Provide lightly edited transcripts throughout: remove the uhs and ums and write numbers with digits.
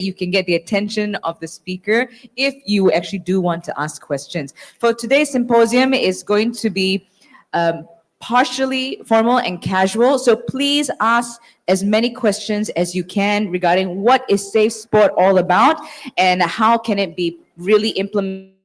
you can get the attention of the speaker if you actually do want to ask questions. For today's symposium is going to be partially formal and casual. So please ask as many questions as you can regarding what is safe sport all about and how can it be really implemented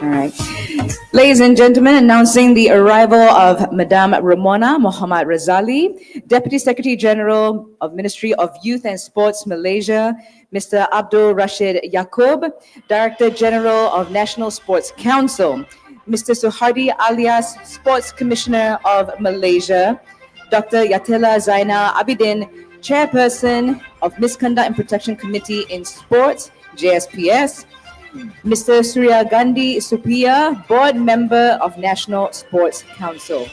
All right. Ladies and gentlemen, announcing the arrival of Madame Ramona Muhammad Razali, Deputy Secretary General of Ministry of Youth and Sports Malaysia, Mr. Abdul Rashid Yaakob, Director General of National Sports Council, Mr. Suhardi alias Sports Commissioner of Malaysia, Dr. Yatila Zainal Abidin, Chairperson of Misconduct and Protection Committee in Sports, JSPS, Mr. Surya Gandhi Supriya, Board Member of National Sports Council.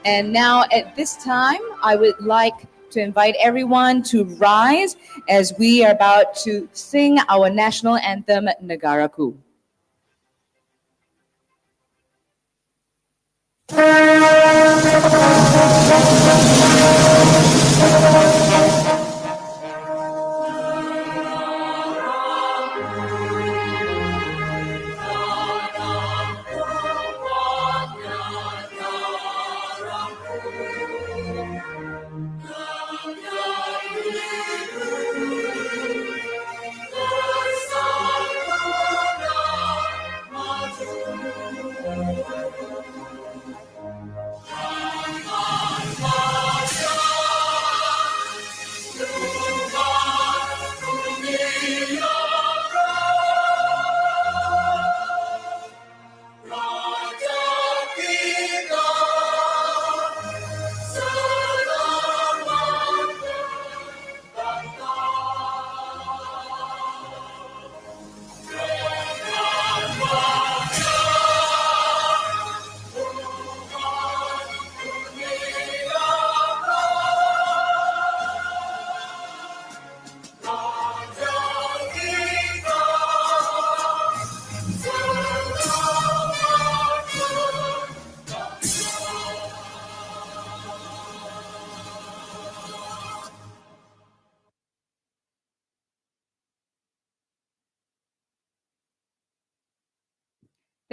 And now at this time, I would like to invite everyone to rise as we are about to sing our national anthem, Negaraku.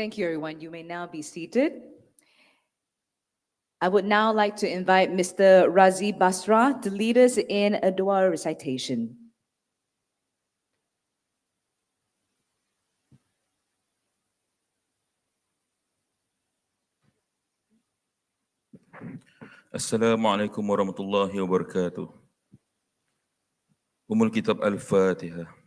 Thank you, everyone. You may now be seated. I would now like to invite Mr. Razi Basra to lead us in a dua recitation. Assalamualaikum warahmatullahi wabarakatuh. Umul Kitab Al-Fatihah.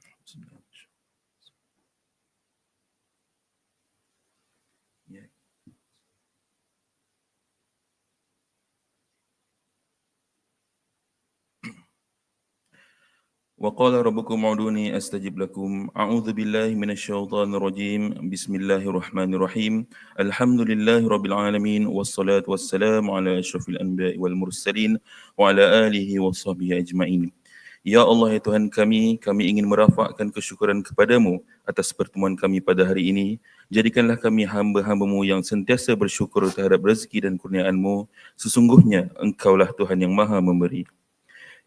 وقال ربكم ادعوني أستجب لكم أعوذ بالله من الشيطان الرجيم بسم الله الرحمن الرحيم الحمد لله رب العالمين والصلاة والسلام على أشرف الأنبياء والمرسلين وعلى آله وصحبه أجمعين. Ya Allah, ya Tuhan kami ingin merafakkan kesyukuran kepadamu atas pertemuan kami pada hari ini. Jadikanlah kami hamba-hambamu yang sentiasa bersyukur terhadap rezeki dan kurniaan-Mu. Sesungguhnya Engkaulah Tuhan yang Maha Memberi.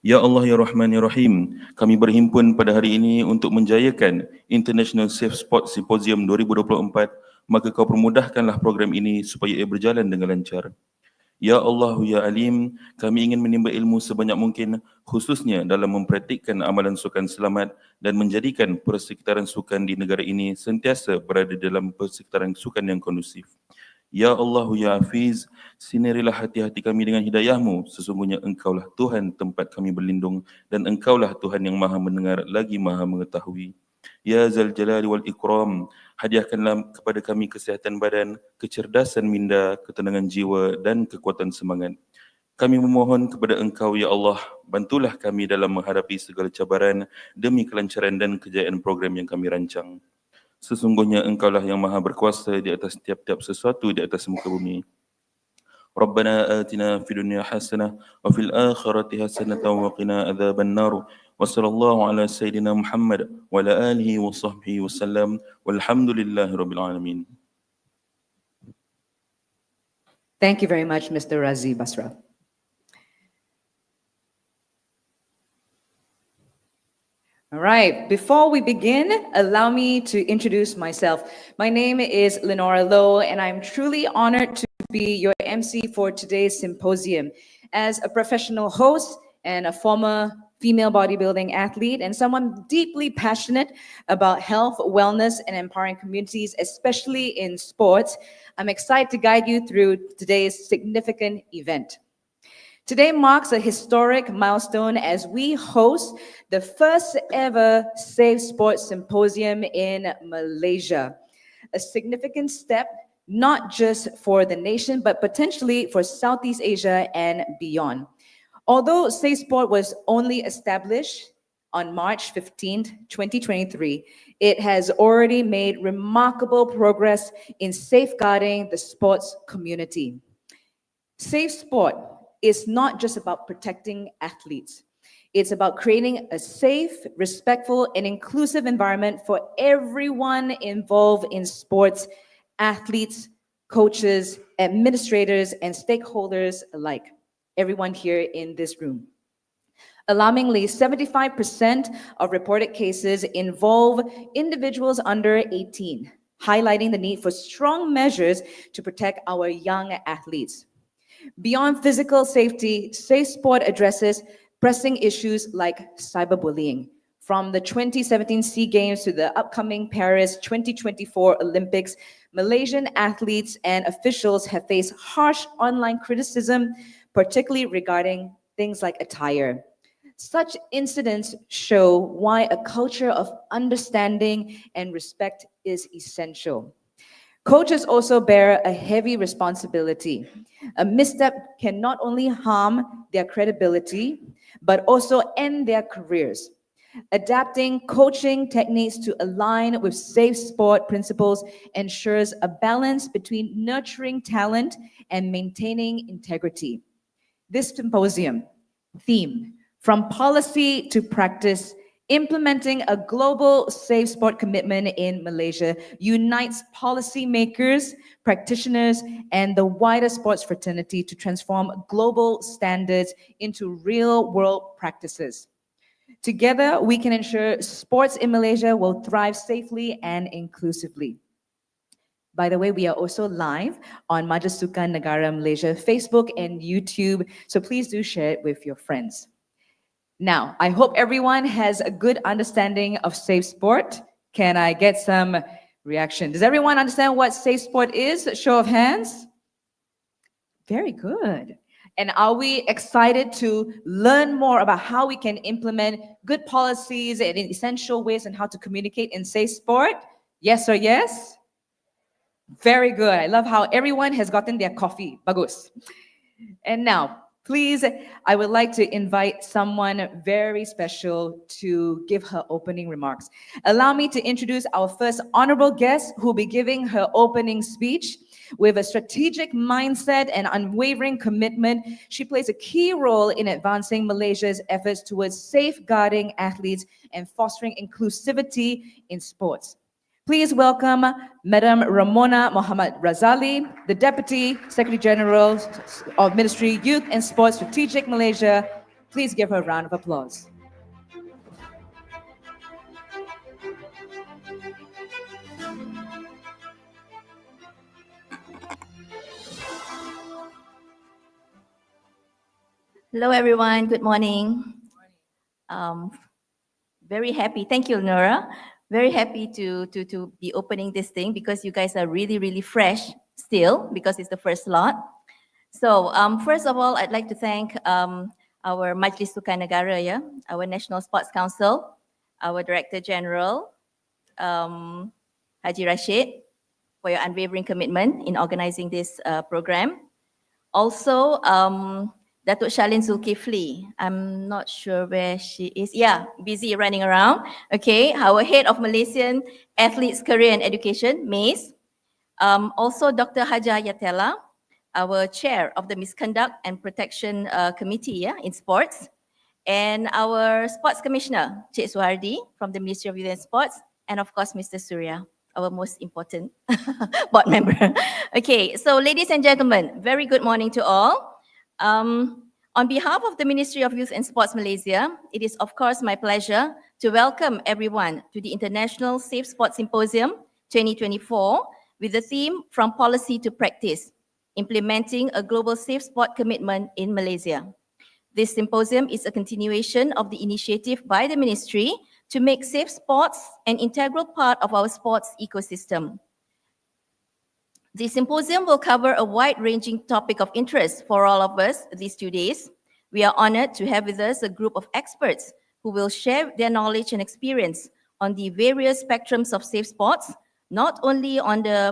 Ya Allah, ya Rahman, ya Rahim, kami berhimpun pada hari ini untuk menjayakan International Safe Sport Symposium 2024, maka Kau permudahkanlah program ini supaya ia berjalan dengan lancar. Ya Allah, ya Alim, kami ingin menimba ilmu sebanyak mungkin, khususnya dalam mempraktikkan amalan sukan selamat dan menjadikan persekitaran sukan di negara ini sentiasa berada dalam persekitaran sukan yang kondusif. Ya Allah, ya Hafiz, sinarilah hati-hati kami dengan hidayah-Mu. Sesungguhnya Engkaulah Tuhan tempat kami berlindung dan Engkaulah Tuhan yang Maha mendengar lagi Maha mengetahui. Ya Zal Jalali wal Ikram, hadiahkanlah kepada kami kesihatan badan, kecerdasan minda, ketenangan jiwa dan kekuatan semangat. Kami memohon kepada Engkau, ya Allah, bantulah kami dalam menghadapi segala cabaran demi kelancaran dan kejayaan program yang kami rancang. Sesungguhnya Engkaulah yang Maha berkuasa di atas tiap-tiap sesuatu di atas muka bumi. Rabbana atina fid dunya hasanah wa fil akhirati hasanah wa qina adzaban nar. Wa sallallahu ala sayyidina Muhammad wa ala alihi wa sahbihi wasallam. Walhamdulillahi rabbil alamin. Thank you very much, Mr. Razi Basra. All right, before we begin, allow me to introduce myself. My name is Lenora Lowe, and I'm truly honored to be your MC for today's symposium. As a professional host and a former female bodybuilding athlete, and someone deeply passionate about health, wellness, and empowering communities, especially in sports, I'm excited to guide you through today's significant event. Today marks a historic milestone as we host the first ever Safe Sports Symposium in Malaysia. A significant step not just for the nation, but potentially for Southeast Asia and beyond. Although Safe Sport was only established on March 15th, 2023, it has already made remarkable progress in safeguarding the sports community. Safe sport is not just about protecting athletes. It's about creating a safe, respectful, and inclusive environment for everyone involved in sports, athletes, coaches, administrators, and stakeholders alike. Everyone here in this room. Alarmingly, 75% of reported cases involve individuals under 18, highlighting the need for strong measures to protect our young athletes. Beyond physical safety, Safe Sport addresses pressing issues like cyberbullying. From the 2017 SEA Games to the upcoming Paris 2024 Olympics, Malaysian athletes and officials have faced harsh online criticism, particularly regarding things like attire. Such incidents show why a culture of understanding and respect is essential. Coaches also bear a heavy responsibility. A misstep can not only harm their credibility, but also end their careers. Adapting coaching techniques to align with safe sport principles ensures a balance between nurturing talent and maintaining integrity. This symposium theme, from policy to practice, implementing a global safe sport commitment in Malaysia, unites policymakers, practitioners, and the wider sports fraternity to transform global standards into real world practices. Together, we can ensure sports in Malaysia will thrive safely and inclusively. By the way, we are also live on Majlis Sukan Negara Malaysia Facebook and YouTube, so please do share it with your friends. Now, I hope everyone has a good understanding of safe sport. Can I get some reaction? Does everyone understand what safe sport is? Show of hands. Very good. And are we excited to learn more about how we can implement good policies and in essential ways and how to communicate in safe sport? Yes or yes? Very good. I love how everyone has gotten their coffee. Bagus. And now, please, I would like to invite someone very special to give her opening remarks. Allow me to introduce our first honorable guest who will be giving her opening speech. With a strategic mindset and unwavering commitment, she plays a key role in advancing Malaysia's efforts towards safeguarding athletes and fostering inclusivity in sports. Please welcome Madam Ramona Muhammad Razali, the Deputy Secretary General of Ministry Youth and Sports Strategic Malaysia. Please give her a round of applause. Hello, everyone. Good morning. Um, very happy. Thank you, Nora. Very happy to be opening this thing because you guys are really, really fresh still because it's the first lot. So first of all, I'd like to thank our Majlis Sukan Negara, our National Sports Council, our Director General, Haji Rashid, for your unwavering commitment in organizing this program. Also, Datuk Shalin Zulkifli. I'm not sure where she is. Yeah, busy running around. Okay, our head of Malaysian Athletes Career and Education, MACE. Also, Dr. Haja Yatela, our chair of the Misconduct and Protection Committee in sports. And our sports commissioner, Cik Suhardi from the Ministry of Youth and Sports. And of course, Mr. Surya, our most important board member. Okay, so ladies and gentlemen, very good morning to all. On behalf of the Ministry of Youth and Sports Malaysia, it is of course my pleasure to welcome everyone to the International Safe Sport Symposium 2024 with the theme From Policy to Practice, Implementing a Global Safe Sport Commitment in Malaysia. This symposium is a continuation of the initiative by the Ministry to make safe sports an integral part of our sports ecosystem. The symposium will cover a wide-ranging topic of interest for all of us these 2 days. We are honored to have with us a group of experts who will share their knowledge and experience on the various spectrums of safe sports, not only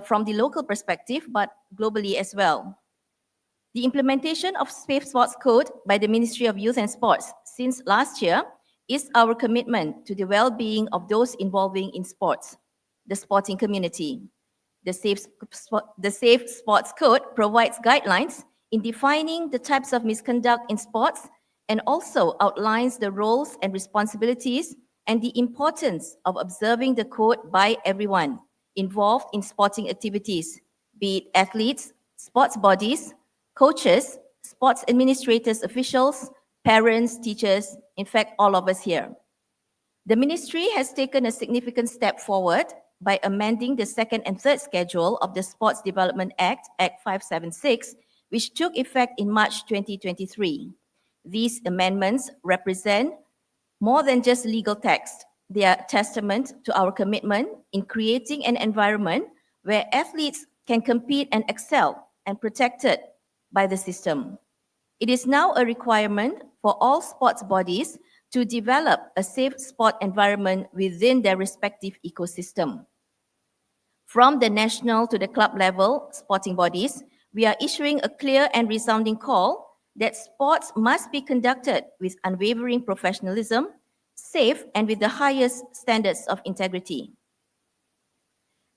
from the local perspective, but globally as well. The implementation of Safe Sports Code by the Ministry of Youth and Sports since last year is our commitment to the well-being of those involving in sports, the sporting community. The Safe Sports Code provides guidelines in defining the types of misconduct in sports and also outlines the roles and responsibilities and the importance of observing the code by everyone involved in sporting activities, be it athletes, sports bodies, coaches, sports administrators, officials, parents, teachers, in fact, all of us here. The ministry has taken a significant step forward by amending the second and third schedule of the Sports Development Act, Act 576, which took effect in March 2023. These amendments represent more than just legal text. They are testament to our commitment in creating an environment where athletes can compete and excel and protected by the system. It is now a requirement for all sports bodies to develop a safe sport environment within their respective ecosystem. From the national to the club level sporting bodies, we are issuing a clear and resounding call that sports must be conducted with unwavering professionalism, safe, and with the highest standards of integrity.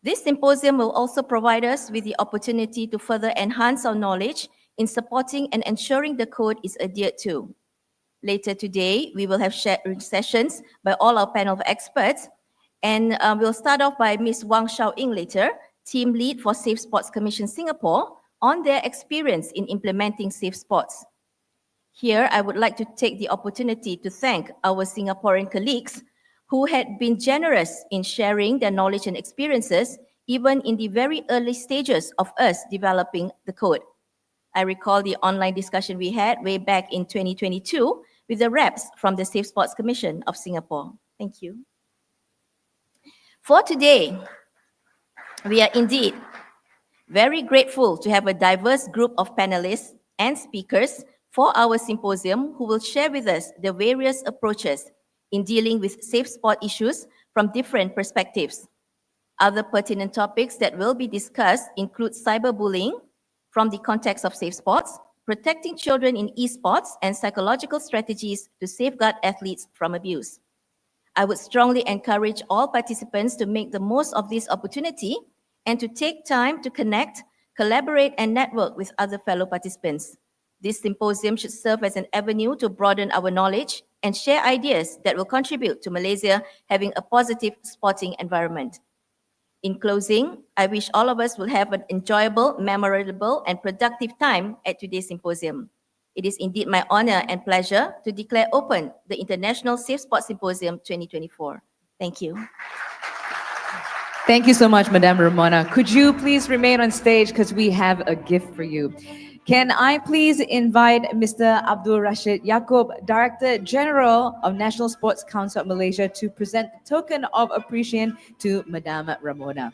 This symposium will also provide us with the opportunity to further enhance our knowledge in supporting and ensuring the code is adhered to. Later today, we will have sharing sessions by all our panel of experts, and we'll start off by Ms. Wang Xiaoying later, Team Lead for Safe Sports Commission Singapore, on their experience in implementing safe sports. Here, I would like to take the opportunity to thank our Singaporean colleagues who had been generous in sharing their knowledge and experiences, even in the very early stages of us developing the code. I recall the online discussion we had way back in 2022 with the reps from the Safe Sports Commission of Singapore. Thank you. For today, we are indeed very grateful to have a diverse group of panelists and speakers for our symposium who will share with us the various approaches in dealing with safe sport issues from different perspectives. Other pertinent topics that will be discussed include cyberbullying from the context of safe sports, protecting children in esports, and psychological strategies to safeguard athletes from abuse. I would strongly encourage all participants to make the most of this opportunity and to take time to connect, collaborate, and network with other fellow participants. This symposium should serve as an avenue to broaden our knowledge and share ideas that will contribute to Malaysia having a positive sporting environment. In closing, I wish all of us will have an enjoyable, memorable, and productive time at today's symposium. It is indeed my honor and pleasure to declare open the International Safe Sport Symposium 2024. Thank you. Thank you so much, Madam Ramona. Could you please remain on stage because we have a gift for you. Can I please invite Mr. Abdul Rashid Yaakob, Director General of National Sports Council of Malaysia, to present the token of appreciation to Madam Ramona.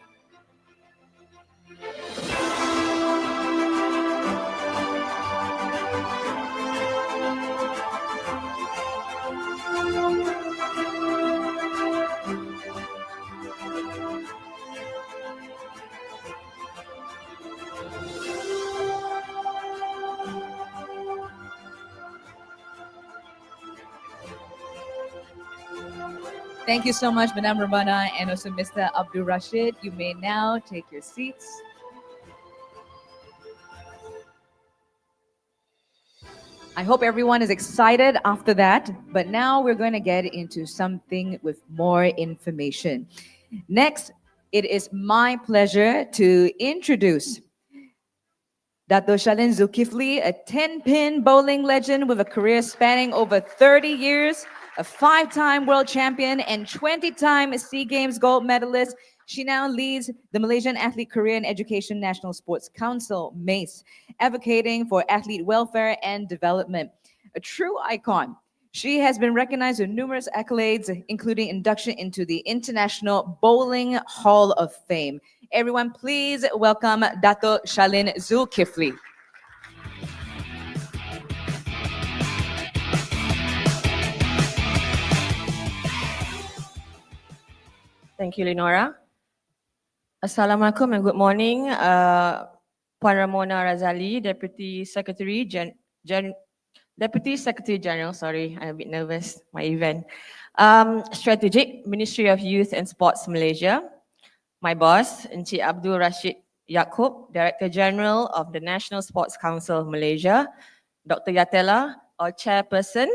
Thank you so much, Madam Ramona, and also Mr. Abdul Rashid. You may now take your seats. I hope everyone is excited after that, but now we're going to get into something with more information. Next, it is my pleasure to introduce Dato Shalin Zulkifli, a 10-pin bowling legend with a career spanning over 30 years, a 5-time world champion and 20-time SEA Games gold medalist. She now leads the Malaysian Athlete Career and Education National Sports Council, MACE, advocating for athlete welfare and development. A true icon, she has been recognized with numerous accolades, including induction into the International Bowling Hall of Fame. Everyone, please welcome Dato Shalin Zulkifli. Thank you, Lenora. Assalamualaikum and good morning, Puan Ramona Razali, Deputy Secretary General. Sorry, I'm a bit nervous. My event. Strategic Ministry of Youth and Sports Malaysia. My boss, Encik Abdul Rashid Yaakob, Director General of the National Sports Council of Malaysia. Dr. Yatela, our Chairperson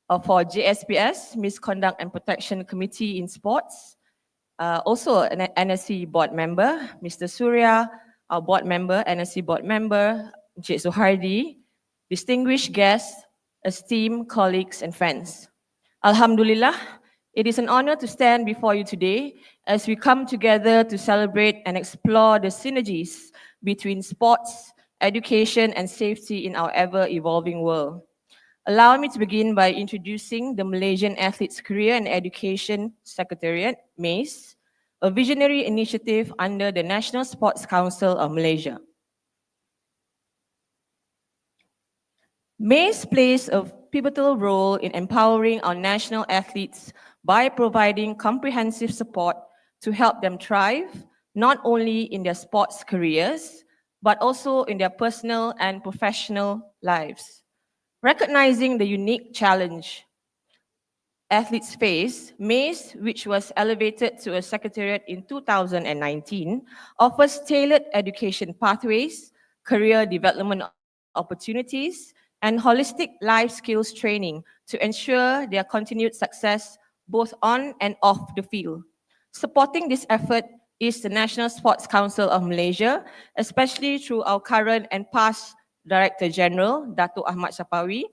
for JSPS, Misconduct and Protection Committee in Sports. Also an NSC board member, Mr. Surya, our board member, NSC board member, Encik Zuhardi, distinguished guests, esteemed colleagues and friends. Alhamdulillah, it is an honor to stand before you today as we come together to celebrate and explore the synergies between sports, education and safety in our ever-evolving world. Allow me to begin by introducing the Malaysian Athletes Career and Education Secretariat, MACE, a visionary initiative under the National Sports Council of Malaysia. MACE plays a pivotal role in empowering our national athletes by providing comprehensive support to help them thrive, not only in their sports careers, but also in their personal and professional lives. Recognizing the unique challenge athletes face, MACE, which was elevated to a secretariat in 2019, offers tailored education pathways, career development opportunities, and holistic life skills training to ensure their continued success both on and off the field. Supporting this effort is the National Sports Council of Malaysia, especially through our current and past Director General, Dato' Ahmad Sapawi,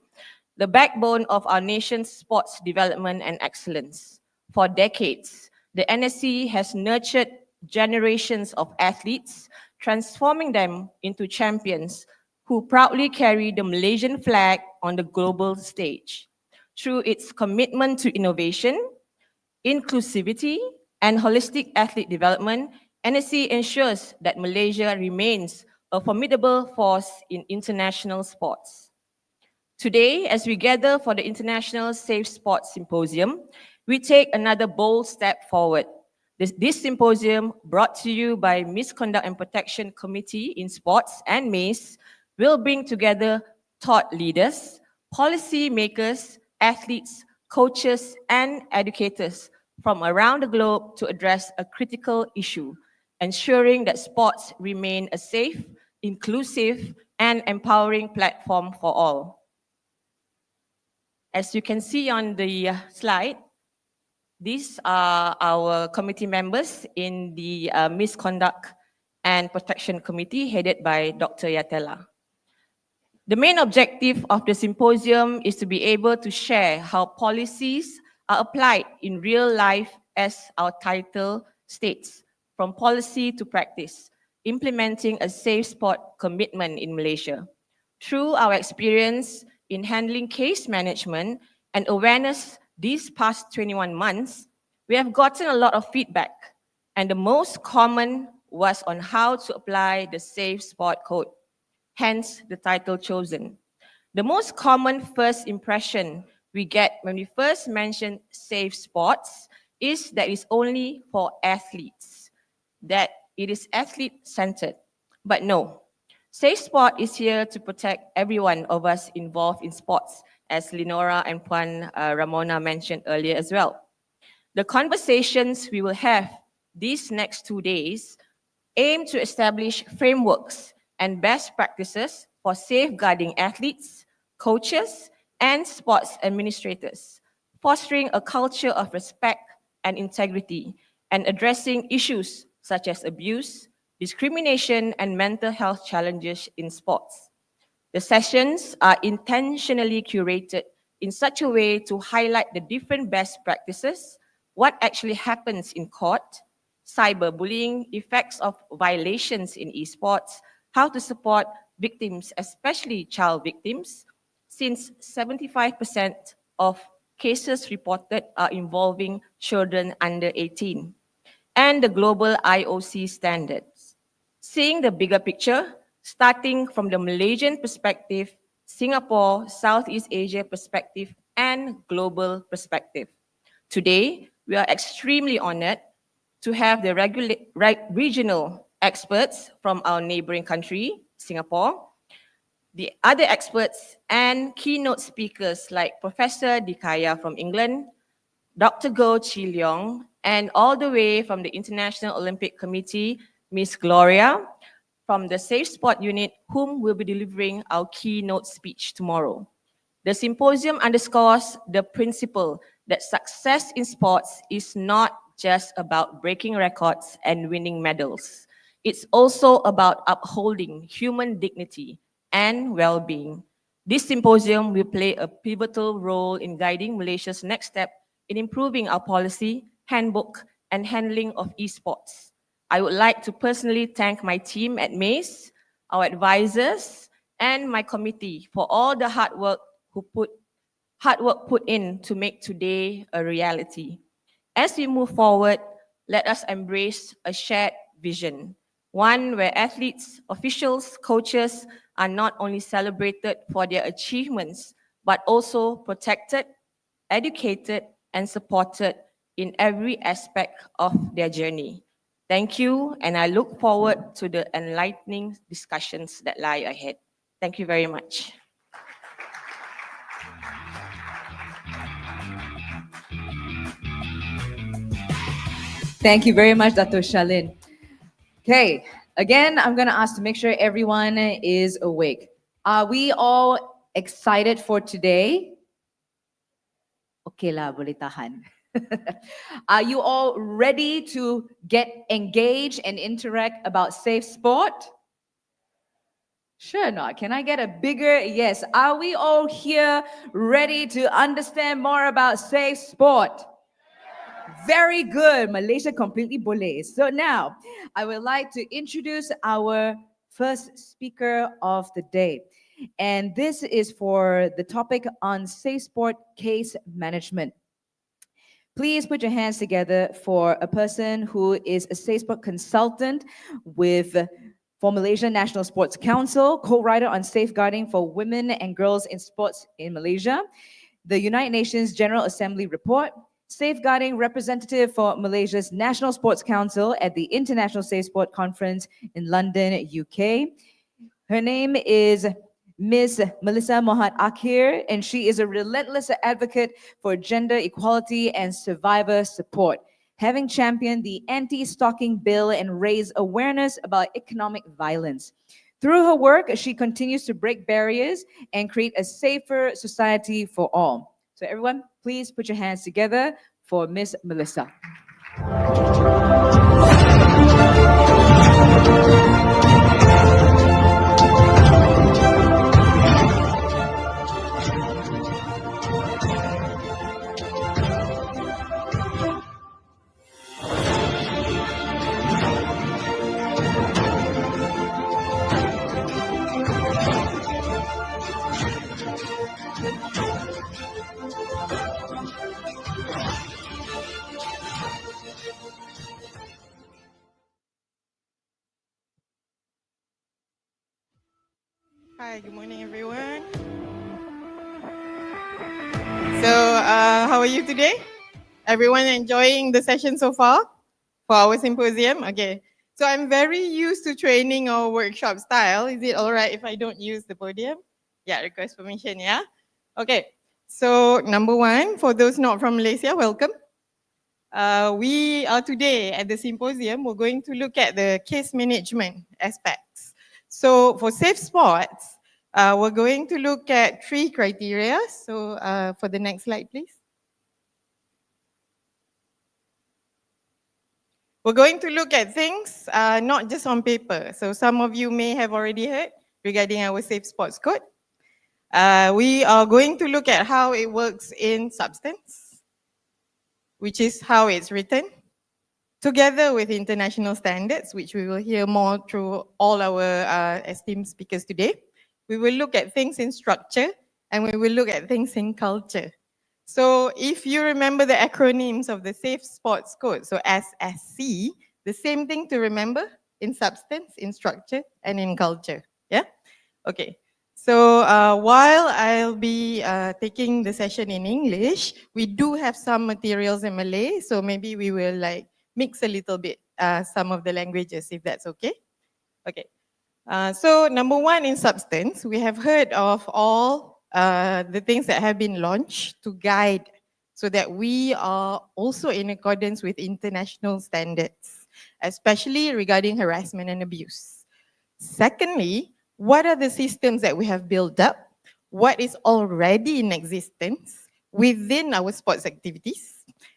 the backbone of our nation's sports development and excellence. For decades, the NSC has nurtured generations of athletes, transforming them into champions who proudly carry the Malaysian flag on the global stage. Through its commitment to innovation, inclusivity, and holistic athlete development, NSC ensures that Malaysia remains a formidable force in international sports. Today, as we gather for the International Safe Sports Symposium, we take another bold step forward. This symposium, brought to you by Misconduct and Protection Committee in Sports and MACE, will bring together thought leaders, policy makers, athletes, coaches, and educators from around the globe to address a critical issue, ensuring that sports remain a safe, inclusive, and empowering platform for all. As you can see on the slide, these are our committee members in the Misconduct and Protection Committee headed by Dr. Yatela. The main objective of the symposium is to be able to share how policies are applied in real life, as our title states, from policy to practice, implementing a safe sport commitment in Malaysia. Through our experience in handling case management and awareness these past 21 months, we have gotten a lot of feedback, and the most common was on how to apply the Safe Sport Code, hence the title chosen. The most common first impression we get when we first mention safe sports is that it's only for athletes, that it is athlete-centered. But no, Safe Sport is here to protect every one of us involved in sports, as Lenora and Puan Ramona mentioned earlier as well. The conversations we will have these next 2 days aim to establish frameworks and best practices for safeguarding athletes, coaches, and sports administrators, fostering a culture of respect and integrity, and addressing issues such as abuse, discrimination, and mental health challenges in sports. The sessions are intentionally curated in such a way to highlight the different best practices, what actually happens in court, cyberbullying, effects of violations in esports, how to support victims, especially child victims, since 75% of cases reported are involving children under 18, and the global IOC standards. Seeing the bigger picture, starting from the Malaysian perspective, Singapore, Southeast Asia perspective, and global perspective. Today, we are extremely honored to have the regional experts from our neighboring country, Singapore, the other experts and keynote speakers like Professor Dikaya from England, Dr. Goh Chi Leong, and all the way from the International Olympic Committee, Miss Gloria, from the Safe Sport Unit, whom will be delivering our keynote speech tomorrow. The symposium underscores the principle that success in sports is not just about breaking records and winning medals. It's also about upholding human dignity and well-being. This symposium will play a pivotal role in guiding Malaysia's next step in improving our policy, handbook, and handling of esports. I would like to personally thank my team at MACE, our advisors, and my committee for all the hard work put in to make today a reality. As we move forward, let us embrace a shared vision, one where athletes, officials, coaches are not only celebrated for their achievements, but also protected, educated, and supported in every aspect of their journey. Thank you, and I look forward to the enlightening discussions that lie ahead. Thank you very much. Thank you very much, Dr. Shalin. Okay, again, I'm going to ask to make sure everyone is awake. Are we all excited for today? Okay lah, boleh tahan. Are you all ready to get engaged and interact about safe sport? Sure not. Can I get a bigger yes? Are we all here ready to understand more about safe sport? Very good. Malaysia completely boleh. So now, I would like to introduce our first speaker of the day. And this is for the topic on safe sport case management. Please put your hands together for a person who is a safe sport consultant for Malaysia National Sports Council, co-writer on safeguarding for women and girls in sports in Malaysia, the United Nations General Assembly report, safeguarding representative for Malaysia's National Sports Council at the International Safe Sport Conference in London, UK. Her name is Ms. Melissa Mohad Akhir, and she is a relentless advocate for gender equality and survivor support, having championed the anti-stalking bill and raised awareness about economic violence. Through her work, she continues to break barriers and create a safer society for all. So everyone, please put your hands together for Miss Melissa. Hi, good morning, everyone. So, how are you today? Everyone enjoying the session so far for our symposium? Okay. So, I'm very used to training or workshop style. Is it all right if I don't use the podium? Yeah, request permission, yeah? Okay. So, number one, for those not from Malaysia, welcome. We are today at the symposium, we're going to look at the case management aspects. So for safe sports, we're going to look at 3 criteria. So for the next slide, please. We're going to look at things not just on paper. So some of you may have already heard regarding our Safe Sports Code. We are going to look at how it works in substance, which is how it's written, together with international standards, which we will hear more through all our esteemed speakers today. We will look at things in structure, and we will look at things in culture. So if you remember the acronyms of the Safe Sports Code, so SSC, the same thing to remember in substance, in structure, and in culture. Yeah? Okay. So while I'll be taking the session in English, we do have some materials in Malay, so maybe we will like mix a little bit some of the languages, if that's okay. Okay. So number one, in substance, we have heard of all the things that have been launched to guide so that we are also in accordance with international standards, especially regarding harassment and abuse. Secondly, what are the systems that we have built up? What is already in existence within our sports activities?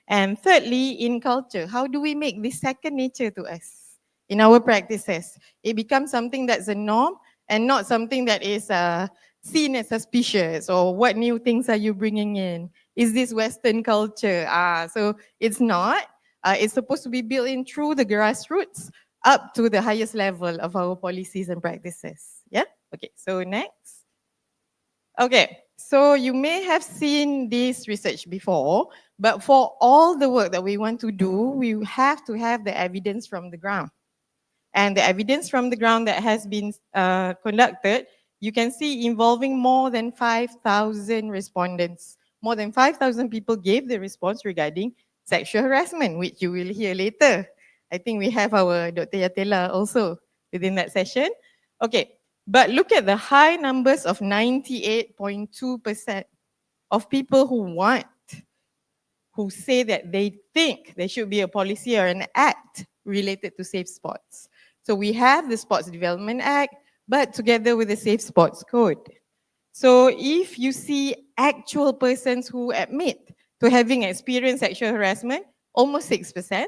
And thirdly, in culture, how do we make this second nature to us in our practices? It becomes something that's a norm and not something that is seen as suspicious, or what new things are you bringing in? Is this Western culture? So it's not. It's supposed to be built in through the grassroots up to the highest level of our policies and practices. Yeah? Okay, so next. Okay, so you may have seen this research before, but for all the work that we want to do, we have to have the evidence from the ground. And the evidence from the ground that has been conducted, you can see involving more than 5,000 respondents. More than 5,000 people gave the response regarding sexual harassment, which you will hear later. I think we have our Dr. Yatela also within that session. Okay, but look at the high numbers of 98.2% of people who say that they think there should be a policy or an act related to safe sports. So we have the Sports Development Act, but together with the Safe Sports Code. So if you see actual persons who admit to having experienced sexual harassment, almost 6%.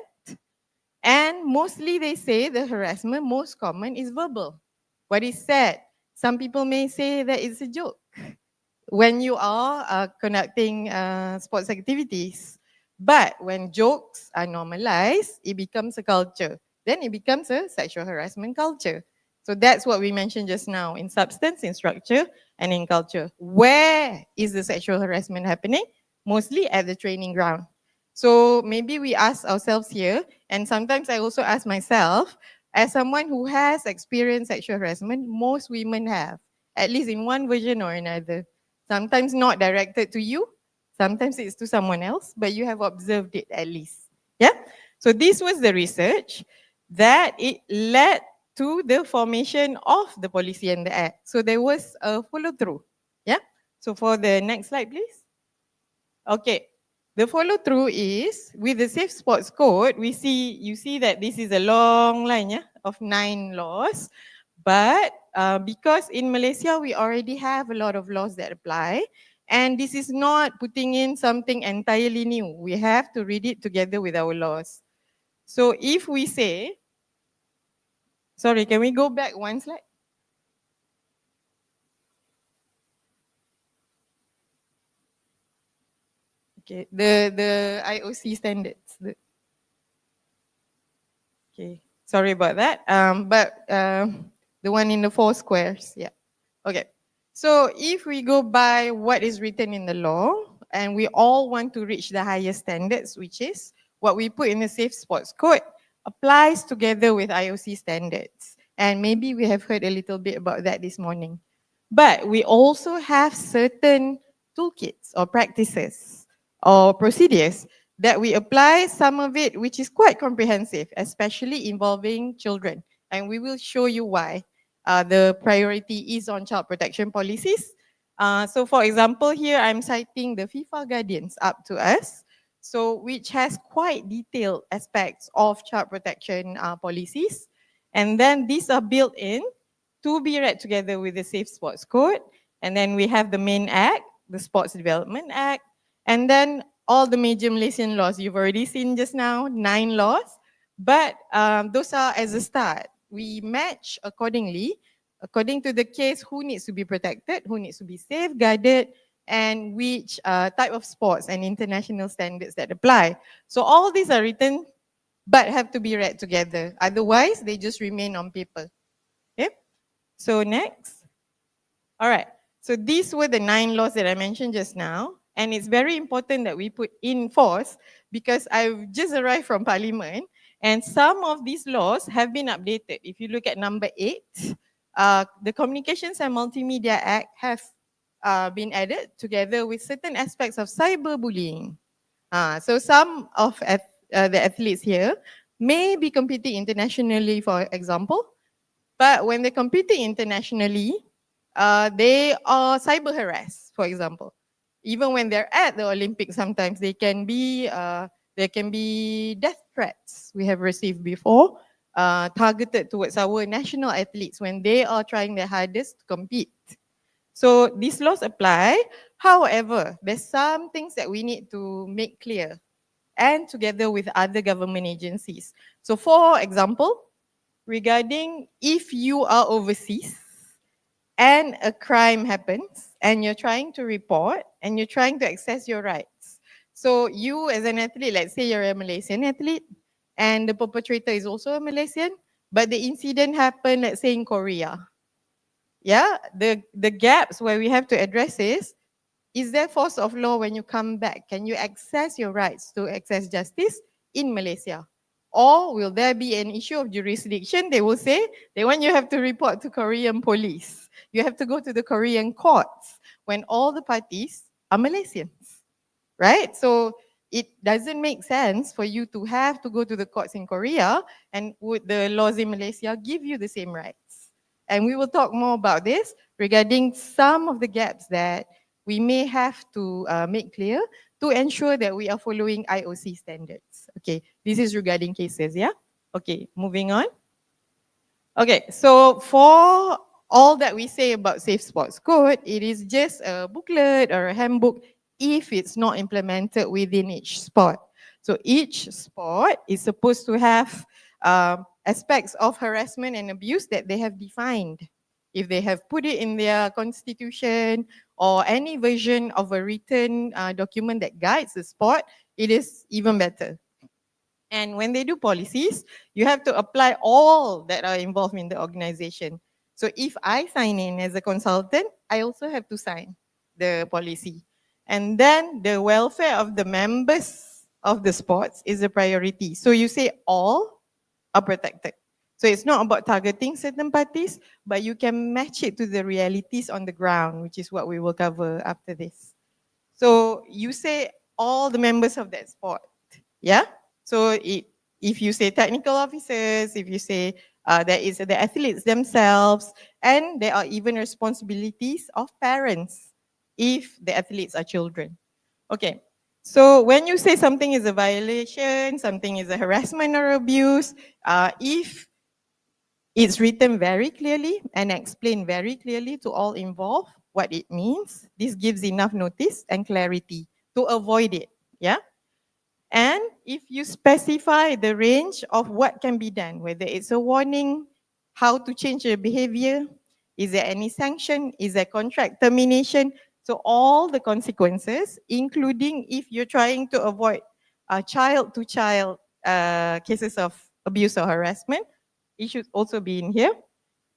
And mostly they say the harassment most common is verbal. What is said? Some people may say that it's a joke when you are conducting sports activities. But when jokes are normalized, it becomes a culture. Then it becomes a sexual harassment culture. So that's what we mentioned just now, in substance, in structure, and in culture. Where is the sexual harassment happening? Mostly at the training ground. So maybe we ask ourselves here, and sometimes I also ask myself, as someone who has experienced sexual harassment, most women have, at least in one version or another. Sometimes not directed to you, sometimes it's to someone else, but you have observed it at least. Yeah? So this was the research that it led to the formation of the policy and the act. So there was a follow through. Yeah? So for the next slide, please. Okay. The follow through is with the Safe Sports Code, you see that this is a long line, yeah, of 9 laws. But because in Malaysia, we already have a lot of laws that apply, and this is not putting in something entirely new. We have to read it together with our laws. So if we say, sorry, can we go back one slide? Okay, the IOC standards. Okay, sorry about that. The one in the 4 squares, yeah. Okay, so if we go by what is written in the law, and we all want to reach the highest standards, which is what we put in the Safe Sports Code, applies together with IOC standards. And maybe we have heard a little bit about that this morning. But we also have certain toolkits or practices or procedures that we apply, some of it which is quite comprehensive, especially involving children. And we will show you why the priority is on child protection policies. So for example, here I'm citing the FIFA Guardians up to us, so which has quite detailed aspects of child protection policies. And then these are built in to be read together with the Safe Sports Code. And then we have the main act, the Sports Development Act, and then all the major Malaysian laws you've already seen just now, 9 laws, But those are as a start. We match accordingly, according to the case, who needs to be protected, who needs to be safeguarded, and which type of sports and international standards that apply. So all these are written but have to be read together. Otherwise, they just remain on paper. Okay? So next. All right. So these were the 9 laws that I mentioned just now. And it's very important that we put in force because I've just arrived from Parliament and some of these laws have been updated. If you look at number 8, the Communications and Multimedia Act have been added together with certain aspects of cyberbullying. So some of the athletes here may be competing internationally, for example, but when they're competing internationally, they are cyber harassed, for example. Even when they're at the Olympics, sometimes there can be death threats we have received before, targeted towards our national athletes when they are trying their hardest to compete. So these laws apply. However, there's some things that we need to make clear and together with other government agencies. So for example, regarding if you are overseas and a crime happens and you're trying to report and you're trying to access your rights. So you as an athlete, let's say you're a Malaysian athlete and the perpetrator is also a Malaysian, but the incident happened, let's say in Korea. Yeah, the gaps where we have to address is there force of law when you come back? Can you access your rights to access justice in Malaysia? Or will there be an issue of jurisdiction? They will say they want you have to report to Korean police. You have to go to the Korean courts when all the parties are Malaysians, right? So it doesn't make sense for you to have to go to the courts in Korea, and would the laws in Malaysia give you the same rights? And we will talk more about this regarding some of the gaps that we may have to make clear to ensure that we are following IOC standards. Okay, this is regarding cases, yeah? Okay, moving on. Okay, so for all that we say about Safe Sports Code, it is just a booklet or a handbook if it's not implemented within each sport. So each sport is supposed to have aspects of harassment and abuse that they have defined. If they have put it in their constitution or any version of a written document that guides the sport, it is even better. And when they do policies, you have to apply all that are involved in the organization. So if I sign in as a consultant, I also have to sign the policy. And then the welfare of the members of the sports is a priority. So you say all are protected. So it's not about targeting certain parties, but you can match it to the realities on the ground, which is what we will cover after this. So you say all the members of that sport, yeah? So if you say technical officers, if you say there is the athletes themselves, and there are even responsibilities of parents if the athletes are children. Okay, so when you say something is a violation, something is a harassment or abuse, if it's written very clearly and explained very clearly to all involved what it means, this gives enough notice and clarity to avoid it, yeah? And if you specify the range of what can be done, whether it's a warning, how to change your behavior, is there any sanction, is there contract termination, so all the consequences, including if you're trying to avoid child-to-child cases of abuse or harassment, it should also be in here.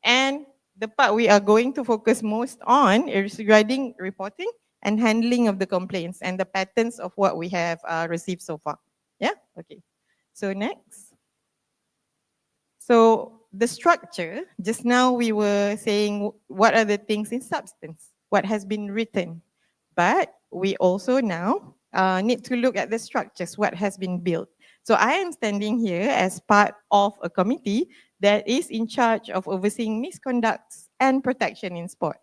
And the part we are going to focus most on is regarding reporting and handling of the complaints and the patterns of what we have received so far. Yeah, okay. So next. So the structure, just now we were saying what are the things in substance, what has been written. But we also now need to look at the structures, what has been built. So I am standing here as part of a committee that is in charge of overseeing misconducts and protection in sport.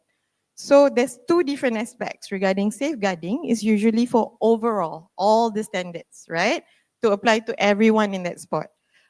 So there's 2 different aspects regarding safeguarding is usually for overall, all the standards, right? To apply to everyone in that sport.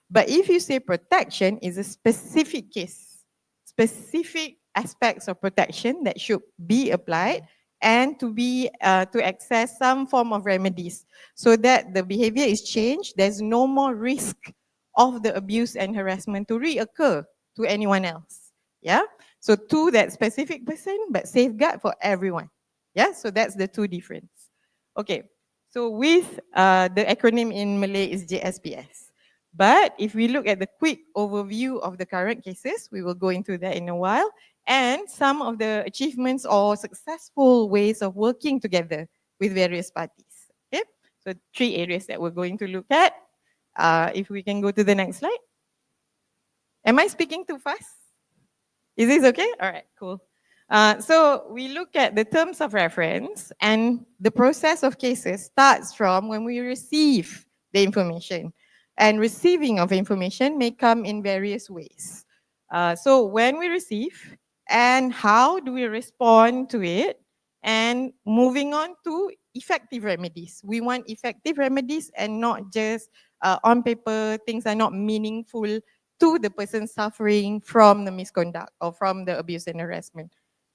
But if you say protection is a specific case, specific aspects of protection that should be applied and to be to access some form of remedies so that the behavior is changed, there's no more risk of the abuse and harassment to reoccur to anyone else. Yeah, so to that specific person, but safeguard for everyone. Yeah, so that's the two difference. Okay, so with the acronym in Malay is JSPS. But if we look at the quick overview of the current cases, we will go into that in a while, and some of the achievements or successful ways of working together with various parties. Okay, so 3 areas that we're going to look at. If we can go to the next slide. Am I speaking too fast? Is this okay? All right, cool. So we look at the terms of reference, and the process of cases starts from when we receive the information. And receiving of information may come in various ways. So when we receive, and how do we respond to it, and moving on to effective remedies. We want effective remedies and not just on paper, things are not meaningful to the person suffering from the misconduct or from the abuse and harassment.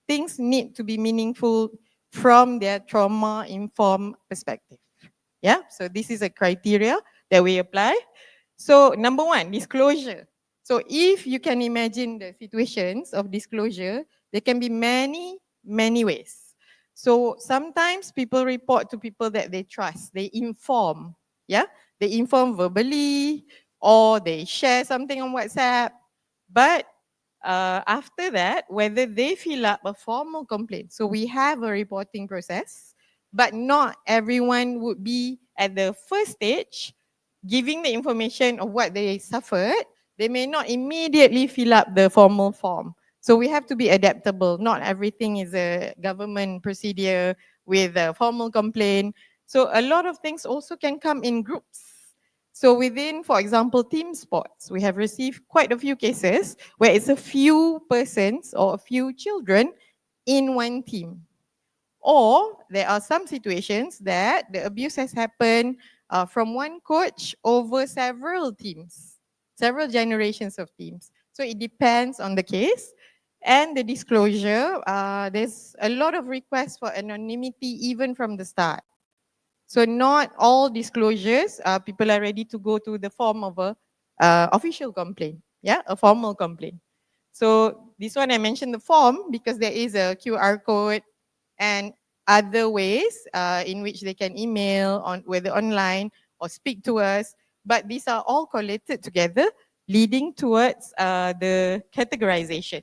Things need to be meaningful from their trauma-informed perspective. Yeah, so this is a criteria that we apply. So number 1, disclosure. So if you can imagine the situations of disclosure, there can be many, many ways. So sometimes people report to people that they trust, they inform, yeah? They inform verbally, or they share something on WhatsApp. But after that, whether they fill up a formal complaint, so we have a reporting process, but not everyone would be at the first stage giving the information of what they suffered. They may not immediately fill up the formal form. So we have to be adaptable. Not everything is a government procedure with a formal complaint. So a lot of things also can come in groups. So within, for example, team sports, we have received quite a few cases where it's a few persons or a few children in one team. Or there are some situations that the abuse has happened from one coach over several teams, several generations of teams. So it depends on the case. And the disclosure, there's a lot of requests for anonymity even from the start. So not all disclosures, people are ready to go to the form of a official complaint, yeah, a formal complaint. So this one I mentioned the form because there is a QR code and other ways in which they can email, on whether online or speak to us. But these are all collated together, leading towards the categorization.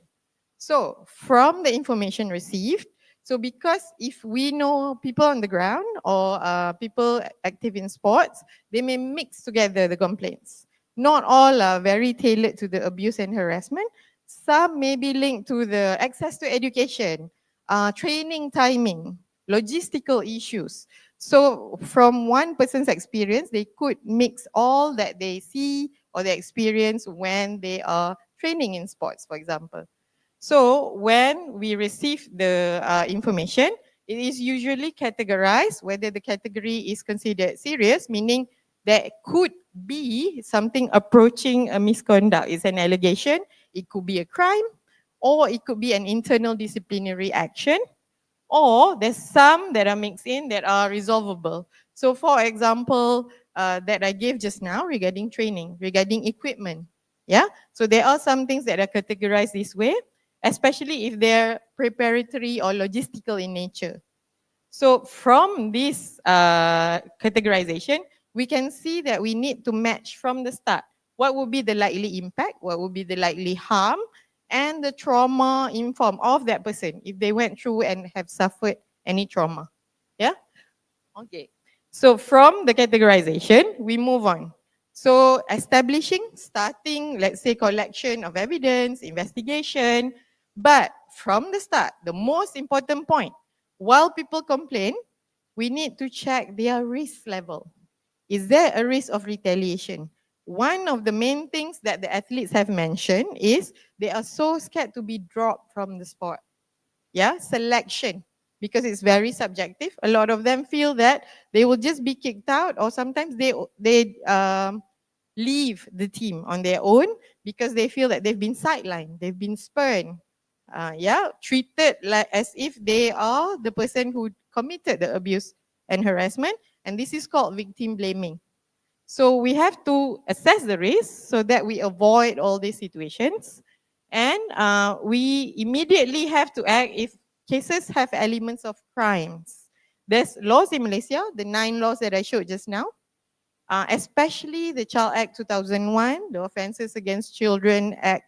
So from the information received, so because if we know people on the ground or people active in sports, they may mix together the complaints. Not all are very tailored to the abuse and harassment. Some may be linked to the access to education, training timing, logistical issues. So from one person's experience, they could mix all that they see or they experience when they are training in sports, for example. So when we receive the information, it is usually categorized whether the category is considered serious, meaning there could be something approaching a misconduct. It's an allegation, it could be a crime, or it could be an internal disciplinary action, or there's some that are mixed in that are resolvable. So for example, that I gave just now regarding training, regarding equipment, yeah? So there are some things that are categorized this way, especially if they're preparatory or logistical in nature. So from this categorization, we can see that we need to match from the start. What would be the likely impact? What would be the likely harm? And the trauma informed of that person if they went through and have suffered any trauma. Yeah? Okay. So from the categorization, we move on. So establishing, starting, let's say collection of evidence, investigation. But from the start, the most important point, while people complain, we need to check their risk level. Is there a risk of retaliation? One of the main things that the athletes have mentioned is they are so scared to be dropped from the sport. Yeah, selection, because it's very subjective. A lot of them feel that they will just be kicked out, or sometimes they leave the team on their own because they feel that they've been sidelined, they've been spurned, yeah, treated like as if they are the person who committed the abuse and harassment, and this is called victim blaming. So we have to assess the risk so that we avoid all these situations. And we immediately have to act if cases have elements of crimes. There's laws in Malaysia, the 9 laws that I showed just now, especially the Child Act 2001, the Offences Against Children Act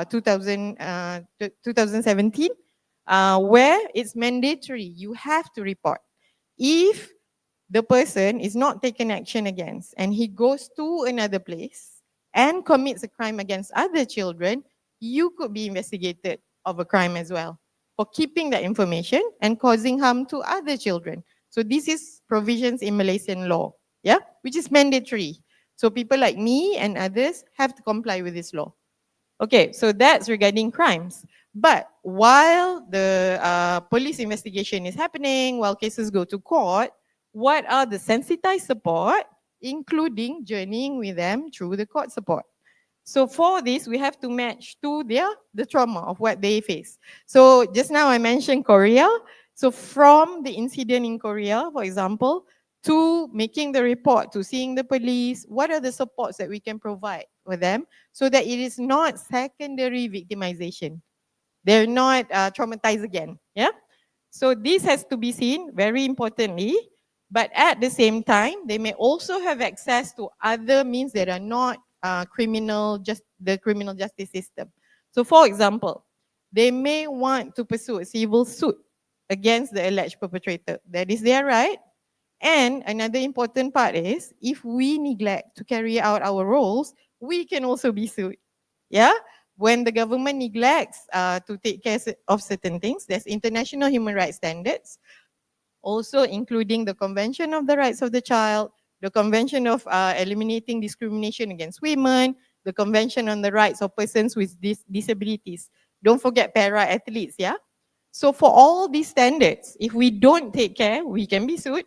2017, where it's mandatory, you have to report. If the person is not taken action against and he goes to another place and commits a crime against other children, you could be investigated of a crime as well for keeping that information and causing harm to other children. So this is provisions in Malaysian law, yeah, which is mandatory. So people like me and others have to comply with this law. Okay, so that's regarding crimes. But while the police investigation is happening, while cases go to court, what are the sensitized support, including journeying with them through the court support? So for this, we have to match to the trauma of what they face. So just now I mentioned Korea. So from the incident in Korea, for example, to making the report, to seeing the police, what are the supports that we can provide for them so that it is not secondary victimization. They're not traumatized again, yeah? So this has to be seen very importantly, but at the same time, they may also have access to other means that are not the criminal justice system. So for example, they may want to pursue a civil suit against the alleged perpetrator. That is their right. And another important part is, if we neglect to carry out our roles, we can also be sued. Yeah? When the government neglects to take care of certain things, there's international human rights standards, also including the Convention of the Rights of the Child, the Convention of Eliminating Discrimination Against Women, the Convention on the Rights of Persons with Disabilities. Don't forget para-athletes, yeah? So for all these standards, if we don't take care, we can be sued.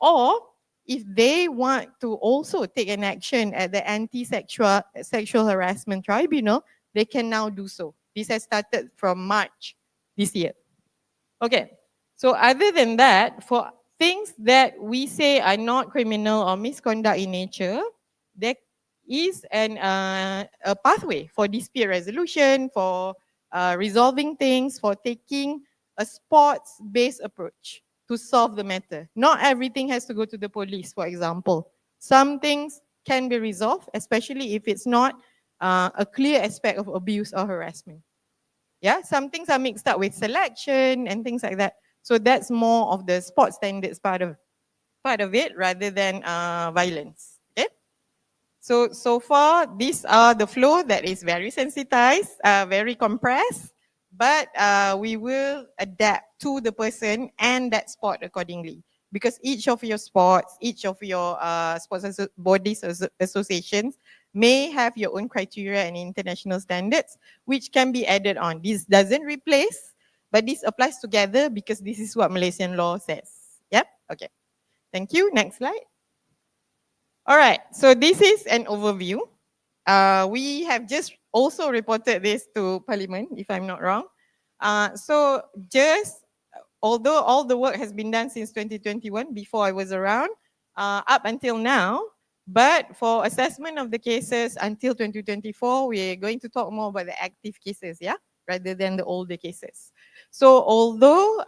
Or if they want to also take an action at the Sexual Harassment Tribunal, they can now do so. This has started from March this year. Okay, so other than that, for things that we say are not criminal or misconduct in nature, there is a pathway for dispute resolution, for resolving things, for taking a sports-based approach to solve the matter. Not everything has to go to the police, for example. Some things can be resolved, especially if it's not a clear aspect of abuse or harassment. Yeah, some things are mixed up with selection and things like that. So that's more of the sports standards part of it rather than violence. Okay. So far, these are the flow that is very sensitized, very compressed, but we will adapt to the person and that sport accordingly. Because each of your sports, each of your sports bodies associations may have your own criteria and international standards, which can be added on. This doesn't replace, but this applies together because this is what Malaysian law says. Yep, okay. Thank you, next slide. All right, so this is an overview. We have just also reported this to Parliament, if I'm not wrong. So just, although all the work has been done since 2021, before I was around, up until now, but for assessment of the cases until 2024, we're going to talk more about the active cases, yeah, rather than the older cases. So although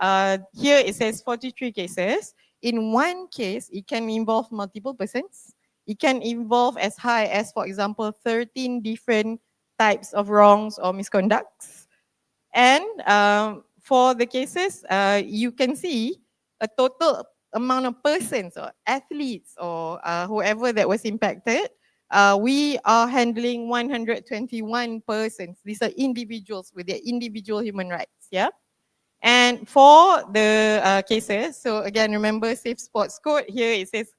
here it says 43 cases, in one case, it can involve multiple persons. It can involve as high as, for example, 13 different types of wrongs or misconducts. And for the cases, you can see a total amount of persons or athletes or whoever that was impacted. We are handling 121 persons. These are individuals with their individual human rights, yeah? And for the cases, so again, remember Safe Sports Code, here it says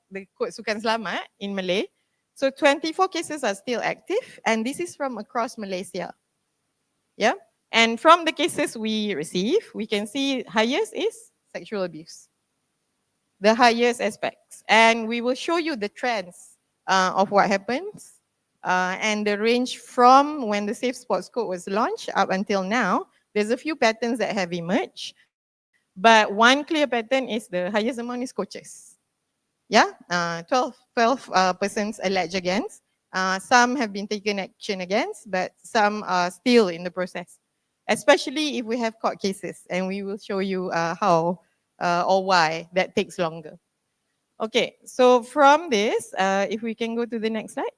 the Code Sukan Selamat in Malay. So 24 cases are still active, and this is from across Malaysia. Yeah, and from the cases we receive, we can see highest is sexual abuse. The highest aspects. And we will show you the trends of what happens and the range from when the Safe Sports Code was launched up until now. There's a few patterns that have emerged, but one clear pattern is the highest amount is coaches. Yeah, 12 persons alleged against. Some have been taken action against, but some are still in the process, especially if we have court cases, and we will show you how or why that takes longer. Okay, so from this, if we can go to the next slide.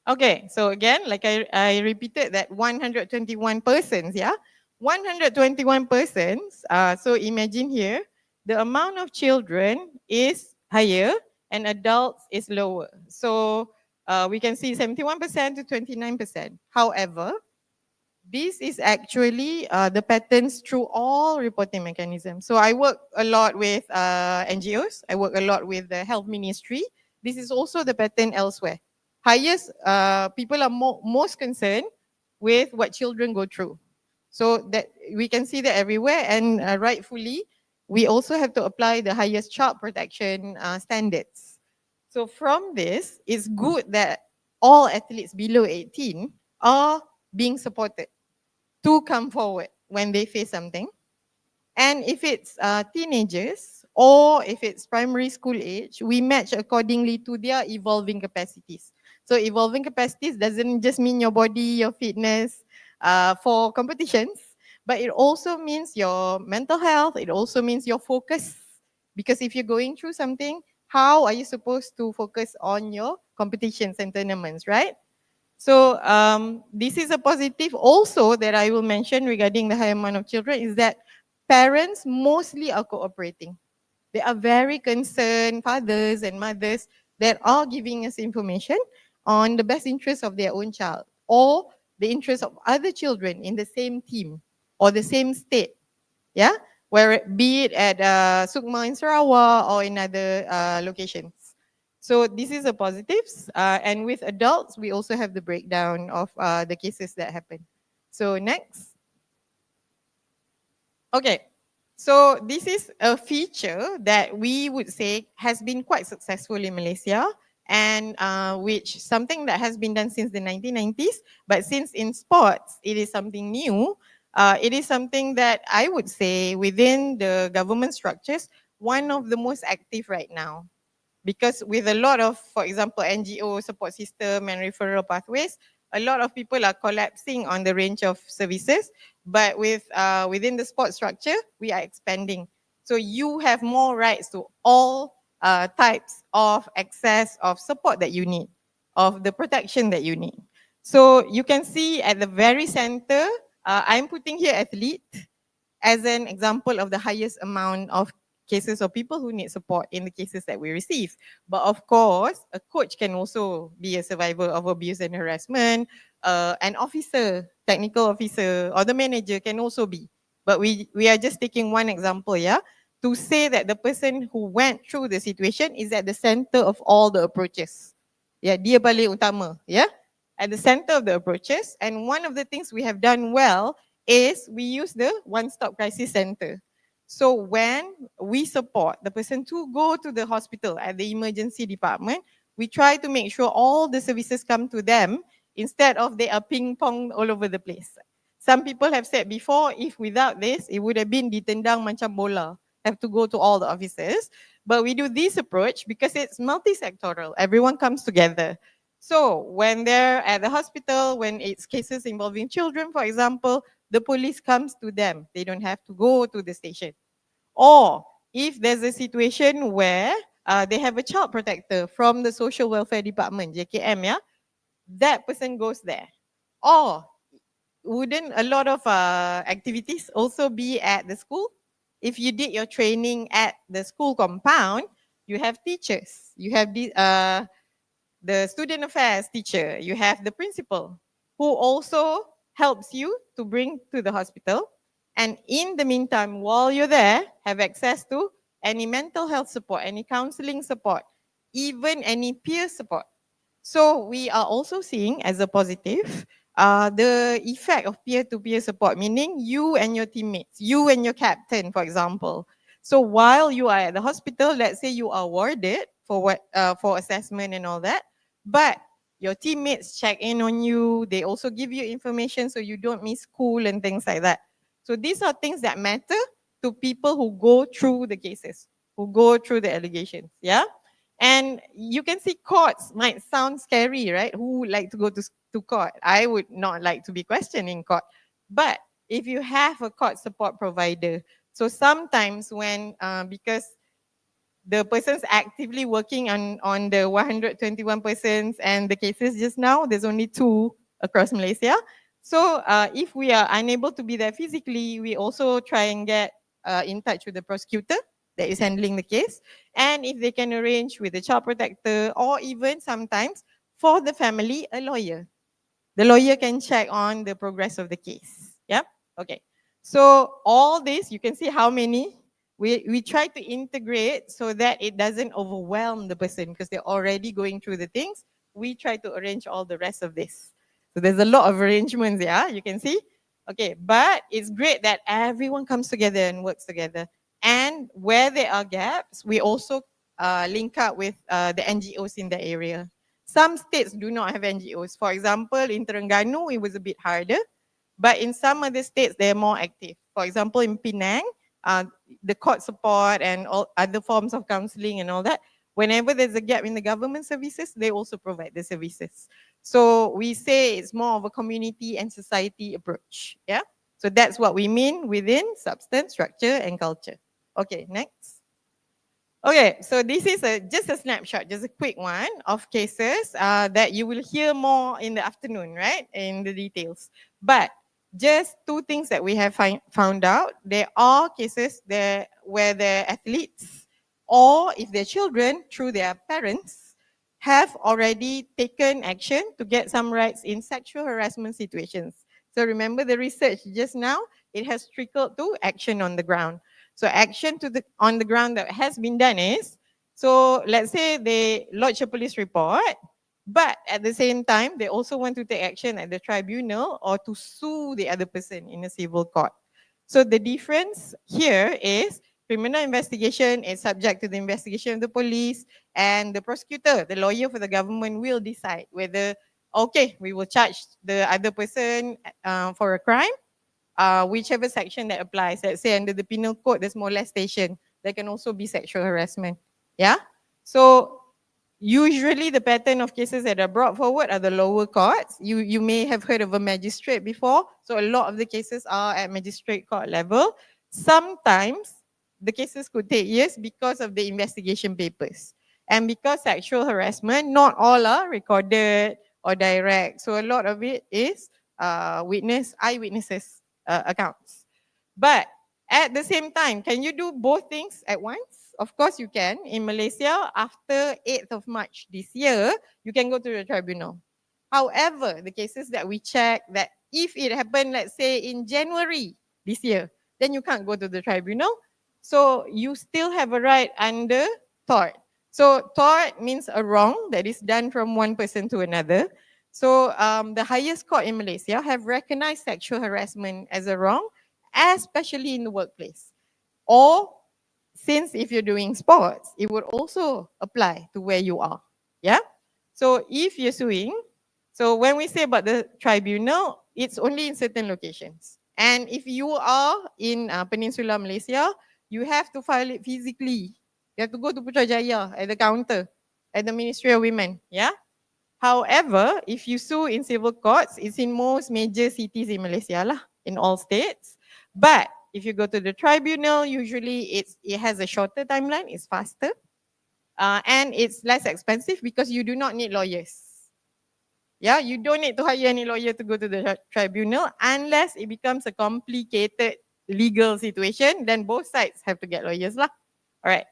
Okay, so again, like I repeated that 121 persons, yeah? 121 persons, so imagine here, the amount of children is higher and adults is lower. So we can see 71% to 29%. However, this is actually the patterns through all reporting mechanisms. So I work a lot with NGOs, I work a lot with the health ministry. This is also the pattern elsewhere. Highest, people are most concerned with what children go through. So that we can see that everywhere, and rightfully, we also have to apply the highest child protection standards. So from this, it's good that all athletes below 18 are being supported to come forward when they face something. And if it's teenagers or if it's primary school age, we match accordingly to their evolving capacities. So evolving capacities doesn't just mean your body, your fitness for competitions, but it also means your mental health. It also means your focus. Because if you're going through something, how are you supposed to focus on your competitions and tournaments, right? So this is a positive also that I will mention regarding the high amount of children is that parents mostly are cooperating. They are very concerned, fathers and mothers, that are giving us information on the best interest of their own child or the interest of other children in the same team or the same state. Yeah, where be it at Sukma in Sarawak or in other locations. So this is a positives. And with adults, we also have the breakdown of the cases that happen. So next. Okay, so this is a feature that we would say has been quite successful in Malaysia, and which something that has been done since the 1990s, but since in sports, it is something new. It is something that I would say within the government structures, one of the most active right now. Because with a lot of, for example, NGO support system and referral pathways, a lot of people are collapsing on the range of services. But with within the sport structure, we are expanding. So you have more rights to all types of access of support that you need, of the protection that you need. So you can see at the very center, I'm putting here athlete as an example of the highest amount of cases of people who need support in the cases that we receive. But of course, a coach can also be a survivor of abuse and harassment. An officer, technical officer, or the manager can also be. But we are just taking one example, yeah, to say that the person who went through the situation is at the center of all the approaches. Yeah, dia paling utama, yeah, at the center of the approaches. And one of the things we have done well is we use the one-stop crisis center. So when we support the person to go to the hospital at the emergency department, we try to make sure all the services come to them instead of they are ping pong all over the place. Some people have said before, if without this, it would have been ditendang macam bola, have to go to all the offices. But we do this approach because it's multi-sectoral. Everyone comes together. So when they're at the hospital, when it's cases involving children, for example, the police comes to them. They don't have to go to the station. Or if there's a situation where they have a child protector from the social welfare department, JKM, yeah, that person goes there. Or wouldn't a lot of activities also be at the school? If you did your training at the school compound, you have teachers, you have the student affairs teacher, you have the principal who also helps you to bring to the hospital. And in the meantime, while you're there, have access to any mental health support, any counseling support, even any peer support. So we are also seeing as a positive the effect of peer-to-peer support, meaning you and your teammates, you and your captain, for example. So while you are at the hospital, let's say you are warded for assessment and all that, but your teammates check in on you. They also give you information so you don't miss school and things like that. So these are things that matter to people who go through the cases. who go through the allegations, yeah? And you can see courts might sound scary, right? Who would like to go to court? I would not like to be questioned in court. But if you have a court support provider, so sometimes when, because the person's actively working on the 121 persons and the cases just now, there's only 2 across Malaysia. So if we are unable to be there physically, we also try and get in touch with the prosecutor that is handling the case. And if they can arrange with the child protector or even sometimes for the family, a lawyer. The lawyer can check on the progress of the case. Yeah, okay. So all this, you can see how many we try to integrate so that it doesn't overwhelm the person because they're already going through the things. We try to arrange all the rest of this. So there's a lot of arrangements, yeah, you can see. Okay, but it's great that everyone comes together and works together. And where there are gaps, we also link up with the NGOs in the area. Some states do not have NGOs. For example, in Terengganu, it was a bit harder. But in some other states, they're more active. For example, in Penang, the court support and all other forms of counseling and all that, whenever there's a gap in the government services, they also provide the services. So we say it's more of a community and society approach. Yeah. So that's what we mean within substance, structure, and culture. Okay, next. Okay, so this is just a snapshot, just a quick one of cases that you will hear more in the afternoon, right? In the details. But just 2 things that we have found out. There are cases there where the athletes or if their children through their parents have already taken action to get some rights in sexual harassment situations. So remember the research just now, it has trickled to action on the ground. So action on the ground that has been done is, so let's say they lodge a police report, but at the same time, they also want to take action at the tribunal or to sue the other person in a civil court. So the difference here is criminal investigation is subject to the investigation of the police, and the prosecutor, the lawyer for the government, will decide whether, okay, we will charge the other person for a crime, whichever section that applies. Let's say under the penal code, there's molestation. There can also be sexual harassment. Yeah. So usually the pattern of cases that are brought forward are the lower courts. You may have heard of a magistrate before. So a lot of the cases are at magistrate court level. Sometimes the cases could take years because of the investigation papers. And because sexual harassment, not all are recorded or direct. So a lot of it is eyewitnesses accounts. But at the same time, can you do both things at once? Of course you can. In Malaysia, after 8th of March this year, you can go to the tribunal. However, the cases that we check, that if it happened, let's say in January this year, then you can't go to the tribunal. So you still have a right under tort. So tort means a wrong that is done from one person to another. So the highest court in Malaysia have recognized sexual harassment as a wrong, especially in the workplace. Or since if you're doing sports, it would also apply to where you are. Yeah. So if you're suing, so when we say about the tribunal, it's only in certain locations. And if you are in Peninsula Malaysia, you have to file it physically. You have to go to Putrajaya at the counter, at the Ministry of Women. Yeah. However, if you sue in civil courts, it's in most major cities in Malaysia lah, in all states. But if you go to the tribunal, usually it has a shorter timeline, it's faster, and it's less expensive because you do not need lawyers. Yeah, you don't need to hire any lawyer to go to the tribunal unless it becomes a complicated legal situation, then both sides have to get lawyers lah. All right.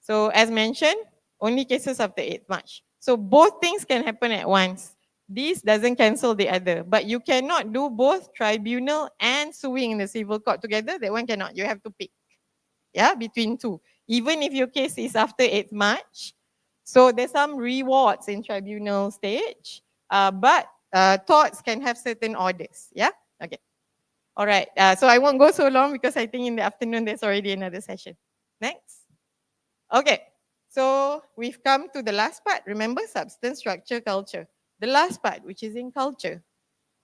So as mentioned, only cases after 8th March. So both things can happen at once. This doesn't cancel the other, but you cannot do both tribunal and suing in the civil court together. That one cannot. You have to pick, yeah, between 2. Even if your case is after 8th March, so there's some rewards in tribunal stage, but torts can have certain orders. Yeah, okay. All right. So I won't go so long because I think in the afternoon there's already another session. Next. Okay. So we've come to the last part. Remember, substance, structure, culture. The last part, which is in culture.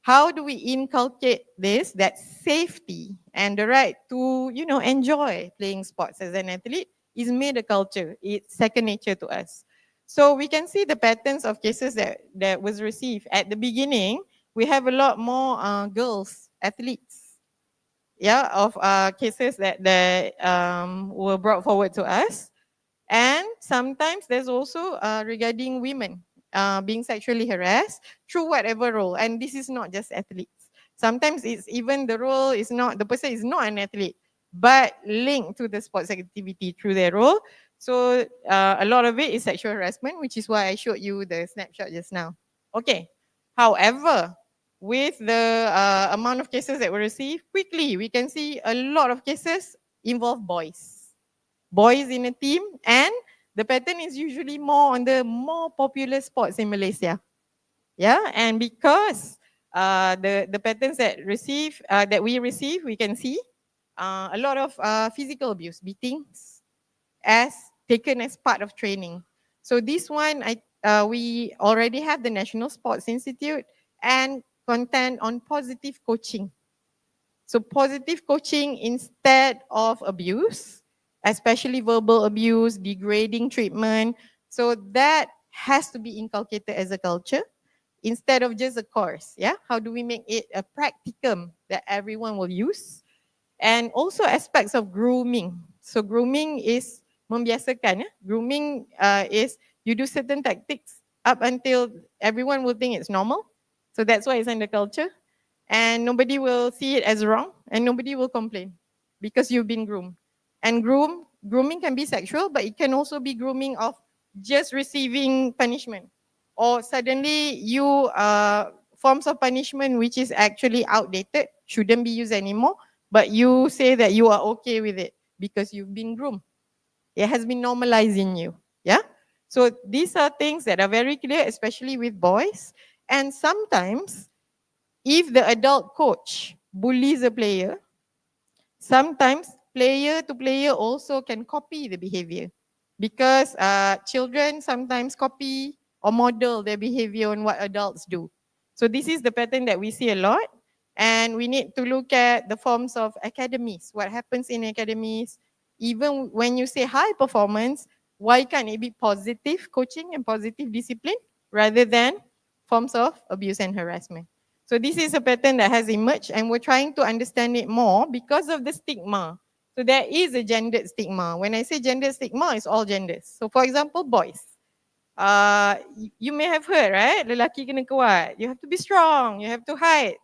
How do we inculcate this, that safety and the right to, enjoy playing sports as an athlete It's made a culture. It's second nature to us. So we can see the patterns of cases that was received. At the beginning, we have a lot more girls, athletes, yeah, of cases that were brought forward to us. And sometimes there's also regarding women being sexually harassed through whatever role. And this is not just athletes. Sometimes it's even the role is not, the person is not an athlete, but linked to the sports activity through their role. So a lot of it is sexual harassment, which is why I showed you the snapshot just now. Okay. However, with the amount of cases that were received, quickly we can see a lot of cases involve boys in a team, and the pattern is usually more on the more popular sports in Malaysia. Yeah, and because the patterns that we receive, we can see a lot of physical abuse, beatings, as taken as part of training. So this one, we already have the National Sports Institute and content on positive coaching. So positive coaching instead of abuse, especially verbal abuse, degrading treatment. So that has to be inculcated as a culture instead of just a course. Yeah, how do we make it a practicum that everyone will use? And also aspects of grooming. So grooming is membiasakan. Grooming is you do certain tactics up until everyone will think it's normal. So that's why it's in the culture. And nobody will see it as wrong and nobody will complain because you've been groomed. And grooming can be sexual, but it can also be grooming of just receiving punishment. Or suddenly you forms of punishment which is actually outdated, shouldn't be used anymore, but you say that you are okay with it because you've been groomed. It has been normalized in you. Yeah? So these are things that are very clear, especially with boys. And sometimes, if the adult coach bullies a player, sometimes player to player also can copy the behavior because children sometimes copy or model their behavior on what adults do. So this is the pattern that we see a lot, and we need to look at the forms of academies, what happens in academies. Even when you say high performance, why can't it be positive coaching and positive discipline rather than forms of abuse and harassment? So this is a pattern that has emerged and we're trying to understand it more because of the stigma. So there is a gendered stigma. When I say gendered stigma, it's all genders. So for example, boys. You may have heard, right? Lelaki kena kuat. You have to be strong. You have to hide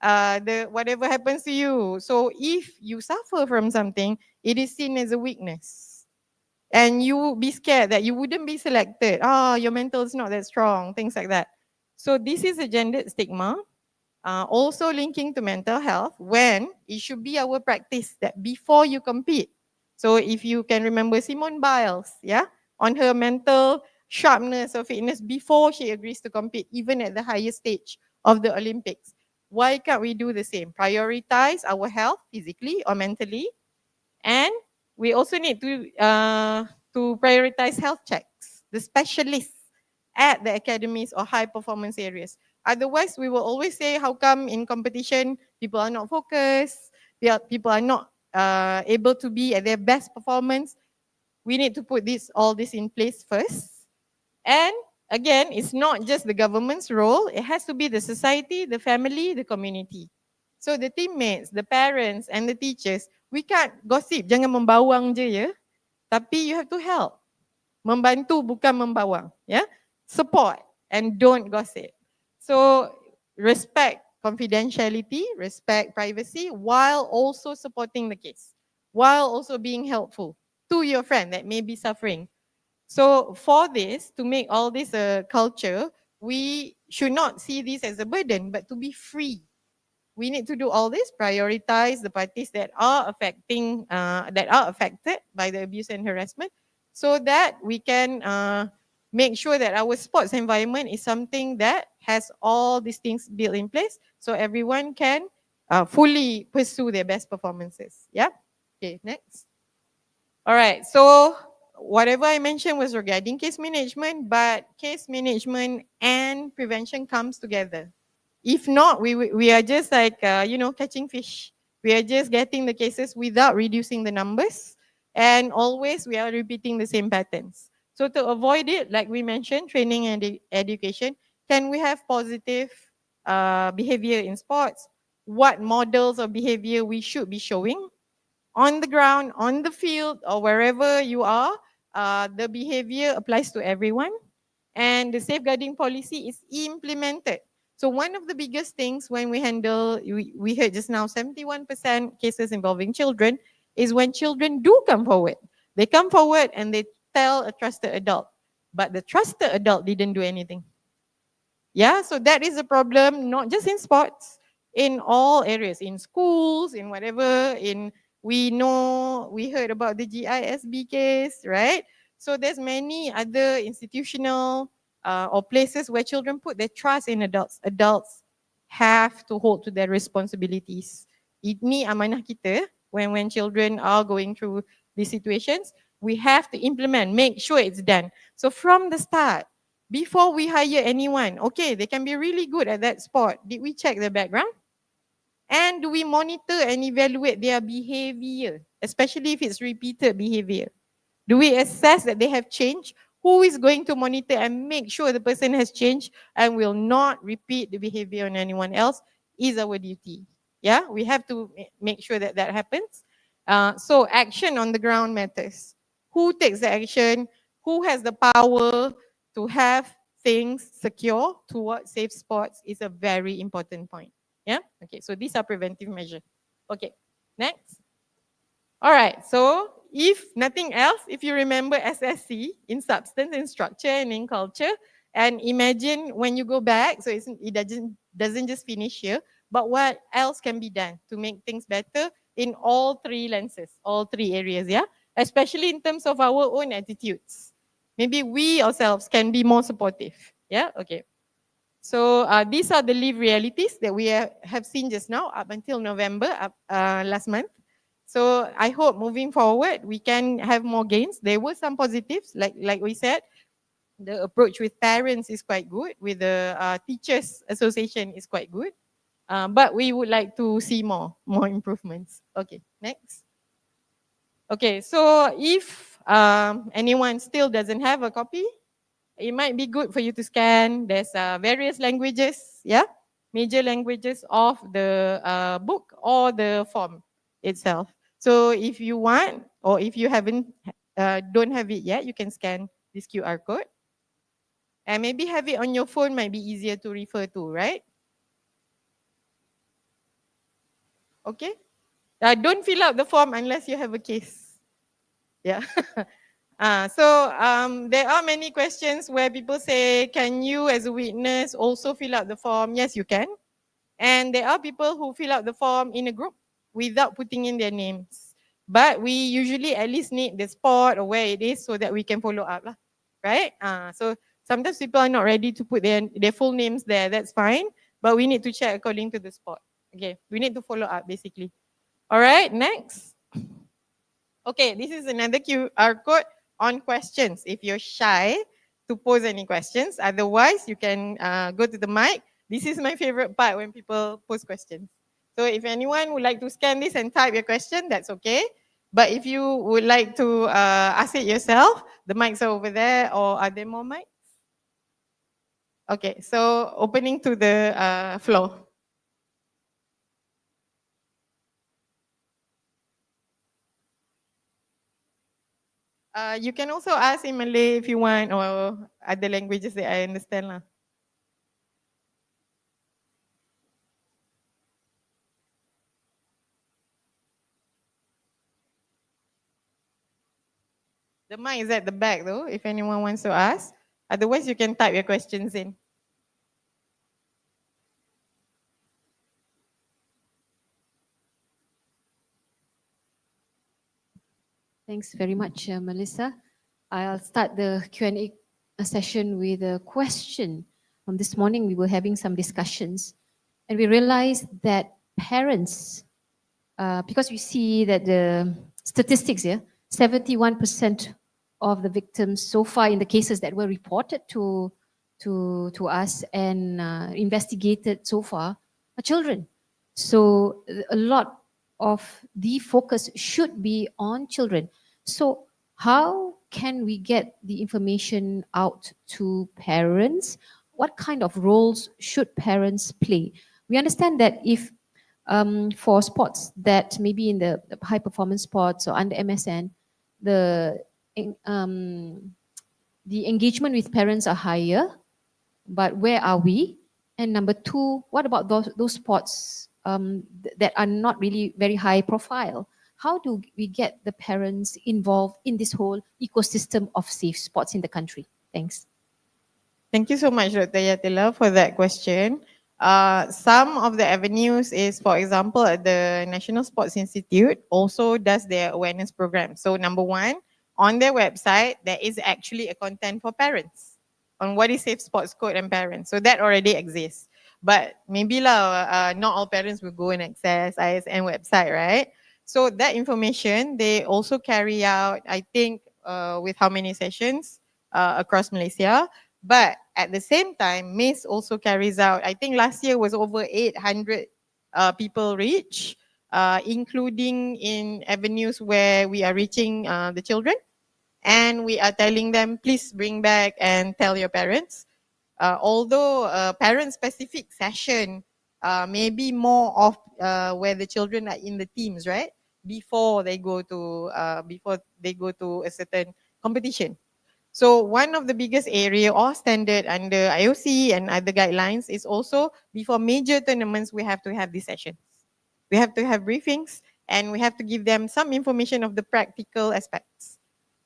the whatever happens to you. So if you suffer from something, it is seen as a weakness. And you be scared that you wouldn't be selected. Your mental is not that strong, things like that. So this is a gendered stigma. Also linking to mental health, when it should be our practice that before you compete. So if you can remember Simone Biles, yeah, on her mental sharpness or fitness before she agrees to compete, even at the highest stage of the Olympics. Why can't we do the same? Prioritize our health physically or mentally, and we also need to prioritize health checks, the specialists at the academies or high performance areas. Otherwise, we will always say, how come in competition people are not focused, people are not able to be at their best performance? We need to put all this in place first. And again, it's not just the government's role, it has to be the society, the family, the community. So the teammates, the parents and the teachers, we can't gossip, jangan membawang je ya. Tapi you have to help. Membantu bukan membawang, ya. Support and don't gossip. So respect confidentiality, respect privacy, while also supporting the case, while also being helpful to your friend that may be suffering. So for this, to make all this a culture, we should not see this as a burden, but to be free. We need to do all this, prioritize the parties that are affected by the abuse and harassment, so that we can make sure that our sports environment is something that has all these things built in place, so everyone can fully pursue their best performances. Yeah. Okay. Next. All right. So whatever I mentioned was regarding case management, but case management and prevention comes together. If not, we are just like, catching fish. We are just getting the cases without reducing the numbers. and always we are repeating the same patterns. So to avoid it, like we mentioned, training and education, can we have positive behavior in sports? What models of behavior we should be showing on the ground, on the field, or wherever you are? The behavior applies to everyone, and the safeguarding policy is implemented. So one of the biggest things when we handle, we heard just now, 71% cases involving children, is when children do come forward. They come forward and they tell a trusted adult, but the trusted adult didn't do anything. Yeah, so that is a problem, not just in sports, in all areas, in schools, in whatever, we heard about the GISB case, right? So there's many other institutional or places where children put their trust in adults. Adults have to hold to their responsibilities. Ini amanah kita when children are going through these situations. We have to implement, make sure it's done. So from the start, before we hire anyone, okay, they can be really good at that sport. Did we check their background? And do we monitor and evaluate their behavior, especially if it's repeated behavior? Do we assess that they have changed? Who is going to monitor and make sure the person has changed and will not repeat the behavior on anyone else is our duty. Yeah, we have to make sure that that happens. So action on the ground matters. Who takes the action? Who has the power to have things secure towards safe spots is a very important point. Yeah, okay, so these are preventive measures. Okay, next. All right, so if nothing else, if you remember SSC in substance, in structure, and in culture, and imagine when you go back, so it doesn't just finish here, but what else can be done to make things better in all three lenses, all three areas, yeah? Especially in terms of our own attitudes. Maybe we ourselves can be more supportive, yeah? Okay. So these are the live realities that we have seen just now up until November, last month. So I hope moving forward, we can have more gains. There were some positives, like we said. The approach with parents is quite good. With the teachers association is quite good. But we would like to see more improvements. Okay, next. Okay, so if anyone still doesn't have a copy, it might be good for you to scan. There's various languages, yeah? Major languages of the book or the form itself. So if you want, or if you don't have it yet, you can scan this QR code. And maybe have it on your phone might be easier to refer to, right? Okay? Don't fill out the form unless you have a case. Yeah. There are many questions where people say, can you as a witness also fill out the form? Yes, you can. And there are people who fill out the form in a group without putting in their names. But we usually at least need the spot or where it is so that we can follow up, right? So sometimes people are not ready to put their full names there, that's fine. But we need to check according to the spot. Okay, we need to follow up basically. All right, next. Okay, this is another QR code on questions. If you're shy to pose any questions, otherwise you can go to the mic. This is my favorite part when people pose questions. So if anyone would like to scan this and type your question, that's okay. But if you would like to ask it yourself, the mics are over there, or are there more mics? Okay, so opening to the floor. You can also ask in Malay if you want, or other languages that I understand lah. The mic is at the back though, if anyone wants to ask. Otherwise, you can type your questions in. Thanks very much, Melissa. I'll start the Q&A session with a question. This morning, we were having some discussions, and we realized that parents, because we see that the statistics here, 71% of the victims so far in the cases that were reported to us and investigated so far are children. So a lot of the focus should be on children. So how can we get the information out to parents? What kind of roles should parents play? We understand that if for sports that maybe in the high performance sports or under MSN, the um, the engagement with parents are higher, but where are we? And number two, what about those sports that are not really very high profile? How do we get the parents involved in this whole ecosystem of safe sports in the country? Thanks. Thank you so much, Dr. Yatila, for that question. Some of the avenues is, for example, at the National Sports Institute also does their awareness program. So number one, on their website, there is actually a content for parents on what is safe sports code and parents. So that already exists. But maybe not all parents will go and access ISN website, right? So that information, they also carry out, I think, with how many sessions across Malaysia. But at the same time, MACE also carries out, I think last year was over 800 people reach, including in avenues where we are reaching the children. And we are telling them, please bring back and tell your parents. Although a parent-specific session may be more of where the children are in the teams, right? Before they go to a certain competition. So one of the biggest area or standard under IOC and other guidelines is also before major tournaments, we have to have these sessions. We have to have briefings and we have to give them some information of the practical aspects.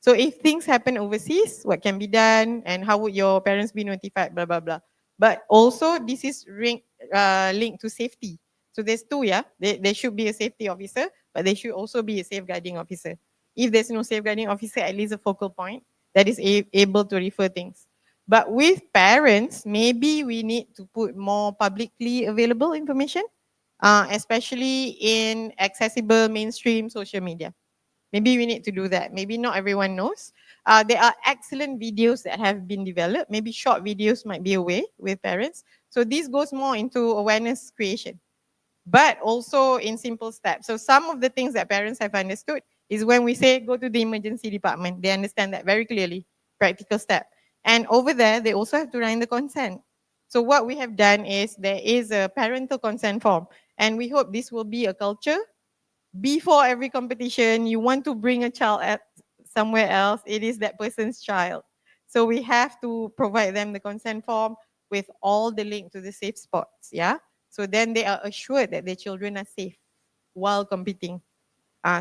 So if things happen overseas, what can be done and how would your parents be notified, blah, blah, blah. But also this is linked to safety. So there's two, yeah? There should be a safety officer, but there should also be a safeguarding officer. If there's no safeguarding officer, at least a focal point that is able to refer things. But with parents, maybe we need to put more publicly available information, especially in accessible mainstream social media. Maybe we need to do that. Maybe not everyone knows. There are excellent videos that have been developed. Maybe short videos might be a way with parents. So this goes more into awareness creation, but also in simple steps. So some of the things that parents have understood is when we say go to the emergency department, they understand that very clearly, practical step. And over there, they also have to write the consent. So what we have done is there is a parental consent form, and we hope this will be a culture. Before every competition, you want to bring a child at somewhere else, it is that person's child. So we have to provide them the consent form with all the link to the safe spots, yeah? So then they are assured that their children are safe while competing.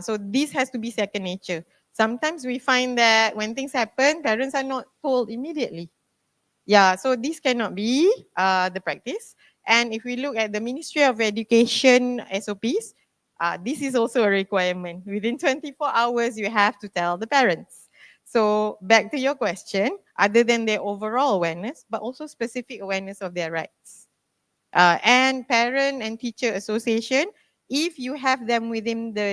So this has to be second nature. Sometimes we find that when things happen, parents are not told immediately. Yeah, so this cannot be the practice. And if we look at the Ministry of Education SOPs, this is also a requirement. Within 24 hours, you have to tell the parents. So back to your question, other than their overall awareness, but also specific awareness of their rights. And parent and teacher association, if you have them within the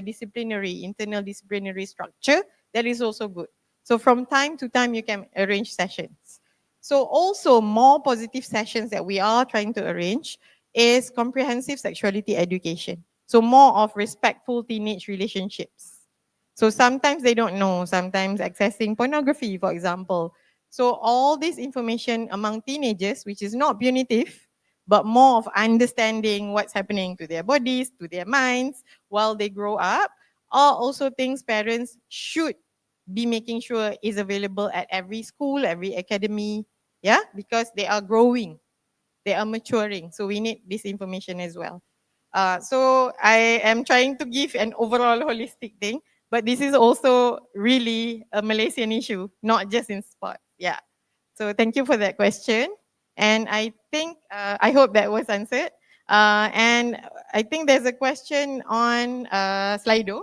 internal disciplinary structure, that is also good. So from time to time, you can arrange sessions. So also more positive sessions that we are trying to arrange is comprehensive sexuality education. So more of respectful teenage relationships. So sometimes they don't know, sometimes accessing pornography, for example. So all this information among teenagers, which is not punitive, but more of understanding what's happening to their bodies, to their minds while they grow up, are also things parents should be making sure is available at every school, every academy, yeah, because they are growing, they are maturing. So we need this information as well. So I am trying to give an overall holistic thing, but this is also really a Malaysian issue, not just in sport. Yeah. So thank you for that question. And I think, I hope that was answered. And I think there's a question on Slido.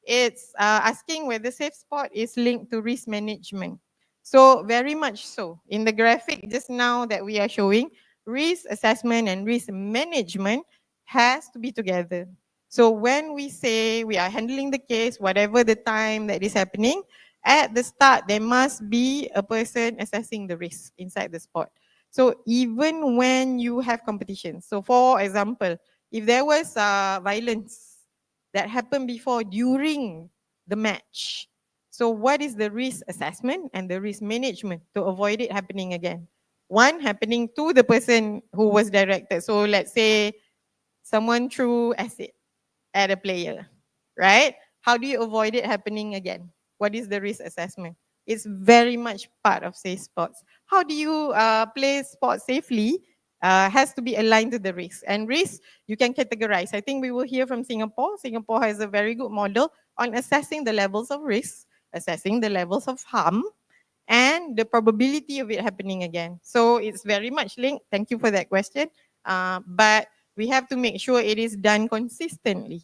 It's asking whether safe sport is linked to risk management. So very much so. In the graphic just now that we are showing, risk assessment and risk management has to be together. So when we say we are handling the case, whatever the time that is happening, at the start, there must be a person assessing the risk inside the sport. So even when you have competitions, so for example, if there was violence that happened before during the match, So what is the risk assessment and the risk management to avoid it happening again? One, happening to the person who was directed. So let's say someone threw acid at a player, right? How do you avoid it happening again? What is the risk assessment? It's very much part of safe sports. How do you play sports safely has to be aligned to the risk. And risk, you can categorize. I think we will hear from Singapore. Singapore has a very good model on assessing the levels of risk, assessing the levels of harm, and the probability of it happening again. So it's very much linked. Thank you for that question. But we have to make sure it is done consistently.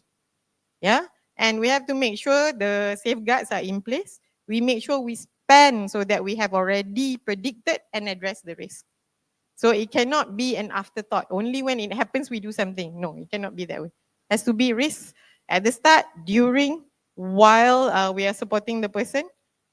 Yeah, and we have to make sure the safeguards are in place. We make sure we spend so that we have already predicted and addressed the risk. So it cannot be an afterthought. Only when it happens we do something. No, it cannot be that way. It has to be risks at the start, during, while we are supporting the person,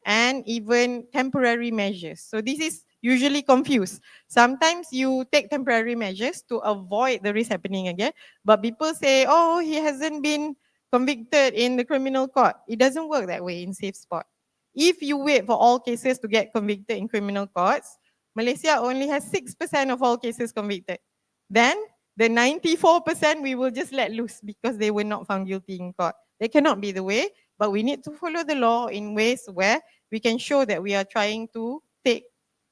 and even temporary measures. So this is usually confused. Sometimes you take temporary measures to avoid the risk happening again, but people say, oh, he hasn't been convicted in the criminal court. It doesn't work that way in safe sport. If you wait for all cases to get convicted in criminal courts, Malaysia only has 6% of all cases convicted. Then the 94% we will just let loose because they were not found guilty in court. They cannot be the way, but we need to follow the law in ways where we can show that we are trying to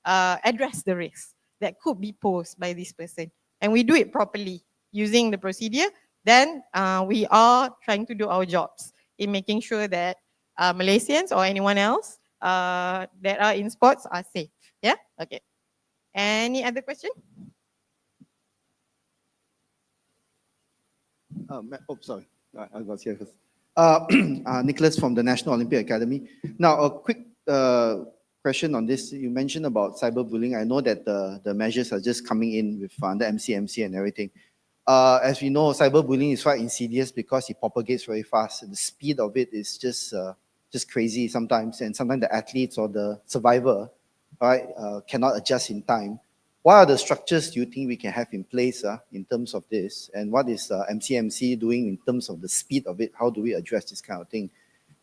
address the risks that could be posed by this person. And we do it properly using the procedure, then we are trying to do our jobs in making sure that Malaysians or anyone else that are in sports are safe. Yeah? Okay. Any other question? Sorry, I got here first. Nicholas from the National Olympic Academy. Now, a quick question on this. You mentioned about cyberbullying. I know that the measures are just coming in with the MCMC and everything. As we know, cyberbullying is quite insidious because it propagates very fast. The speed of it is just crazy sometimes, and sometimes the athletes or the survivor, right, cannot adjust in time. What are the structures do you think we can have in place in terms of this? And what is MCMC doing in terms of the speed of it? How do we address this kind of thing?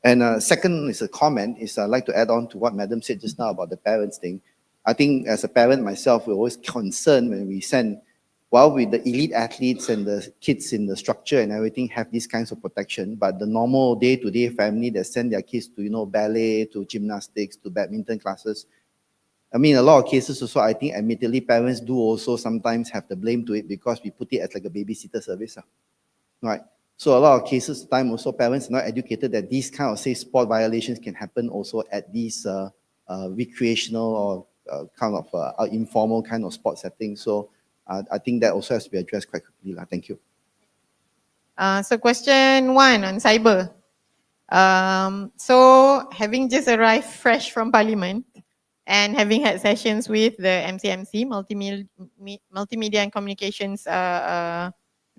And second is a comment, is I'd like to add on to what Madam said just now about the parents thing. I think as a parent myself, we're always concerned when we send, while with the elite athletes and the kids in the structure and everything have these kinds of protection, but the normal day-to-day family that send their kids to, you know, ballet, to gymnastics, to badminton classes, I mean, a lot of cases also, I think admittedly parents do also sometimes have the blame to it because we put it as like a babysitter service, right? So a lot of cases, time also parents are not educated that these kind of, say, sport violations can happen also at these recreational or kind of informal kind of sport settings. So I think that also has to be addressed quite quickly. Thank you. So question 1 on cyber. So having just arrived fresh from Parliament, and having had sessions with the MCMC, Multimedia and Communications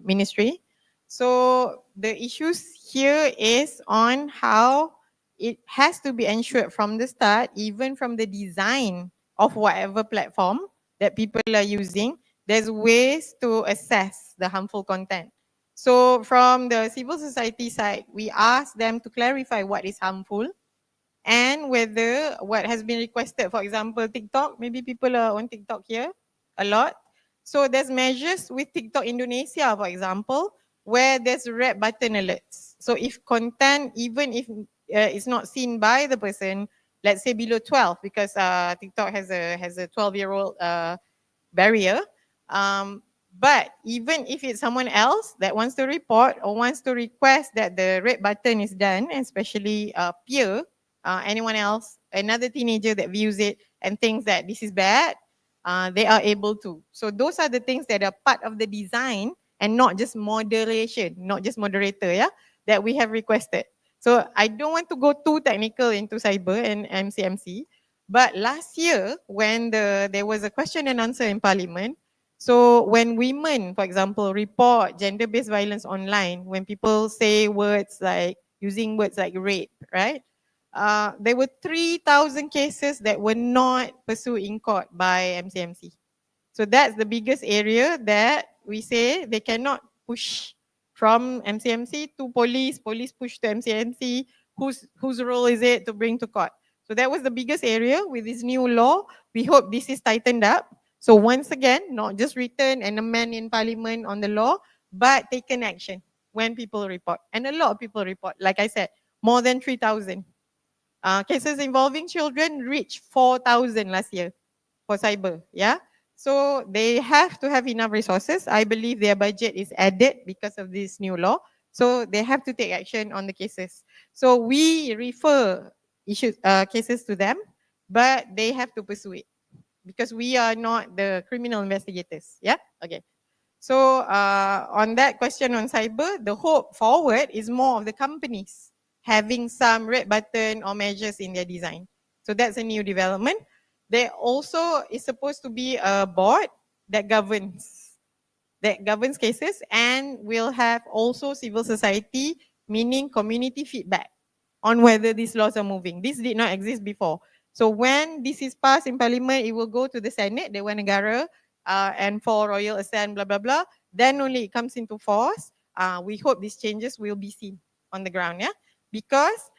Ministry. So the issues here is on how it has to be ensured from the start, even from the design of whatever platform that people are using, there's ways to assess the harmful content. So from the civil society side, we ask them to clarify what is harmful, and whether what has been requested, for example, TikTok, maybe people are on TikTok here a lot. So there's measures with TikTok Indonesia, for example, where there's red button alerts. So if content, even if it's not seen by the person, let's say below 12, because TikTok has a 12-year-old barrier. But even if it's someone else that wants to report or wants to request that the red button is done, especially peer, anyone else, another teenager that views it and thinks that this is bad, they are able to. So those are the things that are part of the design and not just moderation, not just moderator, yeah, that we have requested. So I don't want to go too technical into cyber and MCMC, but last year when there was a question and answer in Parliament, so when women, for example, report gender-based violence online, when people say words like, using words like rape, right? There were 3,000 cases that were not pursued in court by MCMC. So that's the biggest area that we say they cannot push from MCMC to police, police push to MCMC, whose role is it to bring to court? So that was the biggest area with this new law. We hope this is tightened up. So once again, not just written and amend in parliament on the law, but taken action when people report. And a lot of people report. Like I said, more than 3,000. Cases involving children reached 4,000 last year for cyber. Yeah. So they have to have enough resources. I believe their budget is added because of this new law. So they have to take action on the cases. So we refer cases to them, but they have to pursue it because we are not the criminal investigators. Yeah. Okay. So on that question on cyber, the hope forward is more of the companies having some red button or measures in their design. So that's a new development. There also is supposed to be a board that governs cases and will have also civil society, meaning community feedback on whether these laws are moving. This did not exist before. So when this is passed in parliament, it will go to the Senate, Dewan Negara, and for royal assent, blah, blah, blah. Then only it comes into force. We hope these changes will be seen on the ground, yeah? Because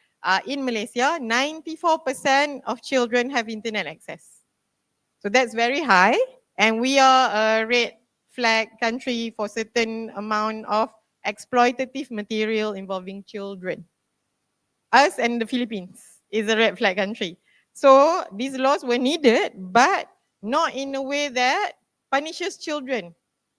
in Malaysia, 94% of children have internet access. So that's very high. And we are a red flag country for certain amount of exploitative material involving children. Us and the Philippines is a red flag country. So these laws were needed, but not in a way that punishes children.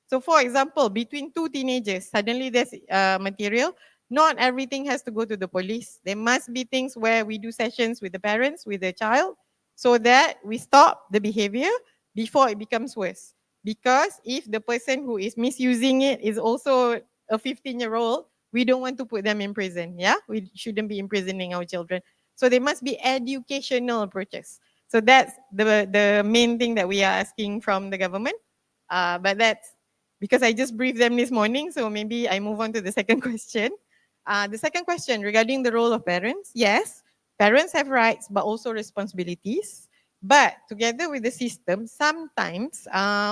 So for example, between two teenagers, suddenly there's material. Not everything has to go to the police. There must be things where we do sessions with the parents, with the child, so that we stop the behavior before it becomes worse. Because if the person who is misusing it is also a 15-year-old, we don't want to put them in prison. Yeah, we shouldn't be imprisoning our children. So there must be educational approaches. So that's the main thing that we are asking from the government. But that's because I just briefed them this morning, so maybe I move on to the second question. The second question regarding the role of parents, yes, parents have rights but also responsibilities. But together with the system, sometimes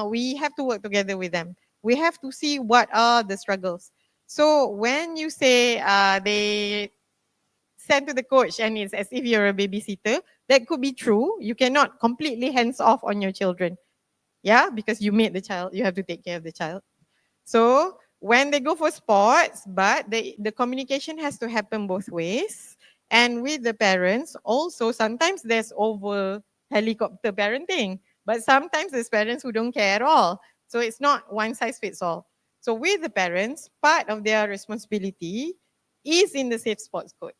we have to work together with them. We have to see what are the struggles. So when you say they send to the coach and it's as if you're a babysitter, that could be true. You cannot completely hands off on your children. Yeah, because you made the child, you have to take care of the child. So when they go for sports, but the communication has to happen both ways. And with the parents, also sometimes there's over helicopter parenting, but sometimes there's parents who don't care at all. So it's not one size fits all. So with the parents, part of their responsibility is in the safe sports code.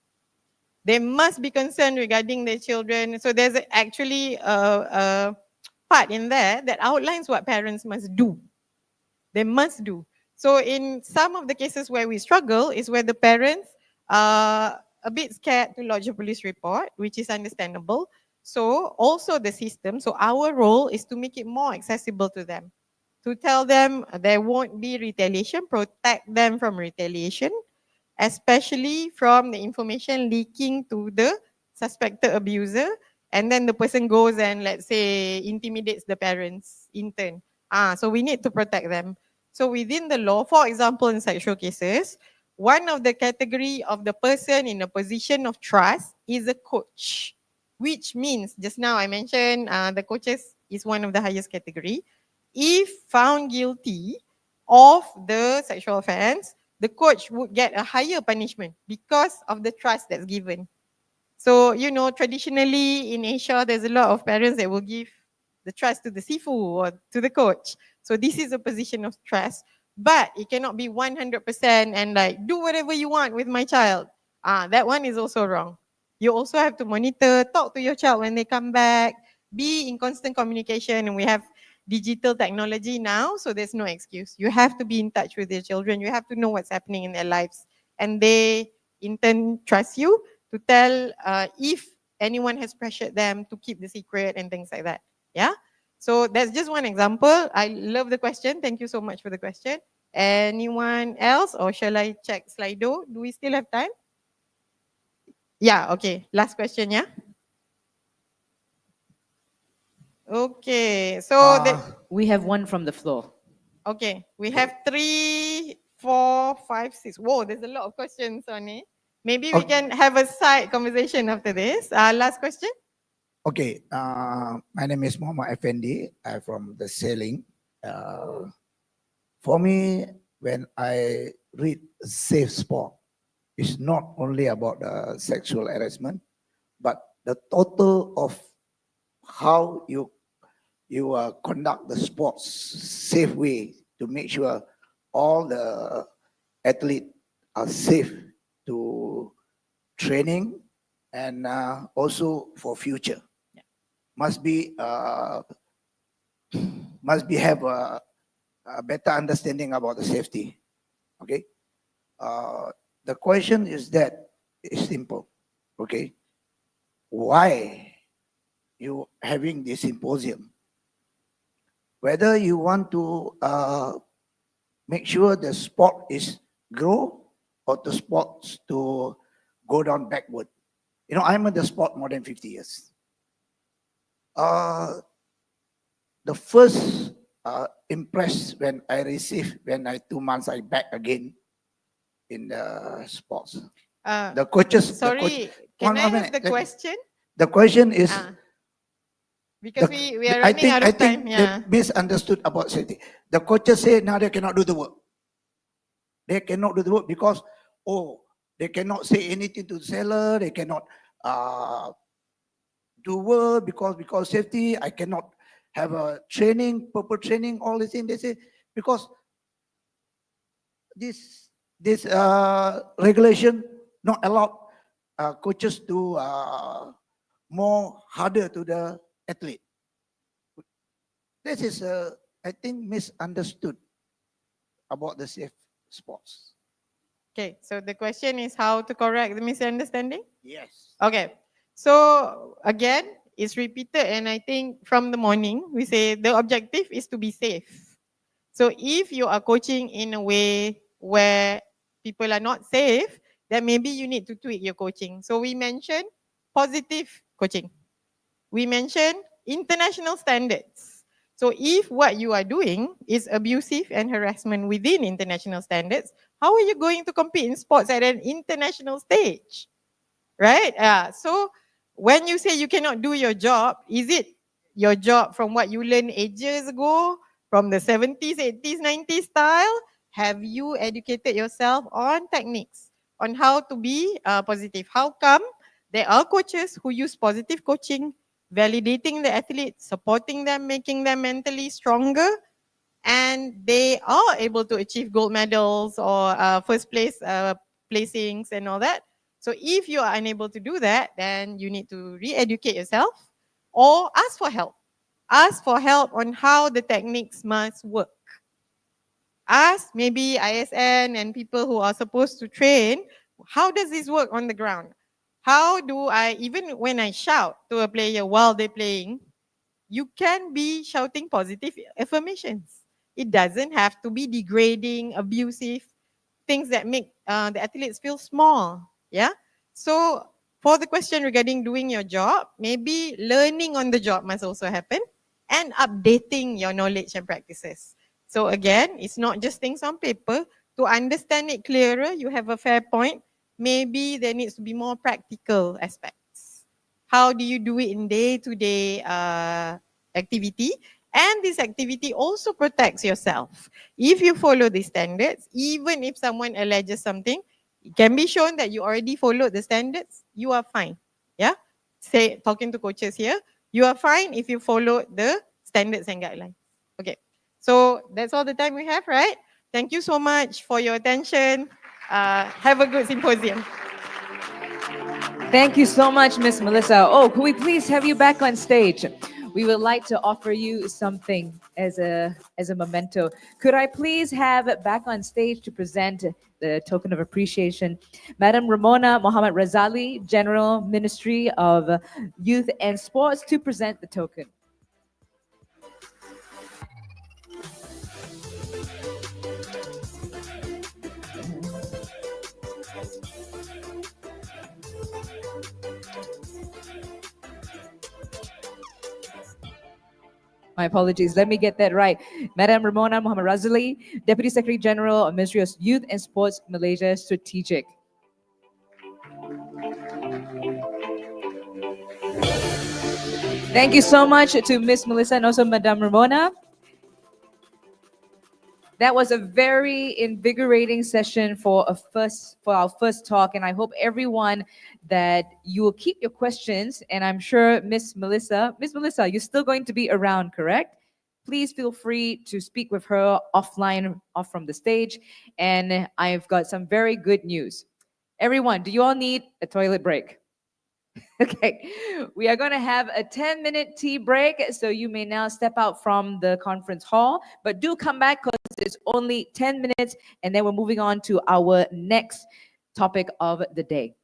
They must be concerned regarding their children. So there's actually a part in there that outlines what parents must do. They must do. So in some of the cases where we struggle is where the parents are a bit scared to lodge a police report, which is understandable. So also the system, so our role is to make it more accessible to them. To tell them there won't be retaliation, protect them from retaliation, especially from the information leaking to the suspected abuser, and then the person goes and let's say intimidates the parents in turn. So we need to protect them. So within the law, for example, in sexual cases, one of the category of the person in a position of trust is a coach, which means just now I mentioned the coaches is one of the highest category. If found guilty of the sexual offense, the coach would get a higher punishment because of the trust that's given. So, you know, traditionally in Asia, there's a lot of parents that will give the trust to the sifu or to the coach. So this is a position of trust, but it cannot be 100% and like, do whatever you want with my child. That one is also wrong. You also have to monitor, talk to your child when they come back, be in constant communication, and we have digital technology now, so there's no excuse. You have to be in touch with your children. You have to know what's happening in their lives. And they in turn trust you to tell if anyone has pressured them to keep the secret and things like that. Yeah. So that's just one example. I love the question. Thank you so much for the question. Anyone else, or shall I check Slido? Do we still have time? Yeah, okay. Last question, yeah? Okay, so We have one from the floor. okay, we have 3, 4, 5, 6. Whoa, there's a lot of questions on it. Maybe we can have a side conversation after this. Last question. Okay, my name is Muhammad Effendi. I'm from the sailing. For me, when I read safe sport, it's not only about sexual harassment, but the total of how you conduct the sports safe way to make sure all the athletes are safe to training and also for future. Must be have a better understanding about the safety. Okay. The question is that is simple. Okay. Why you having this symposium? Whether you want to make sure the sport is grow or the sports to go down backward. You know, I'm in the sport more than 50 years. The first impressed when I received, when I 2 months I back again in the sports. The coaches. Sorry, can I have the question? The question is, because we are running out of time. They misunderstood about safety. The coaches say now they cannot do the work. They cannot do the work because, they cannot say anything to the seller. They cannot do work because safety. I cannot have a training, proper training, all these things. They say because this regulation not allowed coaches to more harder to the athlete. This is I think misunderstood about the safe sports. Okay, so the question is how to correct the misunderstanding? Yes. Okay, so again, it's repeated, and I think from the morning, we say the objective is to be safe. So if you are coaching in a way where people are not safe, then maybe you need to tweak your coaching. So we mentioned positive coaching. We mentioned international standards. So if what you are doing is abusive and harassment within international standards, how are you going to compete in sports at an international stage? Right? So when you say you cannot do your job, is it your job from what you learned ages ago, from the 70s, 80s, 90s style? Have you educated yourself on techniques, on how to be positive? How come there are coaches who use positive coaching, validating the athletes, supporting them, making them mentally stronger, and they are able to achieve gold medals or first place placings and all that? So if you are unable to do that, then you need to re-educate yourself or ask for help. Ask for help on how the techniques must work. Ask maybe ISN and people who are supposed to train, how does this work on the ground? How do I, even when I shout to a player while they're playing, you can be shouting positive affirmations. It doesn't have to be degrading, abusive, things that make the athletes feel small. Yeah. So for the question regarding doing your job, maybe learning on the job must also happen and updating your knowledge and practices. So again, it's not just things on paper. To understand it clearer, you have a fair point. Maybe there needs to be more practical aspects. How do you do it in day-to-day activity? And this activity also protects yourself. If you follow the standards, even if someone alleges something, it can be shown that you already followed the standards, you are fine. Yeah? Say, talking to coaches here, you are fine if you follow the standards and guidelines. Okay. So that's all the time we have, right? Thank you so much for your attention. Have a good symposium. Thank you so much, Miss Melissa. Oh, could we please have you back on stage? We would like to offer you something as a memento. Could I please have back on stage to present the token of appreciation, Madam Ramona Muhammad Razali, General Ministry of Youth and Sports, to present the token. My apologies. Let me get that right. Madam Ramona Muhammad Razali, Deputy Secretary General of Ministry of Youth and Sports, Malaysia Strategic. Thank you so much to Miss Melissa and also Madame Ramona. That was a very invigorating session for our first talk, and I hope everyone that you will keep your questions. And I'm sure Miss Melissa, you're still going to be around, correct? Please feel free to speak with her offline, off from the stage. And I've got some very good news. Everyone, do you all need a toilet break? Okay, we are going to have a 10-minute tea break, so you may now step out from the conference hall, but do come back because it's only 10 minutes, and then we're moving on to our next topic of the day.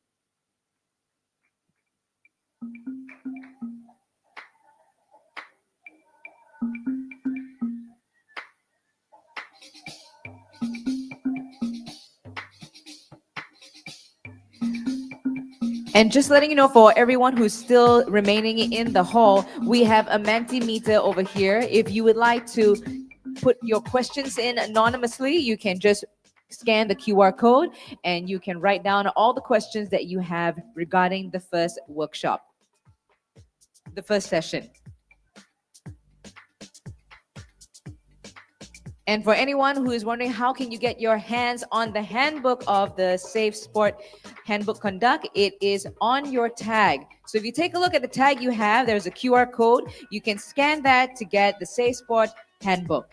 And just letting you know, for everyone who's still remaining in the hall, we have a Mentimeter over here. If you would like to put your questions in anonymously, you can just scan the QR code and you can write down all the questions that you have regarding the first workshop, the first session. And for anyone who is wondering how can you get your hands on the handbook of the Safe Sport Handbook Conduct, it is on your tag. So if you take a look at the tag you have, there's a QR code. You can scan that to get the Safe Sport Handbook.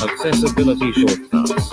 Accessibility shortcuts.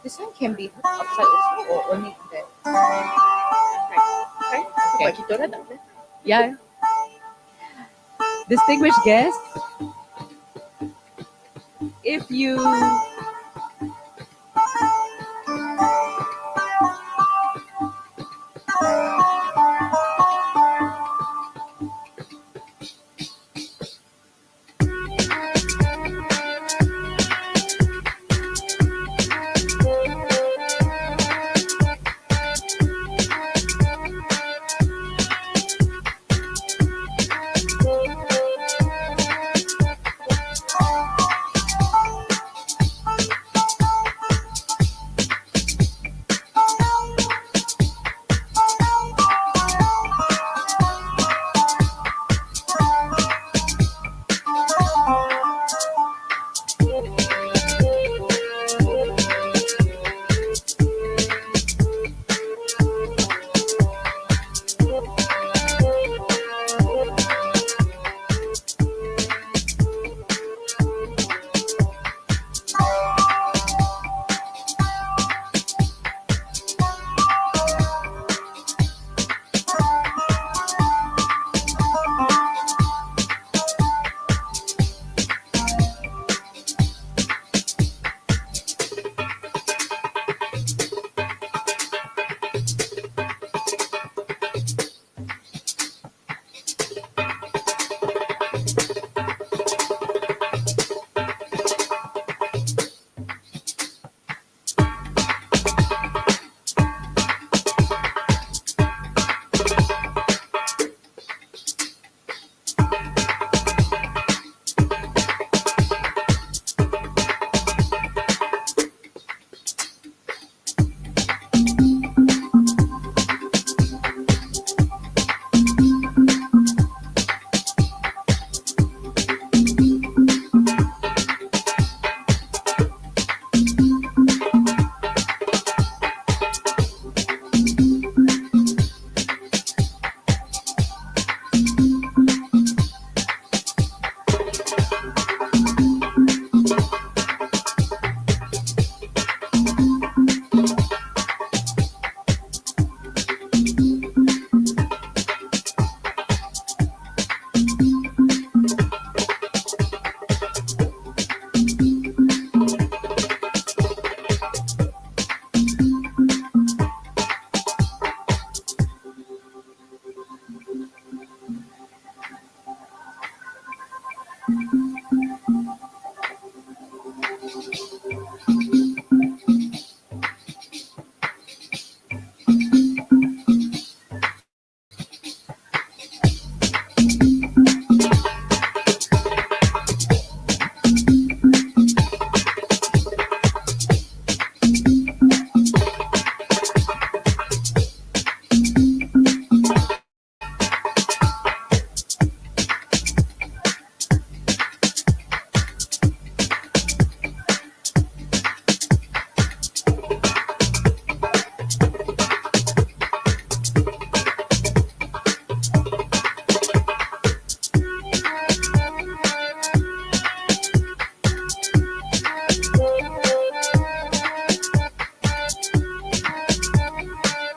This one can be outside also or only that? Okay. Yeah. Distinguished guests, if you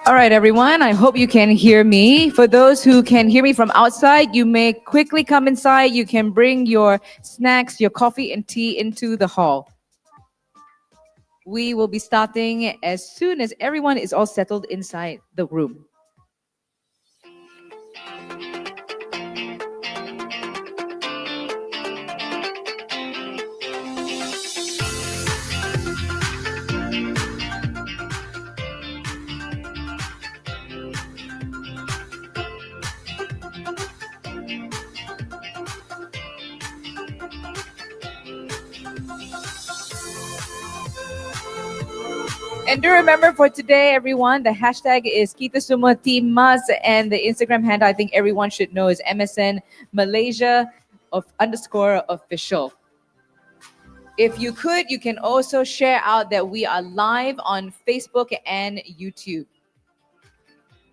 All right, everyone, I hope you can hear me. For those who can hear me from outside, you may quickly come inside. You can bring your snacks, your coffee and tea into the hall. We will be starting as soon as everyone is all settled inside the room. And do remember for today, everyone, the hashtag is Kita Semua Team Mas, and the Instagram handle I think everyone should know is MSN Malaysia of _ official. If you could, you can also share out that we are live on Facebook and YouTube.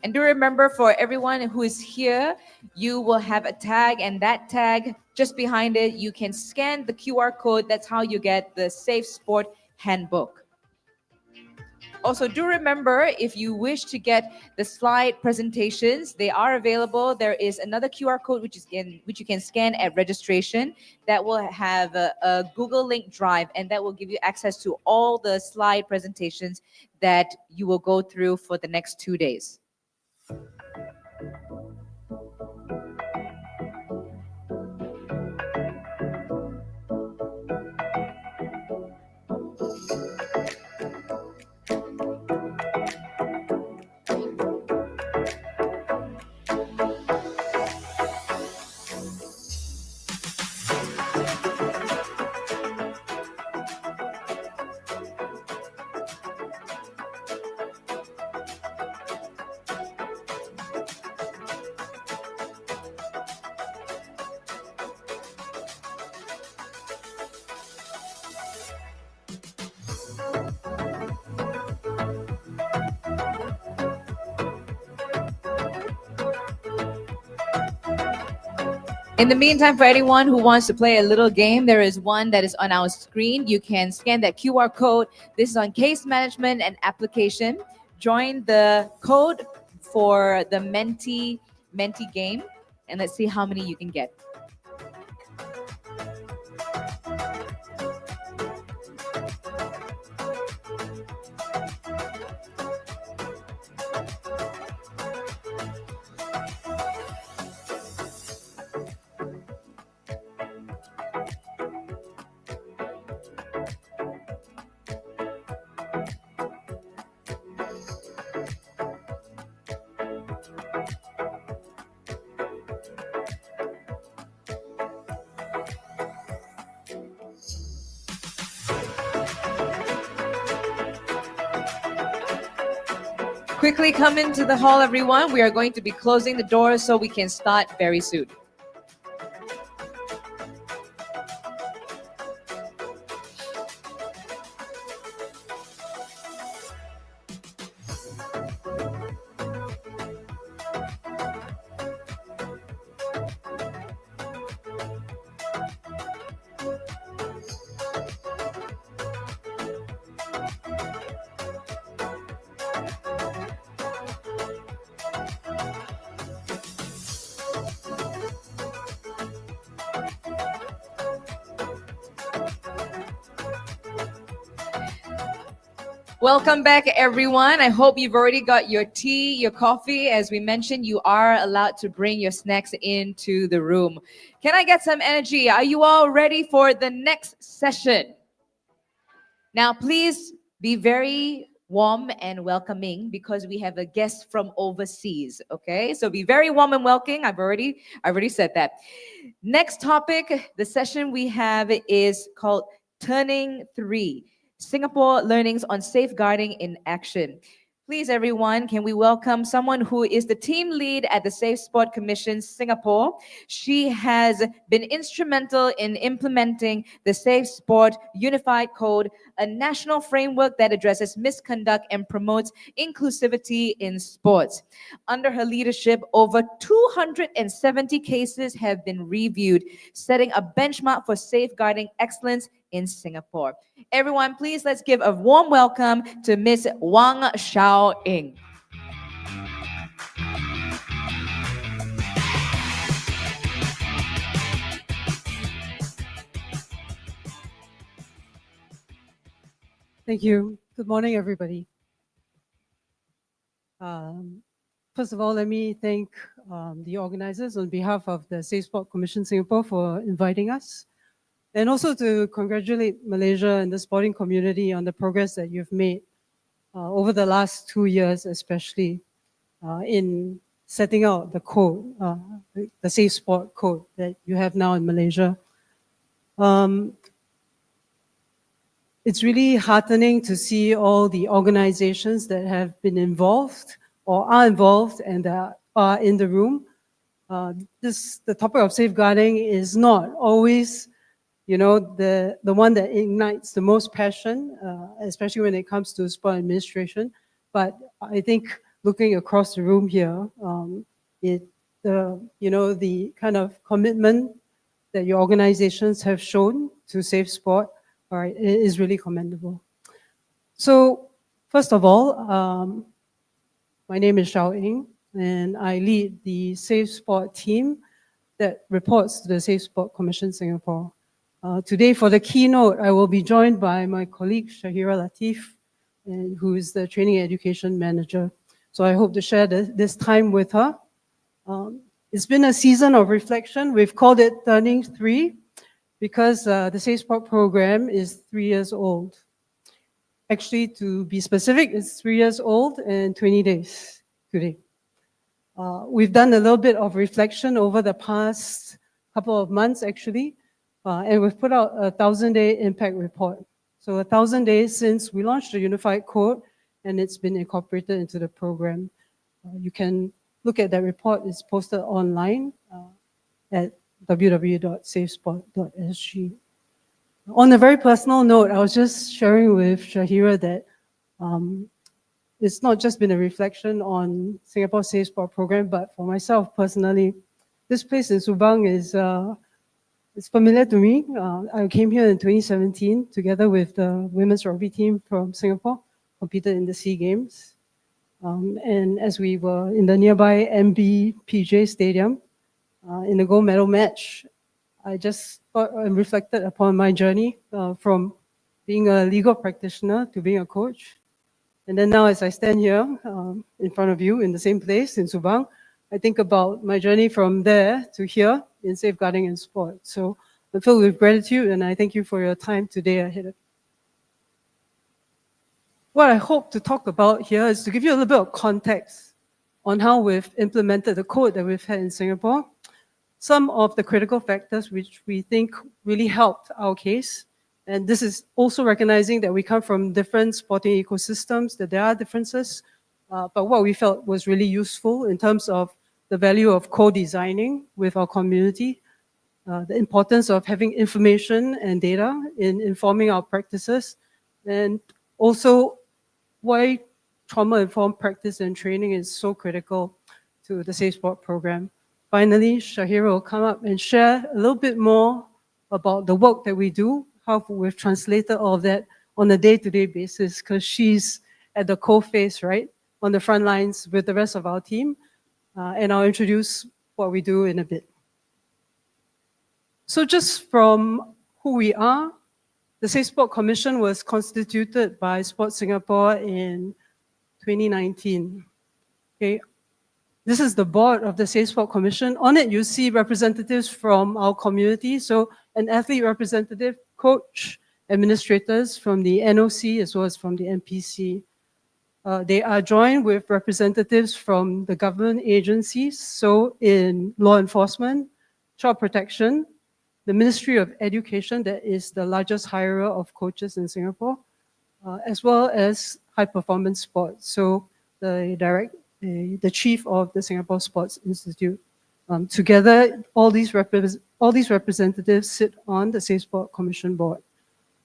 And do remember for everyone who is here, you will have a tag, and that tag just behind it, you can scan the QR code. That's how you get the Safe Sport Handbook. Also, do remember, if you wish to get the slide presentations, they are available. There is another QR code which you can scan at registration that will have a Google Link drive, and that will give you access to all the slide presentations that you will go through for the next 2 days. In the meantime, for anyone who wants to play a little game, there is one that is on our screen. You can scan that QR code. This is on case management and application. Join the code for the Menti game, and let's see how many you can get. Quickly come into the hall, everyone. We are going to be closing the doors so we can start very soon. Welcome back, everyone. I hope you've already got your tea, your coffee. As we mentioned, you are allowed to bring your snacks into the room. Can I get some energy? Are you all ready for the next session? Now, please be very warm and welcoming because we have a guest from overseas. Okay, so be very warm and welcoming. I've already said that. Next topic, the session we have is called Turning 3. Singapore Learnings on Safeguarding in Action. Please, everyone, can we welcome someone who is the team lead at the Safe Sport Commission Singapore. She has been instrumental in implementing the Safe Sport Unified Code, a national framework that addresses misconduct and promotes inclusivity in sports. Under her leadership, over 270 cases have been reviewed, setting a benchmark for safeguarding excellence in Singapore. Everyone, please let's give a warm welcome to Ms. Wang Xiao Ing. Thank you. Good morning, everybody. First of all, let me thank the organizers on behalf of the Safe Sport Commission Singapore for inviting us, and also to congratulate Malaysia and the sporting community on the progress that you've made over the last 2 years, especially in setting out the code, the Safe Sport code that you have now in Malaysia. It's really heartening to see all the organizations that have been involved or are involved and that are in the room. The topic of safeguarding is not always, the one that ignites the most passion, especially when it comes to sport administration. But I think looking across the room here, the kind of commitment that your organizations have shown to safe sport, is really commendable. So First of all, my name is Xiao Ing, and I lead the Safe Sport team that reports to the Safe Sport Commission Singapore. Today, for the keynote, I will be joined by my colleague Shahira Latif, who is the Training and Education Manager. So I hope to share this time with her. It's been a season of reflection. We've called it Turning 3 because the Safe Sport program is 3 years old. Actually, to be specific, it's 3 years old and 20 days today. We've done a little bit of reflection over the past couple of months, actually, and we've put out a 1,000-day impact report. So 1,000 days since we launched the Unified Code, and it's been incorporated into the program. You can look at that report. It's posted online at www.safesport.sg. On a very personal note, I was just sharing with Shahira that it's not just been a reflection on Singapore Safe Sport program, but for myself personally, this place in Subang is it's familiar to me. I came here in 2017 together with the women's rugby team from Singapore, competed in the SEA Games. And as we were in the nearby MBPJ Stadium in the gold medal match, I just thought and reflected upon my journey from being a legal practitioner to being a coach. And then now as I stand here in front of you in the same place in Subang, I think about my journey from there to here in safeguarding in sport. So I'm filled with gratitude and I thank you for your time today ahead. What I hope to talk about here is to give you a little bit of context on how we've implemented the code that we've had in Singapore, some of the critical factors which we think really helped our case. And this is also recognizing that we come from different sporting ecosystems, that there are differences, but what we felt was really useful in terms of the value of co-designing with our community, the importance of having information and data in informing our practices, and also why trauma-informed practice and training is so critical to the Safe Sport program. Finally, Shahira will come up and share a little bit more about the work that we do, how we've translated all of that on a day-to-day basis, because she's at the coalface, right, on the front lines with the rest of our team. And I'll introduce what we do in a bit. So just from who we are, the Safe Sport Commission was constituted by Sport Singapore in 2019. Okay. This is the board of the Safe Sport Commission. On it, you see representatives from our community. So an athlete representative, coach, administrators from the NOC as well as from the NPC. They are joined with representatives from the government agencies. So in law enforcement, child protection, the Ministry of Education, that is the largest hirer of coaches in Singapore, as well as high performance sports. So the chief of the Singapore Sports Institute. Together, all these representatives sit on the Safe Sport Commission board.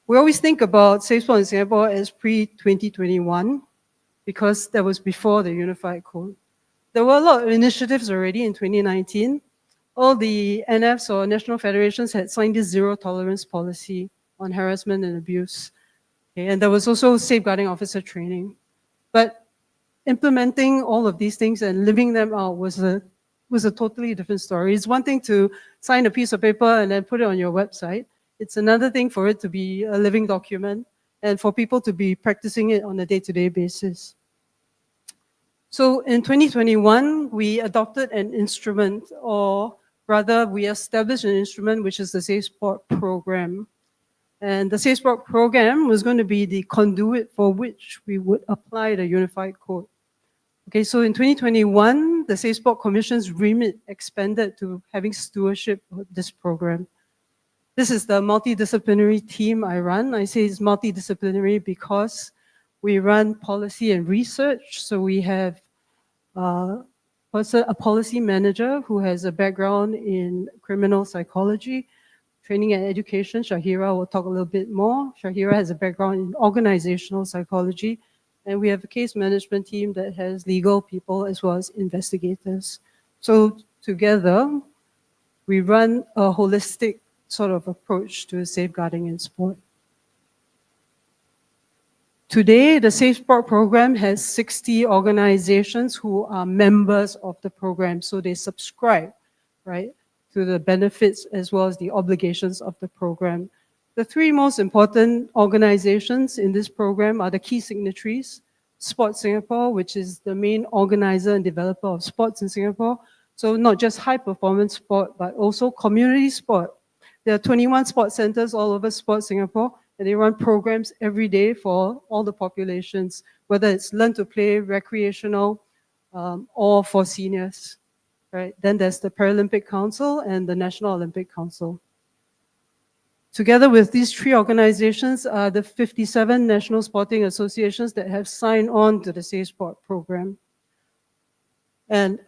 We always think about Safe Sport in Singapore as pre-2021 because that was before the Unified Code. There were a lot of initiatives already in 2019. All the NFs or national federations had signed this zero tolerance policy on harassment and abuse. Okay, and there was also safeguarding officer training. But implementing all of these things and living them out was a totally different story. It's one thing to sign a piece of paper and then put it on your website. It's another thing for it to be a living document and for people to be practicing it on a day-to-day basis. So in 2021, we adopted an instrument, or rather we established an instrument, which is the Safe Sport program. And the Safe Sport program was going to be the conduit for which we would apply the Unified Code. Okay, so in 2021, the Safe Sport Commission's remit expanded to having stewardship of this program. This is the multidisciplinary team I run. I say it's multidisciplinary because we run policy and research. So we have a policy manager who has a background in criminal psychology, training and education. Shahira will talk a little bit more. Shahira has a background in organizational psychology. And we have a case management team that has legal people as well as investigators. So together, we run a holistic sort of approach to safeguarding in sport. Today, the Safe Sport program has 60 organizations who are members of the program. So they subscribe, right, to the benefits as well as the obligations of the program. The three most important organizations in this program are the key signatories: Sport Singapore, which is the main organizer and developer of sports in Singapore. So not just high performance sport, but also community sport. There are 21 sports centers all over Sport Singapore, and they run programs every day for all the populations, whether it's learn to play, recreational, or for seniors. Right? Then there's the Paralympic Council and the National Olympic Council. Together with these three organizations are the 57 national sporting associations that have signed on to the Safe Sport program. And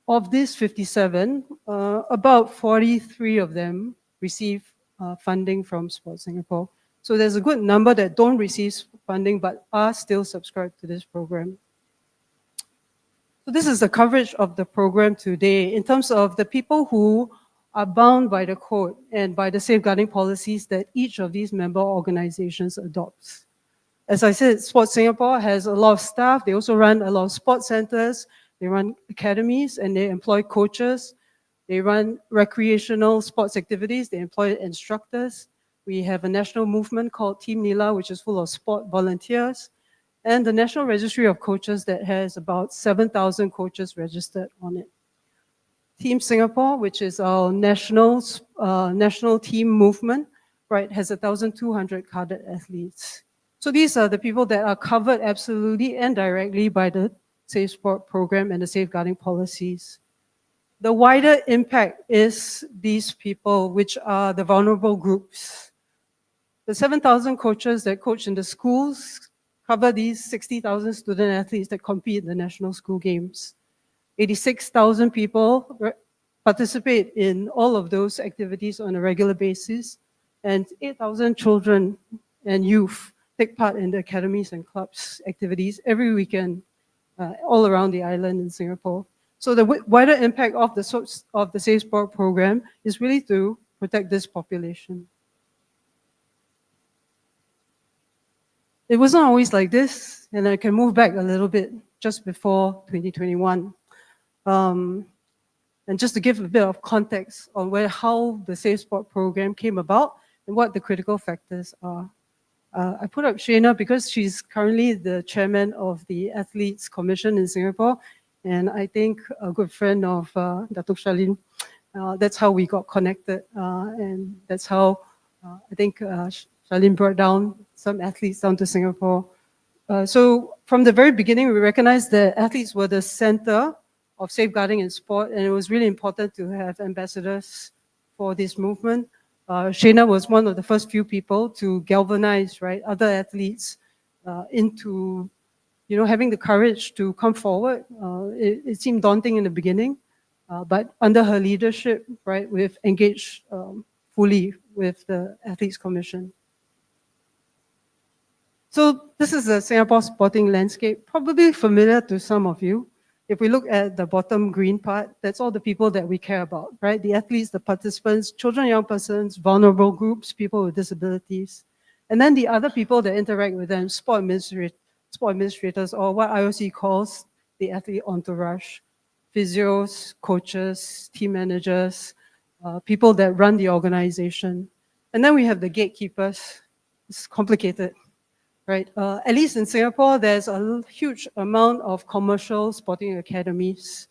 of these 57, about 43 of them receive funding from Sport Singapore. So there's a good number that don't receive funding but are still subscribed to this program. So this is the coverage of the program today in terms of the people who are bound by the code and by the safeguarding policies that each of these member organizations adopts. As I said, Sport Singapore has a lot of staff. They also run a lot of sports centers. They run academies and they employ coaches. They run recreational sports activities. They employ instructors. We have a national movement called Team Nila, which is full of sport volunteers, and the National Registry of Coaches that has about 7,000 coaches registered on it. Team Singapore, which is our national team movement, right, has 1,200 carded athletes. So these are the people that are covered absolutely and directly by the Safe Sport program and the safeguarding policies. The wider impact is these people, which are the vulnerable groups. The 7,000 coaches that coach in the schools cover these 60,000 student athletes that compete in the national school games. 86,000 people participate in all of those activities on a regular basis, and 8,000 children and youth take part in the academies and clubs activities every weekend all around the island in Singapore. So the wider impact of the Safe Sport program is really to protect this population. It wasn't always like this, and I can move back a little bit just before 2021. And just to give a bit of context on how the Safe Sport program came about and what the critical factors are. I put up Shana because she's currently the chairman of the Athletes Commission in Singapore, and I think a good friend of Datuk Shalin. That's how we got connected, and that's how I think Shalin brought down some athletes down to Singapore. So from the very beginning, we recognized that athletes were the center of safeguarding in sport, and it was really important to have ambassadors for this movement. Shana was one of the first few people to galvanize, right, other athletes into, having the courage to come forward. It seemed daunting in the beginning, but under her leadership, right, we've engaged fully with the Athletes Commission. So this is the Singapore sporting landscape, probably familiar to some of you. If we look at the bottom green part, that's all the people that we care about, right? The athletes, the participants, children, young persons, vulnerable groups, people with disabilities. And then the other people that interact with them, sport administrators, or what IOC calls the athlete entourage, physios, coaches, team managers, people that run the organization. And then we have the gatekeepers. It's complicated. Right. At least in Singapore, there's a huge amount of commercial sporting academies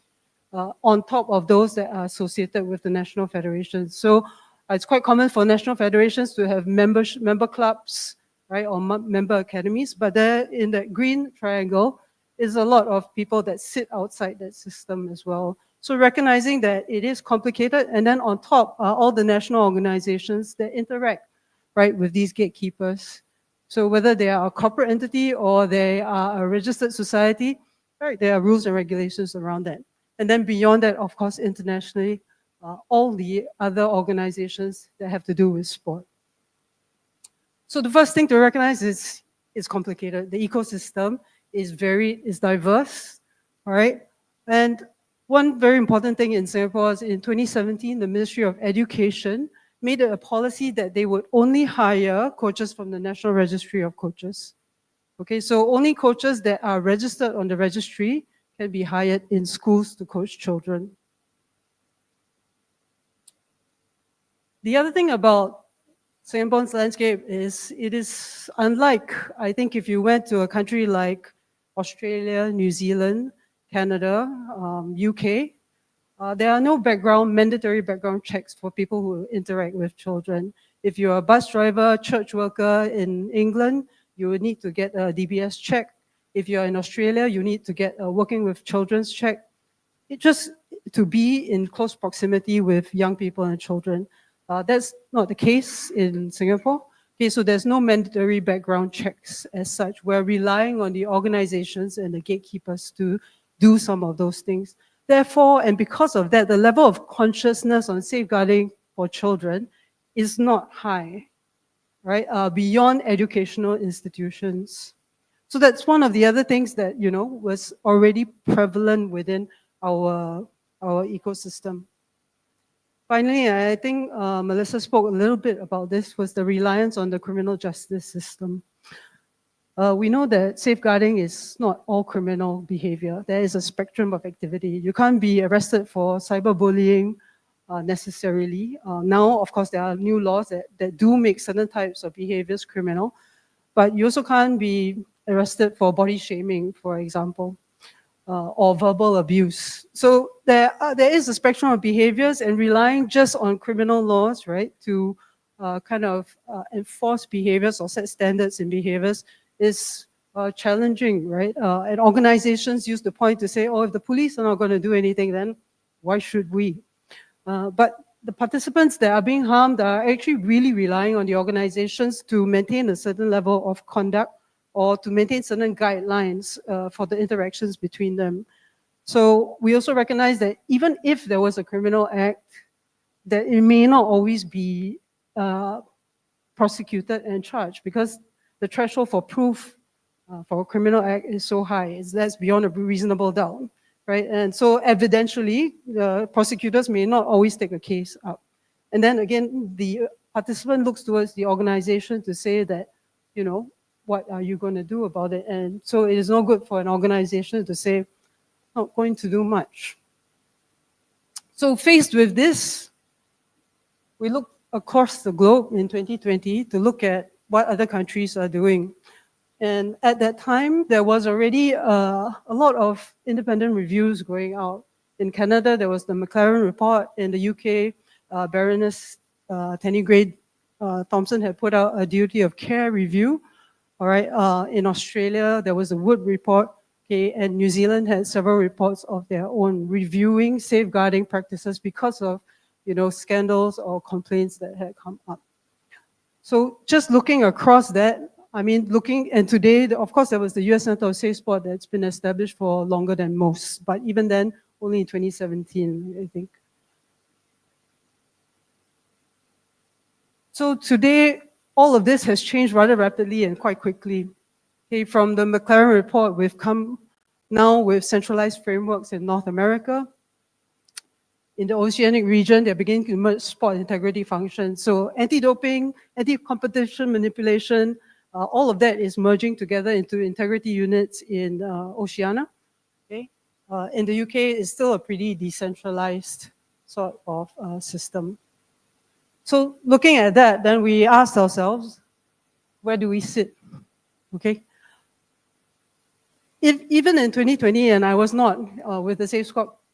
on top of those that are associated with the national federations. So it's quite common for national federations to have member clubs, right, or member academies. But there, in that green triangle, is a lot of people that sit outside that system as well. So recognizing that it is complicated, and then on top are all the national organizations that interact, right, with these gatekeepers. So whether they are a corporate entity or they are a registered society, right, there are rules and regulations around that. And then beyond that, of course, internationally, all the other organizations that have to do with sport. So the first thing to recognize is it's complicated. The ecosystem is diverse, all right? And one very important thing in Singapore is in 2017, the Ministry of Education made it a policy that they would only hire coaches from the National Registry of Coaches. Okay, so only coaches that are registered on the registry can be hired in schools to coach children. The other thing about Singapore's landscape is it is unlike, I think, if you went to a country like Australia, New Zealand, Canada, UK, there are no mandatory background checks for people who interact with children. If you're a bus driver, church worker in England, you would need to get a DBS check. If you're in Australia, you need to get a working with children's check. It just to be in close proximity with young people and children. That's not the case in Singapore. Okay, so there's no mandatory background checks as such. We're relying on the organizations and the gatekeepers to do some of those things. Therefore, and because of that, the level of consciousness on safeguarding for children is not high, right? Beyond educational institutions. So that's one of the other things that, was already prevalent within our ecosystem. Finally, I think Melissa spoke a little bit about this, was the reliance on the criminal justice system. We know that safeguarding is not all criminal behavior. There is a spectrum of activity. You can't be arrested for cyberbullying necessarily. Now, of course, there are new laws that do make certain types of behaviors criminal, but you also can't be arrested for body shaming, for example, or verbal abuse. So there is a spectrum of behaviors, and relying just on criminal laws, right, to enforce behaviors or set standards in behaviors is challenging, right? And organizations use the point to say, oh, if the police are not going to do anything, then why should we? But the participants that are being harmed are actually really relying on the organizations to maintain a certain level of conduct or to maintain certain guidelines for the interactions between them. So we also recognize that even if there was a criminal act, that it may not always be prosecuted and charged because the threshold for proof for a criminal act is so high. That's beyond a reasonable doubt, right? And so evidentially, the prosecutors may not always take a case up. And then again, the participant looks towards the organization to say that, what are you going to do about it? And so it is not good for an organization to say, not going to do much. So faced with this, we look across the globe in 2020 to look at what other countries are doing. And at that time, there was already a lot of independent reviews going out. In Canada, there was the McLaren report. In the UK, Baroness Tenny Gray Thompson had put out a duty of care review. All right. In Australia, there was a Wood report. Okay, and New Zealand had several reports of their own reviewing safeguarding practices because of, scandals or complaints that had come up. So just looking across that, and today, of course, there was the US Center of Safe Sport that's been established for longer than most, but even then, only in 2017, I think. So today, all of this has changed rather rapidly and quite quickly. Okay, from the McLaren report, we've come now with centralized frameworks in North America. In the oceanic region, they're beginning to merge sport integrity functions. So anti-doping, anti-competition manipulation, all of that is merging together into integrity units in Oceania. Okay? In the UK, it's still a pretty decentralized sort of system. So looking at that, then we asked ourselves, where do we sit? Okay. Even in 2020, and I was not with the Safe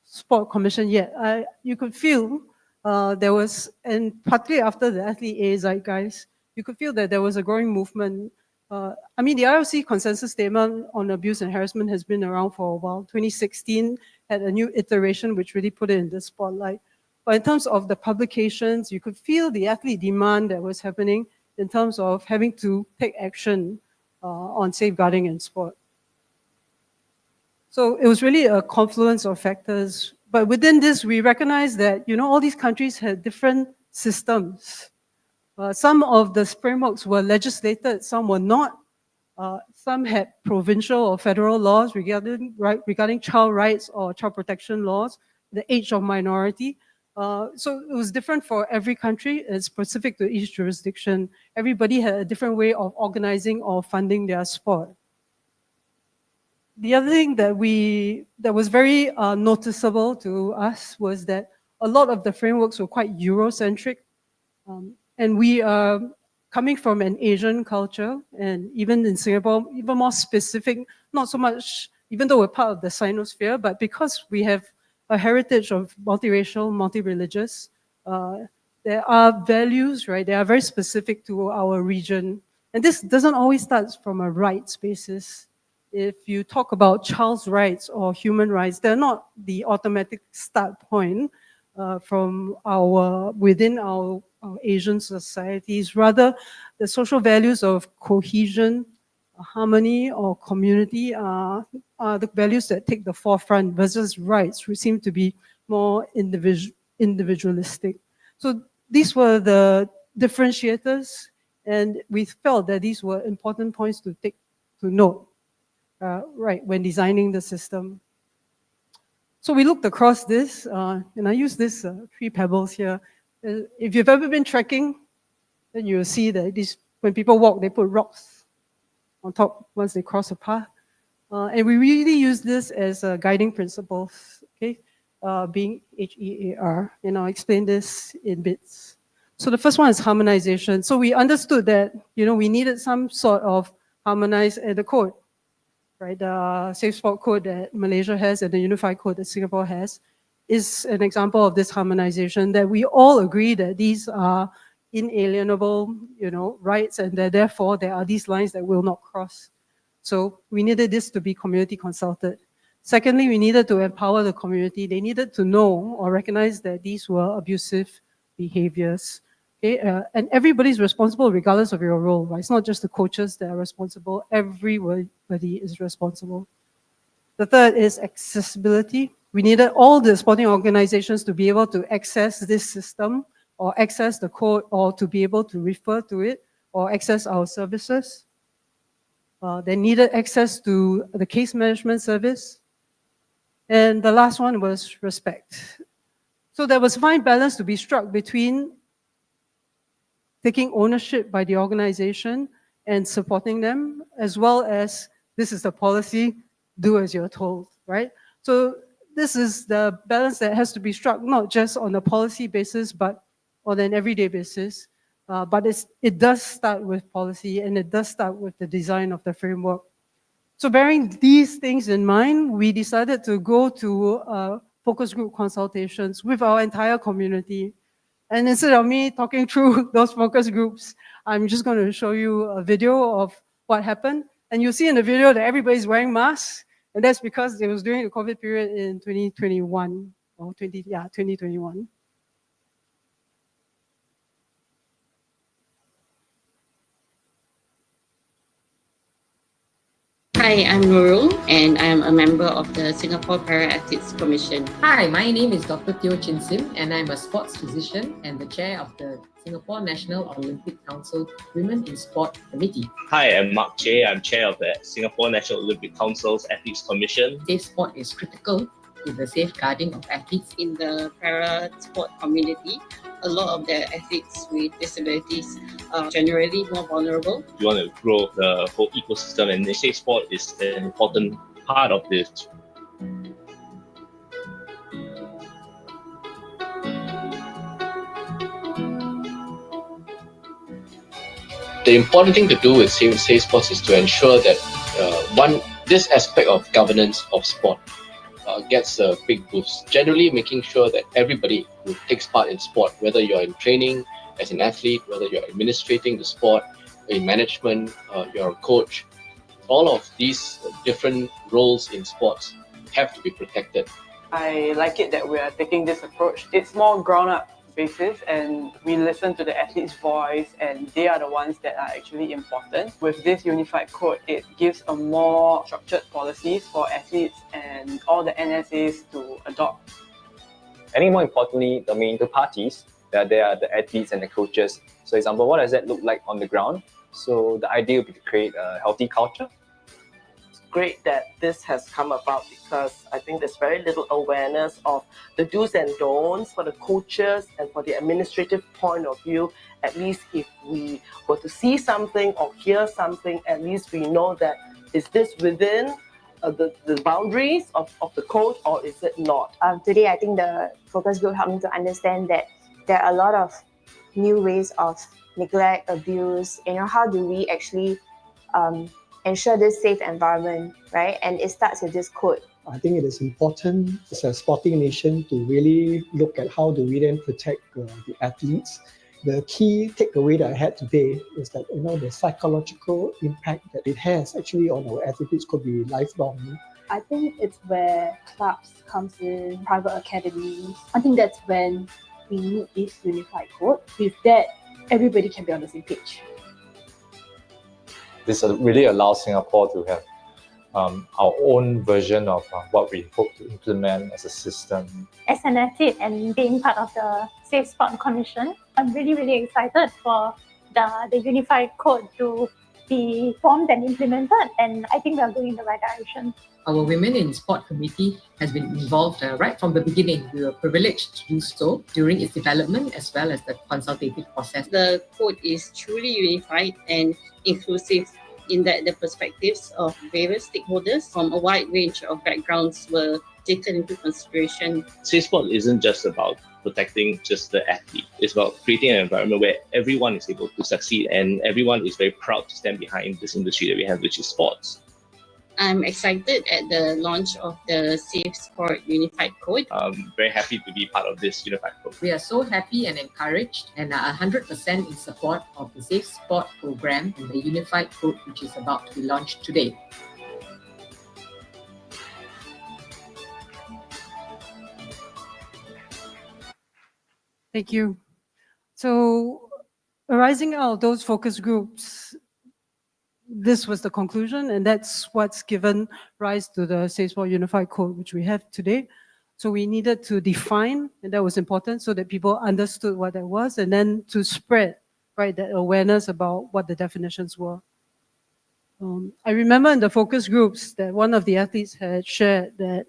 Sport Commission yet, you could feel there was, and partly after the Athlete A zeitgeist, you could feel that there was a growing movement. The IOC consensus statement on abuse and harassment has been around for a while. 2016 had a new iteration which really put it in the spotlight. But in terms of the publications, you could feel the athlete demand that was happening in terms of having to take action on safeguarding in sport. So it was really a confluence of factors. But within this, we recognize that, all these countries had different systems. Some of the frameworks were legislated, some were not. Some had provincial or federal laws regarding child rights or child protection laws, the age of minority. So it was different for every country. It's specific to each jurisdiction. Everybody had a different way of organizing or funding their sport. The other thing that was very noticeable to us was that a lot of the frameworks were quite Eurocentric, and we are coming from an Asian culture, and even in Singapore, even more specific. Not so much, even though we're part of the Sinosphere, but because we have a heritage of multiracial, multi-religious, there are values, right? They are very specific to our region, and this doesn't always start from a rights basis. If you talk about child's rights or human rights, they're not the automatic start point from within our Asian societies. Rather, the social values of cohesion, harmony, or community are the values that take the forefront versus rights, which seem to be more individualistic. So these were the differentiators, and we felt that these were important points to note. Right, when designing the system. So we looked across this, and I use this 3 pebbles here. If you've ever been trekking, then you'll see that when people walk, they put rocks on top once they cross a path. And we really use this as guiding principles, okay? Being HEAR, and I'll explain this in bits. So the first one is harmonization. So we understood that, we needed some sort of harmonized the code. Right, the Safe Sport Code that Malaysia has and the Unified Code that Singapore has is an example of this harmonization, that we all agree that these are inalienable, rights, and that therefore there are these lines that will not cross. So we needed this to be community consulted. Secondly, we needed to empower the community. They needed to know or recognize that these were abusive behaviors. Okay? And everybody's responsible regardless of your role. Right? It's not just the coaches that are responsible. Everybody is responsible. The third is accessibility. We needed all the sporting organizations to be able to access this system or access the code or to be able to refer to it or access our services. They needed access to the case management service. And the last one was respect. So there was a fine balance to be struck between taking ownership by the organization and supporting them, as well as this is the policy, do as you're told, right? So this is the balance that has to be struck, not just on a policy basis, but on an everyday basis. But it does start with policy, and it does start with the design of the framework. So bearing these things in mind, we decided to go to focus group consultations with our entire community. And instead of me talking through those focus groups, I'm just going to show you a video of what happened. And you'll see in the video that everybody's wearing masks. And that's because it was during the COVID period in 2021 or 2021. Hi, I'm Nurul, and I'm a member of the Singapore Para-Athletes Commission. Hi, my name is Dr. Teo Chin Sim, and I'm a sports physician and the chair of the Singapore National Olympic Council Women in Sport Committee. Hi, I'm Mark Che. I'm chair of the Singapore National Olympic Council's Athletes Commission. Safe sport is critical to the safeguarding of athletes. In the para-sport community, a lot of the athletes with disabilities are generally more vulnerable. We want to grow the whole ecosystem, and safe sport is an important part of this. The important thing to do with safe sports is to ensure that this aspect of governance of sport gets a big boost. Generally, making sure that everybody who takes part in sport, whether you're in training as an athlete, whether you're administrating the sport, in management, you're a coach, all of these different roles in sports have to be protected. I like it that we are taking this approach. It's more ground-up basis, and we listen to the athlete's voice, and they are the ones that are actually important. With this unified code, it gives a more structured policies for athletes and all the NSAs to adopt. And more importantly, the main two parties, that they are the athletes and the coaches. So example, what does that look like on the ground? So the idea would be to create a healthy culture. Great that this has come about, because I think there's very little awareness of the do's and don'ts for the coaches and for the administrative point of view. At least if we were to see something or hear something, at least we know that is this within the boundaries of the code, or is it not? Today, I think the focus group helped me to understand that there are a lot of new ways of neglect, abuse. How do we actually ensure this safe environment, right? And it starts with this code. I think it is important as a sporting nation to really look at how do we then protect the athletes. The key takeaway that I had today is that the psychological impact that it has actually on our athletes could be lifelong. I think it's where clubs comes in, private academies. I think that's when we need this unified code. With that, everybody can be on the same page. This really allows Singapore to have our own version of what we hope to implement as a system. As an athlete and being part of the Safe Sport Commission, I'm really, really excited for the unified code to be formed and implemented, and I think we are going in the right direction. Our Women in Sport Committee has been involved right from the beginning. We were privileged to do so during its development as well as the consultative process. The code is truly unified and inclusive in that the perspectives of various stakeholders from a wide range of backgrounds were taken into consideration. Safe sport isn't just about protecting just the athlete. It's about creating an environment where everyone is able to succeed and everyone is very proud to stand behind this industry that we have, which is sports. I'm excited at the launch of the Safe Sport Unified Code. I'm very happy to be part of this unified code. We are so happy and encouraged and are 100% in support of the Safe Sport program and the unified code which is about to be launched today. Thank you. So arising out of those focus groups, this was the conclusion, and that's what's given rise to the Safe Sport Unified Code, which we have today. So we needed to define, and that was important, so that people understood what that was, and then to spread, right, that awareness about what the definitions were. I remember in the focus groups that one of the athletes had shared that,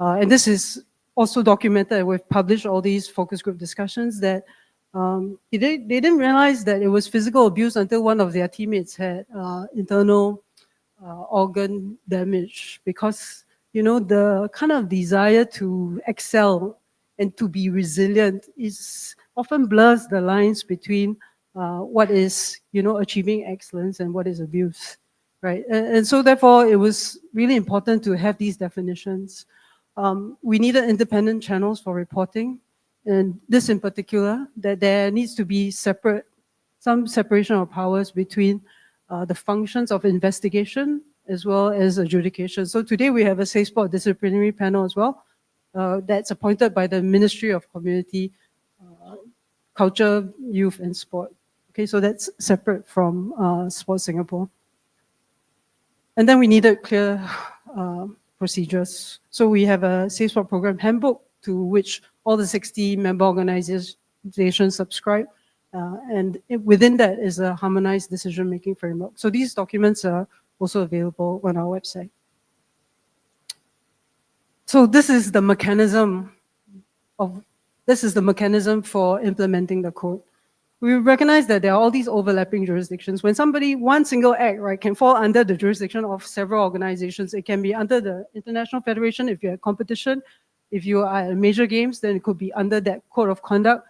and this is also documented, we've published all these focus group discussions, that they didn't realize that it was physical abuse until one of their teammates had internal organ damage, because the kind of desire to excel and to be resilient is often blurs the lines between what is achieving excellence and what is abuse, right? And so therefore it was really important to have these definitions. We needed independent channels for reporting. And this in particular, that there needs to be some separation of powers between the functions of investigation as well as adjudication. So today we have a Safe Sport disciplinary panel as well, that's appointed by the Ministry of Community, Culture, Youth and Sport. Okay, so that's separate from Sport Singapore. And then we needed clear procedures. So we have a Safe Sport Program handbook to which all the 60 member organizations subscribe. And within that is a harmonized decision-making framework. So these documents are also available on our website. So this is the mechanism for implementing the code. We recognize that there are all these overlapping jurisdictions. When one single act, right, can fall under the jurisdiction of several organizations, it can be under the International Federation if you're at competition. If you are at major games, then it could be under that code of conduct.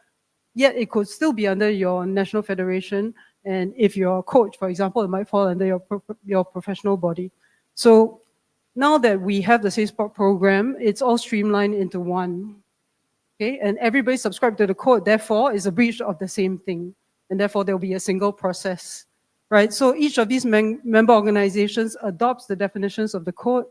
Yet it could still be under your national federation. And if you're a coach, for example, it might fall under your professional body. So now that we have the Safe Sport program, it's all streamlined into one. Okay, and everybody subscribed to the code, therefore, is a breach of the same thing. And therefore, there'll be a single process, right? So each of these member organizations adopts the definitions of the code.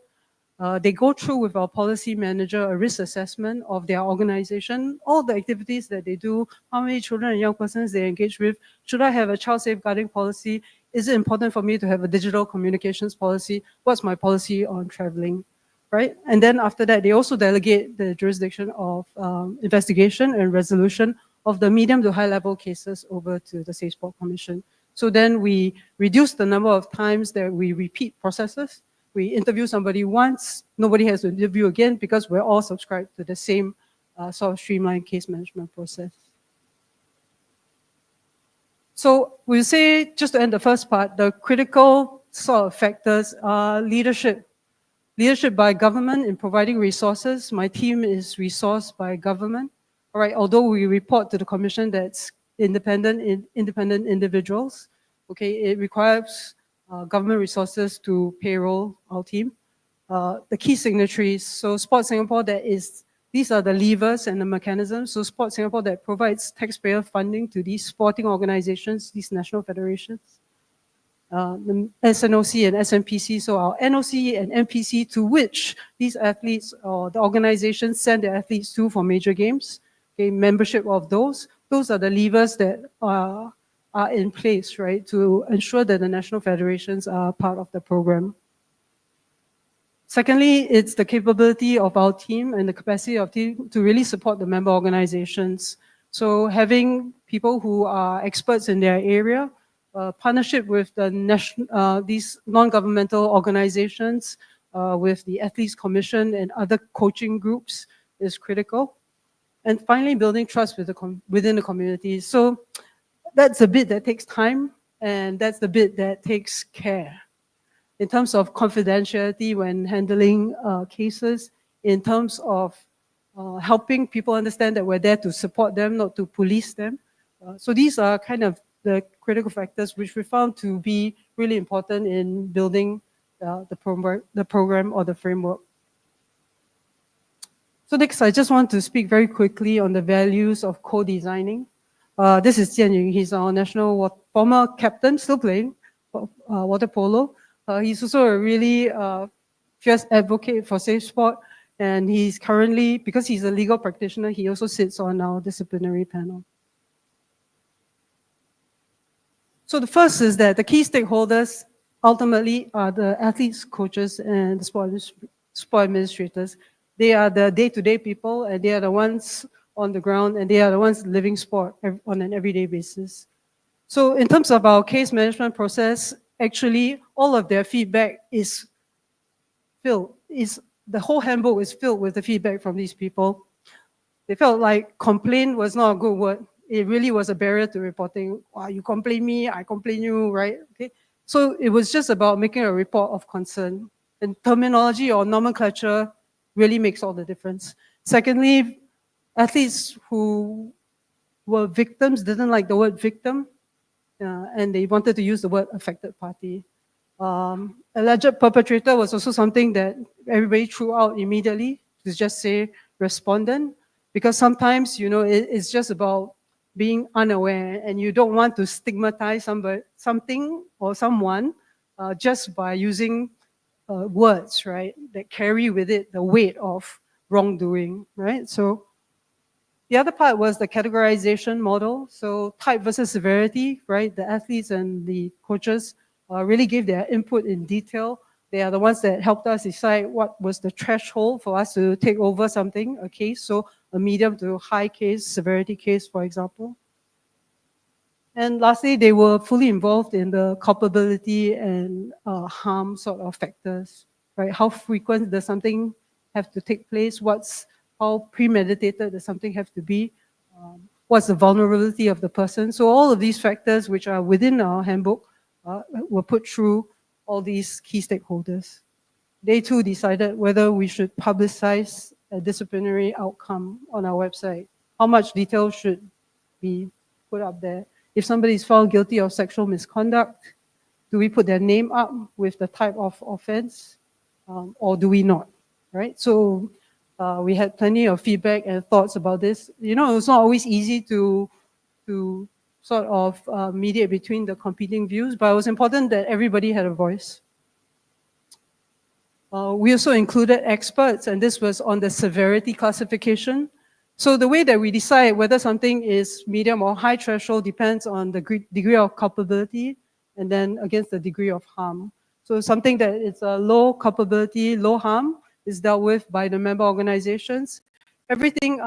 They go through with our policy manager a risk assessment of their organization, all the activities that they do, how many children and young persons they engage with. Should I have a child safeguarding policy? Is it important for me to have a digital communications policy? What's my policy on traveling, right? And then after that, they also delegate the jurisdiction of investigation and resolution of the medium to high level cases over to the Safe Sport Commission. So then we reduce the number of times that we repeat processes. We interview somebody once, nobody has to interview again because we're all subscribed to the same sort of streamlined case management process. So we'll say, just to end the first part, the critical sort of factors are leadership. Leadership by government in providing resources. My team is resourced by government. All right, although we report to the commission that's independent individuals, okay, it requires government resources to payroll our team. The key signatories, so Sport Singapore, these are the levers and the mechanisms. So Sport Singapore that provides taxpayer funding to these sporting organizations, these national federations. The SNOC and SNPC, so our NOC and NPC to which these athletes or the organizations send their athletes to for major games, okay, membership of those are the levers that are in place, right, to ensure that the national federations are part of the program. Secondly, it's the capability of our team and the capacity of team to really support the member organizations. So having people who are experts in their area, partnership with the these non-governmental organizations, with the Athletes Commission and other coaching groups is critical. And finally, building trust within the community. So that's a bit that takes time, and that's the bit that takes care. In terms of confidentiality when handling cases, in terms of helping people understand that we're there to support them, not to police them. So these are kind of the critical factors which we found to be really important in building the program or the framework. So next, I just want to speak very quickly on the values of co-designing. This is Jian Ying. He's our national former captain, still playing water polo. He's also a really fierce advocate for safe sport, and he's currently, because he's a legal practitioner, he also sits on our disciplinary panel. So the first is that the key stakeholders ultimately are the athletes, coaches, and the sport administrators. They are the day-to-day people, and they are the ones on the ground, and they are the ones living sport on an everyday basis. So in terms of our case management process, actually all of their feedback is filled, the whole handbook is filled with the feedback from these people. They felt like complaint was not a good word. It really was a barrier to reporting. Wow, you complain me, I complain you, right? Okay. So it was just about making a report of concern. And terminology or nomenclature really makes all the difference. Secondly, athletes who were victims didn't like the word victim, and they wanted to use the word affected party. Alleged perpetrator was also something that everybody threw out immediately, to just say respondent, because sometimes, it's just about being unaware, and you don't want to stigmatize something or someone just by using words, right, that carry with it the weight of wrongdoing, right? So the other part was the categorization model. So type versus severity, right? The athletes and the coaches really gave their input in detail. They are the ones that helped us decide what was the threshold for us to take over something, a case. So a medium to high case, severity case, for example. And lastly, they were fully involved in the culpability and harm sort of factors, right? How frequent does something have to take place? How premeditated does something have to be? What's the vulnerability of the person? So all of these factors, which are within our handbook, were put through all these key stakeholders. They too decided whether we should publicize a disciplinary outcome on our website. How much detail should be put up there? If somebody is found guilty of sexual misconduct, do we put their name up with the type of offense, or do we not, right? So we had plenty of feedback and thoughts about this. It's not always easy to sort of mediate between the competing views, but it was important that everybody had a voice. We also included experts, and this was on the severity classification. So the way that we decide whether something is medium or high threshold depends on the degree of culpability and then against the degree of harm. So something that is a low culpability, low harm is dealt with by the member organizations. Everything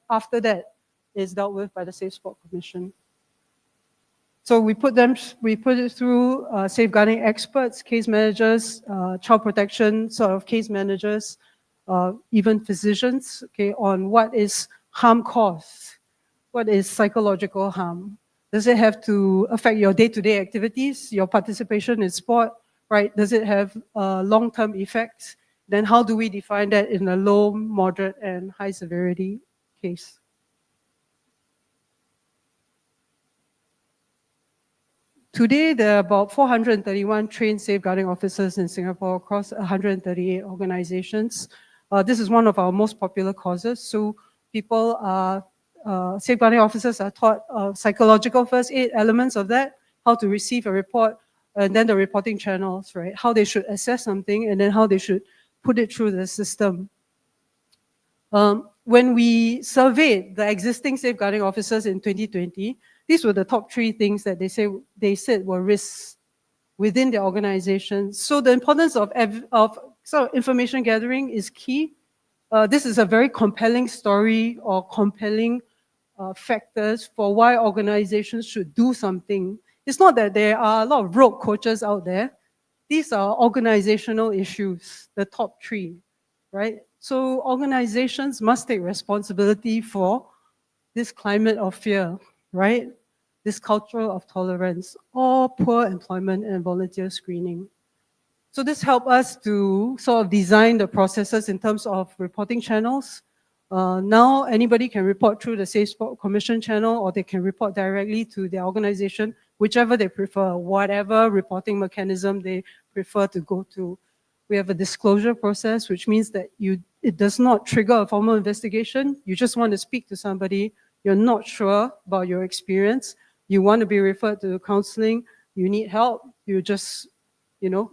after that is dealt with by the Safe Sport Commission. So we put it through safeguarding experts, case managers, child protection sort of case managers, even physicians, okay, on what is harm caused, what is psychological harm. Does it have to affect your day-to-day activities, your participation in sport, right? Does it have long-term effects? then how do we define that in a low, moderate, and high severity case? Today, there are about 431 trained safeguarding officers in Singapore across 138 organizations. This is one of our most popular causes. So people are, safeguarding officers are taught psychological first aid elements of that, how to receive a report, and then the reporting channels, right? How they should assess something, and then how they should put it through the system. When we surveyed the existing safeguarding officers in 2020, these were the top 3 things that they said were risks within the organization. So the importance of information gathering is key. This is a very compelling story or compelling factors for why organizations should do something. It's not that there are a lot of rogue coaches out there. These are organizational issues, the top 3, right? So organizations must take responsibility for this climate of fear, right? This culture of tolerance, or poor employment and volunteer screening. So this helped us to sort of design the processes in terms of reporting channels. Now anybody can report through the Safe Sport Commission channel, or they can report directly to their organization, whichever they prefer, whatever reporting mechanism they prefer to go to. We have a disclosure process, which means that it does not trigger a formal investigation. You just want to speak to somebody, you're not sure about your experience, you want to be referred to counseling, you need help, you just,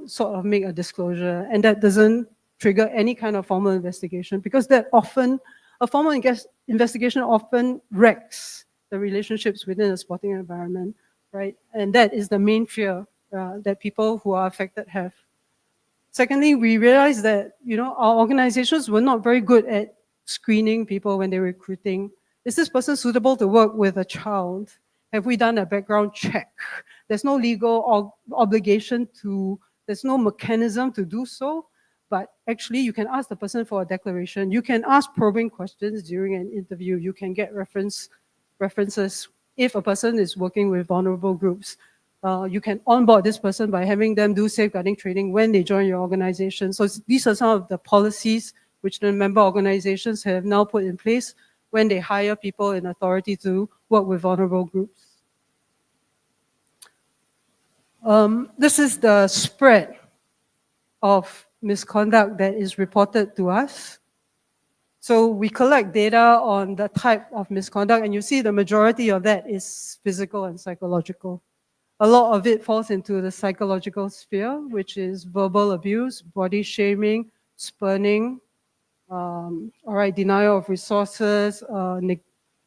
sort of make a disclosure, and that doesn't trigger any kind of formal investigation, because a formal investigation often wrecks the relationships within a sporting environment, right? And that is the main fear that people who are affected have. Secondly, we realized that, our organizations were not very good at screening people when they're recruiting. Is this person suitable to work with a child? Have we done a background check? There's no legal obligation there's no mechanism to do so, but actually you can ask the person for a declaration. You can ask probing questions during an interview. You can get references if a person is working with vulnerable groups. You can onboard this person by having them do safeguarding training when they join your organization. So these are some of the policies which the member organizations have now put in place when they hire people in authority to work with vulnerable groups. This is the spread of misconduct that is reported to us. So we collect data on the type of misconduct, and you see the majority of that is physical and psychological. A lot of it falls into the psychological sphere, which is verbal abuse, body shaming, spurning, denial of resources, and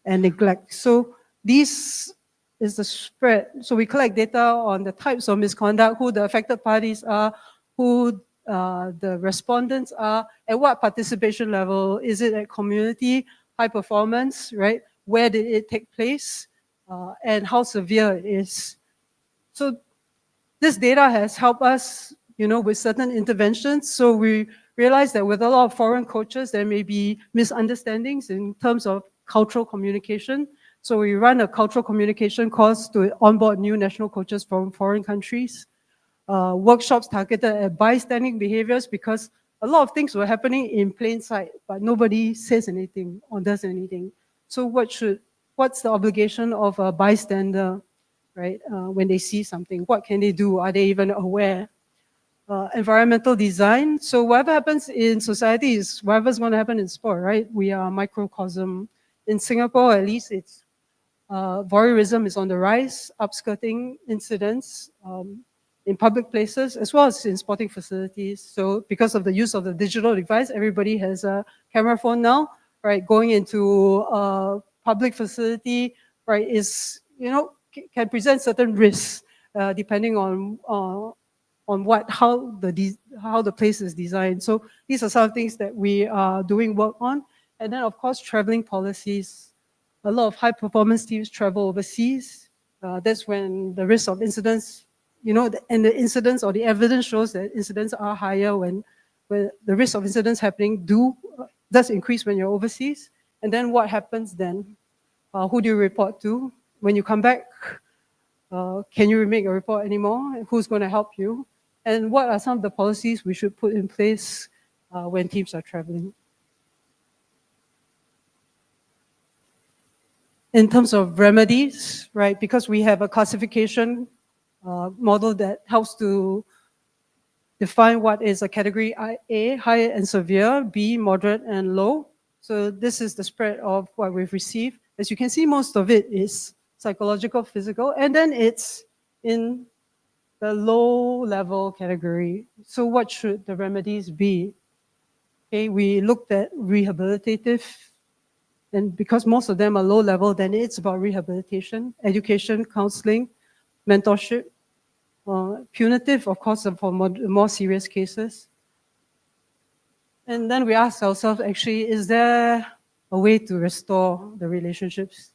neglect. So this is the spread. So we collect data on the types of misconduct, who the affected parties are, who the respondents are, at what participation level. Is it at community, high performance, right? Where did it take place? And how severe it is. So this data has helped us, with certain interventions. So we realized that with a lot of foreign coaches, there may be misunderstandings in terms of cultural communication. So we run a cultural communication course to onboard new national coaches from foreign countries. Workshops targeted at bystanding behaviors, because a lot of things were happening in plain sight, but nobody says anything or does anything. So what's the obligation of a bystander, right? When they see something, what can they do? Are they even aware? Environmental design. So whatever happens in society is whatever's going to happen in sport, right? We are a microcosm. In Singapore, at least, it's voyeurism is on the rise, upskirting incidents in public places, as well as in sporting facilities. So because of the use of the digital device, everybody has a camera phone now, right? Going into a public facility, right, is, can present certain risks depending on how the place is designed. So these are some things that we are doing work on. And then, of course, traveling policies. A lot of high performance teams travel overseas. That's when the risk of incidents, and the incidents or the evidence shows that incidents are higher when the risk of incidents happening does increase when you're overseas. And then what happens then? Who do you report to? When you come back, can you make a report anymore? Who's going to help you? And what are some of the policies we should put in place when teams are traveling. In terms of remedies, right, because we have a classification model that helps to define what is a category A, high and severe, B, moderate and low. So this is the spread of what we've received. As you can see, most of it is psychological, physical, and then it's in the low level category. So what should the remedies be? Okay, we looked at rehabilitative, and because most of them are low level, then it's about rehabilitation, education, counseling, mentorship, punitive, of course, for more serious cases. And then we asked ourselves, actually, is there a way to restore the relationships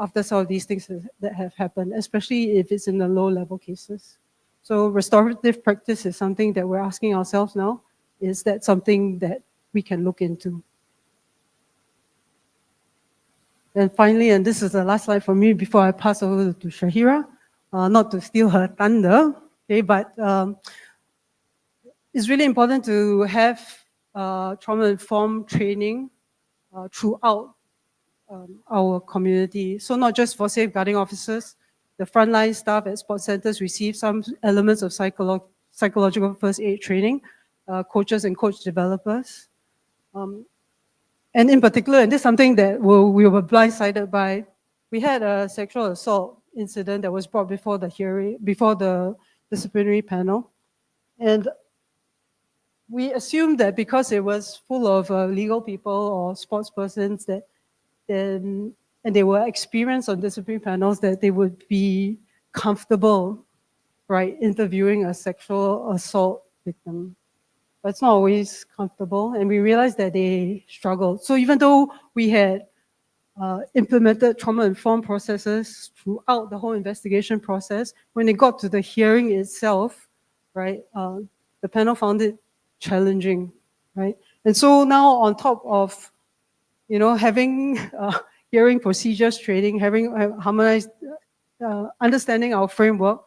after some of these things that have happened, especially if it's in the low-level cases? So restorative practice is something that we're asking ourselves now. Is that something that we can look into? And finally, and this is the last slide for me before I pass over to Shahira, not to steal her thunder, okay, but it's really important to have trauma-informed training throughout our community. So not just for safeguarding officers, the frontline staff at sports centers receive some elements of psychological first aid training, coaches and coach developers. And in particular, and this is something that we were blindsided by, we had a sexual assault incident that was brought before the hearing, before the disciplinary panel. And we assumed that because it was full of legal people or sports persons that then, and they were experienced on disciplinary panels, that they would be comfortable, right, interviewing a sexual assault victim. But it's not always comfortable, and we realized that they struggled. So even though we had implemented trauma-informed processes throughout the whole investigation process, when it got to the hearing itself, right, the panel found it challenging, right? And so now on top of, you know, having hearing procedures training, having harmonized, understanding our framework,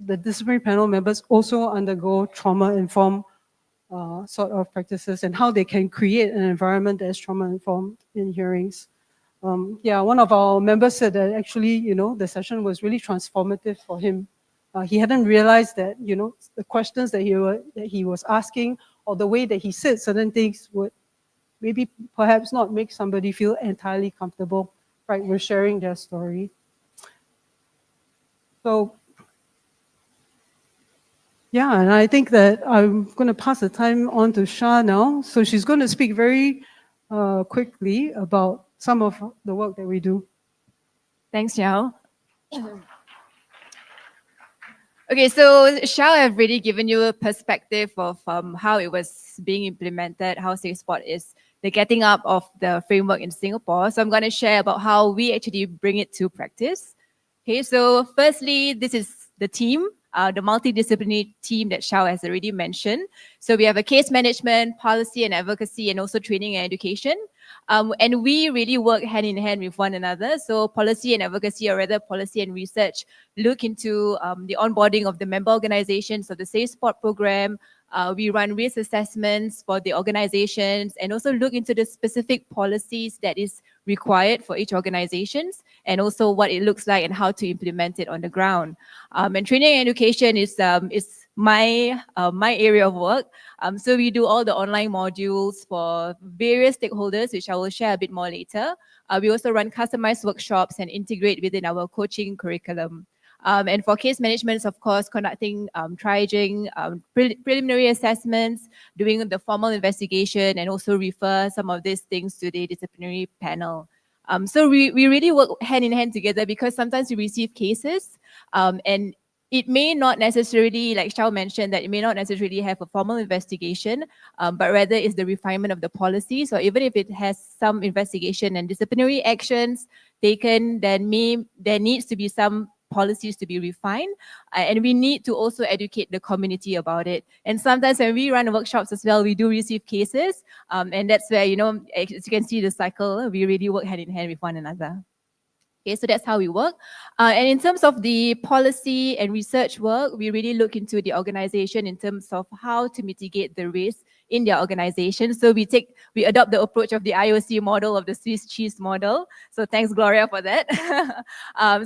the disciplinary panel members also undergo trauma-informed sort of practices and how they can create an environment that is trauma-informed in hearings. Yeah, one of our members said that actually, you know, the session was really transformative for him. He hadn't realized that, you know, the questions that he was asking or the way that he said certain things would maybe perhaps not make somebody feel entirely comfortable, right, with sharing their story. So, yeah, and I think that I'm going to pass the time on to Shah now. So she's going to speak very quickly about some of the work that we do. Thanks, Xiao. Okay, so Xiao have really given you a perspective of how it was being implemented, how Safe Sport is the getting up of the framework in Singapore. So I'm going to share about how we actually bring it to practice. Okay, so firstly, this is the team, the multidisciplinary team that Xiao has already mentioned. So we have a case management, policy and advocacy, and also training and education. And we really work hand in hand with one another. So policy and advocacy, or rather policy and research, look into the onboarding of the member organizations of the Safe Sport program. We run risk assessments for the organizations and also look into the specific policies that is required for each organizations and also what it looks like and how to implement it on the ground. And training and education is my area of work. So we do all the online modules for various stakeholders, which I will share a bit more later. We also run customized workshops and integrate within our coaching curriculum. And for case management, of course, conducting triaging, preliminary assessments, doing the formal investigation, and also refer some of these things to the disciplinary panel. So we really work hand in hand together because sometimes we receive cases and it may not necessarily, like Xiao mentioned, that it may not necessarily have a formal investigation, but rather is the refinement of the policy. So even if it has some investigation and disciplinary actions taken, then there needs to be some policies to be refined, and we need to also educate the community about it. And sometimes when we run workshops as well, we do receive cases, and that's where, you know, as you can see the cycle, we really work hand in hand with one another. Okay, so that's how we work. And in terms of the policy and research work, we really look into the organization in terms of how to mitigate the risk in their organization. So we adopt the approach of the IOC model, of the Swiss cheese model. So thanks, Gloria, for that.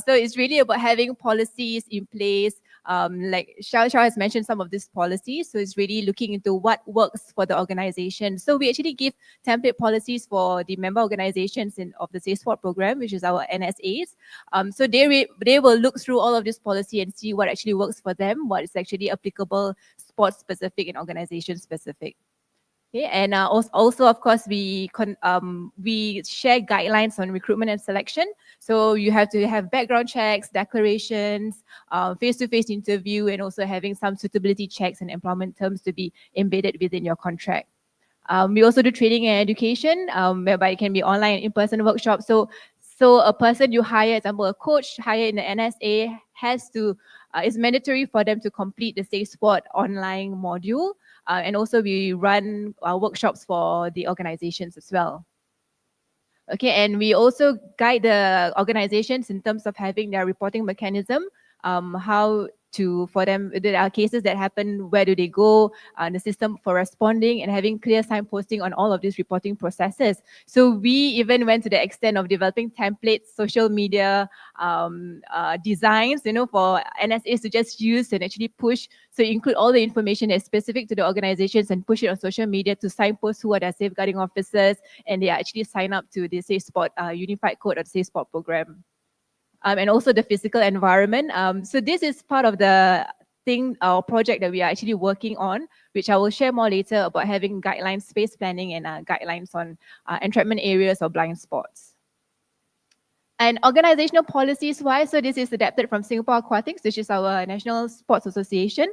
So it's really about having policies in place. Like Xiao has mentioned some of these policies. So it's really looking into what works for the organization. So we actually give template policies for the member organizations of the Safe Sport program, which is our NSAs. So they will look through all of this policy and see what actually works for them, what is actually applicable, sport specific and organization specific. Okay, and also of course we share guidelines on recruitment and selection. So you have to have background checks, declarations, face-to-face interview, and also having some suitability checks and employment terms to be embedded within your contract. We also do training and education, whereby it can be online and in-person workshops. So a person you hire, example, a coach hired in the NSA it's mandatory for them to complete the Safe Sport online module. And also we run workshops for the organizations as well. Okay, and we also guide the organizations in terms of having their reporting mechanism, for them, there are cases that happen, where do they go, the system for responding, and having clear signposting on all of these reporting processes. So we even went to the extent of developing templates, social media designs, for NSAs to just use and actually push. So include all the information that's specific to the organizations and push it on social media to signpost who are their safeguarding officers, and they actually sign up to the Safe Sport Unified Code or the Safe Sport program. And also the physical environment. So this is part of the project that we are actually working on, which I will share more later, about having guidelines, space planning, and guidelines on entrapment areas or blind spots. And organizational policies wise, so this is adapted from Singapore Aquatics, which is our national sports association.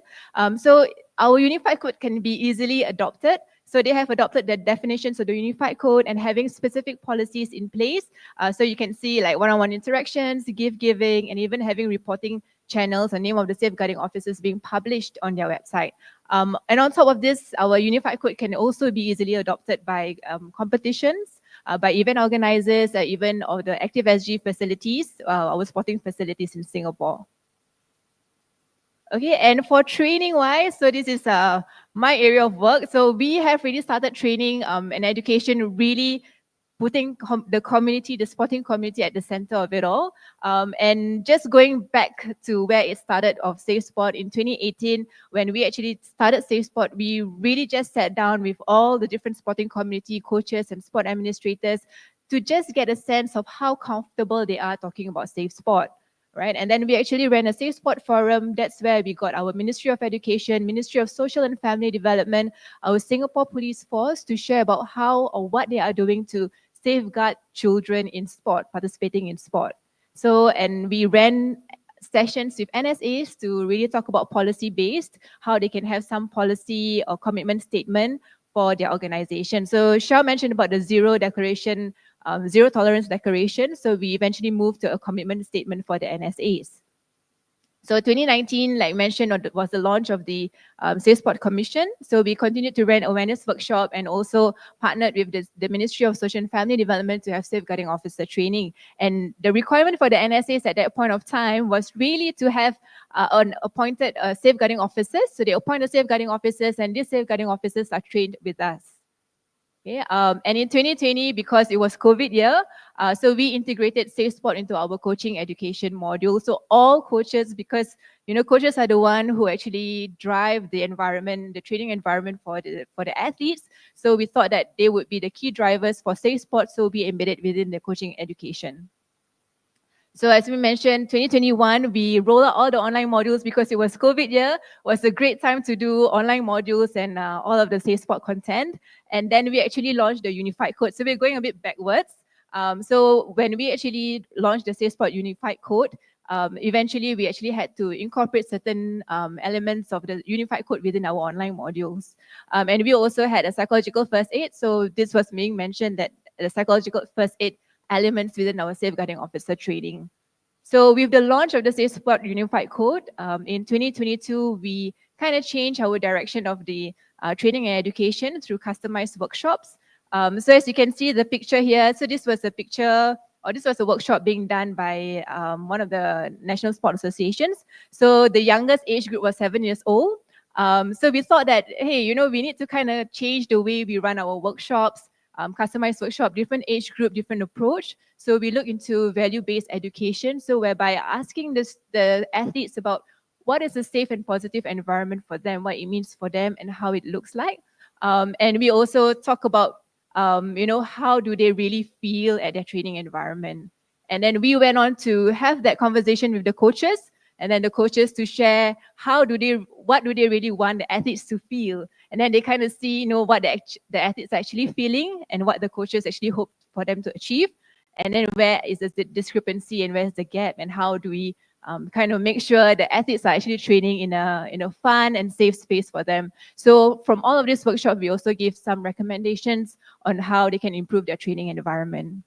So our unified code can be easily adopted. So they have adopted the definitions of the unified code and having specific policies in place. So you can see like one-on-one interactions, giving, and even having reporting channels and name of the safeguarding officers being published on their website. And on top of this, our unified code can also be easily adopted by competitions, by event organizers, even of the Active SG facilities, our sporting facilities in Singapore. Okay, and for training wise, so this is my area of work. So we have really started training and education, really putting the community, the sporting community, at the center of it all. And just going back to where it started of Safe Sport in 2018, when we actually started Safe Sport, we really just sat down with all the different sporting community coaches and sport administrators to just get a sense of how comfortable they are talking about Safe Sport. Right, and then we actually ran a Safe Sport forum. That's where we got our Ministry of Education, Ministry of Social and Family Development, our Singapore Police Force to share about how or what they are doing to safeguard children in sport, participating in sport. So, and we ran sessions with NSAs to really talk about policy-based, how they can have some policy or commitment statement for their organization. So Xiao mentioned about the zero tolerance declaration. So we eventually moved to a commitment statement for the NSAs. So 2019, like mentioned, was the launch of the Safe Sport Commission. So we continued to run awareness workshop and also partnered with the Ministry of Social and Family Development to have safeguarding officer training. And the requirement for the NSAs at that point of time was really to have appointed safeguarding officers. So they appoint the safeguarding officers, and these safeguarding officers are trained with us. Okay, and in 2020, because it was COVID year, so we integrated Safe Sport into our coaching education module. So all coaches, because coaches are the one who actually drive the environment, the training environment for the athletes. So we thought that they would be the key drivers for Safe Sport, so be embedded within the coaching education. So as we mentioned, 2021, we rolled out all the online modules because it was COVID year. It was a great time to do online modules and all of the Safe Sport content. And then we actually launched the Unified Code. So we're going a bit backwards. So when we actually launched the Safe Sport Unified Code, eventually we actually had to incorporate certain elements of the Unified Code within our online modules. And we also had a psychological first aid. So this was being mentioned, that the psychological first aid elements within our safeguarding officer training. So with the launch of the Safe Sport Unified Code, in 2022, we kind of changed our direction of the training and education through customized workshops. So as you can see the picture here, so this was a picture or this was a workshop being done by one of the national sport associations. So the youngest age group was 7 years old. So we thought that, hey, you know, we need to kind of change the way we run our workshops, customized workshop, different age group, different approach. So we look into value-based education. So whereby asking the athletes about what is a safe and positive environment for them, what it means for them, and how it looks like. And we also talk about, you know, how do they really feel at their training environment. And then we went on to have that conversation with the coaches, and then the coaches to share what do they really want the athletes to feel. And then they kind of see, you know, what the athletes are actually feeling and what the coaches actually hope for them to achieve. And then where is the discrepancy and where's the gap, and how do we kind of make sure the athletes are actually training in a fun and safe space for them. So from all of this workshop, we also give some recommendations on how they can improve their training environment.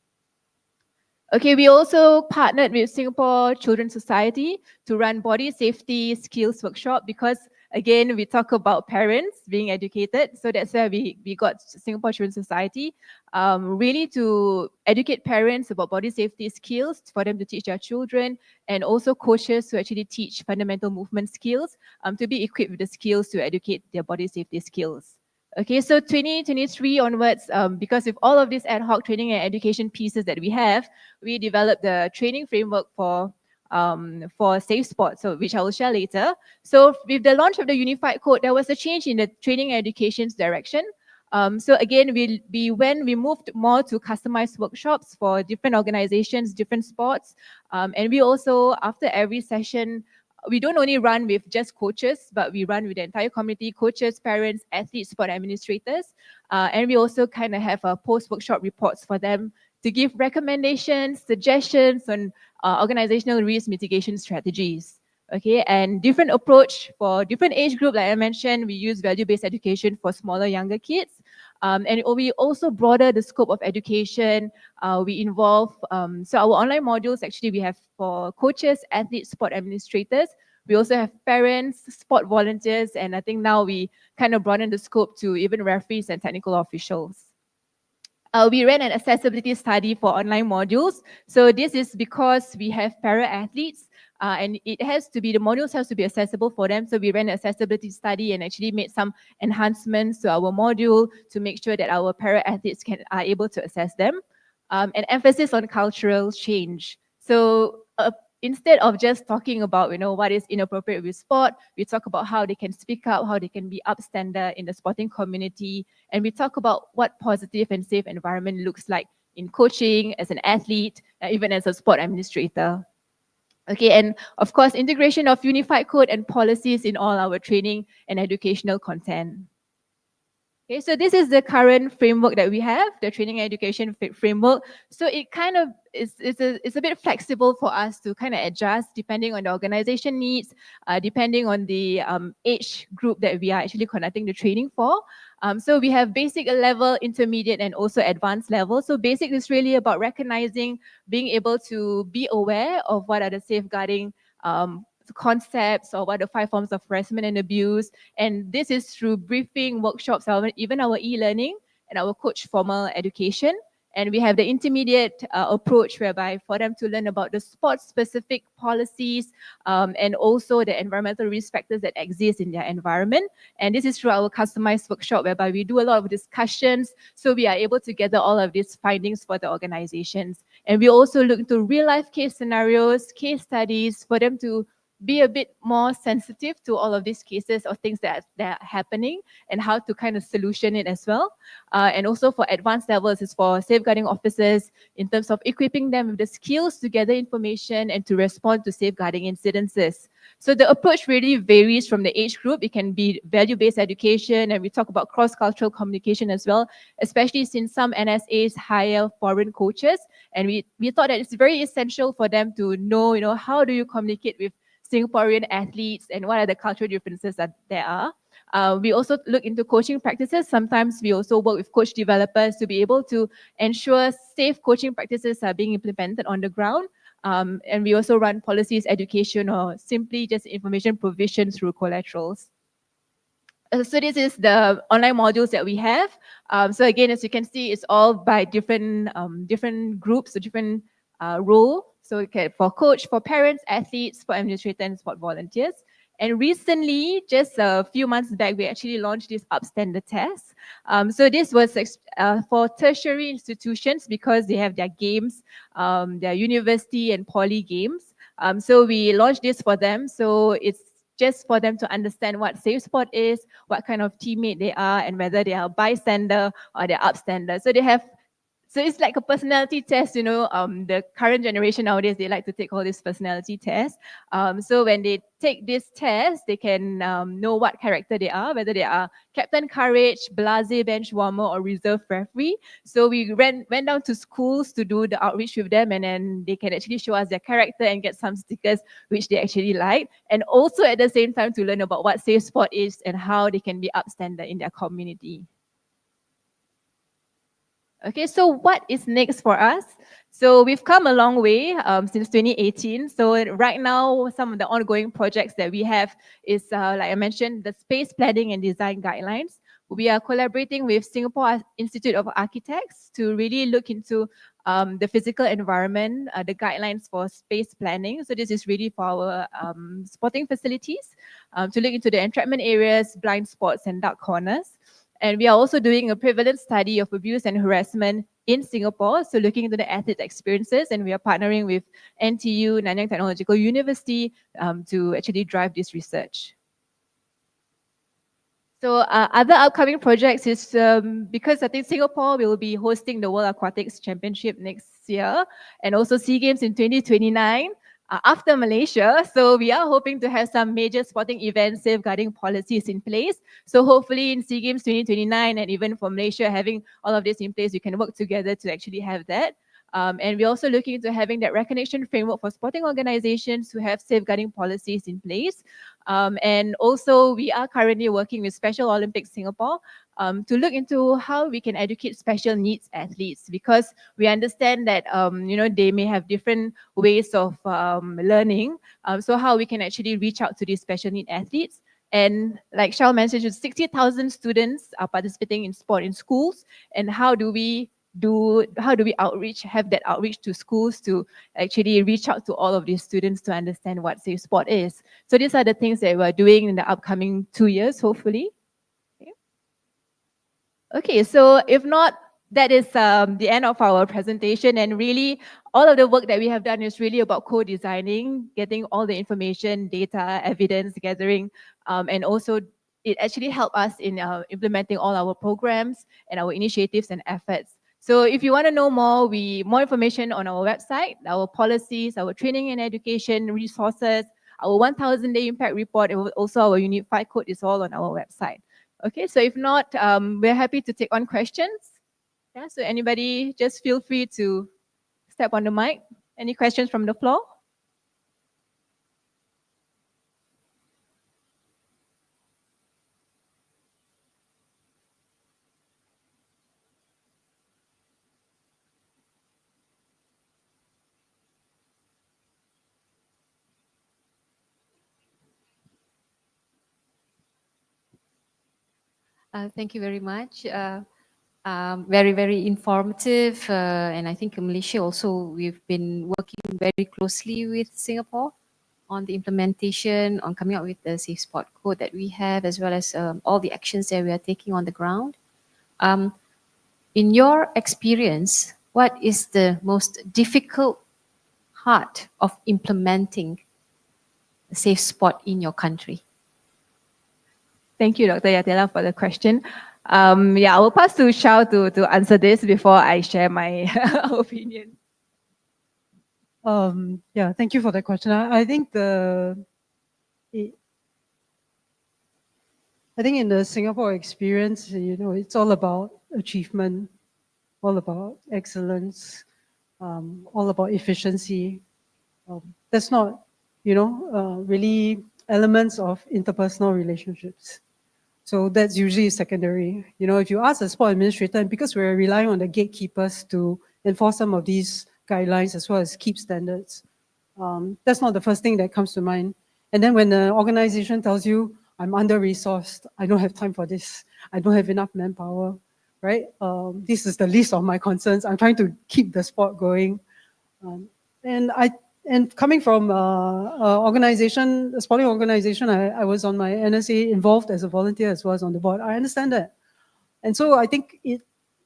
Okay, we also partnered with Singapore Children's Society to run body safety skills workshop because, again, we talk about parents being educated. So that's where we got Singapore Children's Society really to educate parents about body safety skills for them to teach their children, and also coaches to actually teach fundamental movement skills to be equipped with the skills to educate their body safety skills. Okay, so 2023 onwards, because with all of these ad hoc training and education pieces that we have, we developed the training framework for Safe Sport, so which I will share later. So with the launch of the unified code, there was a change in the training and education's direction. So again, we moved more to customized workshops for different organizations, different sports, and we also, after every session, we don't only run with just coaches, but we run with the entire community, coaches, parents, athletes, sport administrators. And we also kind of have post-workshop reports for them to give recommendations, suggestions on organizational risk mitigation strategies. Okay, and different approach for different age group, like I mentioned, we use value-based education for smaller, younger kids. And we also broaden the scope of education. We involve, so our online modules, actually we have for coaches, athletes, sport administrators. We also have parents, sport volunteers, and I think now we kind of broaden the scope to even referees and technical officials. We ran an accessibility study for online modules. So this is because we have para-athletes and the modules has to be accessible for them. So we ran an accessibility study and actually made some enhancements to our module to make sure that our para-athletes are able to access them. And emphasis on cultural change. So instead of just talking about, you know, what is inappropriate with sport, we talk about how they can speak up, how they can be upstander in the sporting community, and we talk about what positive and safe environment looks like in coaching, as an athlete, even as a sport administrator. Okay, and of course, integration of unified code and policies in all our training and educational content. Okay, so this is the current framework that we have, the training and education framework. So it kind of it's a bit flexible for us to kind of adjust depending on the organization needs, depending on the age group that we are actually conducting the training for. So we have basic level, intermediate, and also advanced level. So basic is really about recognizing, being able to be aware of what are the safeguarding concepts or what are the 5 forms of harassment and abuse. And this is through briefing, workshops, even our e-learning and our coach formal education. And we have the intermediate approach whereby for them to learn about the sport-specific policies and also the environmental risk factors that exist in their environment. And this is through our customized workshop whereby we do a lot of discussions, so we are able to gather all of these findings for the organizations. And we also look into real-life case scenarios, case studies for them to be a bit more sensitive to all of these cases or things that are happening and how to kind of solution it as well. And also for advanced levels is for safeguarding officers in terms of equipping them with the skills to gather information and to respond to safeguarding incidences. So the approach really varies from the age group. It can be value-based education, and we talk about cross-cultural communication as well, especially since some NSAs hire foreign coaches. And we thought that it's very essential for them to know, you know, how do you communicate with Singaporean athletes and what are the cultural differences that there are. We also look into coaching practices. Sometimes we also work with coach developers to be able to ensure safe coaching practices are being implemented on the ground. And we also run policies, education, or simply just information provision through collaterals. So this is the online modules that we have. So again, as you can see, it's all by different different groups, so different role. So for coach, for parents, athletes, for administrators, and sport volunteers. And recently, just a few months back, we actually launched this upstander test. So this was for tertiary institutions because they have their games, their university and poly games. So we launched this for them. So it's just for them to understand what safe sport is, what kind of teammate they are, and whether they are bystander or they're upstander. So it's like a personality test, the current generation nowadays, they like to take all these personality tests. So when they take this test, they can know what character they are, whether they are Captain Courage, Blase bench warmer, or reserve referee. So we went down to schools to do the outreach with them, and then they can actually show us their character and get some stickers which they actually like. And also at the same time to learn about what safe sport is and how they can be upstander in their community. Okay, so what is next for us? So we've come a long way since 2018. So right now, some of the ongoing projects that we have is, like I mentioned, the space planning and design guidelines. We are collaborating with Singapore Institute of Architects to really look into the physical environment, the guidelines for space planning. So this is really for our sporting facilities, to look into the entrapment areas, blind spots, and dark corners. And we are also doing a prevalence study of abuse and harassment in Singapore, so looking into the athlete experiences, and we are partnering with NTU, Nanyang Technological University, to actually drive this research. So other upcoming projects is because I think Singapore will be hosting the World Aquatics Championship next year, and also SEA Games in 2029. After Malaysia, so we are hoping to have some major sporting events safeguarding policies in place. So hopefully in SEA Games 2029 and even for Malaysia, having all of this in place, we can work together to actually have that. And we're also looking into having that recognition framework for sporting organizations who have safeguarding policies in place. And also we are currently working with Special Olympics Singapore to look into how we can educate special needs athletes, because we understand that they may have different ways of learning. So how we can actually reach out to these special need athletes. And like Charles mentioned, 60,000 students are participating in sport in schools. And how do we have that outreach to schools to actually reach out to all of these students to understand what safe sport is? So these are the things that we're doing in the upcoming 2 years, hopefully. Okay, so if not, that is the end of our presentation. And really, all of the work that we have done is really about co-designing, getting all the information, data, evidence gathering, and also it actually helped us in implementing all our programs and our initiatives and efforts. So if you want to know more, more information on our website, our policies, our training and education resources, our 1,000-day impact report, and also our unified code is all on our website. Okay, so if not, we're happy to take on questions. Yeah, so anybody, just feel free to step on the mic. Any questions from the floor? Thank you very much. Very, very informative. And I think in Malaysia also, we've been working very closely with Singapore on the implementation, on coming up with the safe sport code that we have, as well as all the actions that we are taking on the ground. In your experience, what is the most difficult part of implementing a safe sport in your country? Thank you, Dr. Yatela, for the question. Yeah, I will pass to Shao to answer this before I share my opinion. Yeah, thank you for that question. I think in the Singapore experience, it's all about achievement, all about excellence, all about efficiency. That's not, really elements of interpersonal relationships. So that's usually secondary. If you ask a sport administrator, and because we're relying on the gatekeepers to enforce some of these guidelines as well as keep standards, that's not the first thing that comes to mind. And then when the organization tells you, I'm under-resourced, I don't have time for this, I don't have enough manpower, right? This is the least of my concerns. I'm trying to keep the sport going. And coming from a sporting organization, I was on my NSA involved as a volunteer as well as on the board. I understand that. And so I think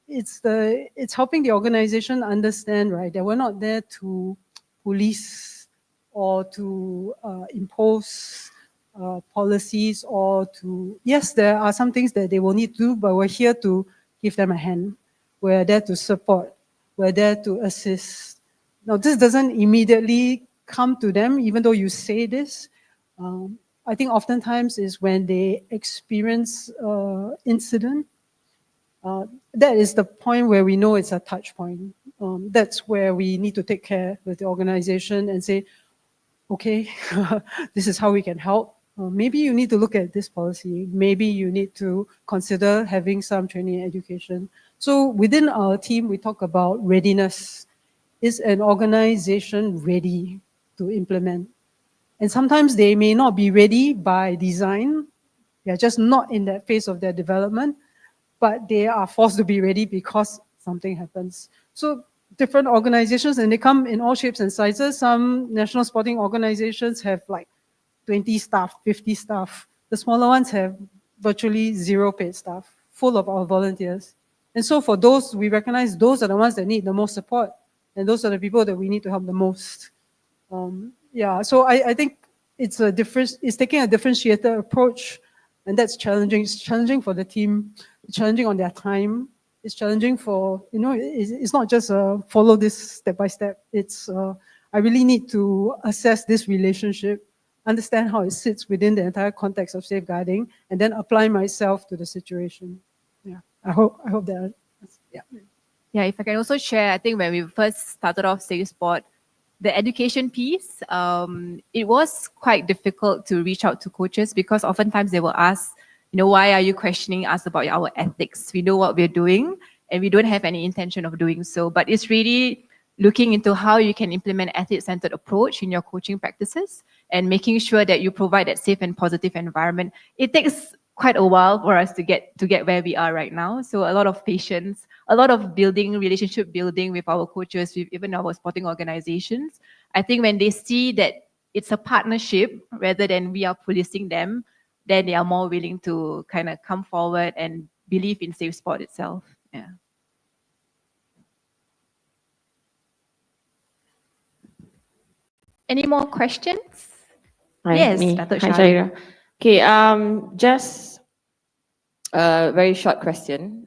it's helping the organization understand, right, that we're not there to police or to impose policies or to, yes, there are some things that they will need to do, but we're here to give them a hand. We're there to support. We're there to assist. Now, this doesn't immediately come to them, even though you say this. I think oftentimes is when they experience incident, that is the point where we know it's a touch point. That's where we need to take care with the organization and say, okay, this is how we can help. Maybe you need to look at this policy. Maybe you need to consider having some training and education. So within our team, we talk about readiness. Is an organization ready to implement? And sometimes they may not be ready by design. They're just not in that phase of their development, but they are forced to be ready because something happens. So different organizations, and they come in all shapes and sizes. Some national sporting organizations have like 20 staff, 50 staff. The smaller ones have virtually zero paid staff, full of our volunteers. And so for those, we recognize those are the ones that need the most support. And those are the people that we need to help the most. So I think it's taking a differentiated approach, and that's challenging. It's challenging for the team, it's challenging on their time. It's challenging for, it's not just follow this step by step. It's, I really need to assess this relationship, understand how it sits within the entire context of safeguarding, and then apply myself to the situation. Yeah, I hope that, yeah. Yeah, if I can also share, I think when we first started off Safe Sport, the education piece, it was quite difficult to reach out to coaches because oftentimes they will ask, why are you questioning us about our ethics? We know what we're doing and we don't have any intention of doing so. But it's really looking into how you can implement athlete-centered approach in your coaching practices and making sure that you provide that safe and positive environment. It takes quite a while for us to get where we are right now. So a lot of patience, a lot of relationship building with our coaches, with even our sporting organizations. I think when they see that it's a partnership rather than we are policing them, then they are more willing to kind of come forward and believe in Safe Sport itself. Yeah. Any more questions? Hi, Yes, me. Datuk Hi, Shahril. Shaira. Okay, just a very short question,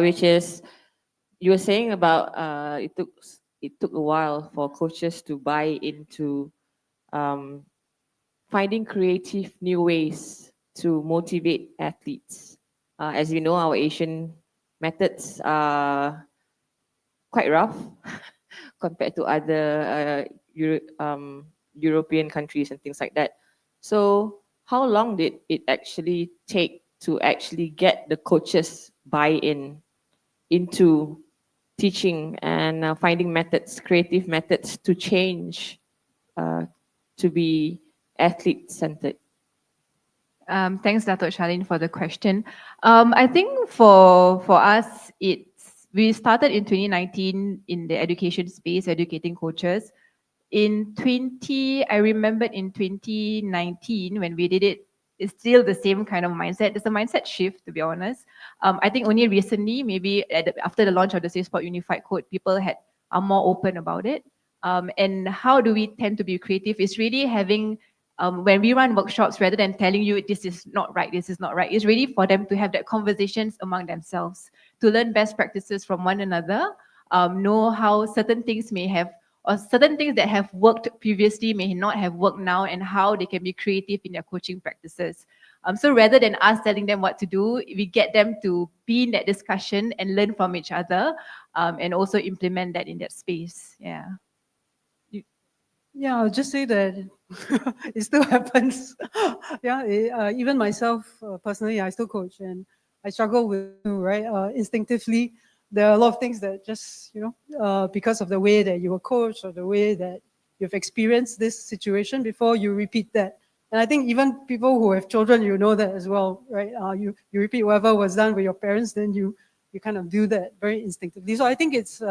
which is, you were saying about it took a while for coaches to buy into finding creative new ways to motivate athletes. As we know, our Asian methods are quite rough compared to other European countries and things like that. So how long did it actually take to actually get the coaches buy-in into teaching and finding methods, creative methods to change to be athlete-centered? Thanks, Datuk Charlene, for the question. I think for us, we started in 2019 in the education space, educating coaches. I remember in 2019 when we did it, it's still the same kind of mindset. There's a mindset shift, to be honest. I think only recently, maybe after the launch of the Safe Sport Unified Code, people are more open about it. And how do we tend to be creative? It's really having, when we run workshops, rather than telling you this is not right, it's really for them to have that conversations among themselves, to learn best practices from one another, know how certain things may have, or certain things that have worked previously may not have worked now, and how they can be creative in their coaching practices. So rather than us telling them what to do, we get them to be in that discussion and learn from each other, and also implement that in that space. Yeah. Yeah, I'll just say that it still happens. Even myself personally, I still coach and I struggle with, right? Instinctively, there are a lot of things that just, because of the way that you were coached or the way that you've experienced this situation before, you repeat that. And I think even people who have children, you know that as well, right? You repeat whatever was done with your parents, then you kind of do that very instinctively. So I think it's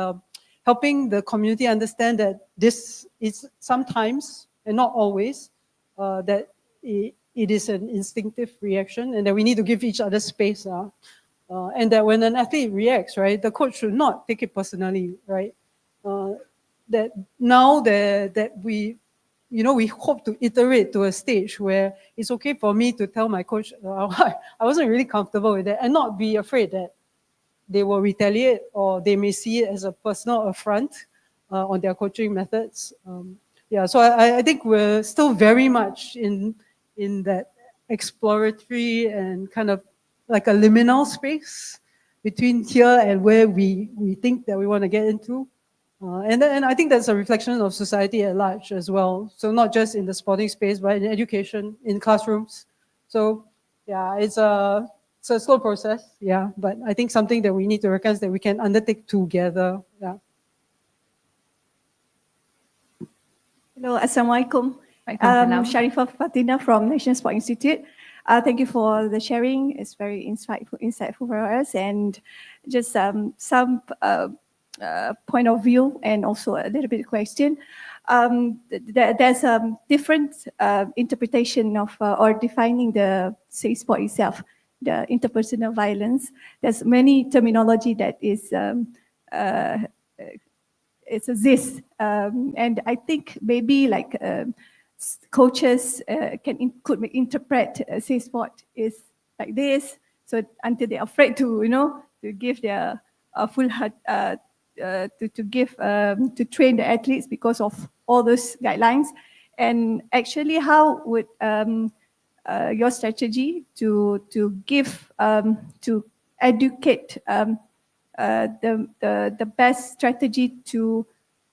helping the community understand that this is sometimes, and not always, that it is an instinctive reaction and that we need to give each other space. And that when an athlete reacts, right, the coach should not take it personally, right? That now that we, we hope to iterate to a stage where it's okay for me to tell my coach, I wasn't really comfortable with that, and not be afraid that they will retaliate or they may see it as a personal affront on their coaching methods. Yeah, so I think we're still very much in that exploratory and kind of like a liminal space between here and where we think that we want to get into. And I think that's a reflection of society at large as well. So not just in the sporting space, but in education, in classrooms. So yeah, it's a slow process, yeah, but I think something that we need to recognize that we can undertake together. Yeah. Hello, Assalamualaikum. Waalaikumsalam. Sharifah Fatina from National Sport Institute. Thank you for the sharing. It's very insightful for us, and just some point of view and also a little bit of question. There's a different interpretation of or defining the safe sport itself, the interpersonal violence. There's many terminology that is it exists, and I think maybe like coaches could interpret safe sport is like this. So until they're afraid to to give their full heart to train the athletes because of all those guidelines. And actually, how would your strategy to give to educate the best strategy to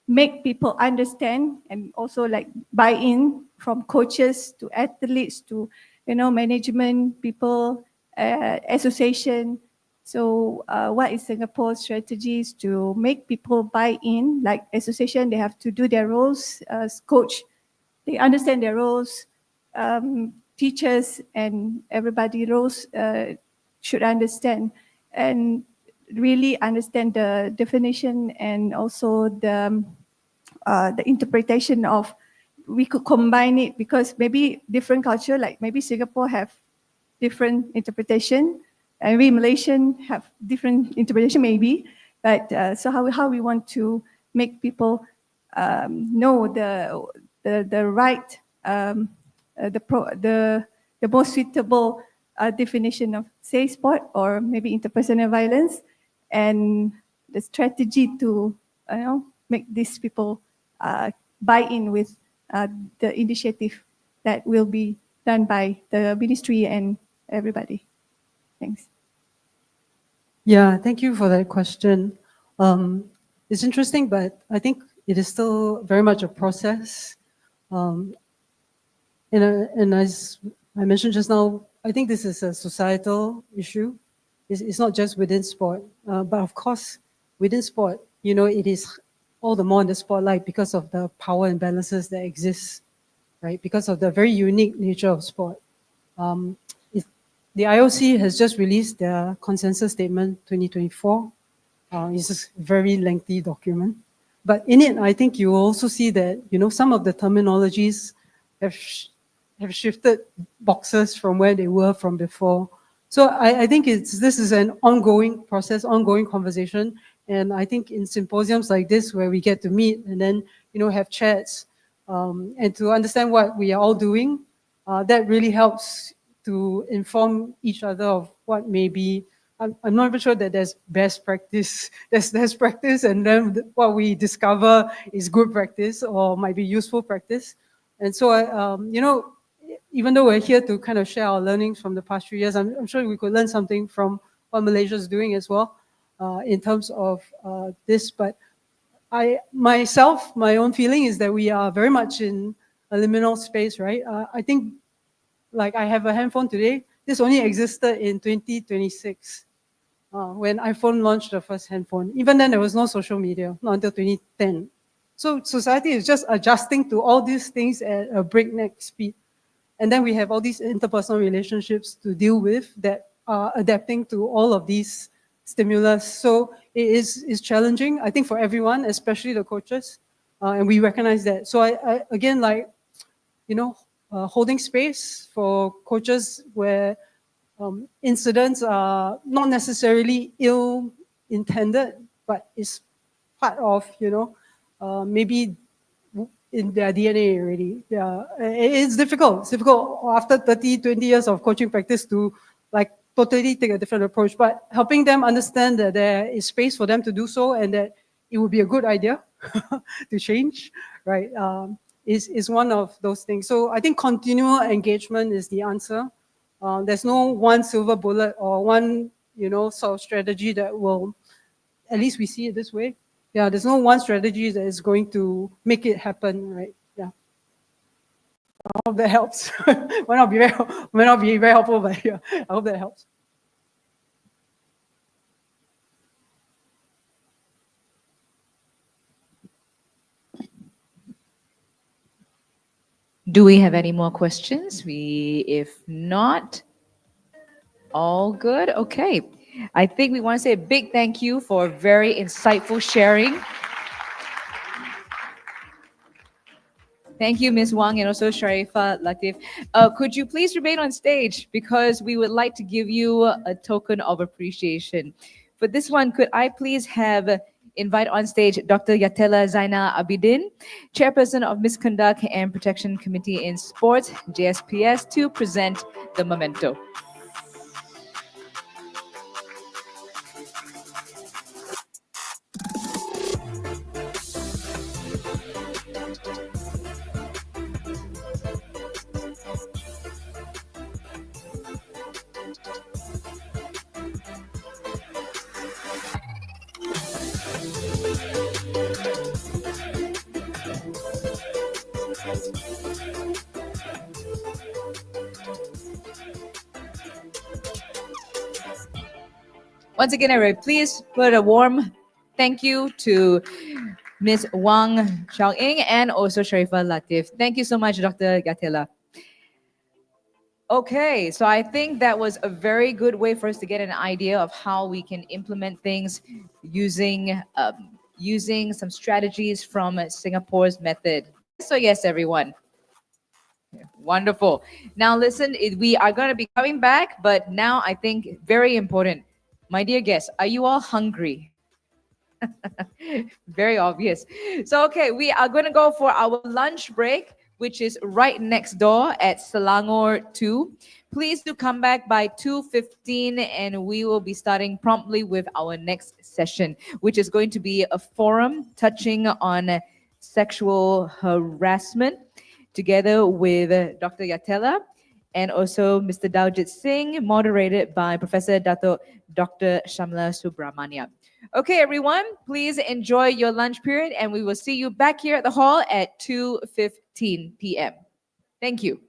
make people understand and also like buy in, from coaches to athletes to management people, association. So what is Singapore's strategies to make people buy in? Like association, they have to do their roles as coach. They understand their roles. Teachers and everybody roles should understand and really understand the definition and also the interpretation of. We could combine it because maybe different culture, like maybe Singapore have different interpretation, and we Malaysian have different interpretation maybe. But so how we want to make people know the right the most suitable definition of safe sport or maybe interpersonal violence, and the strategy to make these people buy in with the initiative that will be done by the ministry and everybody. Thanks. Yeah, thank you for that question. It's interesting, but I think it is still very much a process. And as I mentioned just now, I think this is a societal issue. It's not just within sport, but of course, within sport, it is all the more in the spotlight because of the power imbalances that exist, right? Because of the very unique nature of sport. The IOC has just released their consensus statement 2024. It's a very lengthy document. But in it, I think you also see that, some of the terminologies have shifted boxes from where they were from before. So I think this is an ongoing process, ongoing conversation. And I think in symposiums like this, where we get to meet and then, have chats and to understand what we are all doing, that really helps to inform each other of what may be. I'm not even sure that there's best practice. There's best practice, and then what we discover is good practice or might be useful practice. And so, even though we're here to kind of share our learnings from the past few years, I'm sure we could learn something from what Malaysia is doing as well in terms of this. But my own feeling is that we are very much in a liminal space, right? I think, like I have a handphone today, this only existed in 2026 when iPhone launched the first handphone. Even then, there was no social media, not until 2010. So society is just adjusting to all these things at a breakneck speed. And then we have all these interpersonal relationships to deal with that are adapting to all of these stimulus. So it is challenging, I think, for everyone, especially the coaches, and we recognize that. So I again, like, holding space for coaches where incidents are not necessarily ill-intended, but it's part of, maybe in their DNA already. Yeah, it's difficult. It's difficult after 30, 20 years of coaching practice to like totally take a different approach, but helping them understand that there is space for them to do so and that it would be a good idea to change, right? Is one of those things. So I think continual engagement is the answer. There's no one silver bullet or one, sort of strategy that will, at least we see it this way. Yeah, there's no one strategy that is going to make it happen, right? Yeah. I hope that helps. Might not be very helpful, but yeah, I hope that helps. Do we have any more questions? If not, all good. Okay. I think we want to say a big thank you for very insightful sharing. Thank you, Ms. Wang, and also Sharifa Latif. Could you please remain on stage because we would like to give you a token of appreciation. For this one, could I please invite on stage Dr. Yatela Zainal Abidin, Chairperson of Misconduct and Protection Committee in Sports, JSPS, to present the memento. Once again, I please put a warm thank you to Ms. Wang Xiaoying and also Sharifa Latif. Thank you so much, Dr. Gatela. Okay, so I think that was a very good way for us to get an idea of how we can implement things using some strategies from Singapore's method. Yes or yes, everyone? Wonderful. Now listen, we are going to be coming back, but now I think very important. My dear guests, are you all hungry? Very obvious. So, okay, we are going to go for our lunch break, which is right next door at Selangor 2. Please do come back by 2:15 and we will be starting promptly with our next session, which is going to be a forum touching on sexual harassment together with Dr. Yatela and also Mr. Daljit Singh, moderated by Professor Dr. Shamla Subramania. Okay, everyone, please enjoy your lunch period and we will see you back here at the hall at 2:15 p.m. Thank you.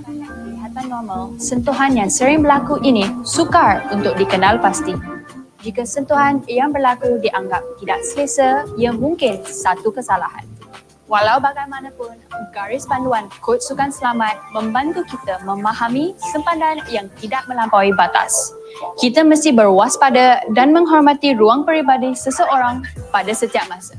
Kelihatan normal, sentuhan yang sering berlaku ini sukar untuk dikenal pasti. Jika sentuhan yang berlaku dianggap tidak selesa, ia mungkin satu kesalahan. Walau bagaimanapun, garis panduan Kod Sukan Selamat membantu kita memahami sempadan yang tidak melampaui batas. Kita mesti berwaspada dan menghormati ruang peribadi seseorang pada setiap masa.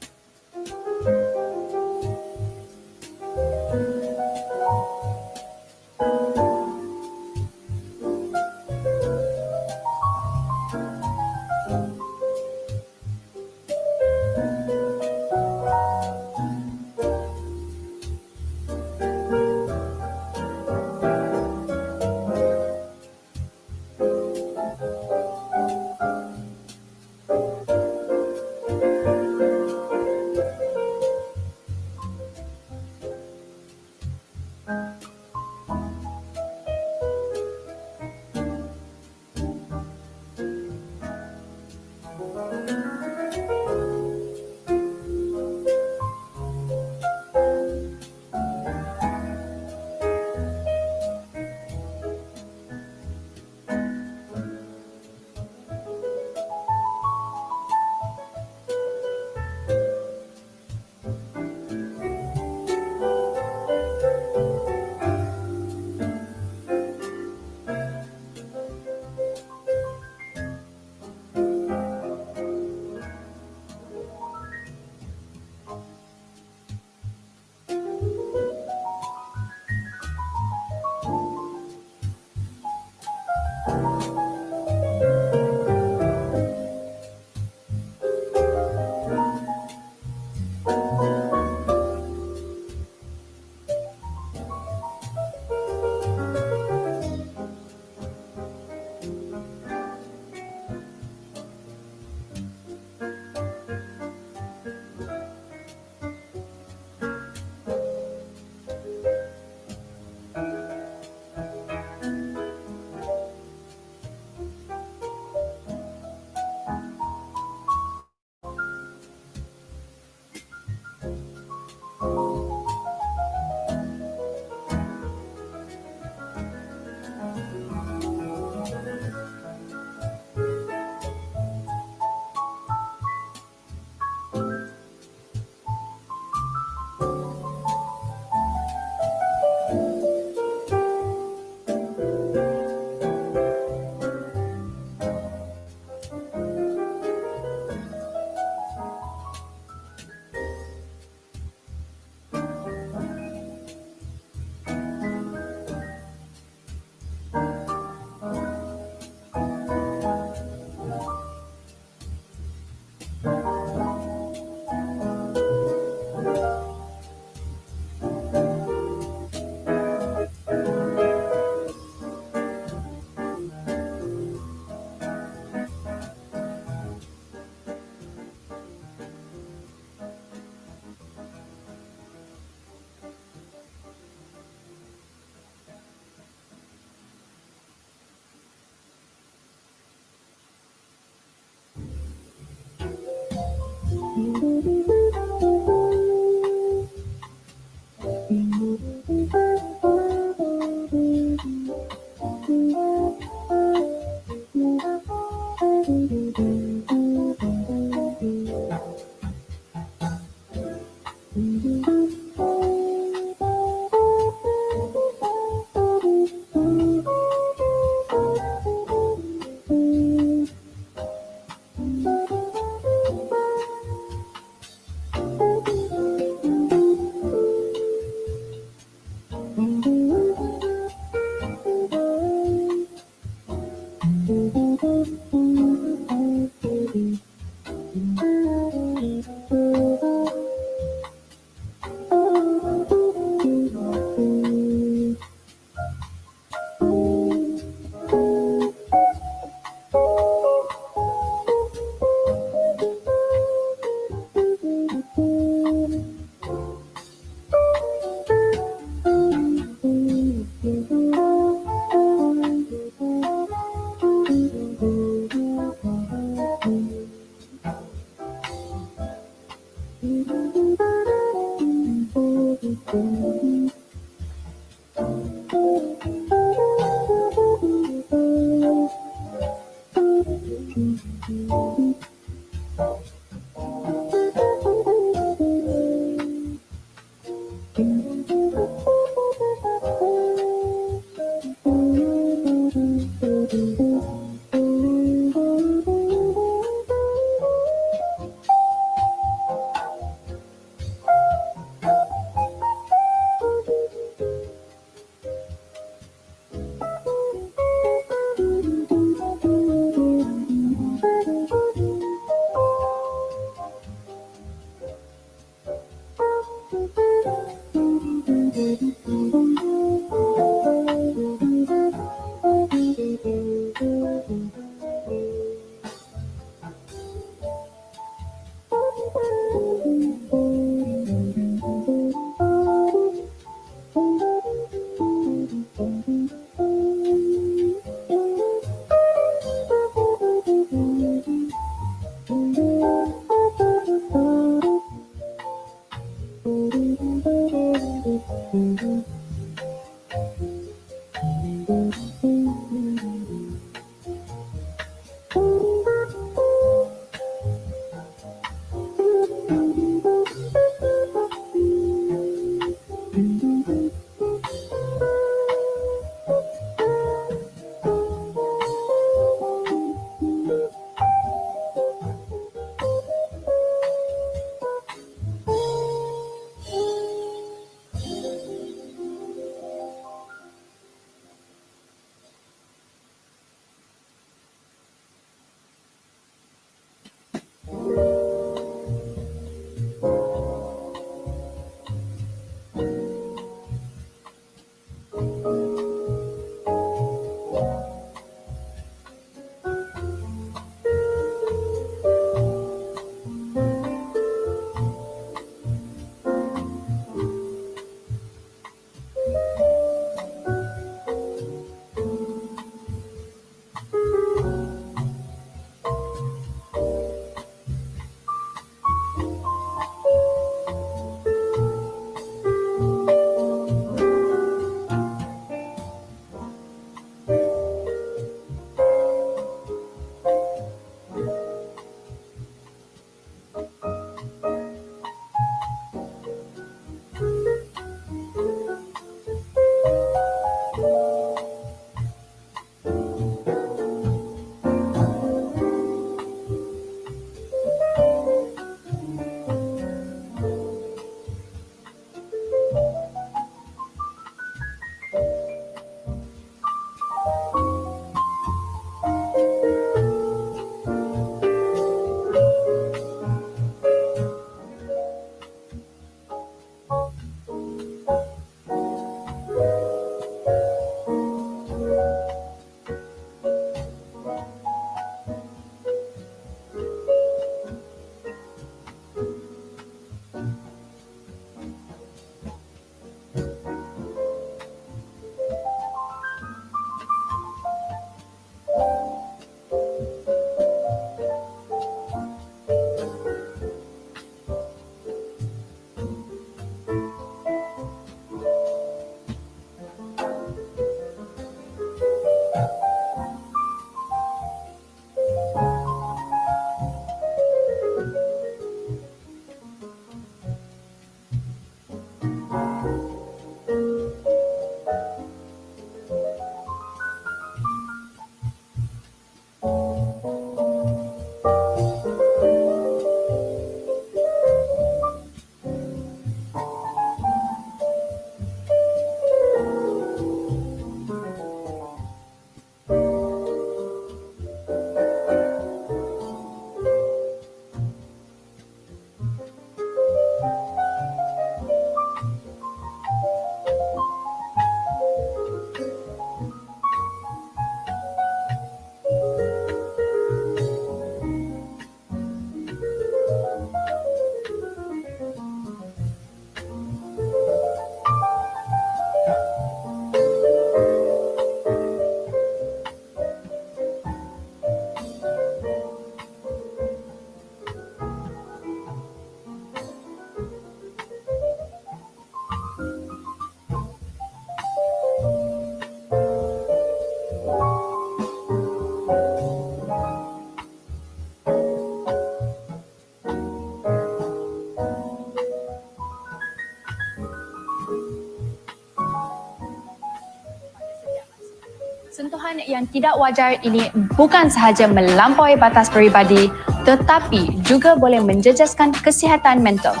Sentuhan yang tidak wajar ini bukan sahaja melampaui batas peribadi, tetapi juga boleh menjejaskan kesihatan mental.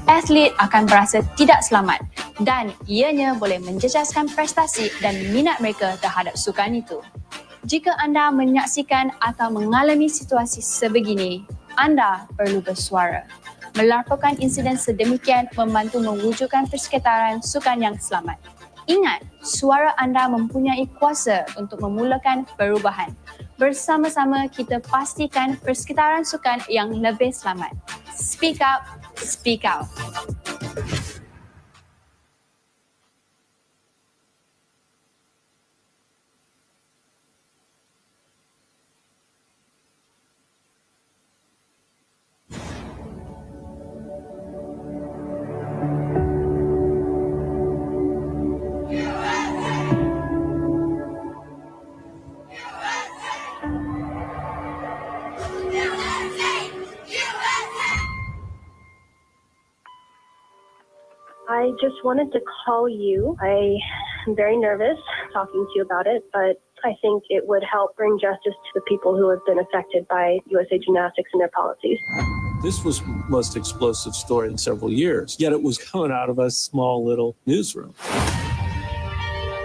Atlet akan berasa tidak selamat dan ianya boleh menjejaskan prestasi dan minat mereka terhadap sukan itu. Jika anda menyaksikan atau mengalami situasi sebegini, anda perlu bersuara. Melaporkan insiden sedemikian membantu mewujudkan persekitaran sukan yang selamat. Ingat, suara anda mempunyai kuasa untuk memulakan perubahan. Bersama-sama kita pastikan persekitaran sukan yang lebih selamat. Speak up, speak out. I just wanted to call you. I am very nervous talking to you about it, but I think it would help bring justice to the people who have been affected by USA Gymnastics and their policies. This was the most explosive story in several years, yet it was coming out of a small little newsroom.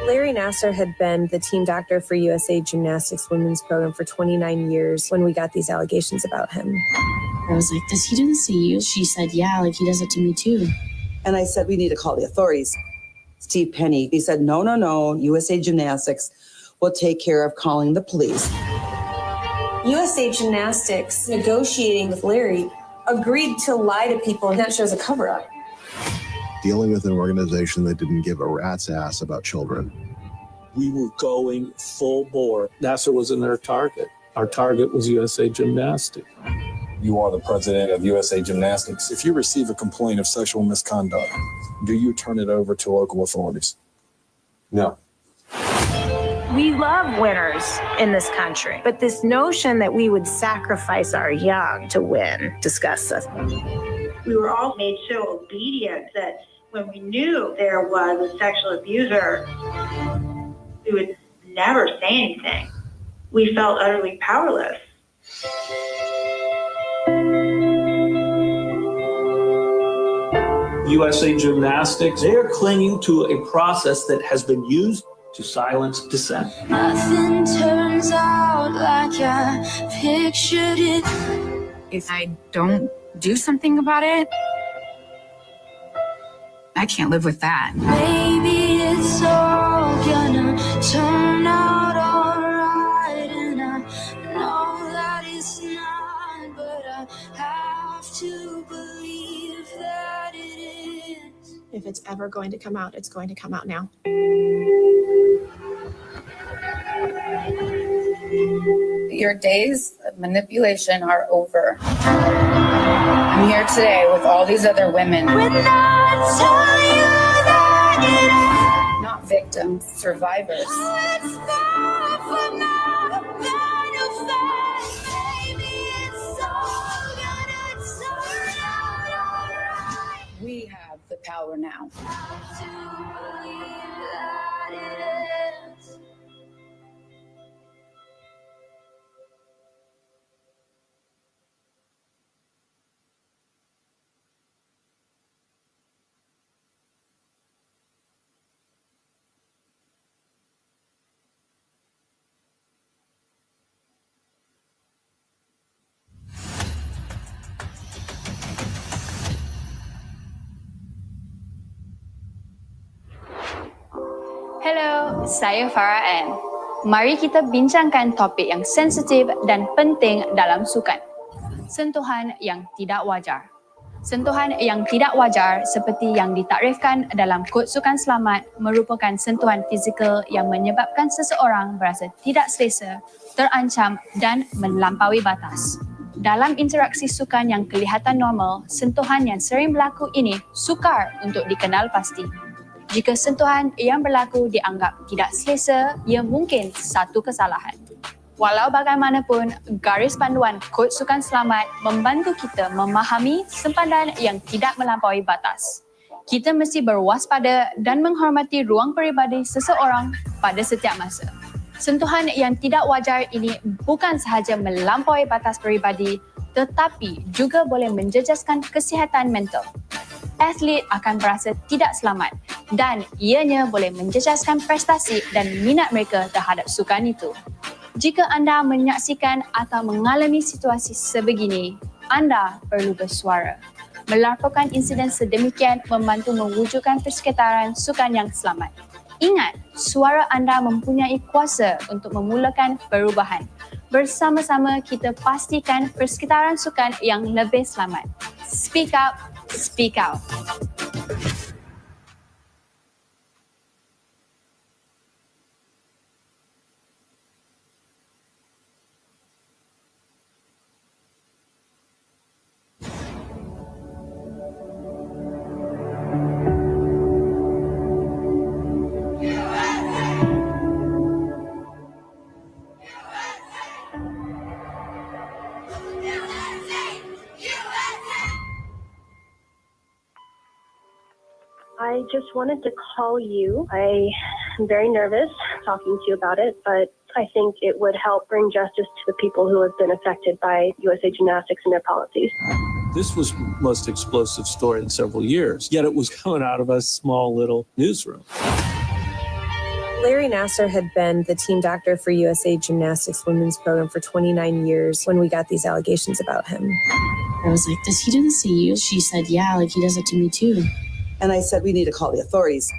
Larry Nassar had been the team doctor for USA Gymnastics women's program for 29 years when we got these allegations about him. I was like, does he do this to you? She said, yeah, like he does it to me too. And I said, we need to call the authorities. Steve Penny, he said, no, USA Gymnastics will take care of calling the police. USA Gymnastics, negotiating with Larry, agreed to lie to people, and that shows a cover-up. Dealing with an organization that didn't give a rat's ass about children. We were going full bore. Nassar wasn't our target. Our target was USA Gymnastics. You are the president of USA Gymnastics. If you receive a complaint of sexual misconduct, do you turn it over to local authorities? No. We love winners in this country, but this notion that we would sacrifice our young to win disgusts us. We were all made so obedient that when we knew there was a sexual abuser, we would never say anything. We felt utterly powerless. USA Gymnastics, they are clinging to a process that has been used to silence dissent. Nothing turns out like I pictured it. If I don't do something about it, I can't live with that. Maybe it's all gonna turn out alright, and I know that it's not, but I have to believe that it is. If it's ever going to come out, it's going to come out now. Your days of manipulation are over. I'm here today with all these other women. When I tell you that Not victims, survivors. it's far from now, manifest. Maybe it's all gonna turn out alright. We have the power now. To believe that it is. Hello, saya Farah Ann. Mari kita bincangkan topik yang sensitif dan penting dalam sukan. Sentuhan yang tidak wajar. Sentuhan yang tidak wajar seperti yang ditaktifkan dalam Kod Sukan Selamat merupakan sentuhan fizikal yang menyebabkan seseorang berasa tidak selesa, terancam dan melampaui batas. Dalam interaksi sukan yang kelihatan normal, sentuhan yang sering berlaku ini sukar untuk dikenal pasti. Jika sentuhan yang berlaku dianggap tidak selesa, ia mungkin satu kesalahan. Walau bagaimanapun, garis panduan Kod Sukan Selamat membantu kita memahami sempadan yang tidak melampaui batas. Kita mesti berwaspada dan menghormati ruang peribadi seseorang pada setiap masa. Sentuhan yang tidak wajar ini bukan sahaja melampaui batas peribadi tetapi juga boleh menjejaskan kesihatan mental. Atlet akan berasa tidak selamat dan ianya boleh menjejaskan prestasi dan minat mereka terhadap sukan itu. Jika anda menyaksikan atau mengalami situasi sebegini, anda perlu bersuara. Melaporkan insiden sedemikian membantu mewujudkan persekitaran sukan yang selamat. Ingat, suara anda mempunyai kuasa untuk memulakan perubahan. Bersama-sama kita pastikan persekitaran sukan yang lebih selamat. Speak up, speak out. I just wanted to call you. I am very nervous talking to you about it, but I think it would help bring justice to the people who have been affected by USA Gymnastics and their policies. This was the most explosive story in several years, yet it was coming out of a small little newsroom. Larry Nassar had been the team doctor for USA Gymnastics women's program for 29 years when we got these allegations about him. I was like, does he do this to you? She said, yeah, like he does it to me too. And I said, we need to call the authorities.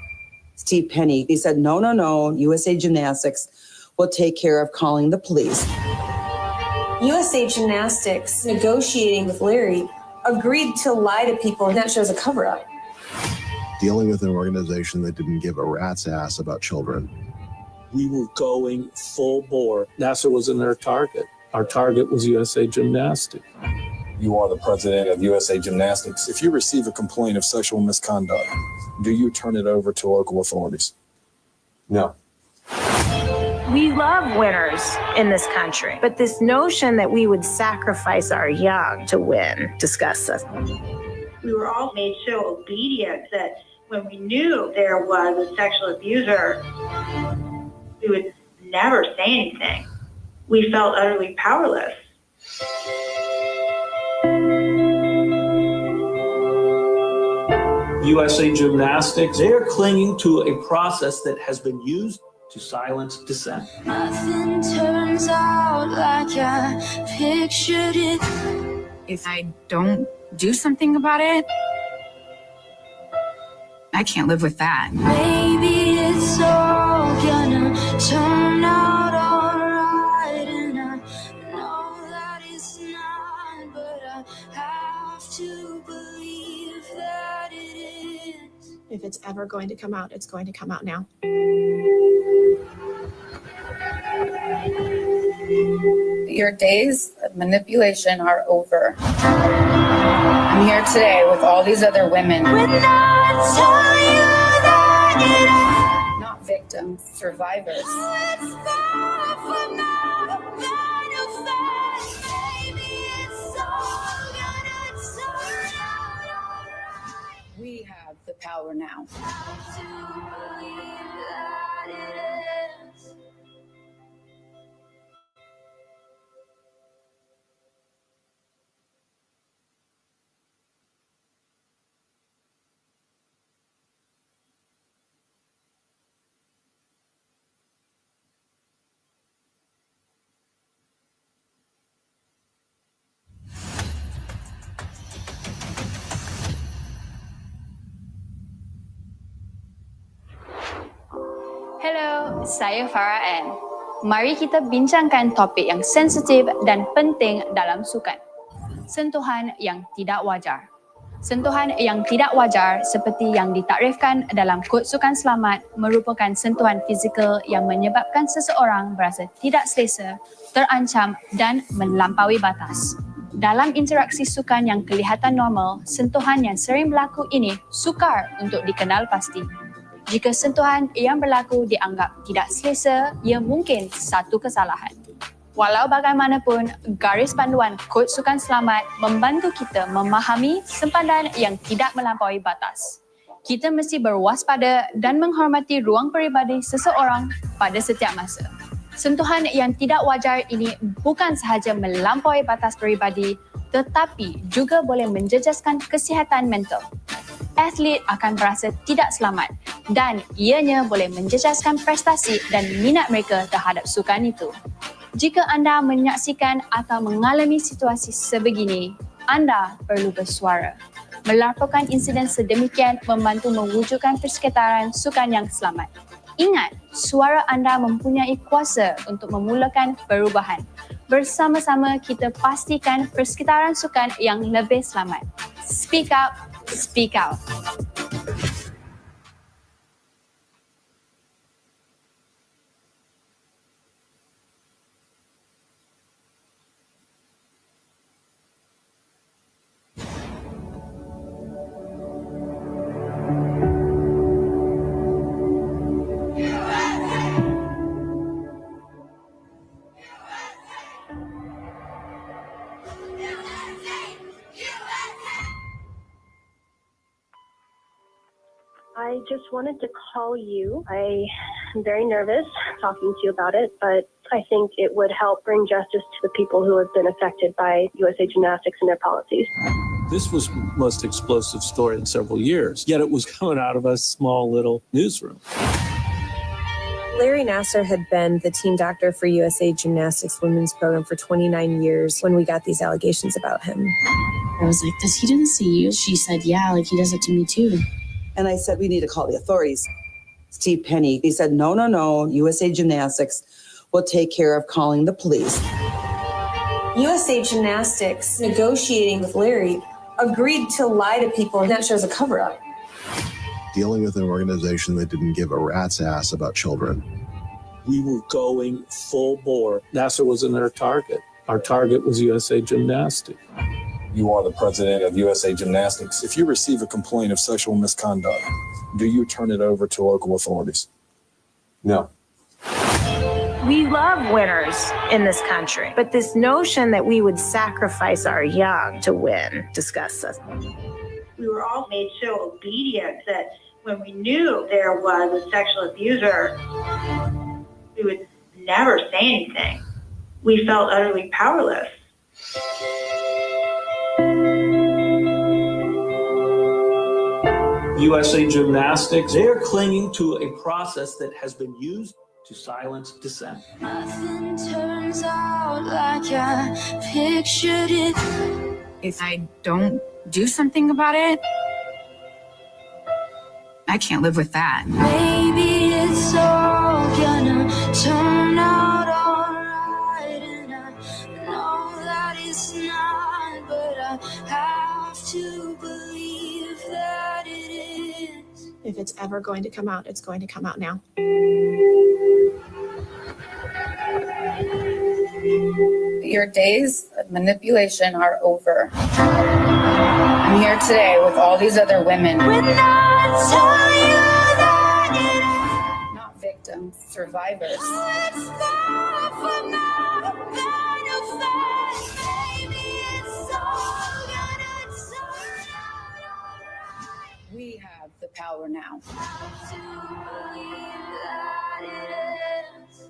Steve Penny, he said, no, no, no, USA Gymnastics will take care of calling the police. USA Gymnastics, negotiating with Larry, agreed to lie to people, and that shows a cover-up. Dealing with an organization that didn't give a rat's ass about children. We were going full bore. NASA wasn't our target. Our target was USA Gymnastics. You are the president of USA Gymnastics. If you receive a complaint of sexual misconduct, do you turn it over to local authorities? No. We love winners in this country, but this notion that we would sacrifice our young to win disgusts us. We were all made so obedient that when we knew there was a sexual abuser, we would never say anything. We felt utterly powerless. USA Gymnastics, they're clinging to a process that has been used to silence dissent. Nothing turns out like I pictured it. If I don't do something about it, I can't live with that. Maybe it's all gonna turn out alright, and I know that it's not, but I have to believe that it is. If it's ever going to come out, it's going to come out now. Your days of manipulation are over. I'm here today with all these other women. When I tell you that it Not victims, survivors. it's far from now, kind of fast. Maybe it's all gonna turn out alright. We have the power now. Have to believe that it is. Hello, saya Farah Ann. Mari kita bincangkan topik yang sensitif dan penting dalam sukan. Sentuhan yang tidak wajar. Sentuhan yang tidak wajar seperti yang ditakrifkan dalam Kod Sukan Selamat merupakan sentuhan fizikal yang menyebabkan seseorang berasa tidak selesa, terancam dan melampaui batas. Dalam interaksi sukan yang kelihatan normal, sentuhan yang sering berlaku ini sukar untuk dikenal pasti. Jika sentuhan yang berlaku dianggap tidak selesa, ia mungkin satu kesalahan. Walau bagaimanapun, garis panduan Kod Sukan Selamat membantu kita memahami sempadan yang tidak melampaui batas. Kita mesti berwaspada dan menghormati ruang peribadi seseorang pada setiap masa. Sentuhan yang tidak wajar ini bukan sahaja melampaui batas peribadi tetapi juga boleh menjejaskan kesihatan mental. Atlet akan berasa tidak selamat dan ianya boleh menjejaskan prestasi dan minat mereka terhadap sukan itu. Jika anda menyaksikan atau mengalami situasi sebegini, anda perlu bersuara. Melaporkan insiden sedemikian membantu mewujudkan persekitaran sukan yang selamat. Ingat, suara anda mempunyai kuasa untuk memulakan perubahan. Bersama-sama kita pastikan persekitaran sukan yang lebih selamat. Speak up, speak out. I just wanted to call you. I am very nervous talking to you about it, but I think it would help bring justice to the people who have been affected by USA Gymnastics and their policies. This was the most explosive story in several years, yet it was coming out of a small little newsroom. Larry Nassar had been the team doctor for USA Gymnastics women's program for 29 years when we got these allegations about him. I was like, does he didn't see you? She said, yeah, like he does it to me too. And I said, we need to call the authorities. Steve Penny, he said, no, no, no, USA Gymnastics will take care of calling the police. USA Gymnastics, negotiating with Larry, agreed to lie to people, and that shows a cover-up. Dealing with an organization that didn't give a rat's ass about children. We were going full bore. NASA wasn't our target. Our target was USA Gymnastics. You are the president of USA Gymnastics. If you receive a complaint of sexual misconduct, do you turn it over to local authorities? No. We love winners in this country, but this notion that we would sacrifice our young to win disgusts us. We were all made so obedient that when we knew there was a sexual abuser, we would never say anything. We felt utterly powerless. USA Gymnastics, they're clinging to a process that has been used to silence dissent. Nothing turns out like I pictured it. If I don't do something about it, I can't live with that. Maybe it's all gonna turn out alright, and I know that it's not, but I have to believe that it is. If it's ever going to come out, it's going to come out now. Your days of manipulation are over. I'm here today with all these other women. When I tell you that it Not victims, survivors. it's not for my benefit. Maybe it's all gonna turn out alright. We have the power now. Have to believe that it is.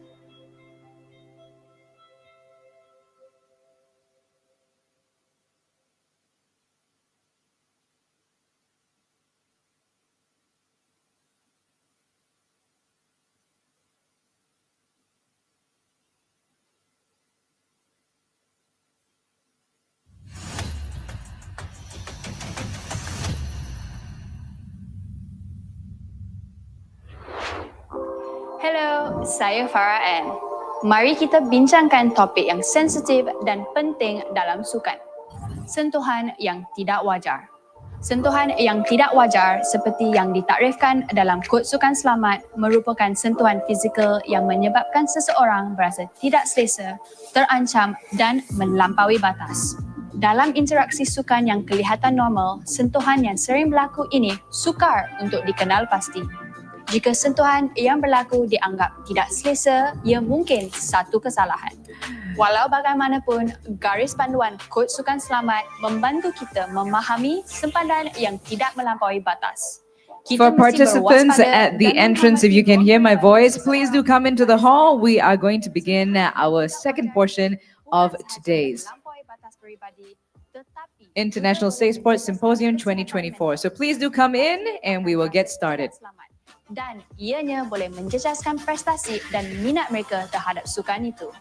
Hello, saya Farah Ann. Mari kita bincangkan topik yang sensitif dan penting dalam sukan. Sentuhan yang tidak wajar. Sentuhan yang tidak wajar seperti yang ditakrifkan dalam Kod Sukan Selamat merupakan sentuhan fizikal yang menyebabkan seseorang berasa tidak selesa, terancam dan melampaui batas. Dalam interaksi sukan yang kelihatan normal, sentuhan yang sering berlaku ini sukar untuk dikenal pasti. Jika sentuhan yang berlaku dianggap tidak selesa, ia mungkin satu kesalahan. Walau bagaimanapun, garis panduan Kod Sukan Selamat membantu kita memahami sempadan yang tidak melampaui batas. For participants at the entrance, if you can hear my voice, please do come into the hall. We are going to begin our second portion of today's International Safe Sports Symposium 2024. So please do come in and we will get started. Dan ianya boleh menjejaskan prestasi dan minat mereka terhadap sukan itu.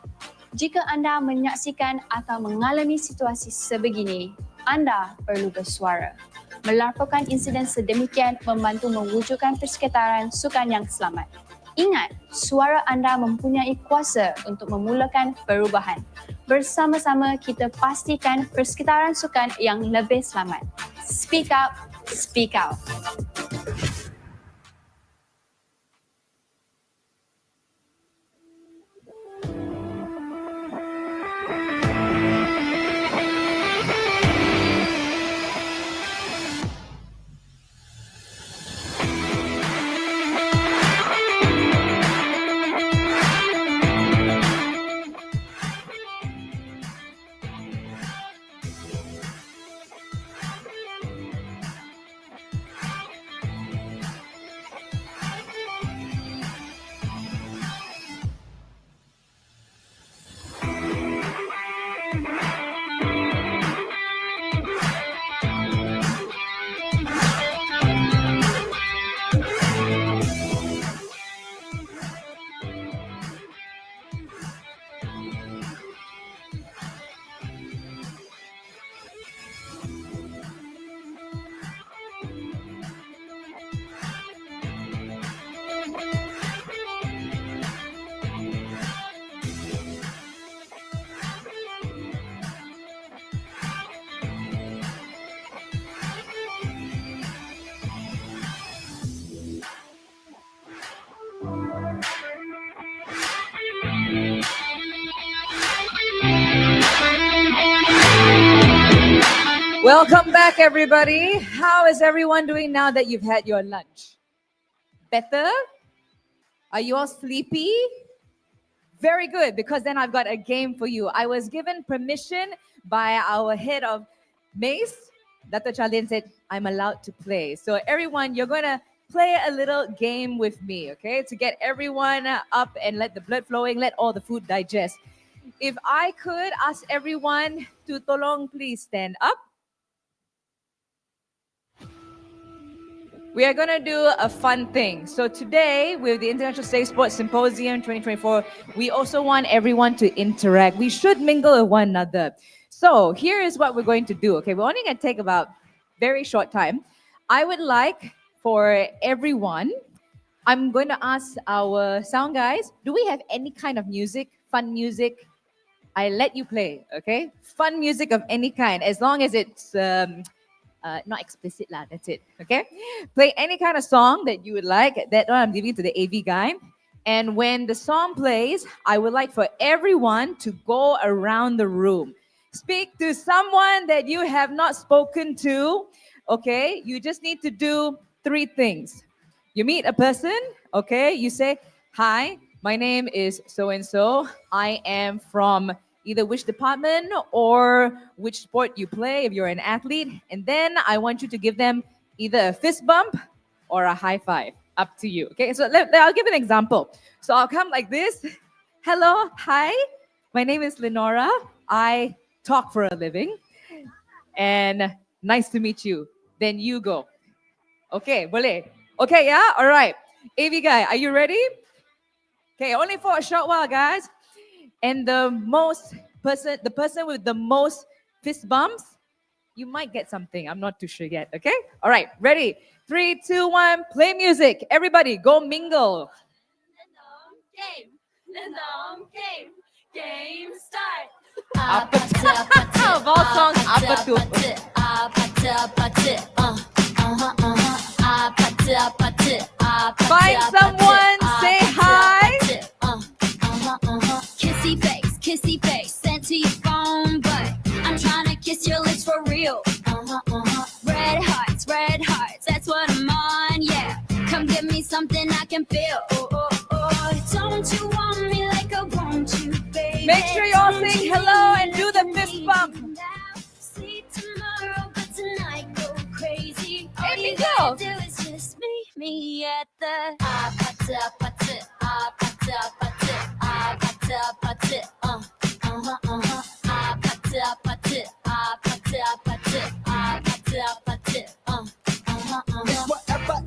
Jika anda menyaksikan atau mengalami situasi sebegini, anda perlu bersuara. Melaporkan insiden sedemikian membantu mewujudkan persekitaran sukan yang selamat. Ingat, suara anda mempunyai kuasa untuk memulakan perubahan. Bersama-sama kita pastikan persekitaran sukan yang lebih selamat. Speak up, speak out. Welcome back, everybody. How is everyone doing now that you've had your lunch? Better? Are you all sleepy? Very good, because then I've got a game for you. I was given permission by our head of MACE. Dr. Charlene said, I'm allowed to play. So everyone, you're going to play a little game with me, okay? To get everyone up and let the blood flowing, let all the food digest. If I could ask everyone to tolong please stand up. We are going to do a fun thing. So today, with the International Safe Sports Symposium 2024, we also want everyone to interact. We should mingle with one another. So here is what we're going to do. Okay, we're only going to take about very short time. I would like for everyone, I'm going to ask our sound guys, do we have any kind of music, fun music? I let you play, okay? Fun music of any kind, as long as it's not explicit lah, that's it, okay? Play any kind of song that you would like. That one I'm giving to the AV guy. And when the song plays, I would like for everyone to go around the room. Speak to someone that you have not spoken to, okay? You just need to do 3 things. You meet a person, okay? You say, hi, my name is so-and-so. I am from either which department or which sport you play if you're an athlete. And then I want you to give them either a fist bump or a high five. Up to you. Okay, so I'll give an example. So I'll come like this. Hello, hi. My name is Lenora. I talk for a living. And nice to meet you. Then you go. Okay, boleh. Okay, yeah? All right. AV guy, are you ready? Okay, only for a short while, guys. And the person with the most fist bumps, you might get something. I'm not too sure yet, okay? All right, ready? 3, 2, 1, play music. Everybody, go mingle. Game start. Of all songs, apa tu? Find someone, say hi. Kissy face, sent to your phone, but I'm trying to kiss your lips for real. Red hearts, that's what I'm on, yeah. Come give me something I can feel. Don't you want me like I want you, baby? Make sure you all sing hello and do the fist bump. See tomorrow, but tonight go crazy. Hey, All you Miguel. gotta do is just me. me at the pata pata pata pata pata pata pata pata pata pata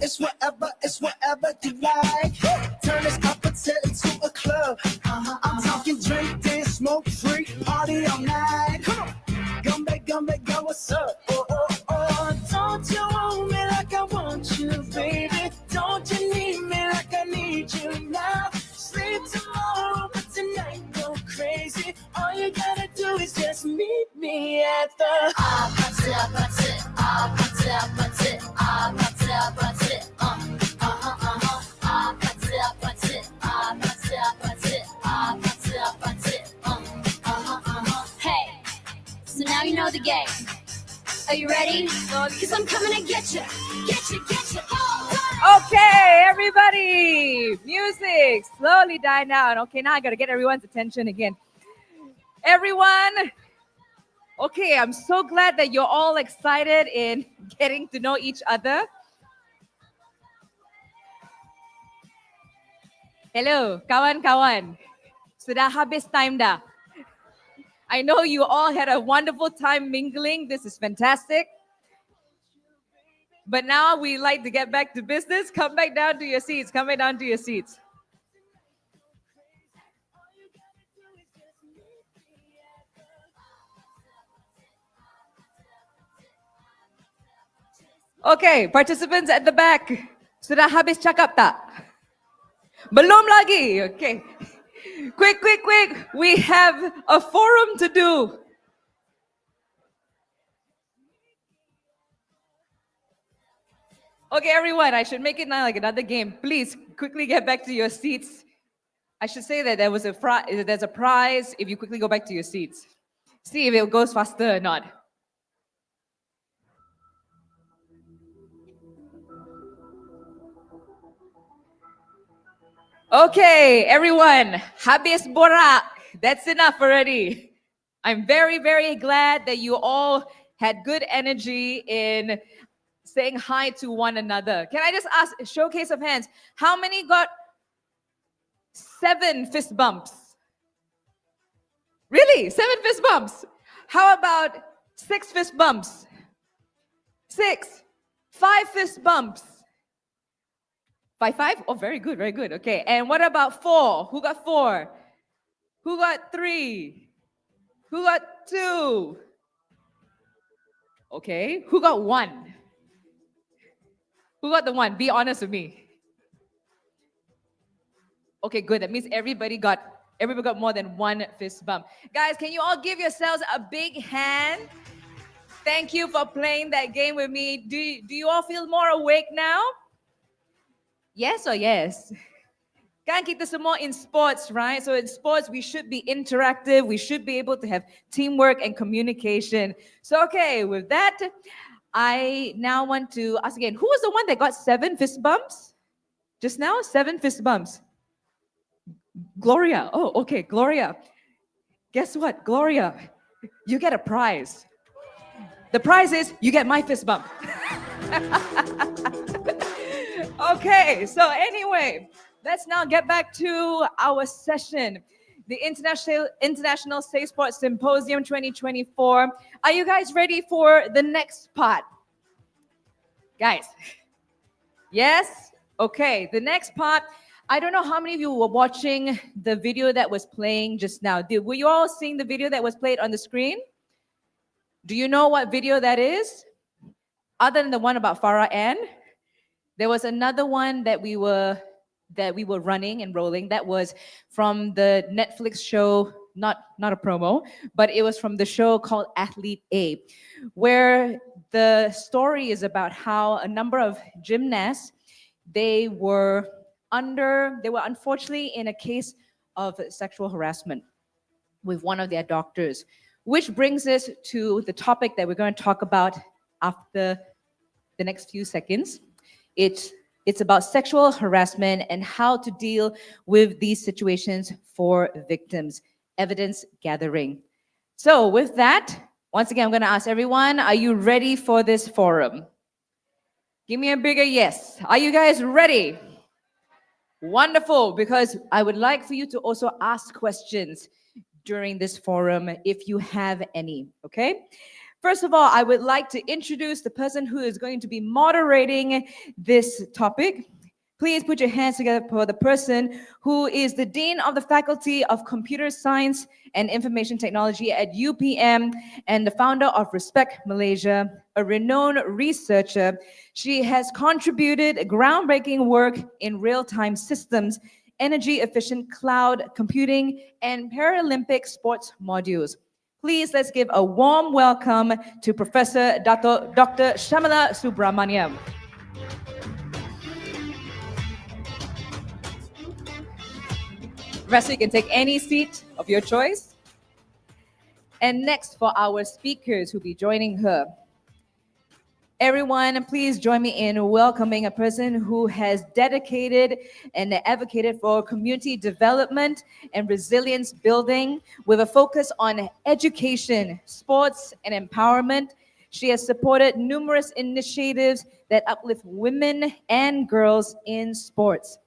It's whatever, it's whatever you like. Turn this appetite into a club. I'm talking drink, dance, smoke, free, party all night. Come on, gumbe, go, what's up? Oh, oh, oh. Don't you want me like I want you, baby? Don't you need me like I need you now? Sleep tomorrow, but tonight go crazy. All you gotta do is just meet me at the pata pata pata pata pata pata Hey, so now you know the game. Are you ready? Because I'm coming to get you. Get you. Okay, everybody, music slowly die down. Okay, now I gotta get everyone's attention again. Everyone, okay, I'm so glad that you're all excited in getting to know each other. Hello, kawan-kawan. Sudah habis time dah. I know you all had a wonderful time mingling. This is fantastic. But now we like to get back to business. Come back down to your seats. Come back down to your seats. Okay, participants at the back. Sudah habis cakap tak? Belum lagi. Okay. Quick. We have a forum to do. Okay, everyone, I should make it now like another game. Please quickly get back to your seats. I should say that there's a prize if you quickly go back to your seats. See if it goes faster or not. Okay, everyone, habis borak. That's enough already. I'm very, very glad that you all had good energy in saying hi to one another. Can I just ask, showcase of hands, how many got 7 fist bumps? Really? 7 fist bumps? How about 6 fist bumps? 6. 5 fist bumps? 5? Oh, very good. Okay, and what about 4? Who got 4? Who got 3? Who got 2? Okay, who got 1? Who got the 1? Be honest with me. Okay, good. That means everybody got more than 1 fist bump. Guys, can you all give yourselves a big hand? Thank you for playing that game with me. Do you all feel more awake now? Yes or yes? Kan kita semua in sports, right? So in sports, we should be interactive. We should be able to have teamwork and communication. So okay, with that, I now want to ask again, who was the one that got 7 fist bumps? Just now, 7 fist bumps. Gloria. Oh, okay, Gloria. Guess what, Gloria? You get a prize. The prize is you get my fist bump. Okay, so anyway, let's now get back to our session. The International Safe Sport Symposium 2024. Are you guys ready for the next part? Guys, yes? Okay, the next part, I don't know how many of you were watching the video that was playing just now. Were you all seeing the video that was played on the screen? Do you know what video that is? Other than the one about Farah Ann, there was another one that we were running and rolling. That was from the Netflix show, not a promo, but it was from the show called Athlete A, where the story is about how a number of gymnasts, they were unfortunately in a case of sexual harassment with one of their doctors, which brings us to the topic that we're going to talk about after the next few seconds. It's about sexual harassment and how to deal with these situations for victims, evidence gathering. So with that, once again, I'm going to ask everyone, are you ready for this forum? Give me a bigger yes. Are you guys ready? Wonderful, because I would like for you to also ask questions during this forum if you have any, okay? First of all, I would like to introduce the person who is going to be moderating this topic. Please put your hands together for the person who is the Dean of the Faculty of Computer Science and Information Technology at UPM and the founder of Respect Malaysia, a renowned researcher. She has contributed groundbreaking work in real-time systems, energy-efficient cloud computing, and Paralympic sports modules. Please let's give a warm welcome to Professor Dr. Shamala Subramaniam. Professor, you can take any seat of your choice. And next for our speakers who'll be joining her. Everyone, please join me in welcoming a person who has dedicated and advocated for community development and resilience building with a focus on education, sports, and empowerment. She has supported numerous initiatives that uplift women and girls in sports.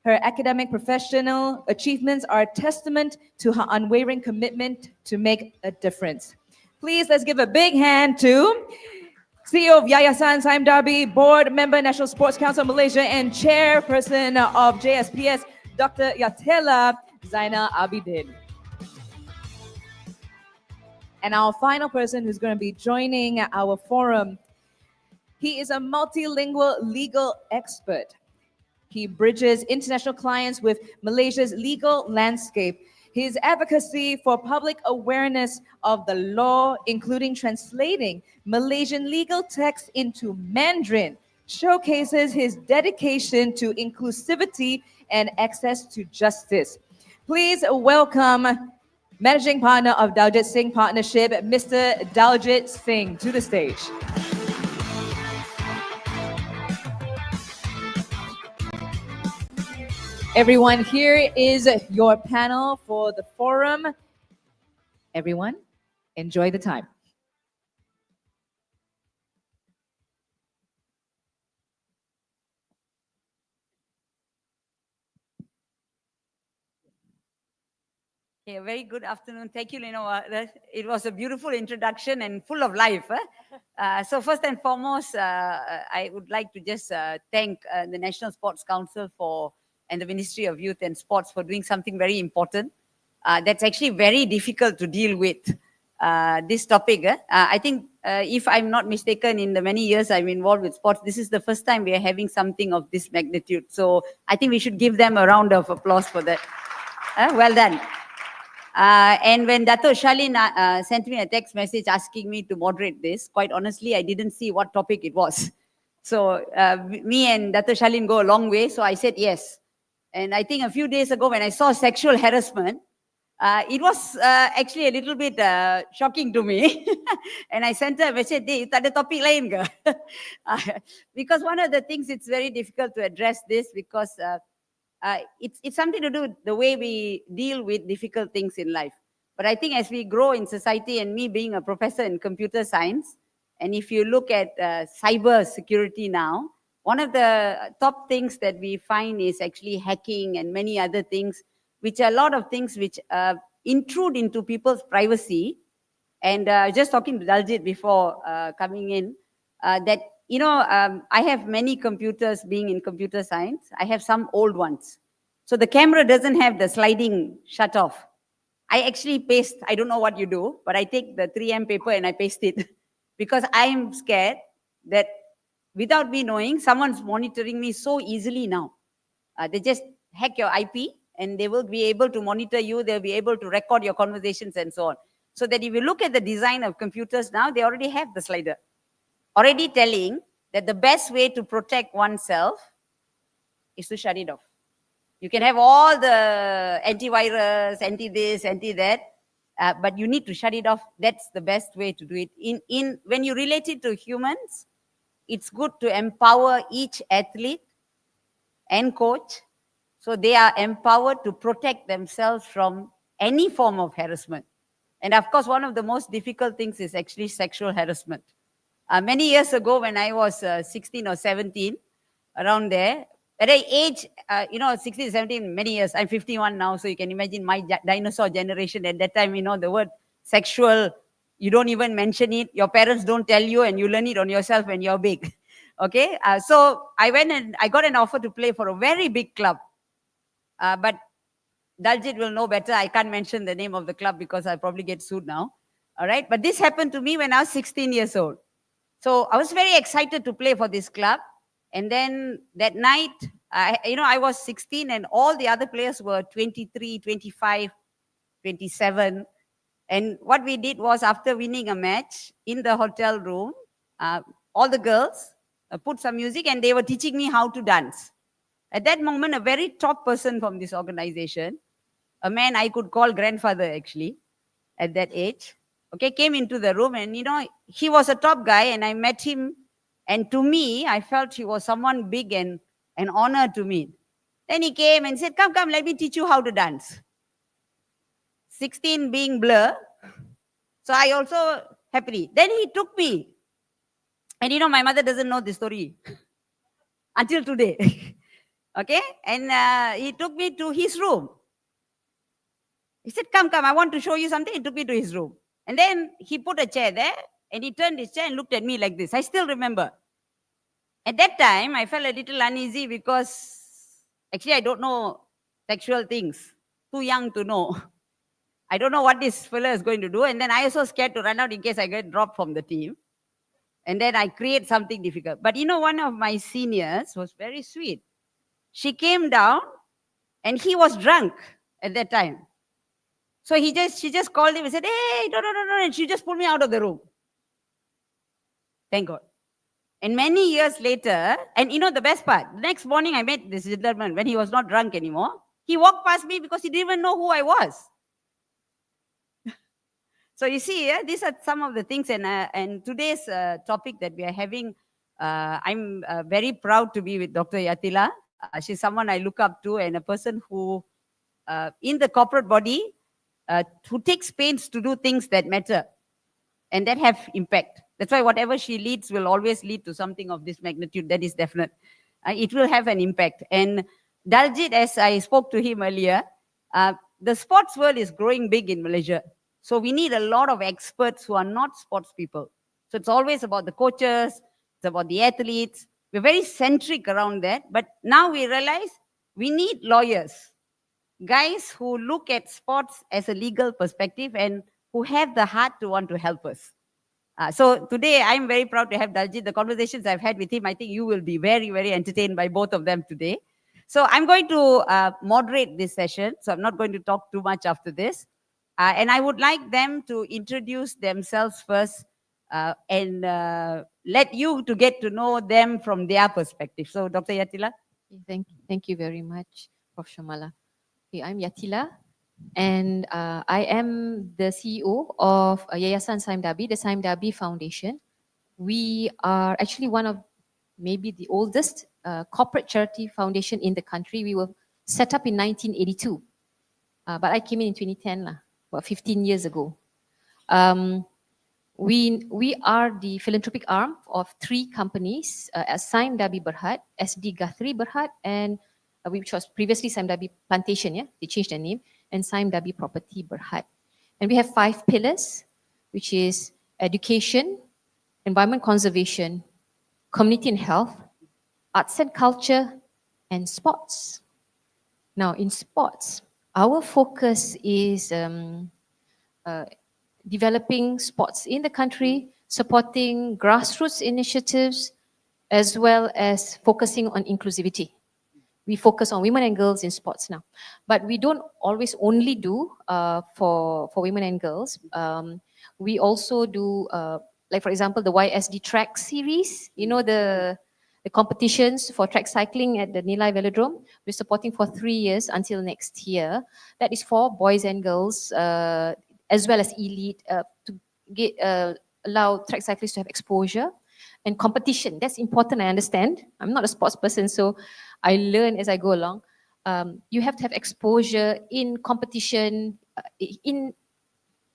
Her academic professional achievements are a testament to her unwavering commitment to make a difference. Please, let's give a big hand to CEO of Yayasan Saim Darby, Board Member, National Sports Council Malaysia, and Chairperson of JSPS, Dr. Yatela Zainal Abidin. And our final person who's going to be joining our forum, he is a multilingual legal expert. He bridges international clients with Malaysia's legal landscape. His advocacy for public awareness of the law, including translating Malaysian legal texts into Mandarin, showcases his dedication to inclusivity and access to justice. Please welcome Managing Partner of Daljit Singh Partnership, Mr. Daljit Singh, to the stage. Everyone, here is your panel for the forum. Everyone, enjoy the time. Okay, a very good afternoon. Thank you, Lino. It was a beautiful introduction and full of life. So first and foremost, I would like to just thank the National Sports Council and the Ministry of Youth and Sports for doing something very important. That's actually very difficult to deal with, this topic. I think, if I'm not mistaken, in the many years I'm involved with sports, this is the first time we are having something of this magnitude. So I think we should give them a round of applause for that. Well done. And when Dato' Shalin sent me a text message asking me to moderate this, quite honestly, I didn't see what topic it was. So me and Dato' Shalin go a long way, so I said yes. And I think a few days ago when I saw sexual harassment, it was actually a little bit shocking to me. And I sent her a message, "Hey, you tak ada topic lain ke?" Because one of the things, it's very difficult to address this because it's something to do with the way we deal with difficult things in life. But I think as we grow in society, and me being a professor in computer science, and if you look at cyber security now, one of the top things that we find is actually hacking and many other things, which are a lot of things which intrude into people's privacy. And just talking to Daljit before coming in, that I have many computers being in computer science. I have some old ones. So the camera doesn't have the sliding shut off. I actually paste, I don't know what you do, but I take the 3M paper and I paste it because I'm scared that without me knowing, someone's monitoring me so easily now. They just hack your IP and they will be able to monitor you. They'll be able to record your conversations and so on. So that if you look at the design of computers now, they already have the slider, already telling that the best way to protect oneself is to shut it off. You can have all the antivirus, anti-this, anti-that, but you need to shut it off. That's the best way to do it. When you relate it to humans, it's good to empower each athlete and coach so they are empowered to protect themselves from any form of harassment. And of course, one of the most difficult things is actually sexual harassment. Many years ago when I was 16 or 17, around there, at an age, 16, 17, many years, I'm 51 now, so you can imagine my dinosaur generation at that time, the word sexual, you don't even mention it, your parents don't tell you, and you learn it on yourself when you're big. Okay, so I went and I got an offer to play for a very big club. But Daljit will know better. I can't mention the name of the club because I'll probably get sued now. All right, but this happened to me when I was 16 years old. So I was very excited to play for this club. And then that night, I was 16 and all the other players were 23, 25, 27. And what we did was, after winning a match in the hotel room, all the girls put some music and they were teaching me how to dance. At that moment, a very top person from this organization, a man I could call grandfather actually, at that age, okay, came into the room and, he was a top guy and I met him. And to me, I felt he was someone big and an honor to me. Then he came and said, come, let me teach you how to dance. 16 being blur. So I also happily. Then he took me. And my mother doesn't know this story until today. Okay? And he took me to his room. He said, come, I want to show you something. He took me to his room. And then he put a chair there and he turned his chair and looked at me like this. I still remember. At that time, I felt a little uneasy because actually I don't know sexual things. Too young to know. I don't know what this fella is going to do. And then I also scared to run out in case I get dropped from the team. And then I create something difficult. But one of my seniors was very sweet. She came down and he was drunk at that time. So she just called him and said, hey, no. And she just pulled me out of the room. Thank God. And many years later, and the best part, the next morning I met this gentleman when he was not drunk anymore. He walked past me because he didn't even know who I was. So you see, these are some of the things. And today's topic that we are having, I'm very proud to be with Dr. Yatila. She's someone I look up to and a person who, in the corporate body, who takes pains to do things that matter and that have impact. That's why whatever she leads will always lead to something of this magnitude. That is definite. It will have an impact. And Daljit, as I spoke to him earlier, the sports world is growing big in Malaysia. So we need a lot of experts who are not sports people. So it's always about the coaches, it's about the athletes. We're very centric around that. But now we realize we need lawyers, guys who look at sports as a legal perspective and who have the heart to want to help us. So today, I'm very proud to have Daljit. The conversations I've had with him, I think you will be very, very entertained by both of them today. So I'm going to moderate this session. So I'm not going to talk too much after this. And I would like them to introduce themselves first and let you to get to know them from their perspective. So Dr. Yatila. Thank you very much, Prof. Shamala. Okay, I'm Yatila, and I am the CEO of Yayasan Saim Dabi, the Saim Dabi Foundation. We are actually one of maybe the oldest corporate charity foundation in the country. We were set up in 1982, but I came in 2010, about 15 years ago. We are the philanthropic arm of three companies, Saim Dabi Berhad, SD Guthrie Berhad, and which was previously Saim Dabi Plantation, they changed their name, and Saim Dabi Property Berhad. And we have 5 pillars, which is education, environment conservation, community and health, arts and culture, and sports. Now, in sports, our focus is developing sports in the country, supporting grassroots initiatives, as well as focusing on inclusivity. We focus on women and girls in sports now. But we don't always only do for women and girls. We also do, like for example, the YSD track series, the competitions for track cycling at the Nilai Velodrome. We're supporting for 3 years until next year. That is for boys and girls, as well as elite, to allow track cyclists to have exposure. And competition, that's important, I understand. I'm not a sports person, so I learn as I go along. You have to have exposure in competition, in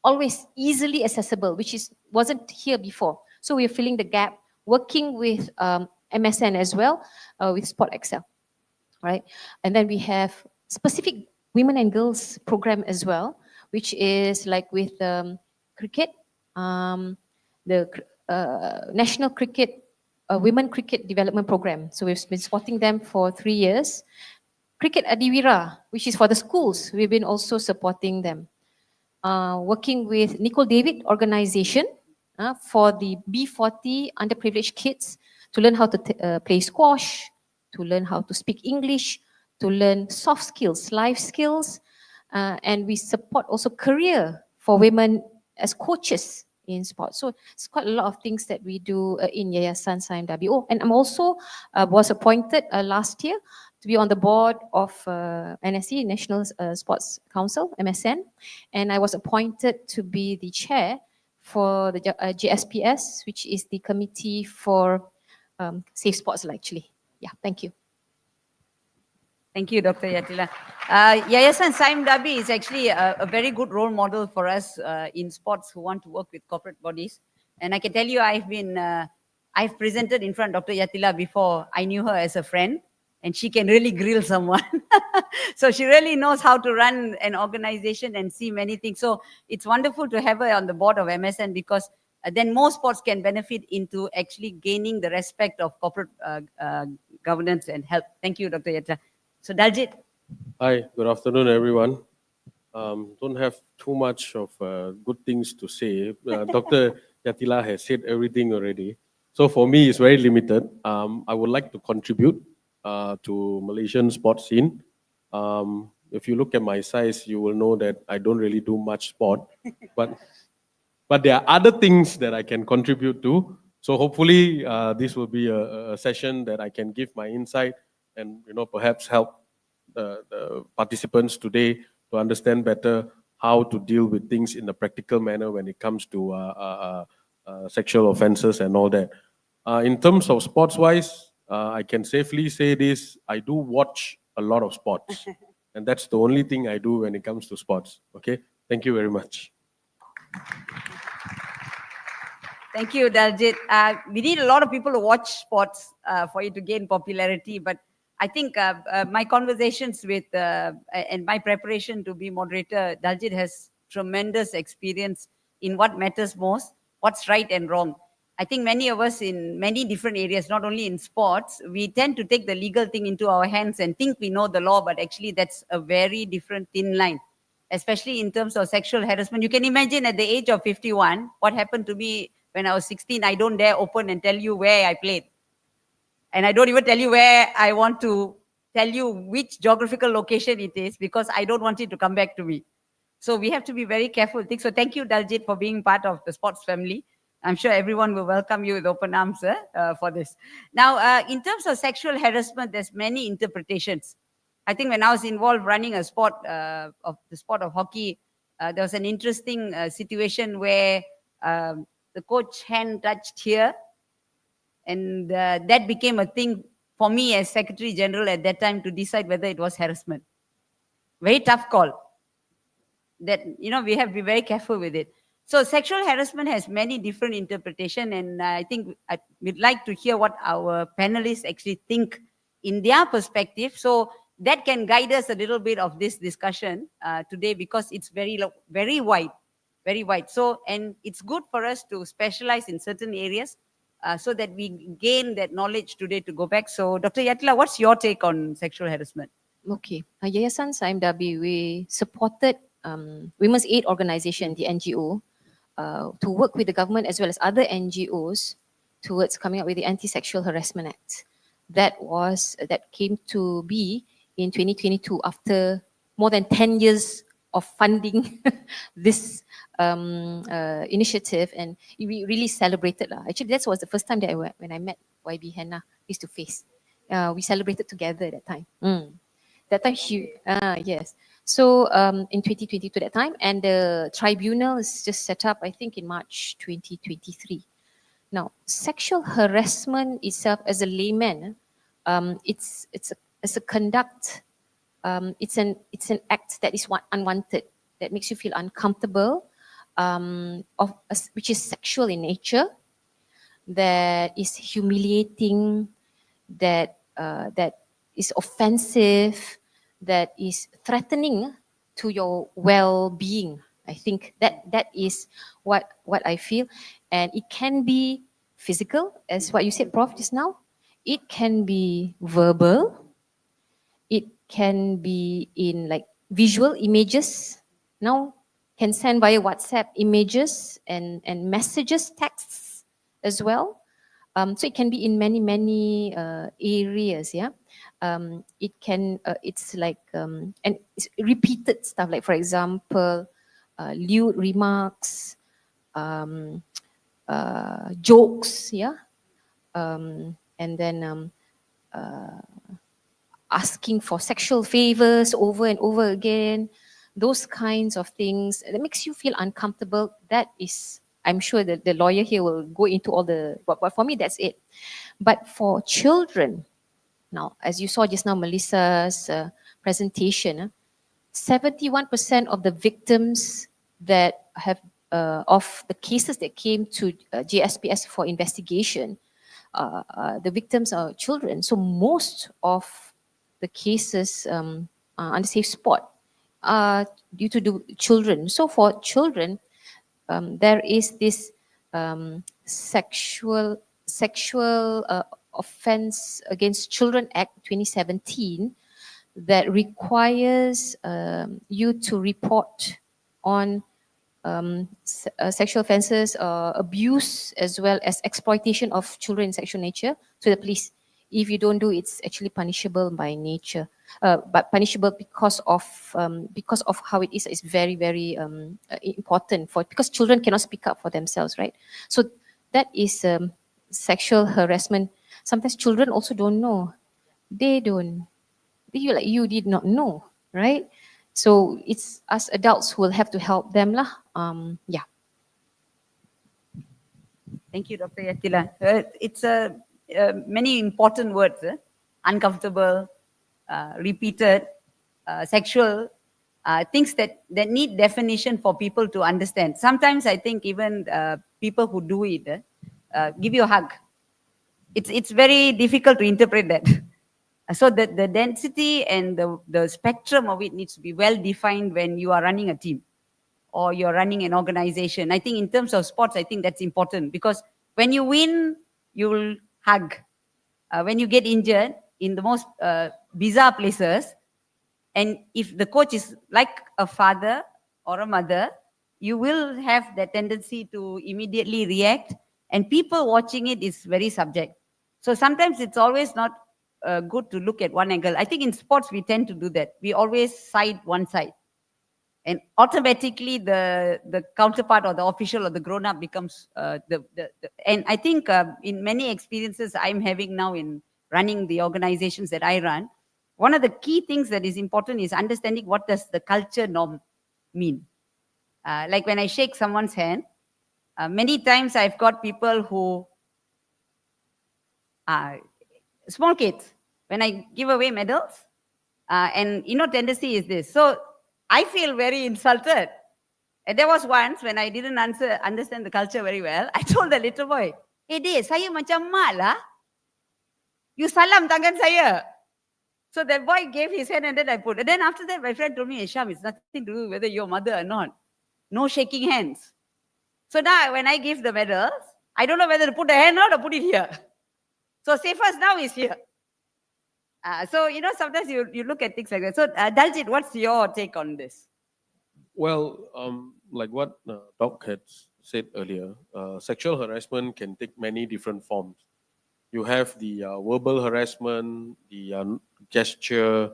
always easily accessible, which wasn't here before. So we are filling the gap, working with MSN as well, with Sport Excel, right? And then we have specific women and girls program as well, which is like with cricket, the National Cricket, Women Cricket Development Program. So we've been supporting them for 3 years. Cricket Adiwira, which is for the schools, we've been also supporting them. Working with Nicole David organization for the B40 underprivileged kids to learn how to play squash, to learn how to speak English, to learn soft skills, life skills, and we support also career for women as coaches in sports. So it's quite a lot of things that we do in Yayasan Saim Dabi. Oh, and I'm also was appointed last year to be on the board of NSC, National Sports Council, MSN, and I was appointed to be the chair for the JSPS, which is the Committee for Safe Sports, actually. Yeah, thank you. Thank you, Dr. Yatila. Yayasan Saim Dabi is actually a very good role model for us in sports who want to work with corporate bodies. And I can tell you, I've presented in front of Dr. Yatila before. I knew her as a friend, and she can really grill someone. So she really knows how to run an organization and see many things. So it's wonderful to have her on the board of MSN, because then more sports can benefit into actually gaining the respect of corporate governance and help. Thank you, Dr. Yatila. So Daljit. Hi, good afternoon, everyone. Don't have too much of good things to say. Dr. Yatila has said everything already. So for me, it's very limited. I would like to contribute to Malaysian sports scene. If you look at my size, you will know that I don't really do much sport, but there are other things that I can contribute to. So hopefully this will be a session that I can give my insight and perhaps help the participants today to understand better how to deal with things in a practical manner when it comes to sexual offences and all that. In terms of sports-wise, I can safely say this: I do watch a lot of sports, and that's the only thing I do when it comes to sports. Okay, thank you very much. Thank you, Daljit. We need a lot of people to watch sports for you to gain popularity, but I think my conversations with and my preparation to be moderator, Daljit has tremendous experience in what matters most, what's right and wrong. I think many of us in many different areas, not only in sports, we tend to take the legal thing into our hands and think we know the law, but actually that's a very different thin line, especially in terms of sexual harassment. You can imagine at the age of 51, what happened to me when I was 16. I don't dare open and tell you where I played. And I don't even tell you where I want to tell you which geographical location it is, because I don't want it to come back to me. So we have to be very careful. So thank you, Daljit, for being part of the sports family. I'm sure everyone will welcome you with open arms for this. Now, in terms of sexual harassment, there's many interpretations. I think when I was involved running a sport, of the sport of hockey, there was an interesting situation where the coach hand touched here, and that became a thing for me as Secretary General at that time to decide whether it was harassment. Very tough call. That, we have to be very careful with it. So sexual harassment has many different interpretations, and I think we'd like to hear what our panelists actually think in their perspective. So that can guide us a little bit of this discussion today, because it's very wide, very wide. So, and it's good for us to specialize in certain areas so that we gain that knowledge today to go back. So Dr. Yatila, what's your take on sexual harassment? Okay, Yayasan Saim Dabi, we supported Women's Aid Organization, the NGO, to work with the government as well as other NGOs towards coming up with the Anti-Sexual Harassment Act. That came to be in 2022 after more than 10 years of funding this initiative, and we really celebrated. Actually, that was the first time that when I met YB Hannah face to face. We celebrated together at that time. That time yes. So in 2022 that time, and the tribunal is just set up, I think, in March 2023. Now, sexual harassment itself, as a layman, it's a conduct. It's an act that is unwanted, that makes you feel uncomfortable, which is sexual in nature, that is humiliating, that that is offensive, that is threatening to your well-being. I think that is what I feel, and it can be physical, as what you said, Prof, just now. It can be verbal. It can be in like visual images. Now can send via WhatsApp images and messages, texts as well. So it can be in many areas. Yeah, it can. It's like and it's repeated stuff. Like for example, lewd remarks, um, jokes. Yeah, and then asking for sexual favors over and over again, those kinds of things that makes you feel uncomfortable. That is, I'm sure that the lawyer here will go into all the, but for me, that's it. But for children, now, as you saw just now, Melissa's presentation, 71% of the victims that have, of the cases that came to JSPS for investigation, the victims are children. So most of the cases under safe spot are due to the children. So for children, there is this sexual offense against children act 2017 that requires you to report on sexual offences, abuse, as well as exploitation of children in sexual nature to the police. If you don't do, it's actually punishable by nature, but punishable because of how it is. It's very important for, because children cannot speak up for themselves, right? So that is sexual harassment. Sometimes children also don't know. They don't. You did not know, right? So it's us adults who will have to help them lah. Yeah. Thank you, Dr. Yatila. It's many important words, uncomfortable, repeated, sexual, things that need definition for people to understand. Sometimes I think even people who do it give you a hug. It's very difficult to interpret that. So the density and the spectrum of it needs to be well defined when you are running a team or you're running an organization. I think in terms of sports, I think that's important, because when you win, you'll hug. When you get injured in the most bizarre places, and if the coach is like a father or a mother, you will have that tendency to immediately react, and people watching it is very subject. So sometimes it's always not good to look at one angle. I think in sports, we tend to do that. We always side one side. And automatically the counterpart or the official or the grown-up becomes and I think in many experiences I'm having now in running the organizations that I run, one of the key things that is important is understanding what does the culture norm mean. Like when I shake someone's hand, many times I've got people who small kids, when I give away medals, and tendency is this. So I feel very insulted. And there was once when I didn't understand the culture very well, I told the little boy, "Hey, Dek, saya macam mak lah. You salam tangan saya." So that boy gave his hand and then I put. And then after that, my friend told me, "Hey, Sham, it's nothing to do whether you're mother or not. No shaking hands." So now when I give the medals, I don't know whether to put the hand out or put it here. So safest now is here. So, sometimes you look at things like that. So, Daljit, what's your take on this? Well, like what Doc had said earlier, sexual harassment can take many different forms. You have the verbal harassment, the gesture,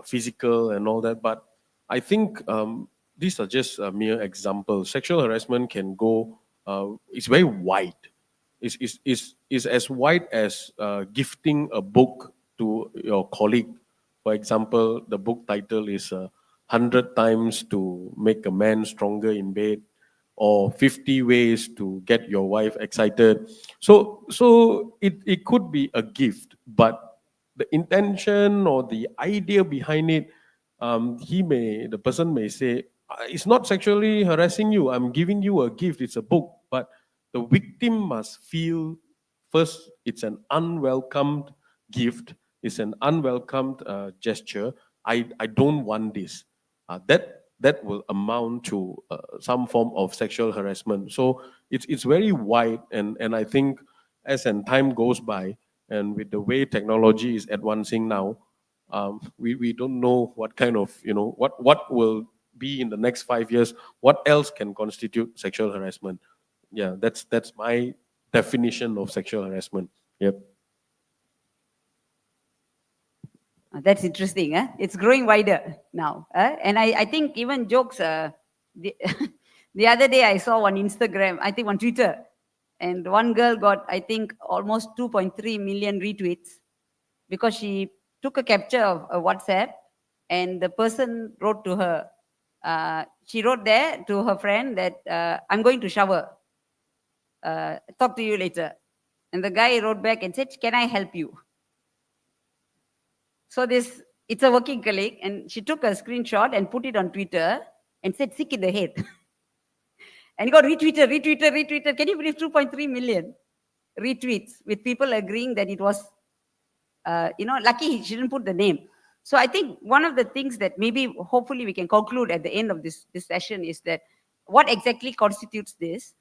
physical, and all that. But I think these are just mere examples. Sexual harassment can go, it's very wide. It's as wide as gifting a book to your colleague. For example, the book title is 100 Times to Make a Man Stronger in Bed, or 50 Ways to Get Your Wife Excited. So it could be a gift, but the intention or the idea behind it, the person may say, it's not sexually harassing you, I'm giving you a gift, it's a book. But the victim must feel first it's an unwelcomed gift, it's an unwelcomed gesture. I don't want this. That will amount to some form of sexual harassment. So it's very wide, and I think as and time goes by, and with the way technology is advancing now, we don't know what kind of, what will be in the next 5 years, what else can constitute sexual harassment. Yeah, that's my definition of sexual harassment. Yep. That's interesting. It's growing wider now. And I think even jokes, the, the other day I saw on Instagram, I think on Twitter, and one girl got, I think, almost 2.3 million retweets because she took a capture of a WhatsApp, and the person wrote to her, she wrote there to her friend that, I'm going to shower. Talk to you later. And the guy wrote back and said, can I help you? So it's a working colleague, and she took a screenshot and put it on Twitter and said, sick in the head. And he got retweeted. Can you believe 2.3 million retweets with people agreeing that it was, lucky she didn't put the name. So I think one of the things that maybe hopefully we can conclude at the end of this session is that what exactly constitutes this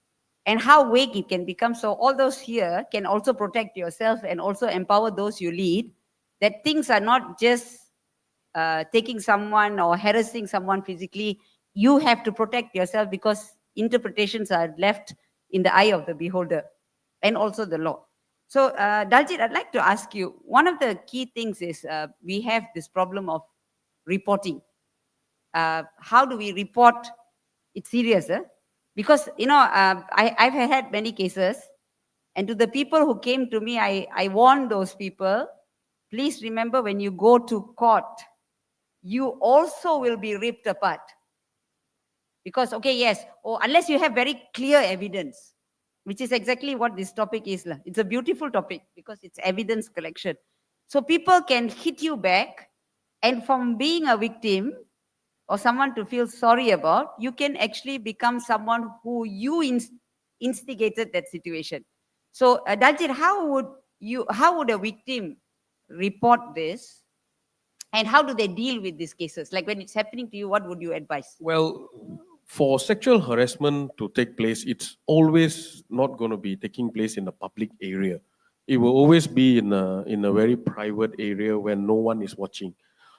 and how vague it can become. So all those here can also protect yourself and also empower those you lead, that things are not just taking someone or harassing someone physically. You have to protect yourself because interpretations are left in the eye of the beholder and also the law. So Daljit, I'd like to ask you, one of the key things is we have this problem of reporting. How do we report? It's serious, because I've had many cases, and to the people who came to me, I warned those people, please remember when you go to court, you also will be ripped apart. Because, okay, yes, unless you have very clear evidence, which is exactly what this topic is. It's a beautiful topic because it's evidence collection. So people can hit you back, and from being a victim or someone to feel sorry about, you can actually become someone who you instigated that situation. So Daljit, how would a victim report this, and how do they deal with these cases? Like when it's happening to you, what would you advise? Well, for sexual harassment to take place, it's always not going to be taking place in a public area. It will always be in a very private area where no one is watching.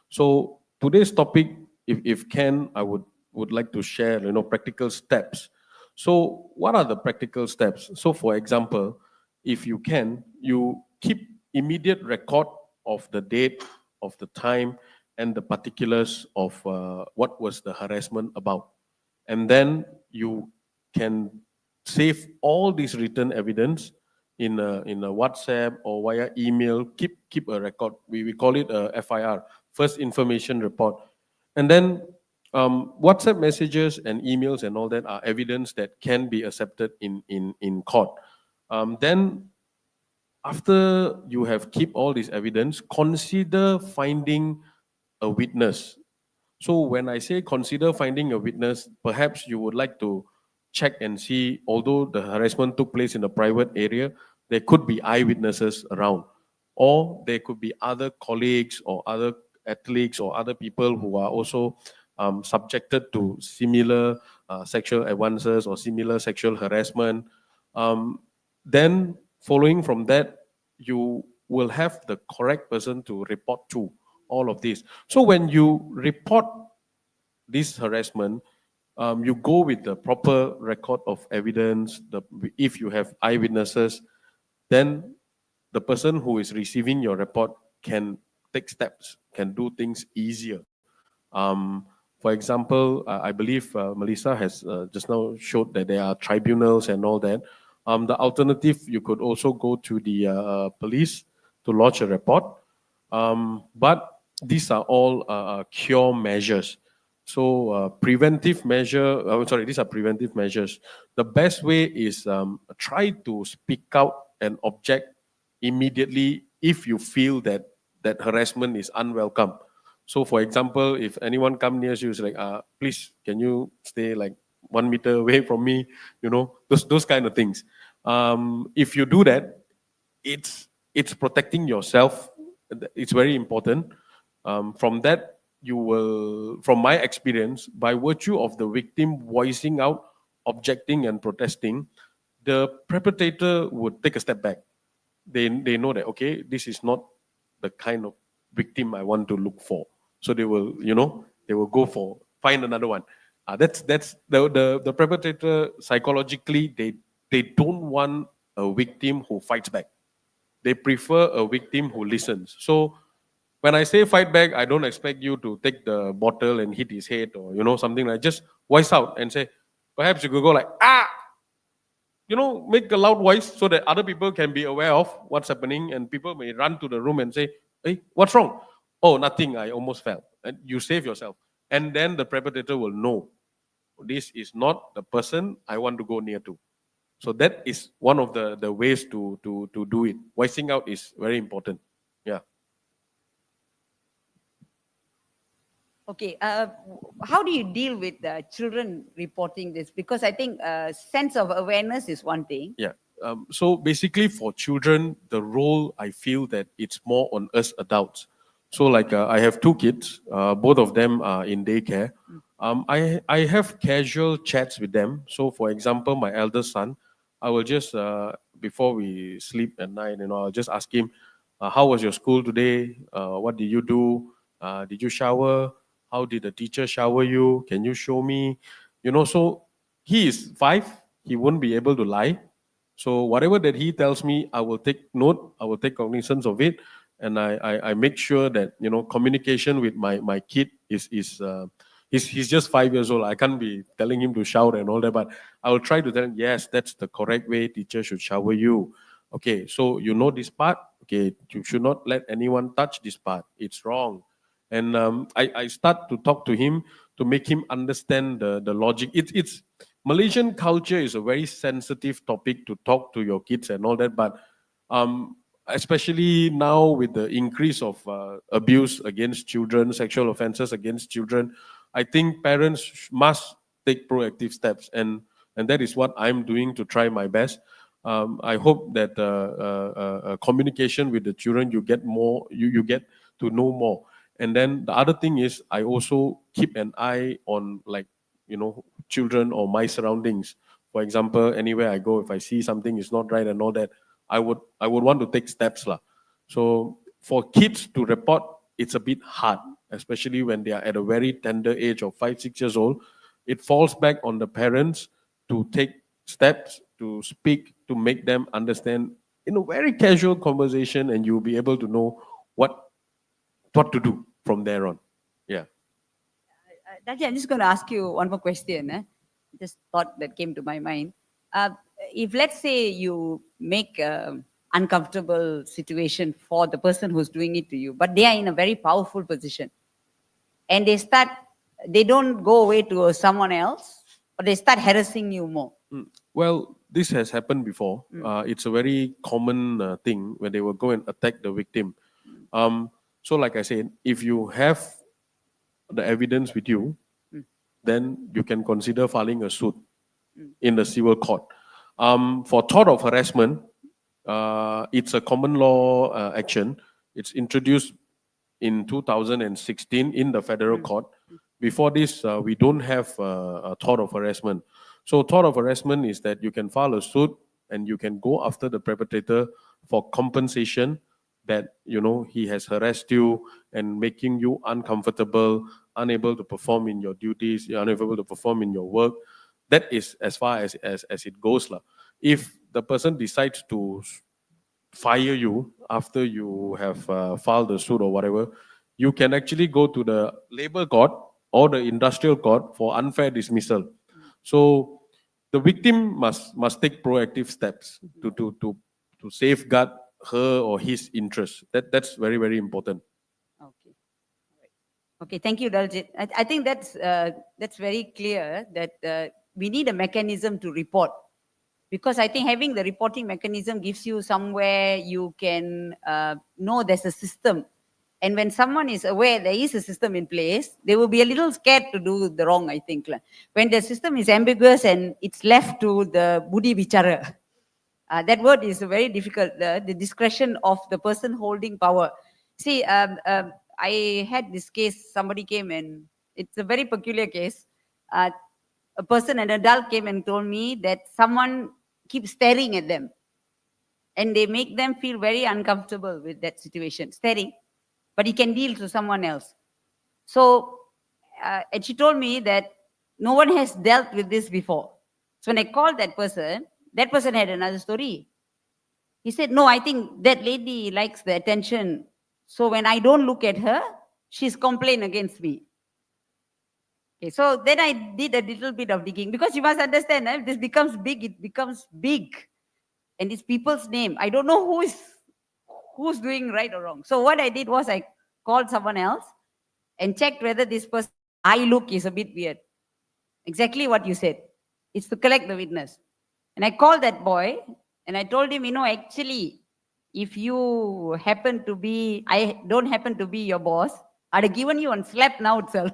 So today's topic, if can, I would like to share, practical steps. So what are the practical steps? So for example, if you can, you keep immediate record of the date, of the time, and the particulars of what was the harassment about. And then you can save all this written evidence in a WhatsApp or via email. Keep a record. We call it a FIR, first information report. And then WhatsApp messages and emails and all that are evidence that can be accepted in court. Then after you have keep all this evidence, consider finding a witness. So when I say consider finding a witness, perhaps you would like to check and see, although the harassment took place in a private area, there could be eyewitnesses around, or there could be other colleagues or other athletes or other people who are also subjected to similar sexual advances or similar sexual harassment. Then following from that, you will have the correct person to report to all of this. So when you report this harassment, you go with the proper record of evidence. If you have eyewitnesses, then the person who is receiving your report can take steps, can do things easier. For example, I believe Melissa has just now showed that there are tribunals and all that. The alternative, you could also go to the police to lodge a report. But these are all cure measures. So preventive measure, these are preventive measures. The best way is try to speak out and object immediately if you feel that harassment is unwelcome. So for example, if anyone come near you, is like, please, can you stay like 1 meter away from me? Those kind of things. If you do that, it's protecting yourself. It's very important. From that, you will, from my experience, by virtue of the victim voicing out, objecting and protesting, the perpetrator would take a step back. They know that, okay, this is not the kind of victim I want to look for. So they will, they will go for, find another one. That's the perpetrator psychologically, they don't want a victim who fights back. They prefer a victim who listens. So when I say fight back, I don't expect you to take the bottle and hit his head or something like, just voice out and say, perhaps you could go like, ah, make a loud voice so that other people can be aware of what's happening, and people may run to the room and say, hey, what's wrong? Oh, nothing, I almost fell. And you save yourself. And then the perpetrator will know this is not the person I want to go near to. So that is one of the ways to do it. Voicing out is very important. Yeah. Okay, how do you deal with children reporting this? Because I think sense of awareness is one thing. Yeah. So basically for children, the role, I feel that it's more on us adults. So like I have two kids, both of them are in daycare. I have casual chats with them. So for example, my eldest son, I will just, before we sleep at night, I'll just ask him, how was your school today? What did you do? Did you shower? How did the teacher shower you? Can you show me? So he is 5. He won't be able to lie. So whatever that he tells me, I will take note. I will take cognizance of it, and I make sure that communication with my kid is he's just 5 years old. I can't be telling him to shout and all that, but I will try to tell him, yes, that's the correct way. Teacher should shower you. Okay, so this part. Okay, you should not let anyone touch this part. It's wrong. And I start to talk to him to make him understand the logic. It's Malaysian culture is a very sensitive topic to talk to your kids and all that, but especially now with the increase of abuse against children, sexual offenses against children, I think parents must take proactive steps, and that is what I'm doing to try my best. I hope that communication with the children, you get more, you get to know more. And then the other thing is, I also keep an eye on, like, children or my surroundings. For example, anywhere I go, if I see something is not right and all that, I would want to take steps lah. So for kids to report, it's a bit hard, especially when they are at a very tender age of 5, 6 years old. It falls back on the parents to take steps, to speak, to make them understand in a very casual conversation, and you'll be able to know what to do from there on. Yeah. Daji, I'm just going to ask you one more question. Just thought that came to my mind. If let's say you make an uncomfortable situation for the person who's doing it to you, but they are in a very powerful position, and they don't go away to someone else, or they start harassing you more. Well, this has happened before. It's a very common thing where they will go and attack the victim. So like I said, if you have the evidence with you, then you can consider filing a suit in the civil court. For thought of harassment, it's a common law action. It's introduced in 2016 in the federal court. Before this, we don't have a thought of harassment. So thought of harassment is that you can file a suit and you can go after the perpetrator for compensation, that he has harassed you and making you uncomfortable, unable to perform in your duties, you're unable to perform in your work. That is as far as it goes lah. If the person decides to fire you after you have filed a suit or whatever, you can actually go to the labor court or the industrial court for unfair dismissal. So the victim must take proactive steps to safeguard her or his interest. That's very, very important. Okay. Okay, thank you, Daljit. I think that's very clear that we need a mechanism to report, because I think having the reporting mechanism gives you somewhere you can know there's a system. And when someone is aware there is a system in place, they will be a little scared to do the wrong, I think. When the system is ambiguous and it's left to the budi bicara, That word is very difficult, the discretion of the person holding power. See, I had this case, somebody came and it's a very peculiar case. A person, an adult came and told me that someone keeps staring at them and they make them feel very uncomfortable with that situation, staring, but he can deal to someone else. So, and she told me that no one has dealt with this before. So when I called that person had another story. He said, no, I think that lady likes the attention. So when I don't look at her, she's complained against me. Okay, so then I did a little bit of digging, because you must understand, if this becomes big, it becomes big. And it's people's name. I don't know who's doing right or wrong. So what I did was I called someone else and checked whether this person eye look is a bit weird. Exactly what you said. It's to collect the witness. And I called that boy and I told him, actually, if you happen to be, I don't happen to be your boss, I'd have given you one slap now itself.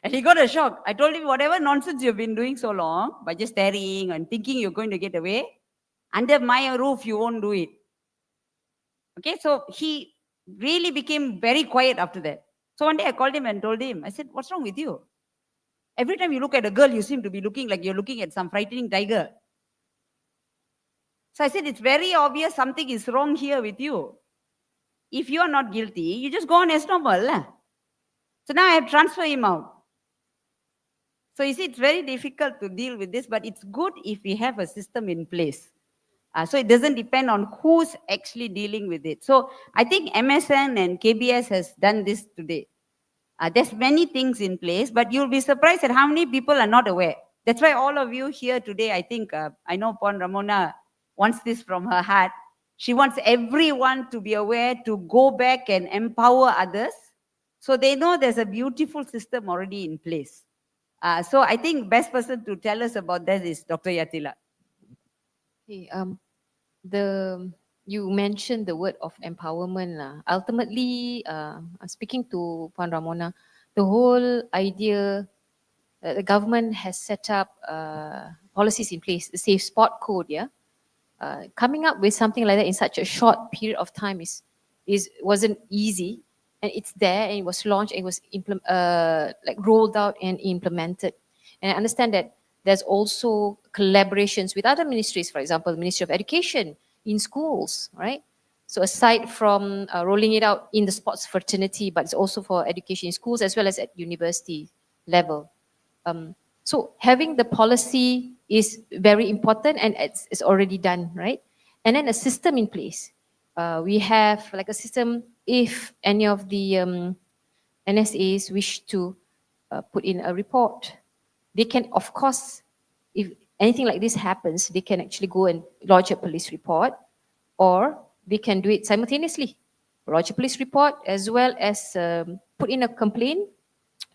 And he got a shock. I told him, whatever nonsense you've been doing so long, by just staring and thinking you're going to get away, under my roof, you won't do it. Okay, so he really became very quiet after that. So one day I called him and told him, I said, what's wrong with you? Every time you look at a girl, you seem to be looking like you're looking at some frightening tiger. So I said, it's very obvious something is wrong here with you. If you're not guilty, you just go on as normal. So now I have transferred him out. So you see, it's very difficult to deal with this, but it's good if we have a system in place. So it doesn't depend on who's actually dealing with it. So I think MSN and KBS has done this today. There's many things in place, but you'll be surprised at how many people are not aware. That's why all of you here today, I think, I know Pon Ramona wants this from her heart. She wants everyone to be aware, to go back and empower others, so they know there's a beautiful system already in place. So I think best person to tell us about that is Dr. Yatila. Okay, you mentioned the word of empowerment. Ultimately, speaking to Puan Ramona, the whole idea that the government has set up policies in place, the Safe Spot Code, coming up with something like that in such a short period of time wasn't easy, and it's there and it was launched and it was rolled out and implemented. And I understand that there's also collaborations with other ministries, for example, the Ministry of Education in schools, right? So aside from rolling it out in the sports fraternity, but it's also for education in schools as well as at university level. So having the policy is very important, and it's already done, right? And then a system in place. We have like a system if any of the NSAs wish to put in a report. They can, of course, if anything like this happens, they can actually go and lodge a police report, or they can do it simultaneously. Lodge a police report as well as put in a complaint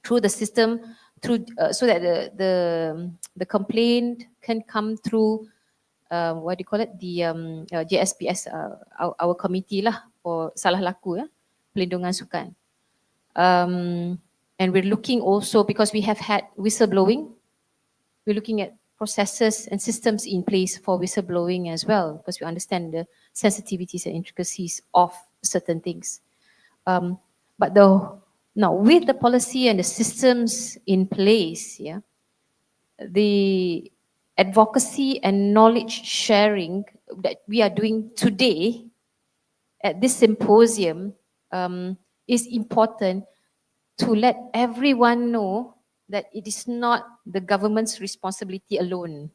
through the system, so that the complaint can come through what do you call it, the JSPS, our committee lah for salah laku, pelindungan sukan. And we're looking also, because we have had whistleblowing, we're looking at processes and systems in place for whistleblowing as well, because we understand the sensitivities and intricacies of certain things. But now with the policy and the systems in place, the advocacy and knowledge sharing that we are doing today at this symposium is important to let everyone know that it is not the government's responsibility alone.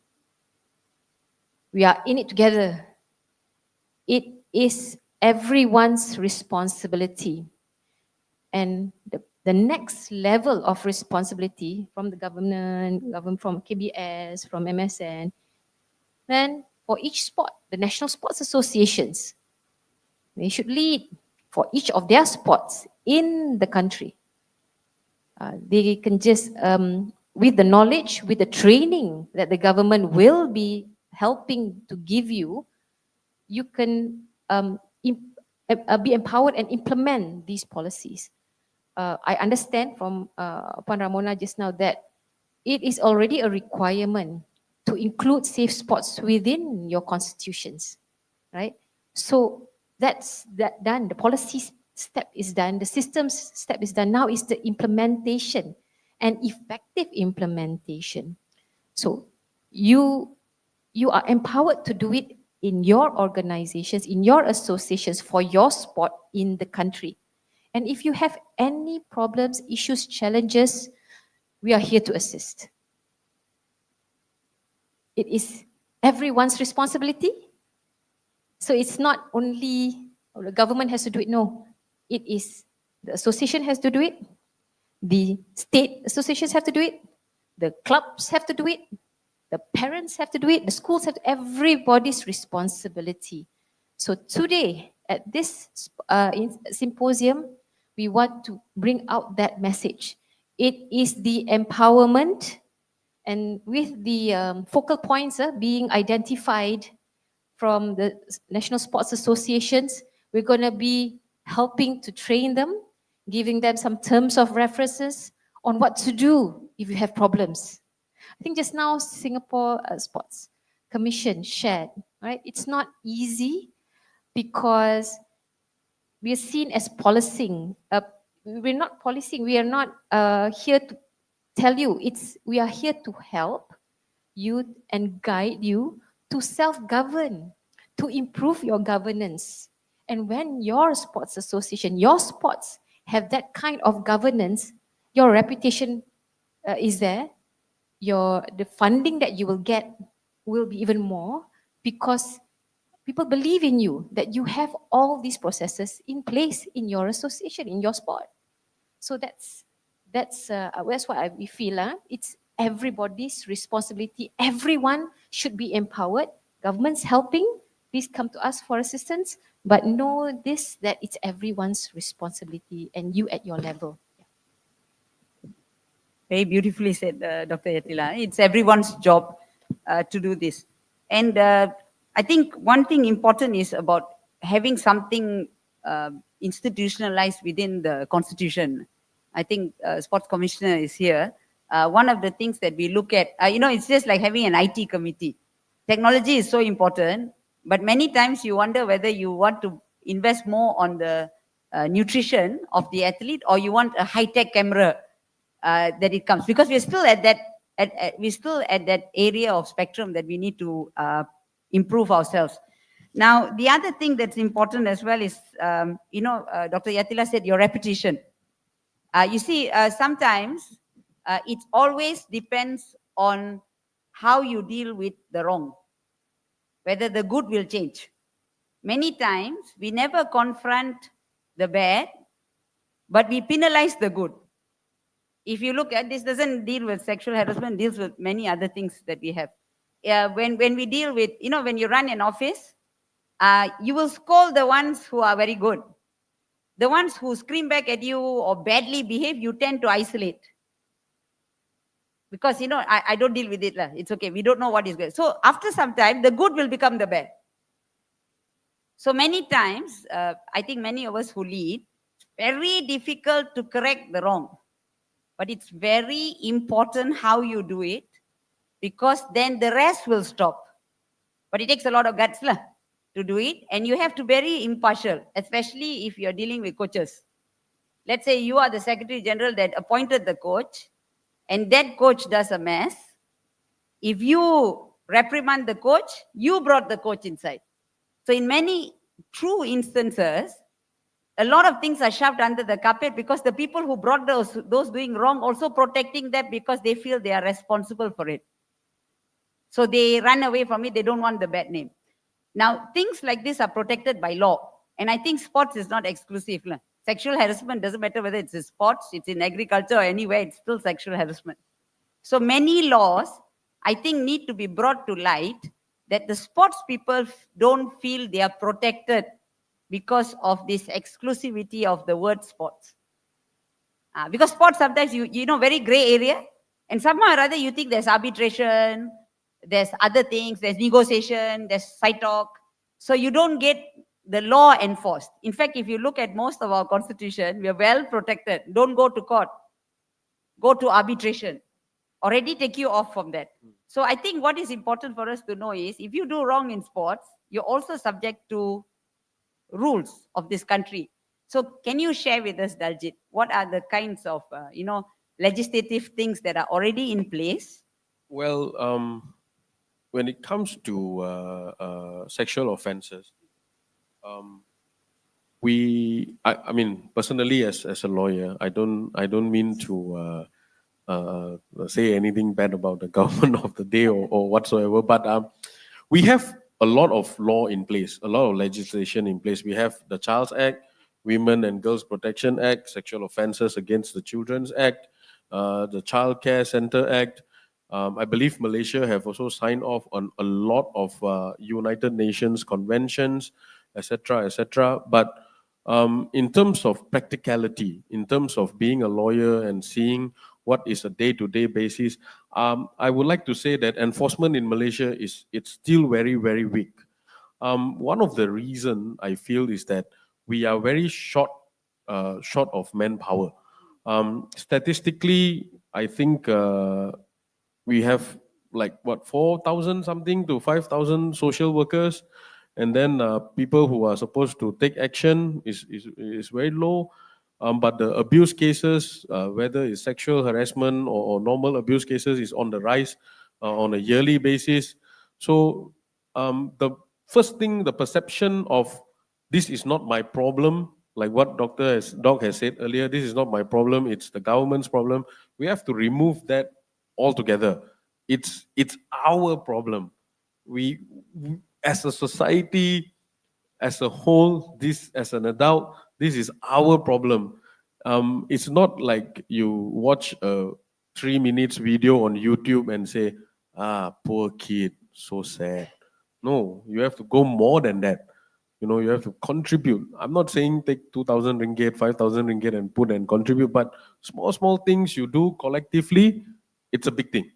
We are in it together. It is everyone's responsibility. And the next level of responsibility from the government from KBS, from MSN, then for each sport, the national sports associations, they should lead for each of their sports in the country. They can just, with the knowledge, with the training that the government will be helping to give you, you can be empowered and implement these policies. I understand from Puan Ramona just now that it is already a requirement to include safe sports within your constitutions, right? So that's that done. The policy step is done. The systems step is done. Now is the implementation and effective implementation. So you are empowered to do it in your organizations, in your associations, for your sport in the country. And if you have any problems, issues, challenges, we are here to assist. It is everyone's responsibility. So it's not only the government has to do it, no. It is the association has to do it, the state associations have to do it, the clubs have to do it, the parents have to do it, the schools have to, everybody's responsibility. So today, at this symposium, we want to bring out that message. It is the empowerment, and with the focal points being identified from the National Sports Associations, we're going to be helping to train them, giving them some terms of references on what to do if you have problems. I think just now Singapore Sports Commission shared, right? It's not easy because we are seen as policing. We're not policing. We are not here to tell you. We are here to help you and guide you to self-govern, to improve your governance. And when your sports association, your sports have that kind of governance, your reputation is there. The funding that you will get will be even more because people believe in you, that you have all these processes in place in your association, in your sport. So that's what we feel. It's everybody's responsibility. Everyone should be empowered. Government's helping. Please come to us for assistance. But know this, that it's everyone's responsibility and you at your level. Very beautifully said, Dr. Yatila. It's everyone's job to do this. And I think one thing important is about having something institutionalized within the constitution. I think Sports Commissioner is here. One of the things that we look at, it's just like having an IT committee. Technology is so important, but many times you wonder whether you want to invest more on the nutrition of the athlete or you want a high-tech camera that it comes, because we're still at that area of spectrum that we need to improve ourselves. Now, the other thing that's important as well is, Dr. Yatila said your reputation. You see, sometimes it always depends on how you deal with the wrong, whether the good will change. Many times we never confront the bad, but we penalize the good. If you look at this, doesn't deal with sexual harassment, deals with many other things that we have. When we deal with, when you run an office, you will scold the ones who are very good. The ones who scream back at you or badly behave, you tend to isolate. Because, I don't deal with it. It's okay. We don't know what is good. So after some time, the good will become the bad. So many times, I think many of us who lead, very difficult to correct the wrong. But it's very important how you do it, because then the rest will stop. But it takes a lot of guts to do it. And you have to be very impartial, especially if you're dealing with coaches. Let's say you are the Secretary General that appointed the coach, and that coach does a mess. If you reprimand the coach, you brought the coach inside. So in many true instances, a lot of things are shoved under the carpet because the people who brought those doing wrong also protecting them because they feel they are responsible for it. So they run away from it. They don't want the bad name. Now, things like this are protected by law. And I think sports is not exclusive. Sexual harassment doesn't matter whether it's in sports, it's in agriculture or anywhere, it's still sexual harassment. So many laws, I think, need to be brought to light that the sports people don't feel they are protected because of this exclusivity of the word sports. Because sports sometimes, very gray area. And somehow or other, you think there's arbitration, there's other things, there's negotiation, there's side talk. So you don't get the law enforced. In fact, if you look at most of our constitution, we are well protected. Don't go to court. Go to arbitration. Already take you off from that. So I think what is important for us to know is if you do wrong in sports, you're also subject to rules of this country. So can you share with us, Daljit, what are the kinds of, legislative things that are already in place? Well, when it comes to sexual offences, um, I mean, personally, as a lawyer, I don't mean to say anything bad about the government of the day or whatsoever. But we have a lot of law in place, a lot of legislation in place. We have the Child's Act, Women and Girls Protection Act, Sexual Offences Against the Children's Act, the Child Care Center Act. I believe Malaysia have also signed off on a lot of United Nations conventions, etc., etc. But in terms of practicality, in terms of being a lawyer and seeing what is a day-to-day basis, I would like to say that enforcement in Malaysia it's still very, very weak. One of the reason I feel is that we are very short of manpower. Statistically, I think we have like what 4,000 something to 5,000 social workers, and then people who are supposed to take action is very low. But the abuse cases, whether it's sexual harassment or normal abuse cases, is on the rise on a yearly basis. So the first thing, the perception of this is not my problem, like what Doc has said earlier, this is not my problem, it's the government's problem. We have to remove that altogether. It's our problem. We, as a society, as a whole, this as an adult, this is our problem. It's not like you watch a 3 minutes video on YouTube and say, poor kid, so sad. No, you have to go more than that. You have to contribute. I'm not saying take 2,000 ringgit, 5,000 ringgit and put and contribute, but small things you do collectively, it's a big thing.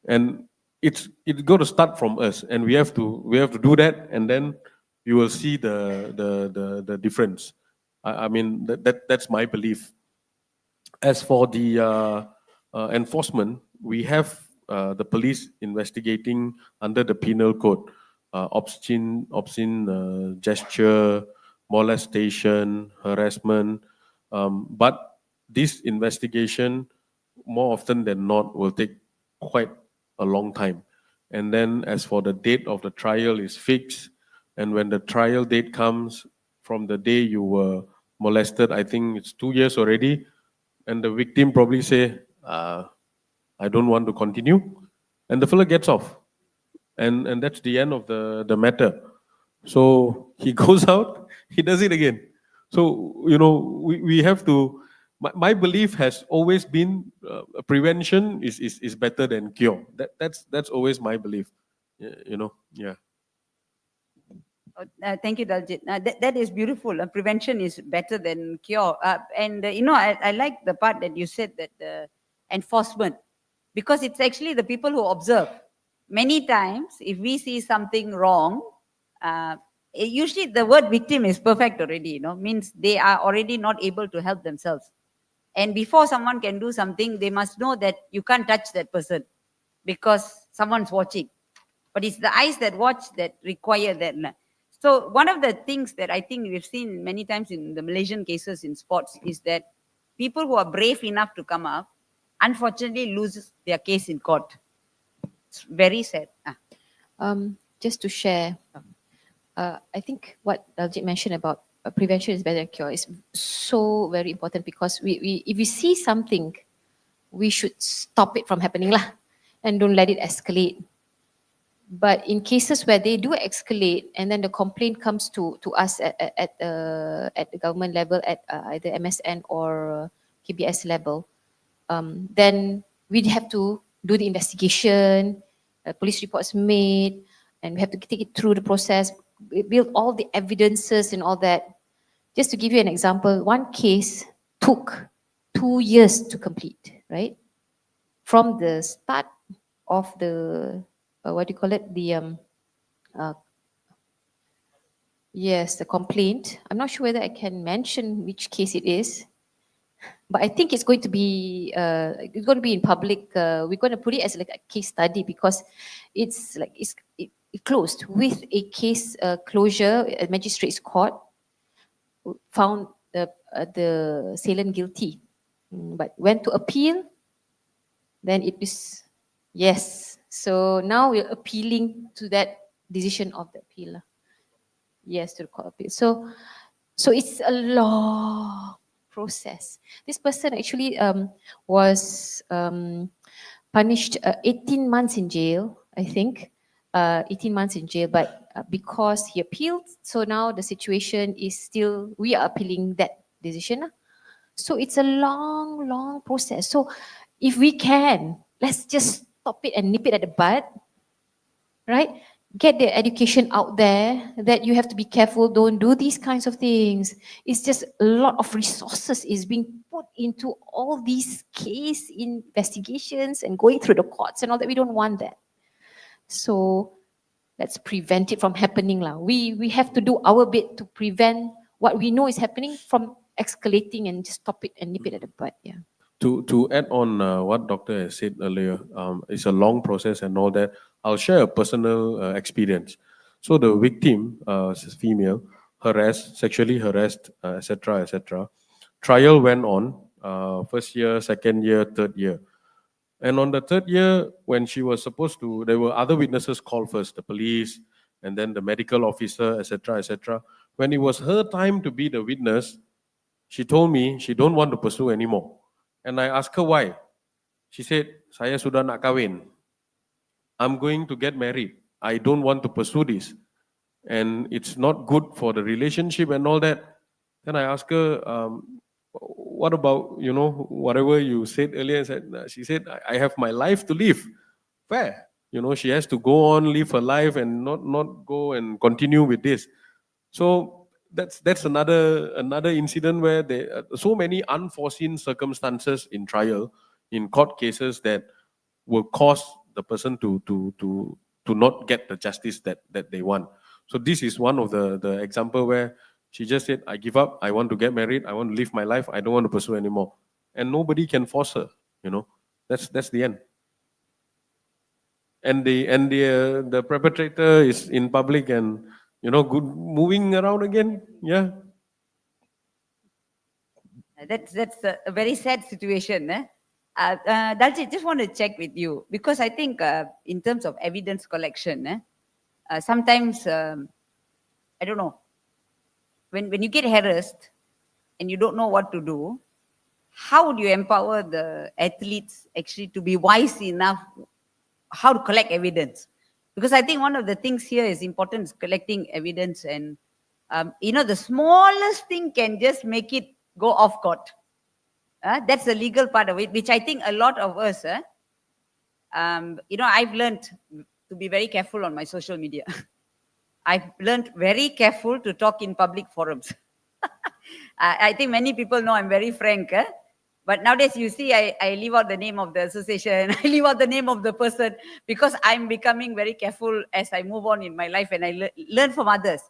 And it's got to start from us, and we have to do that, and then you will see the difference. I mean that's my belief. As for the enforcement, we have the police investigating under the penal code, obscene gesture, molestation, harassment. But this investigation, more often than not, will take quite a long time. And then as for the date of the trial is fixed, and when the trial date comes from the day you were molested, I think it's 2 years already, and the victim probably say, I don't want to continue, and the fella gets off, and that's the end of the matter. So he goes out, he does it again. So we have to. My belief has always been prevention is better than cure. That's always my belief. Yeah. Thank you, Daljit. That is beautiful. Prevention is better than cure. I like the part that you said that enforcement, because it's actually the people who observe. Many times, if we see something wrong, usually the word victim is perfect already, means they are already not able to help themselves. And before someone can do something, they must know that you can't touch that person because someone's watching. But it's the eyes that watch that require that. So one of the things that I think we've seen many times in the Malaysian cases in sports is that people who are brave enough to come up, unfortunately, lose their case in court. It's very sad. Just to share, I think what Daljit mentioned about prevention is better than cure is so very important, because if we see something, we should stop it from happening lah, and don't let it escalate. But in cases where they do escalate, and then the complaint comes to us at the government level, at either MSN or KBS level, then we have to do the investigation, police reports made, and we have to take it through the process, build all the evidences and all that. Just to give you an example, one case took 2 years to complete, right? From the start of the what do you call it? Yes, the complaint. I'm not sure whether I can mention which case it is. But I think it's going to be in public. We're going to put it as like a case study because it's like it closed with a case closure. A magistrate's court found the assailant guilty, but went to appeal. Then it is yes. So now we're appealing to that decision of the appeal. Yes, to the court appeal. So it's a long process. This person actually was punished 18 months in jail, I think. 18 months in jail, but because he appealed, so now the situation is still, we are appealing that decision. So it's a long, long process. So if we can, let's just stop it and nip it at the bud, right? Get the education out there that you have to be careful, don't do these kinds of things. It's just a lot of resources is being put into all these case investigations and going through the courts and all that. We don't want that. So let's prevent it from happening. We have to do our bit to prevent what we know is happening from escalating and just stop it and nip it at the bud. Yeah. To add on what Doctor has said earlier, it's a long process and all that. I'll share a personal experience. So the victim, female, sexually harassed, etc., etc. Trial went on, first year, second year, third year. And on the third year, when she was supposed to, there were other witnesses called first, the police, and then the medical officer, etc., etc. When it was her time to be the witness, she told me she don't want to pursue anymore. And I asked her why. She said, saya sudah nak kahwin. I'm going to get married. I don't want to pursue this. And it's not good for the relationship and all that. Then I asked her, what about, whatever you said earlier? She said, I have my life to live. Fair. She has to go on, live her life and not go and continue with this. So that's another incident where there are so many unforeseen circumstances in trial, in court cases that will cause the person to not get the justice that they want. So this is one of the example where she just said, I give up, I want to get married, I want to live my life, I don't want to pursue anymore. And nobody can force her, That's the end. And the perpetrator is in public and good moving around again. Yeah. That's a very sad situation. Dalji, just want to check with you because I think in terms of evidence collection, sometimes I don't know, when you get harassed and you don't know what to do, how would you empower the athletes actually to be wise enough how to collect evidence? Because I think one of the things here is important is collecting evidence, and the smallest thing can just make it go off court. That's the legal part of it, which I think a lot of us, I've learned to be very careful on my social media. I've learned very careful to talk in public forums. I think many people know I'm very frank. But nowadays, you see, I leave out the name of the association, I leave out the name of the person, because I'm becoming very careful as I move on in my life and I learn from others.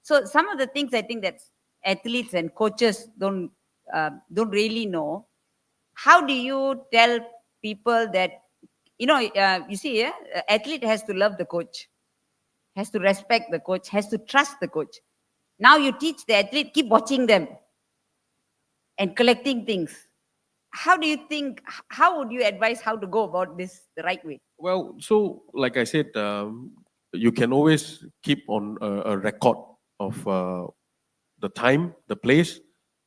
So some of the things I think that athletes and coaches don't really know. How do you tell people that, you see, athlete has to love the coach, has to respect the coach, has to trust the coach. Now you teach the athlete, keep watching them and collecting things. How do you think, how would you advise how to go about this the right way? Well, so like I said, you can always keep on a record of the time, the place,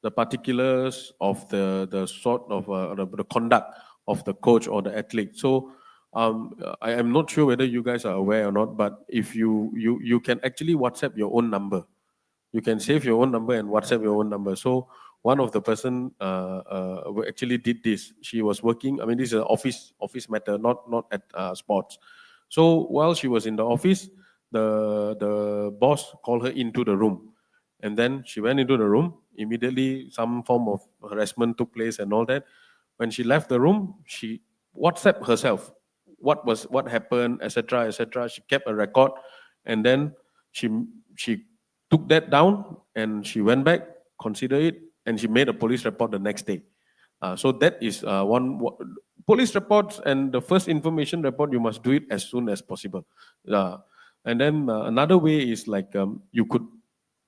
the particulars of the sort of the conduct of the coach or the athlete. So I am not sure whether you guys are aware or not, but if you can actually WhatsApp your own number. You can save your own number and WhatsApp your own number. So one of the person who actually did this, she was working. I mean, this is an office matter, not at sports. So while she was in the office, the boss called her into the room, and then she went into the room. Immediately, some form of harassment took place and all that. When she left the room, she WhatsApp herself what happened, etc., etc. She kept a record, and then she took that down and she went back, considered it, and she made a police report the next day. So that is police reports and the first information report, you must do it as soon as possible. And then another way is like you could,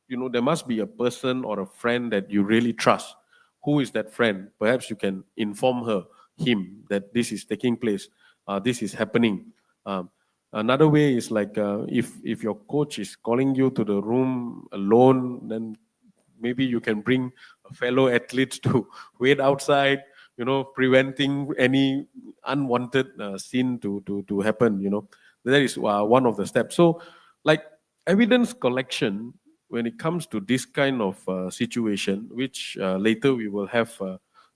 there must be a person or a friend that you really trust. Who is that friend? Perhaps you can inform him that this is taking place, this is happening. Another way is like if your coach is calling you to the room alone, then maybe you can bring fellow athletes to wait outside, preventing any unwanted scene to happen. That is one of the steps. So, like evidence collection, when it comes to this kind of situation, which later we will have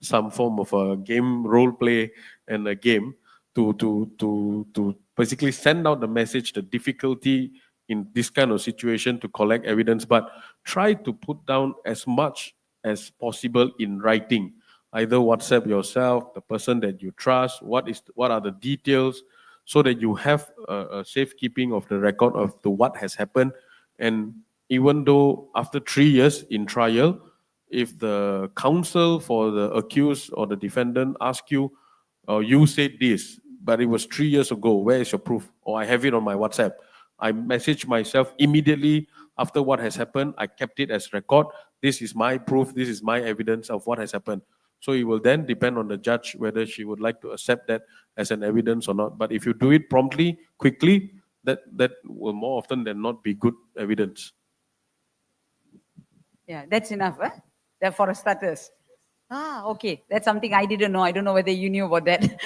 some form of a game role play and a game to basically send out the message, the difficulty in this kind of situation to collect evidence, but try to put down as much as possible in writing. Either WhatsApp yourself, the person that you trust, what are the details, so that you have a safekeeping of the record of what has happened. And even though after 3 years in trial, if the counsel for the accused or the defendant ask you, you said this, but it was 3 years ago, where is your proof? Or I have it on my WhatsApp. I message myself immediately after what has happened. I kept it as record. This is my proof. This is my evidence of what has happened. So it will then depend on the judge whether she would like to accept that as an evidence or not. But if you do it promptly, quickly, that will more often than not be good evidence. Yeah, that's enough, for starters. Okay. That's something I didn't know. I don't know whether you knew about that.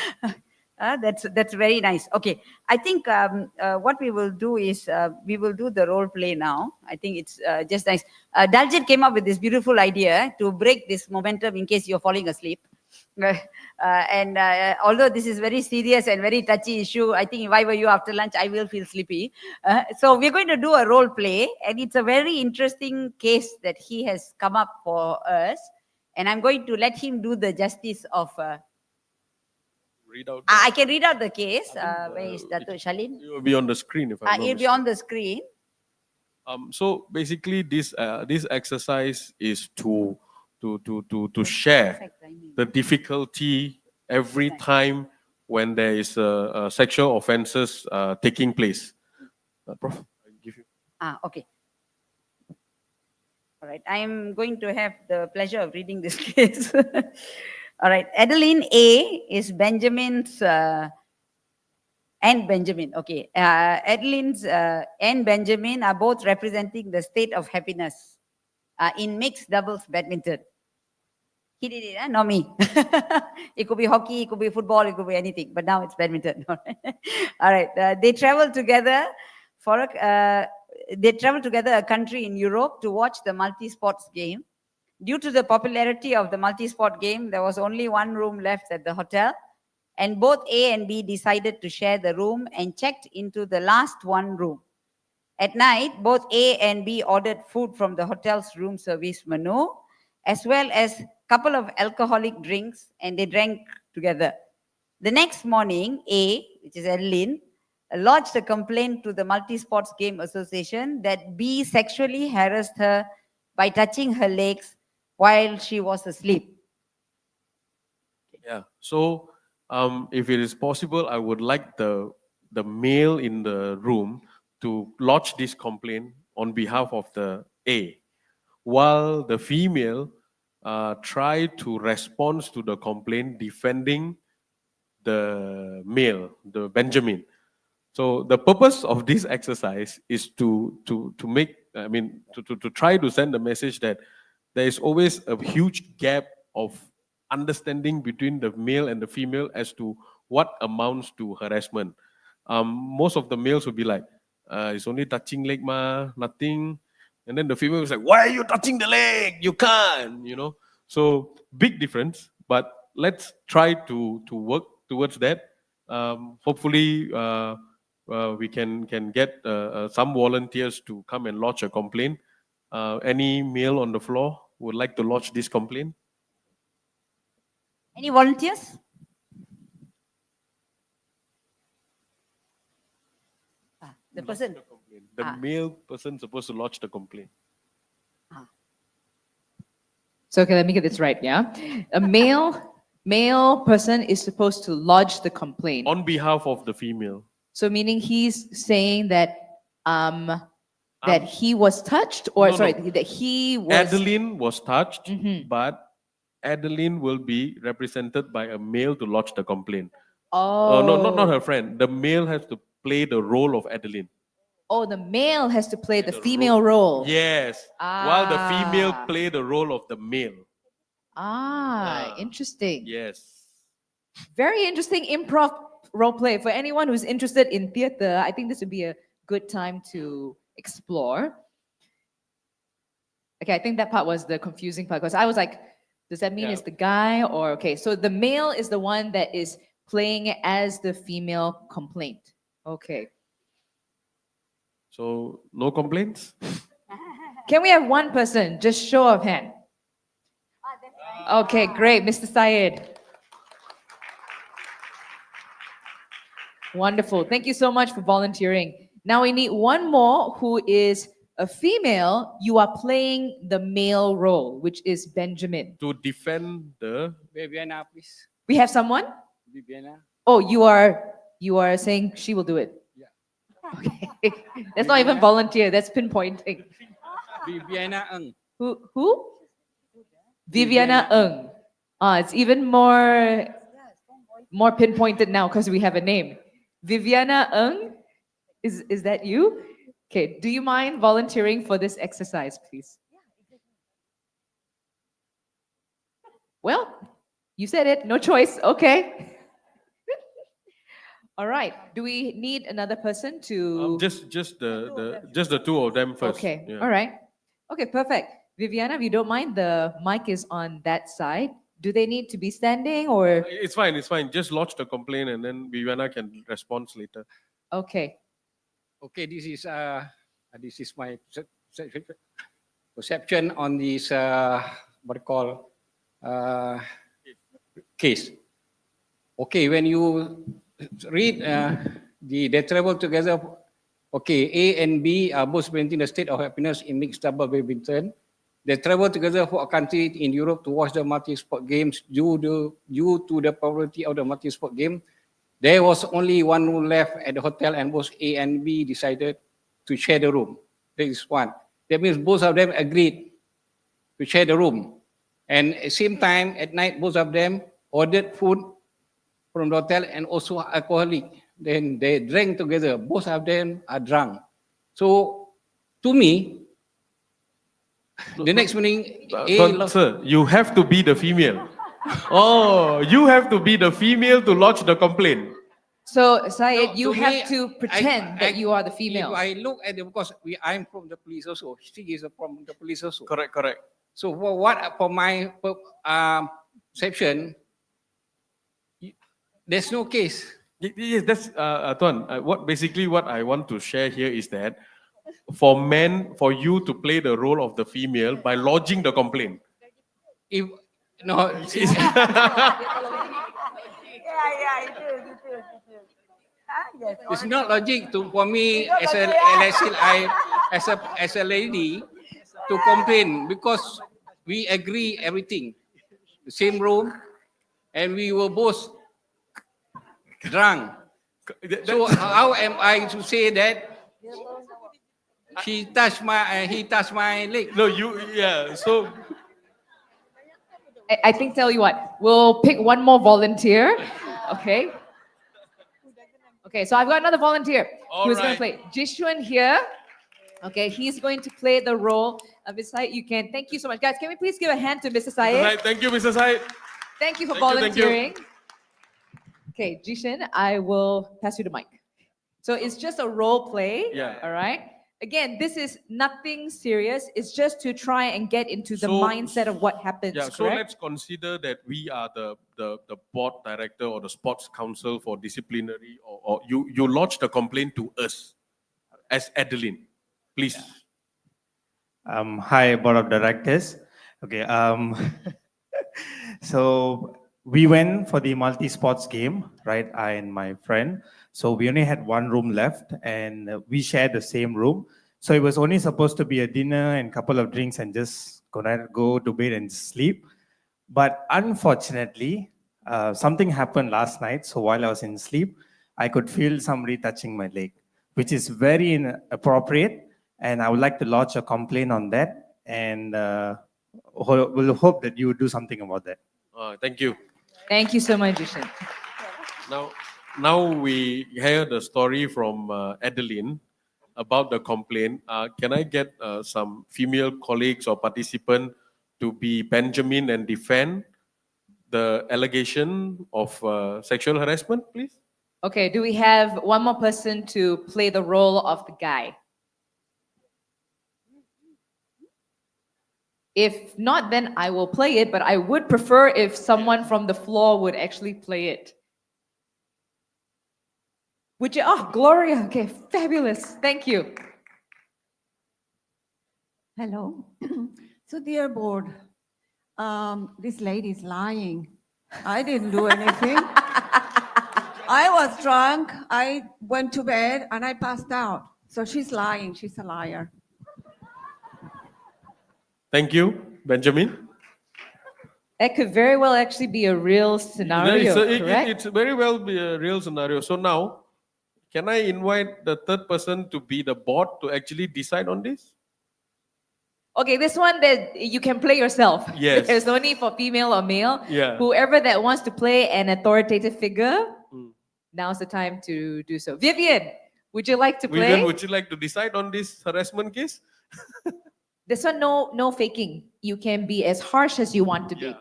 That's very nice. Okay. I think what we will do is we will do the role play now. I think it's just nice. Daljit came up with this beautiful idea to break this momentum in case you're falling asleep. And although this is very serious and very touchy issue, I think if I were you after lunch, I will feel sleepy. So we're going to do a role play, and it's a very interesting case that he has come up for us. And I'm going to let him do the justice of... Read out. I can read out the case. Where is Dato' Shalin? It will be on the screen if I'm not It'll be on the screen. So basically, this exercise is to share the difficulty every time when there is sexual offences taking place. Prof, I give you. Okay. All right. I am going to have the pleasure of reading this case. All right. Adeline A is Benjamin's and Benjamin. Okay. Adeline's and Benjamin are both representing the state of happiness in mixed doubles badminton. He did it, not me. It could be hockey, it could be football, it could be anything. But now it's badminton. All right. They traveled together a country in Europe to watch the multi-sports game. Due to the popularity of the multi-sport game, there was only one room left at the hotel, and both A and B decided to share the room and checked into the last one room. At night, both A and B ordered food from the hotel's room service menu, as well as a couple of alcoholic drinks, and they drank together. The next morning, A, which is Adeline, lodged a complaint to the Multi-Sports Game Association that B sexually harassed her by touching her legs while she was asleep. Yeah. So, if it is possible, I would like the male in the room to lodge this complaint on behalf of the A, while the female try to respond to the complaint defending the male, the Benjamin. So the purpose of this exercise is to try to send the message that there is always a huge gap of understanding between the male and the female as to what amounts to harassment. Most of the males will be like, it's only touching leg ma, nothing. And then the female is like, why are you touching the leg? You can't, So big difference, but let's try to work towards that. Hopefully, we can get some volunteers to come and lodge a complaint. Any male on the floor would like to lodge this complaint? Any volunteers? The person. The male person supposed to lodge the complaint. So okay, let me get this right, yeah? A male male person is supposed to lodge the complaint. on behalf of the female. So meaning he's saying that that he was touched, or No, sorry, no. that he was. Adeline was touched, Mhm. but Adeline will be represented by a male to lodge the complaint. Oh. No, not her friend. The male has to play the role of Adeline. Oh, the male has to play the female role. Yes. While the female Ah. play the role of the male. Interesting. Yes. Very interesting improv role play. For anyone who's interested in theater, I think this would be a good time to explore. Okay, I think that part was the confusing part because I was like, does that mean it's the guy or okay? So the male is the one that is playing as the female complaint. Okay. So no complaints? Can we have one person? Just show of hand. Okay, great, Mr. Syed. Wonderful. Thank you so much for volunteering. Now we need one more who is a female. You are playing the male role, which is Benjamin. To defend the... Viviana, please. We have someone? Viviana. Oh, you are saying she will do it? Yeah. Okay. That's not even volunteer, that's pinpointing. Viviana Ng. Who? Viviana Ng. It's even more pinpointed now because we have a name. Viviana Ng? Is that you? Okay, do you mind volunteering for this exercise, please? Well, you said it, no choice, okay. All right, do we need another person to... Just the two of them first. Okay, Yeah. all right. Okay, perfect. Viviana, if you don't mind, the mic is on that side. Do they need to be standing or? It's fine. Just lodge the complaint and then Viviana can respond later. Okay. Okay, this is my perception on this what you call case. Okay, when you read they travel together. Okay, A and B are both experiencing the state of happiness in mixed double badminton. They travel together for a country in Europe to watch the multi-sport games. Due to the popularity of the multi-sport game, there was only one room left at the hotel, and both A and B decided to share the room. That is one. That means both of them agreed to share the room. And at the same time, at night, both of them ordered food from the hotel and also alcoholic. Then they drank together. Both of them are drunk. So, to me, the next morning, Sir, you have to be the female. Oh, you have to be the female to lodge the complaint. So, Syed, you to have me, to pretend that you are the female. If I look at it, because I'm from the police also, she is from the police also. Correct. So for my perception, there's no case. Yes, that's Tuan. What I want to share here is that for you to play the role of the female by lodging the complaint. If no, it's not logic for me as a lady to complain because we agree everything, the same room, and we were both drunk. So how am I to say that he touched my leg? No, so I think, tell you what, we'll pick one more volunteer. Okay. Okay, so I've got another volunteer who's going to play. Jishwan here. Okay, he's going to play the role of Mr. Syed. You can. Thank you so much. Guys, can we please give a hand to Mr. Syed? Thank you, Mr. Syed. Thank you for Thank you. volunteering. Okay, Jishan, I will pass you the mic. So it's just a role play. Yeah. All right. Again, this is nothing serious. It's just to try and get into the mindset of what happens. Yeah, so correct? let's consider that we are the board director or the sports council for disciplinary, or you lodge the complaint to us as Adeline. Please. Hi, board of directors. Okay. So we went for the multi-sports game, right? I and my friend. So we only had one room left, and we shared the same room. So it was only supposed to be a dinner and a couple of drinks and just gonna go to bed and sleep. But unfortunately, something happened last night. So while I was in sleep, I could feel somebody touching my leg, which is very inappropriate. And I would like to lodge a complaint on that. And we'll hope that you would do something about that. Thank you. Thank you so much, Jishan. Now we hear the story from Adeline about the complaint. Can I get some female colleagues or participants to be Benjamin and defend the allegation of sexual harassment, please? Okay, do we have one more person to play the role of the guy? If not, then I will play it, but I would prefer if someone from the floor would actually play it. Would you? Oh, Gloria. Okay, fabulous. Thank you. Hello. So, dear board, this lady is lying. I didn't do anything. I was drunk. I went to bed and I passed out. So she's lying. She's a liar. Thank you, Benjamin. That could very well actually be a real scenario, correct? It's very well be a real scenario. So now, can I invite the third person to be the board to actually decide on this? Okay, this one that you can play yourself. Yes. There's no need for female or male. Yeah. Whoever that wants to play an authoritative figure, now's the time to do so. Vivian, would you like to play? Vivian, would you like to decide on this harassment case? This one, no faking. You can be as harsh as you want to be.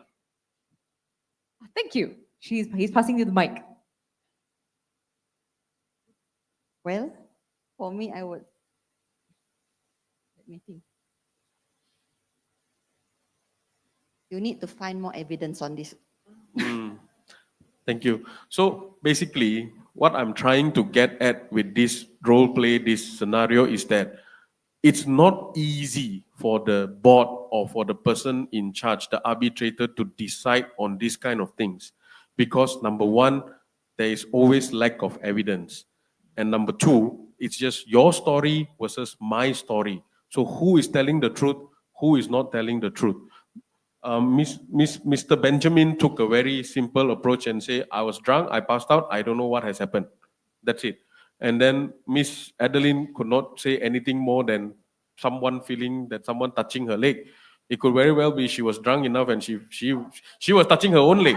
Thank you. He's passing you the mic. Well, for me, I would. Let me think. You need to find more evidence on this. Thank you. So basically, what I'm trying to get at with this role play, this scenario is that it's not easy for the board or for the person in charge, the arbitrator, to decide on these kind of things. Because number one, there is always lack of evidence. And number two, it's just your story versus my story. So who is telling the truth? Who is not telling the truth? Mr. Benjamin took a very simple approach and say, I was drunk, I passed out, I don't know what has happened. That's it. And then Miss Adeline could not say anything more than someone feeling that someone touching her leg. It could very well be she was drunk enough and she was touching her own leg.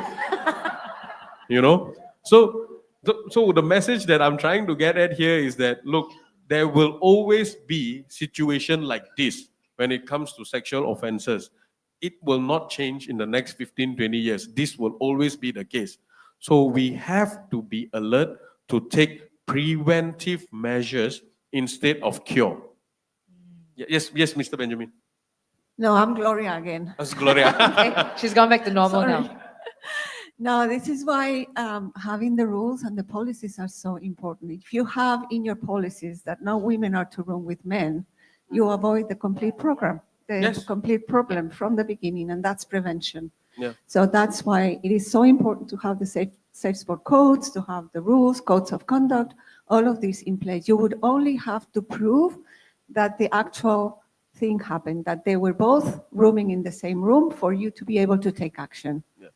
You know? So the message that I'm trying to get at here is that, look, there will always be situation like this when it comes to sexual offenses. It will not change in the next 15, 20 years. This will always be the case. So we have to be alert to take preventive measures instead of cure. Yes, Mr. Benjamin. No, I'm Gloria again. That's Gloria. Okay, she's gone back to normal now. No, this is why having the rules and the policies are so important. If you have in your policies that no women are to room with men, you avoid the complete program, the complete problem from the beginning, and that's prevention. Yeah. So that's why it is so important to have the safe sport codes, to have the rules, codes of conduct, all of this in place. You would only have to prove that the actual thing happened, that they were both rooming in the same room for you to be able to take action. Yeah.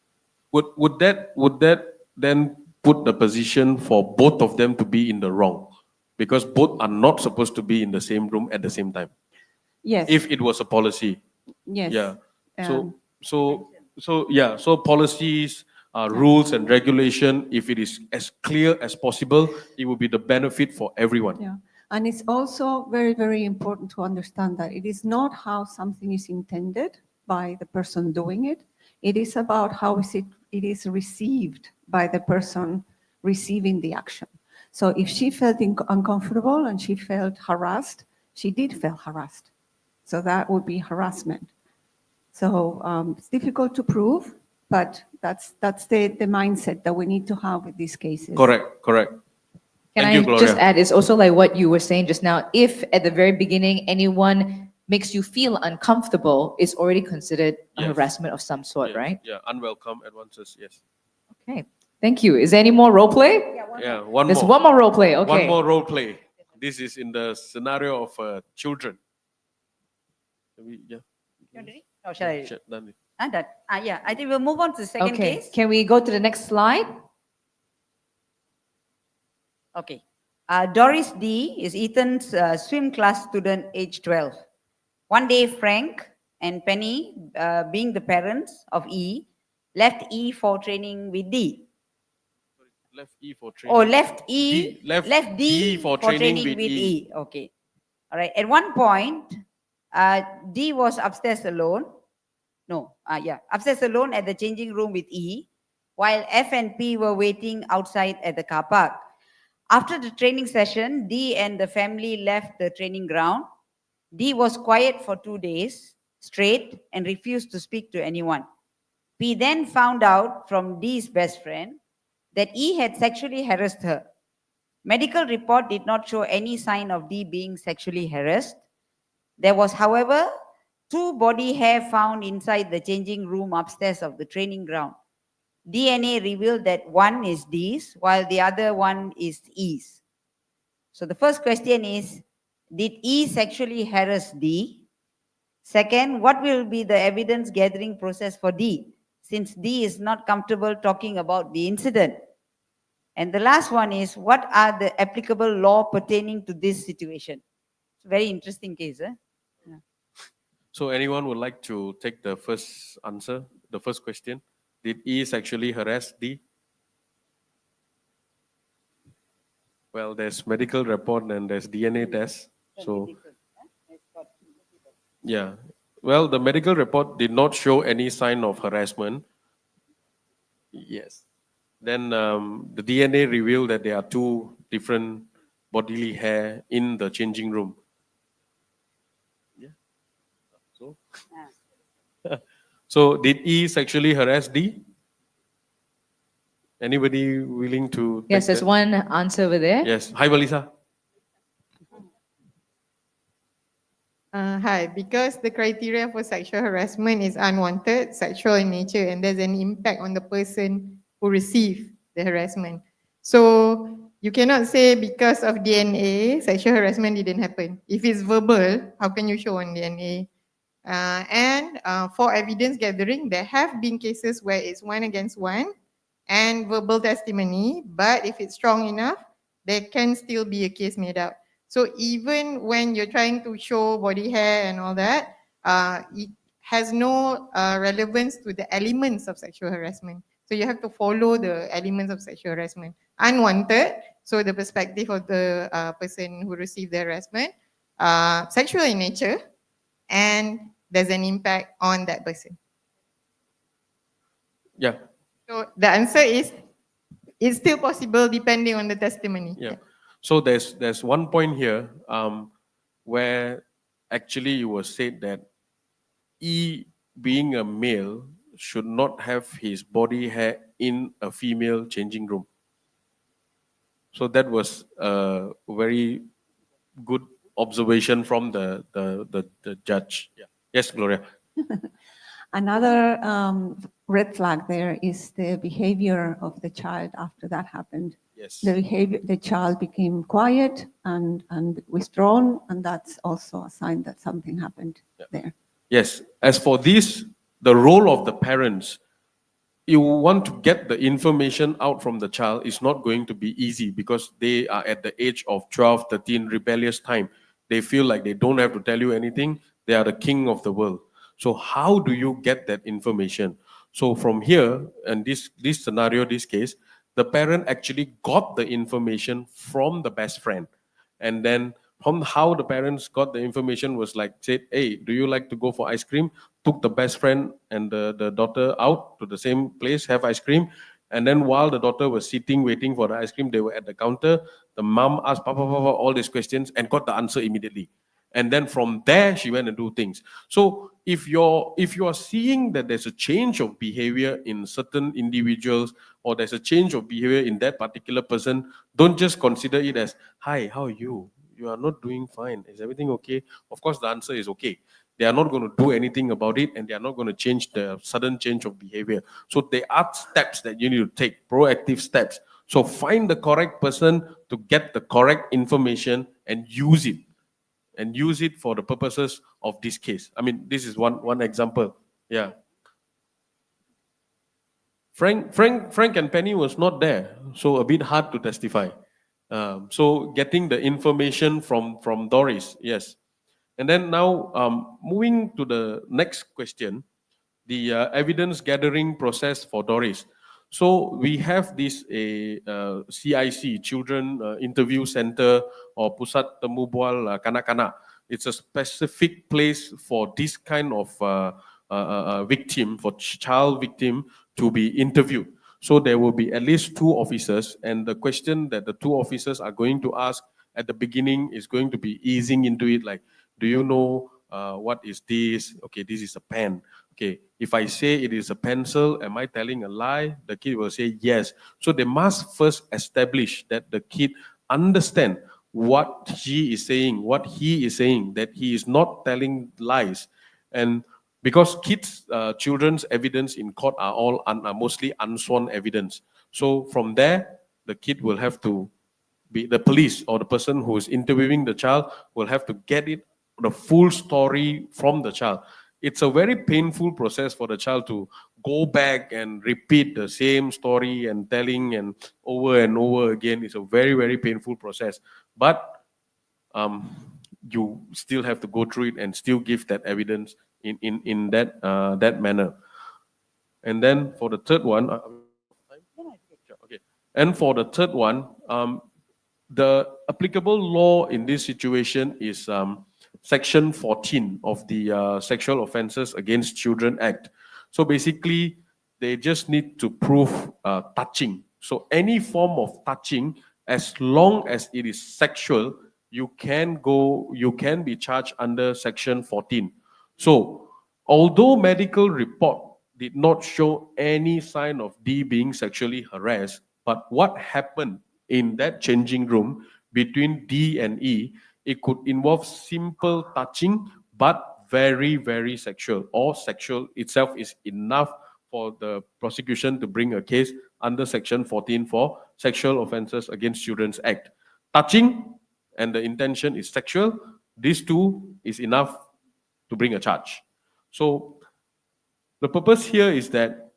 Would that then put the position for both of them to be in the wrong? Because both are not supposed to be in the same room at the same time. Yes. If it was a policy. Yes. Yeah. So policies, rules and regulation, if it is as clear as possible, it will be the benefit for everyone. Yeah. And it's also very, very important to understand that it is not how something is intended by the person doing it. It is about how it is received by the person receiving the action. So if she felt uncomfortable and she felt harassed, she did feel harassed. So that would be harassment. So it's difficult to prove, but that's the mindset that we need to have with these cases. Correct. Can Thank you, I Gloria. just add, it's also like what you were saying just now, if at the very beginning anyone makes you feel uncomfortable, it's already considered a harassment of some sort, right? Yeah, unwelcome advances, yes. Okay, thank you. Is there any more role play? Yeah, one There's more. one more role play, okay. One more role play. This is in the scenario of children. Oh, shall I? Done it. That. Yeah, I think we'll move on to the second Okay, case. can we go to the next slide? Okay. Doris D is Ethan's swim class student, age 12. One day, Frank and Penny, being the parents of E, left E for training with D. Left E for training. Oh, left E, left D for training with E. Okay. All right. At one point, D was upstairs alone. Upstairs alone at the changing room with E, while F and P were waiting outside at the car park. After the training session, D and the family left the training ground. D was quiet for 2 days straight and refused to speak to anyone. P then found out from D's best friend that E had sexually harassed her. Medical report did not show any sign of D being sexually harassed. There was, however, 2 body hair found inside the changing room upstairs of the training ground. DNA revealed that one is D's while the other one is E's. So the first question is, did E sexually harass D? Second, what will be the evidence gathering process for D, since D is not comfortable talking about the incident? And the last one is, what are the applicable law pertaining to this situation? It's a very interesting case. Yeah. So anyone would like to take the first answer, the first question? Did E sexually harass D? Well, there's medical report and there's DNA test. So, yeah. Well, the medical report did not show any sign of harassment. Yes. Then the DNA revealed that there are 2 different bodily hair in the changing room. Yeah. So, so did E sexually harass D? Anybody willing to? Yes, there's one answer over there. Yes. Hi, Valisa. Hi, because the criteria for sexual harassment is unwanted, sexual in nature, and there's an impact on the person who received the harassment. So you cannot say because of DNA, sexual harassment didn't happen. If it's verbal, how can you show on DNA? And for evidence gathering, there have been cases where it's 1 against 1 and verbal testimony, but if it's strong enough, there can still be a case made out. So even when you're trying to show body hair and all that, it has no relevance to the elements of sexual harassment. So you have to follow the elements of sexual harassment. Unwanted, so the perspective of the person who received the harassment, sexual in nature, and there's an impact on that person. Yeah. So the answer is, it's still possible depending on the testimony. Yeah. So there's one point here where actually it was said that E, being a male, should not have his body hair in a female changing room. So that was a very good observation from the judge. Yeah. Yes, Gloria. Another red flag there is the behavior of the child after that happened. Yes. The child became quiet and withdrawn, and that's also a sign that something happened there. Yes. As for this, the role of the parents, you want to get the information out from the child is not going to be easy because they are at the age of 12, 13, rebellious time. They feel like they don't have to tell you anything. They are the king of the world. So how do you get that information? So from here, and this scenario, this case, the parent actually got the information from the best friend. And then from how the parents got the information was like, said, hey, do you like to go for ice cream? Took the best friend and the daughter out to the same place, have ice cream. And then while the daughter was sitting, waiting for the ice cream, they were at the counter. The mom asked Papa, all these questions and got the answer immediately. And then from there, she went and do things. So if you are seeing that there's a change of behavior in certain individuals, or there's a change of behavior in that particular person, don't just consider it as, hi, how are you? You are not doing fine. Is everything okay? Of course, the answer is okay. They are not going to do anything about it, and they are not going to change the sudden change of behavior. So there are steps that you need to take, proactive steps. So find the correct person to get the correct information and use it. And use it for the purposes of this case. I mean, this is one example. Yeah. Frank and Penny was not there, so a bit hard to testify. So getting the information from Doris, yes. And then now moving to the next question, the evidence gathering process for Doris. So we have this CIC, Children Interview Center, or Pusat Temu Bual Kanak-Kanak. It's a specific place for this kind of victim, for child victim to be interviewed. So there will be at least 2 officers, and the question that the 2 officers are going to ask at the beginning is going to be easing into it, like, do you know what is this? Okay, this is a pen. Okay, if I say it is a pencil, am I telling a lie? The kid will say yes. So they must first establish that the kid understand what she is saying, what he is saying, that he is not telling lies. And because kids, children's evidence in court are all are mostly unsworn evidence. So from there, the kid will have to be, the police or the person who is interviewing the child will have to get it, the full story from the child. It's a very painful process for the child to go back and repeat the same story and telling and over again. It's a very, very painful process. But you still have to go through it and still give that evidence in that that manner. And then for the third one, okay. And for the third one, the applicable law in this situation is Section 14 of the Sexual Offences Against Children Act. So basically, they just need to prove touching. So any form of touching, as long as it is sexual, you can be charged under Section 14. So although medical report did not show any sign of D being sexually harassed, but what happened in that changing room between D and E, it could involve simple touching, but very, very sexual, or sexual itself is enough for the prosecution to bring a case under Section 14 for Sexual Offences Against Children's Act. Touching and the intention is sexual, these two is enough to bring a charge. So the purpose here is that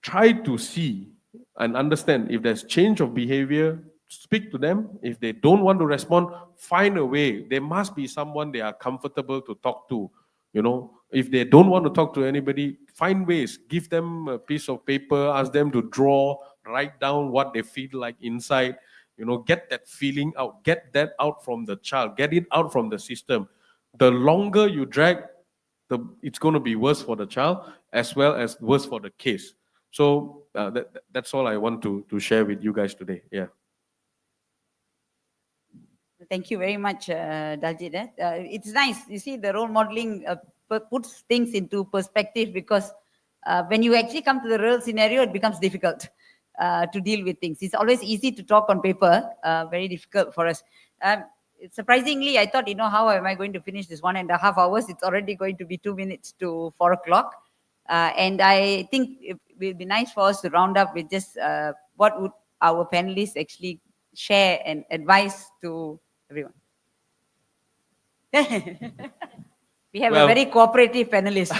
try to see and understand if there's change of behavior, speak to them. If they don't want to respond, find a way. There must be someone they are comfortable to talk to. You know, if they don't want to talk to anybody, find ways. Give them a piece of paper, ask them to draw, write down what they feel like inside. You know, get that feeling out, get that out from the child, get it out from the system. The longer you drag, it's going to be worse for the child as well as worse for the case. So that's all I want to share with you guys today. Yeah. Thank you very much, Daljit. It's nice. You see, the role modeling puts things into perspective, because when you actually come to the real scenario, it becomes difficult to deal with things. It's always easy to talk on paper, very difficult for us. Surprisingly, I thought, how am I going to finish this 1.5 hours? It's already going to be 2 minutes to 4 o'clock. And I think it will be nice for us to round up with just what would our panelists actually share and advise to everyone. We have a very cooperative panelist.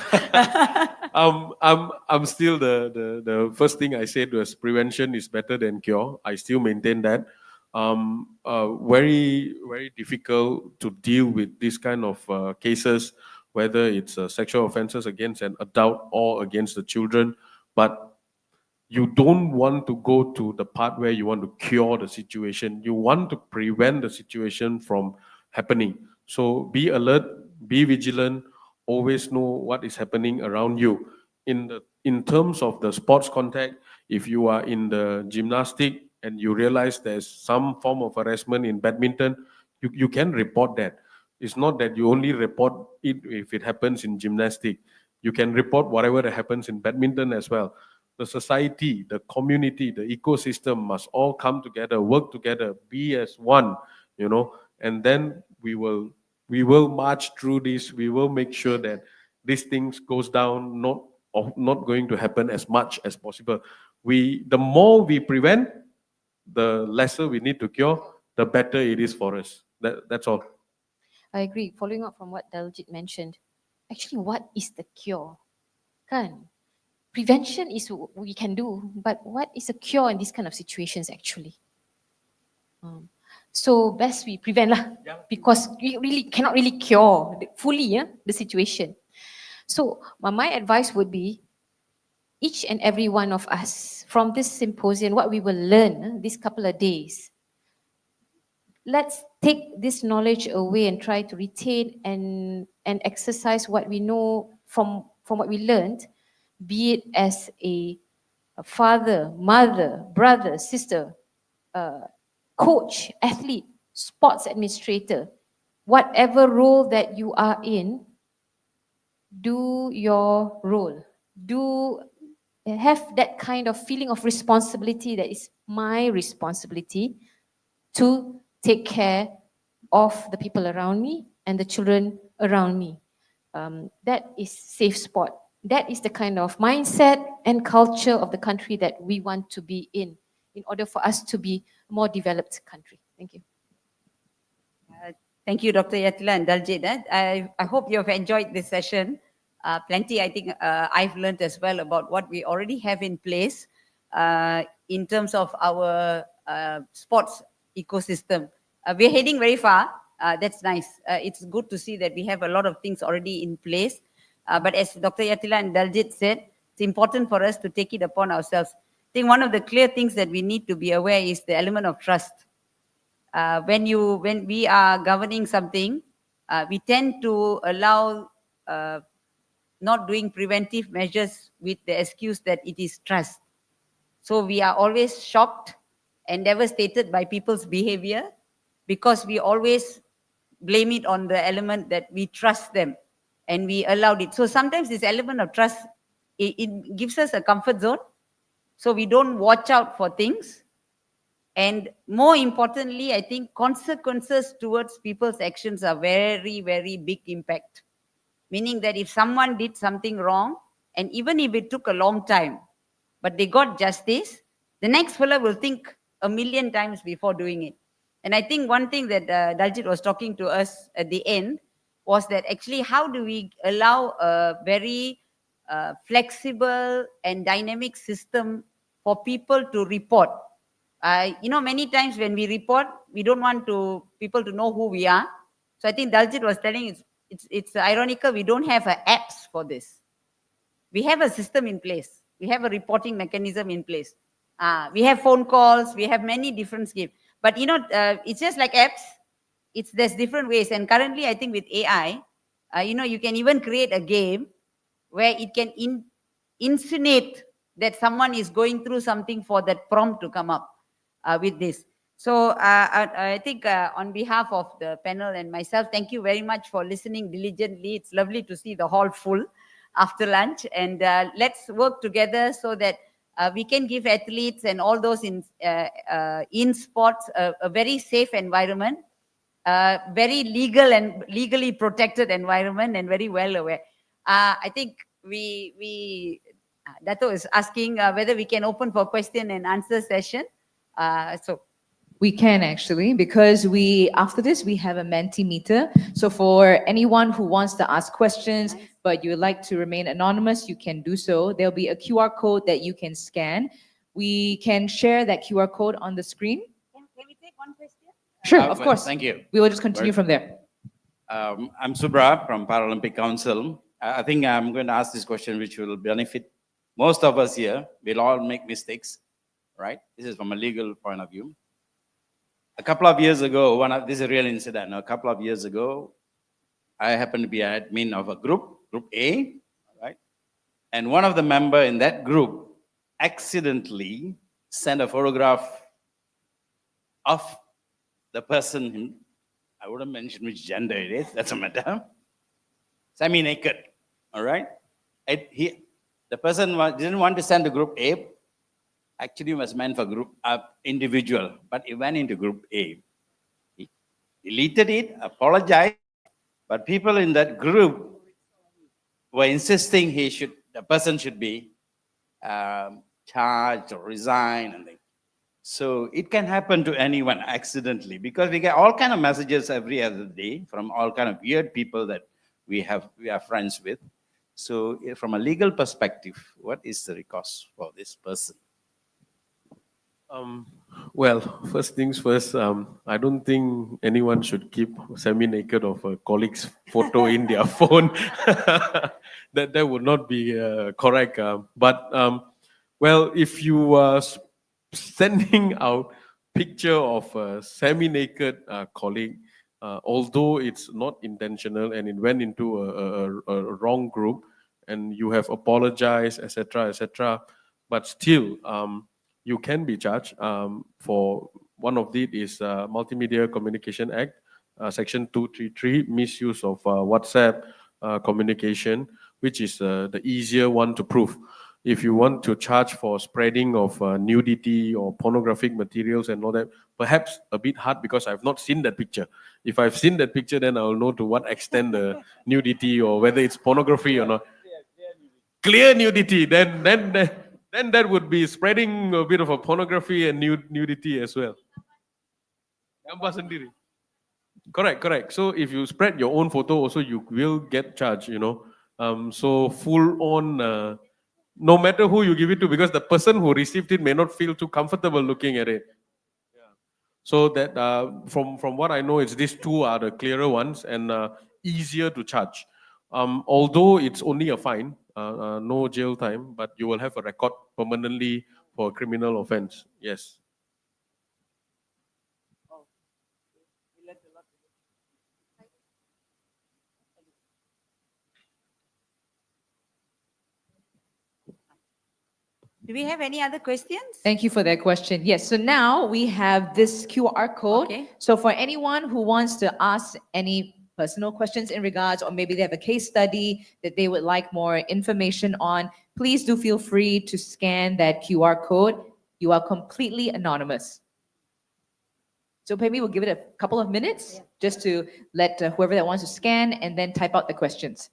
I'm still the first thing I said was prevention is better than cure. I still maintain that. Very, very difficult to deal with this kind of cases, whether it's sexual offences against an adult or against the children. But you don't want to go to the part where you want to cure the situation. You want to prevent the situation from happening. So be alert, be vigilant, always know what is happening around you. In terms of the sports contact, if you are in the gymnastic and you realize there's some form of harassment in badminton, you can report that. It's not that you only report it if it happens in gymnastic. You can report whatever that happens in badminton as well. The society, the community, the ecosystem must all come together, work together, be as one, and then we will march through this. We will make sure that these things goes down, not going to happen as much as possible. The more we prevent, the lesser we need to cure, the better it is for us. That's all. I agree. Following up from what Daljit mentioned, actually, what is the cure? Kan? prevention is what we can do, but what is a cure in these kind of situations actually? So best we prevent lah, because we really cannot really cure fully the situation. So my advice would be, each and every one of us from this symposium, what we will learn these couple of days, let's take this knowledge away and try to retain and exercise what we know from what we learned, be it as a father, mother, brother, sister, coach, athlete, sports administrator, whatever role that you are in, do your role. Do have that kind of feeling of responsibility, that is my responsibility to take care of the people around me and the children around me. That is safe spot. That is the kind of mindset and culture of the country that we want to be in order for us to be a more developed country. Thank you. Thank you, Dr. Yatila and Daljit. I hope you have enjoyed this session. Plenty, I think I've learned as well about what we already have in place in terms of our sports ecosystem. We're heading very far. That's nice. It's good to see that we have a lot of things already in place. But as Dr. Yatila and Daljit said, it's important for us to take it upon ourselves. I think one of the clear things that we need to be aware is the element of trust. When we are governing something, we tend to allow not doing preventive measures with the excuse that it is trust. So we are always shocked and devastated by people's behavior because we always blame it on the element that we trust them and we allowed it. So sometimes this element of trust, it gives us a comfort zone. So we don't watch out for things. And more importantly, I think consequences towards people's actions are very, very big impact. Meaning that if someone did something wrong, and even if it took a long time, but they got justice, the next fellow will think a million times before doing it. And I think one thing that Daljit was talking to us at the end was that actually how do we allow a very flexible and dynamic system for people to report. Many times when we report, we don't want people to know who we are. So I think Daljit was telling it's ironical, we don't have apps for this. We have a system in place. We have a reporting mechanism in place. We have phone calls. We have many different schemes. But it's just like apps. There's different ways. And currently, I think with AI, you can even create a game where it can insinuate that someone is going through something for that prompt to come up with this. So I think on behalf of the panel and myself, thank you very much for listening diligently. It's lovely to see the hall full after lunch. And let's work together so that we can give athletes and all those in sports a very safe environment, very legal and legally protected environment, and very well aware. I think Dato is asking whether we can open for question and answer session. So we can actually, because after this we have a Mentimeter. So for anyone who wants to ask questions, but you would like to remain anonymous, you can do so. There'll be a QR code that you can scan. We can share that QR code on the screen. Can we take one question? Sure, of course. Thank you. We will just continue from there. I'm Subra from Paralympic Council. I think I'm going to ask this question, which will benefit most of us here. We'll all make mistakes, right? This is from a legal point of view. A couple of years ago, this is a real incident. A couple of years ago, I happened to be an admin of a group A, right? And one of the members in that group accidentally sent a photograph of the person, I wouldn't mention which gender it is, that's a matter, semi-naked, all right? The person didn't want to send to group A, actually was meant for group individual, but it went into group A. He deleted it, apologized, but people in that group were insisting the person should be charged or resign. And so it can happen to anyone accidentally, because we get all kind of messages every other day from all kind of weird people that we are friends with. So from a legal perspective, what is the recourse for this person? Well, first things first, I don't think anyone should keep semi-naked of a colleague's photo in their phone. That would not be correct. Well, if you are sending out picture of a semi-naked colleague, although it's not intentional and it went into a wrong group, and you have apologized, etc., etc., but still, you can be charged for one of it is Multimedia Communication Act, Section 233, misuse of WhatsApp communication, which is the easier one to prove. If you want to charge for spreading of nudity or pornographic materials and all that, perhaps a bit hard because I've not seen that picture. If I've seen that picture, then I'll know to what extent the nudity or whether it's pornography or not. Clear nudity, then that would be spreading a bit of a pornography and nudity as well. Gambar sendiri. Correct. So if you spread your own photo, also you will get charged. So full on, no matter who you give it to, because the person who received it may not feel too comfortable looking at it. So that from what I know, it's these two are the clearer ones and easier to charge. Although it's only a fine, no jail time, but you will have a record permanently for a criminal offense. Yes. Do we have any other questions? Thank you for that question. Yes, so now we have this QR code. Okay. So for anyone who wants to ask any personal questions in regards, or maybe they have a case study that they would like more information on, please do feel free to scan that QR code. You are completely anonymous. So maybe we'll give it a couple of minutes just to let whoever that wants to scan and then type out the questions.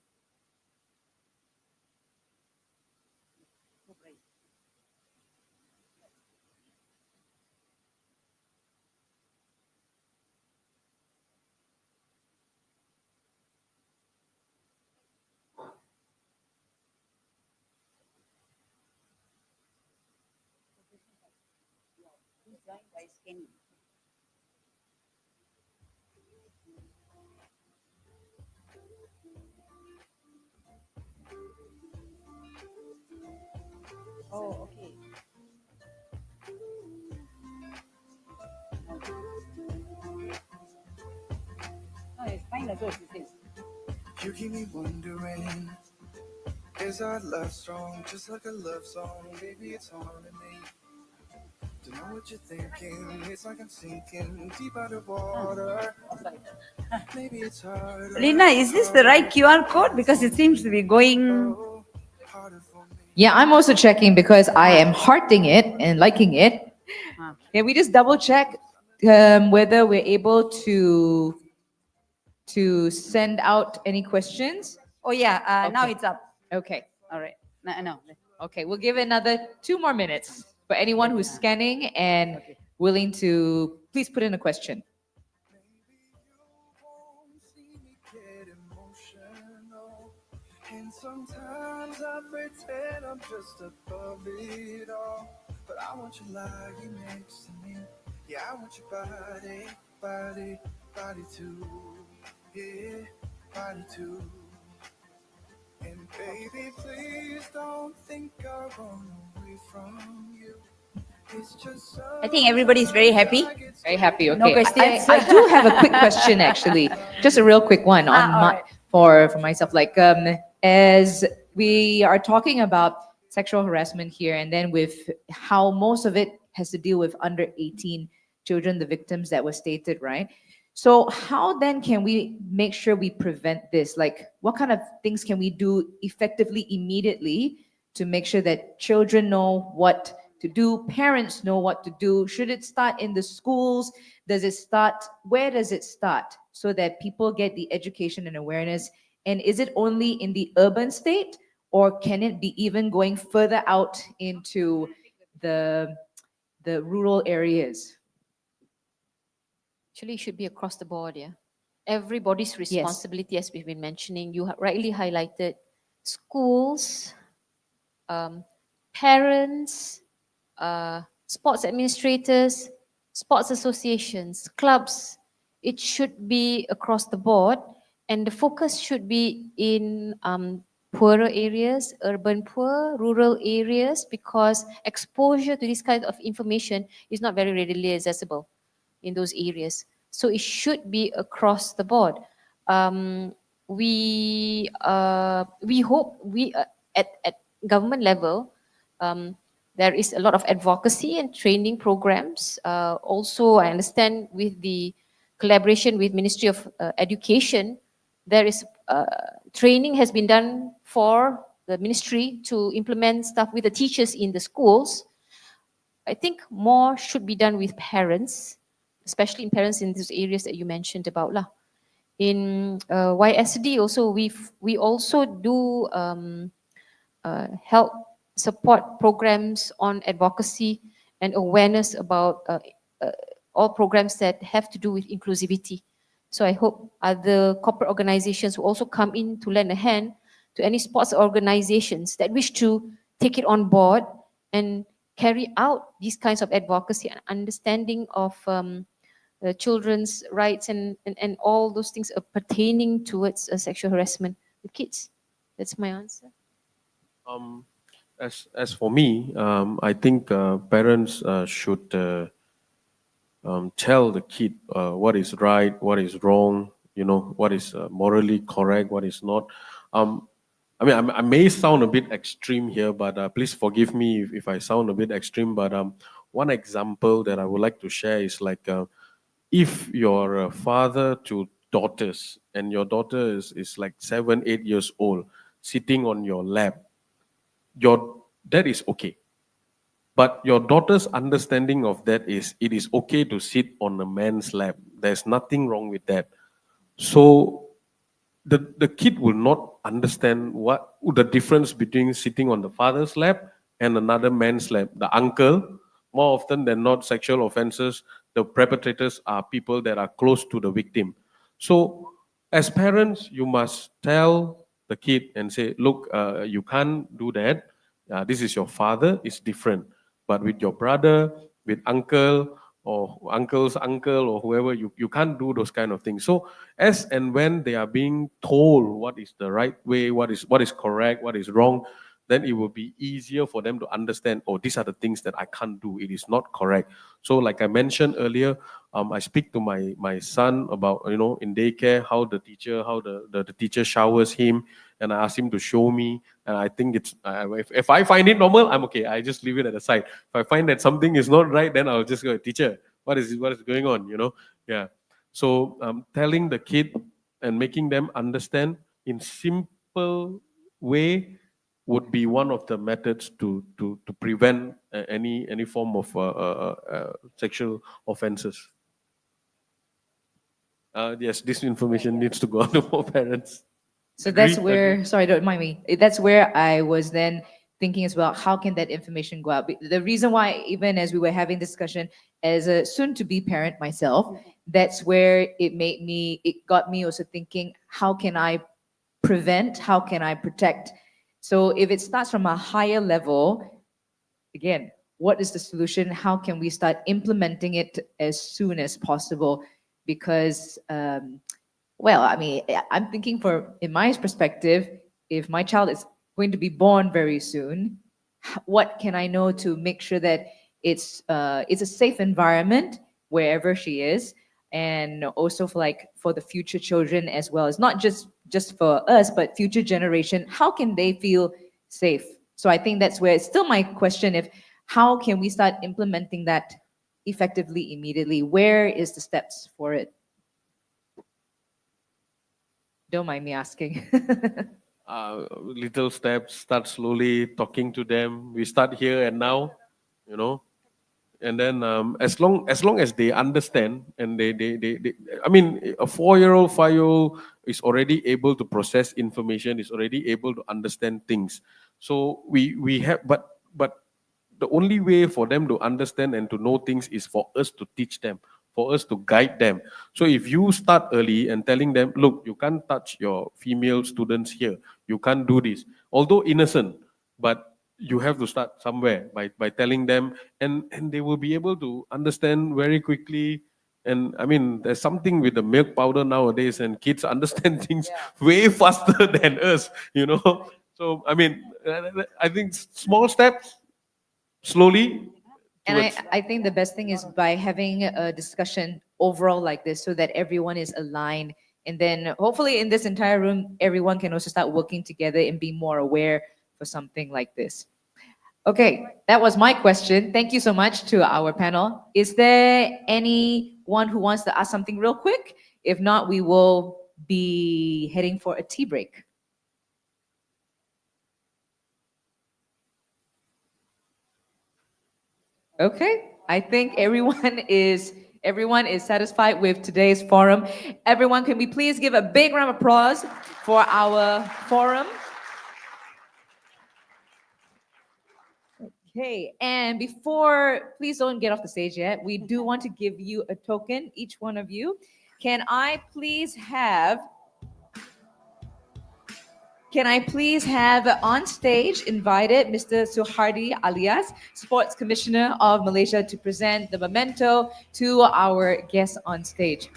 Oh, okay. No, it's fine as well as it is. You keep me wondering, is our love strong? Just like a love song, baby, it's haunting me. To know what you're thinking, it's like I'm sinking deep underwater. Maybe it's hard. Lina, is this the right QR code? Because it seems to be going. Yeah, I'm also checking because I am hearting it and liking it. Can we just double check whether we're able to send out any questions? Oh yeah, now Okay. it's up. Okay. All right. No. Okay, we'll give it another 2 more minutes for anyone who's scanning and willing to please put in a question. And sometimes I pretend I'm just above it all. But I want you lying next to me. Yeah, I want your body too. Yeah, body too. And baby, please don't think I run away from you. It's just I think everybody's very happy. Very happy. Okay. No questions. I do have a quick question actually, just a real quick one on all right. for myself. Like as we are talking about sexual harassment here, and then with how most of it has to deal with under 18 children, the victims that were stated, right? So how then can we make sure we prevent this? Like what kind of things can we do effectively immediately to make sure that children know what to do, parents know what to do? Should it start in the schools? Where does it start so that people get the education and awareness? And is it only in the urban state, or can it be even going further out into the rural areas? Actually, it should be across the board, yeah. Everybody's responsibility, as we've been mentioning. You rightly highlighted schools, parents, sports administrators, sports associations, clubs. It should be across the board, and the focus should be in poorer areas, urban poor, rural areas, because exposure to this kind of information is not very readily accessible in those areas. So it should be across the board. We hope at government level, there is a lot of advocacy and training programs. Also, I understand with the collaboration with Ministry of Education, there is training has been done for the ministry to implement stuff with the teachers in the schools. I think more should be done with parents, especially in parents in these areas that you mentioned about lah. In YSD also, we also do help support programs on advocacy and awareness about all programs that have to do with inclusivity. So I hope other corporate organizations will also come in to lend a hand to any sports organizations that wish to take it on board and carry out these kinds of advocacy and understanding of children's rights and all those things pertaining towards sexual harassment with kids. That's my answer. As for me, I think parents should tell the kid what is right, what is wrong, what is morally correct, what is not. I mean, I may sound a bit extreme here, but please forgive me if I sound a bit extreme. But one example that I would like to share is like, if you're a father to daughters and your daughter is like 7, 8 years old, sitting on your lap, that is okay. But your daughter's understanding of that is it is okay to sit on a man's lap. There's nothing wrong with that. So the kid will not understand what the difference between sitting on the father's lap and another man's lap. The uncle, more often than not, sexual offenses, the perpetrators are people that are close to the victim. So as parents, you must tell the kid and say, look, you can't do that. This is your father, it's different. But with your brother, with uncle, or uncle's uncle, or whoever, you can't do those kind of things. So as and when they are being told what is the right way, what is correct, what is wrong, then it will be easier for them to understand, oh, these are the things that I can't do. It is not correct. So like I mentioned earlier, I speak to my son about, in daycare, how the teacher showers him, and I ask him to show me. And I think it's, if I find it normal, I'm okay. I just leave it at the side. If I find that something is not right, then I'll just go, teacher, what is going on, Yeah. So telling the kid and making them understand in simple way would be one of the methods to prevent any form of sexual offenses. Yes, this information needs to go out to more parents. So that's where, sorry, don't mind me. That's where I was then thinking as well, how can that information go out? The reason why, even as we were having discussion, as a soon-to-be parent myself, that's where it got me also thinking, how can I prevent, how can I protect? So if it starts from a higher level, again, what is the solution? How can we start implementing it as soon as possible? Because, well, I mean, I'm thinking in my perspective, if my child is going to be born very soon, what can I know to make sure that it's a safe environment wherever she is, and also for the future children as well. It's not just for us, but future generation. How can they feel safe? So I think that's where it's still my question: how can we start implementing that effectively immediately? Where is the steps for it? Don't mind me asking. Little steps, start slowly talking to them. We start here and now, and then as long as they understand, and they I mean, a 4-year-old, 5-year-old is already able to process information, is already able to understand things. So we have, but the only way for them to understand and to know things is for us to teach them. for us to guide them. So if you start early and telling them, look, you can't touch your female students here, you can't do this, although innocent, but you have to start somewhere by telling them, and they will be able to understand very quickly. And I mean, there's something with the milk powder nowadays, and kids understand things way faster than us, you know. So I mean, I think small steps, slowly. And I think the best thing is by having a discussion overall like this, so that everyone is aligned. And then hopefully in this entire room, everyone can also start working together and be more aware for something like this. Okay, that was my question. Thank you so much to our panel. Is there anyone who wants to ask something real quick? If not, we will be heading for a tea break. Okay, I think everyone is satisfied with today's forum. Everyone, can we please give a big round of applause for our forum? Okay, and please don't get off the stage yet. We do want to give you a token, each one of you. Can I please have on stage invited Mr. Suhardi alias Sports Commissioner of Malaysia to present the memento to our guests on stage.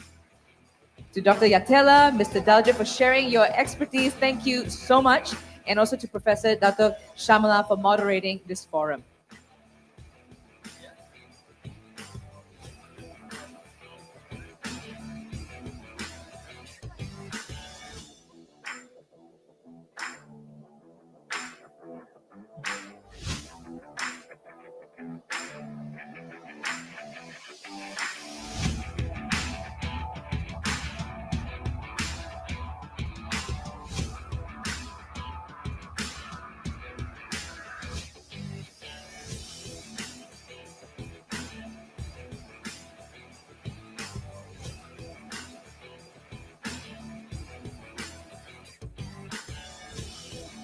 To Dr. Yatela, Mr. Daljit for sharing your expertise. Thank you so much. And also to Professor Dr. Shamala for moderating this forum.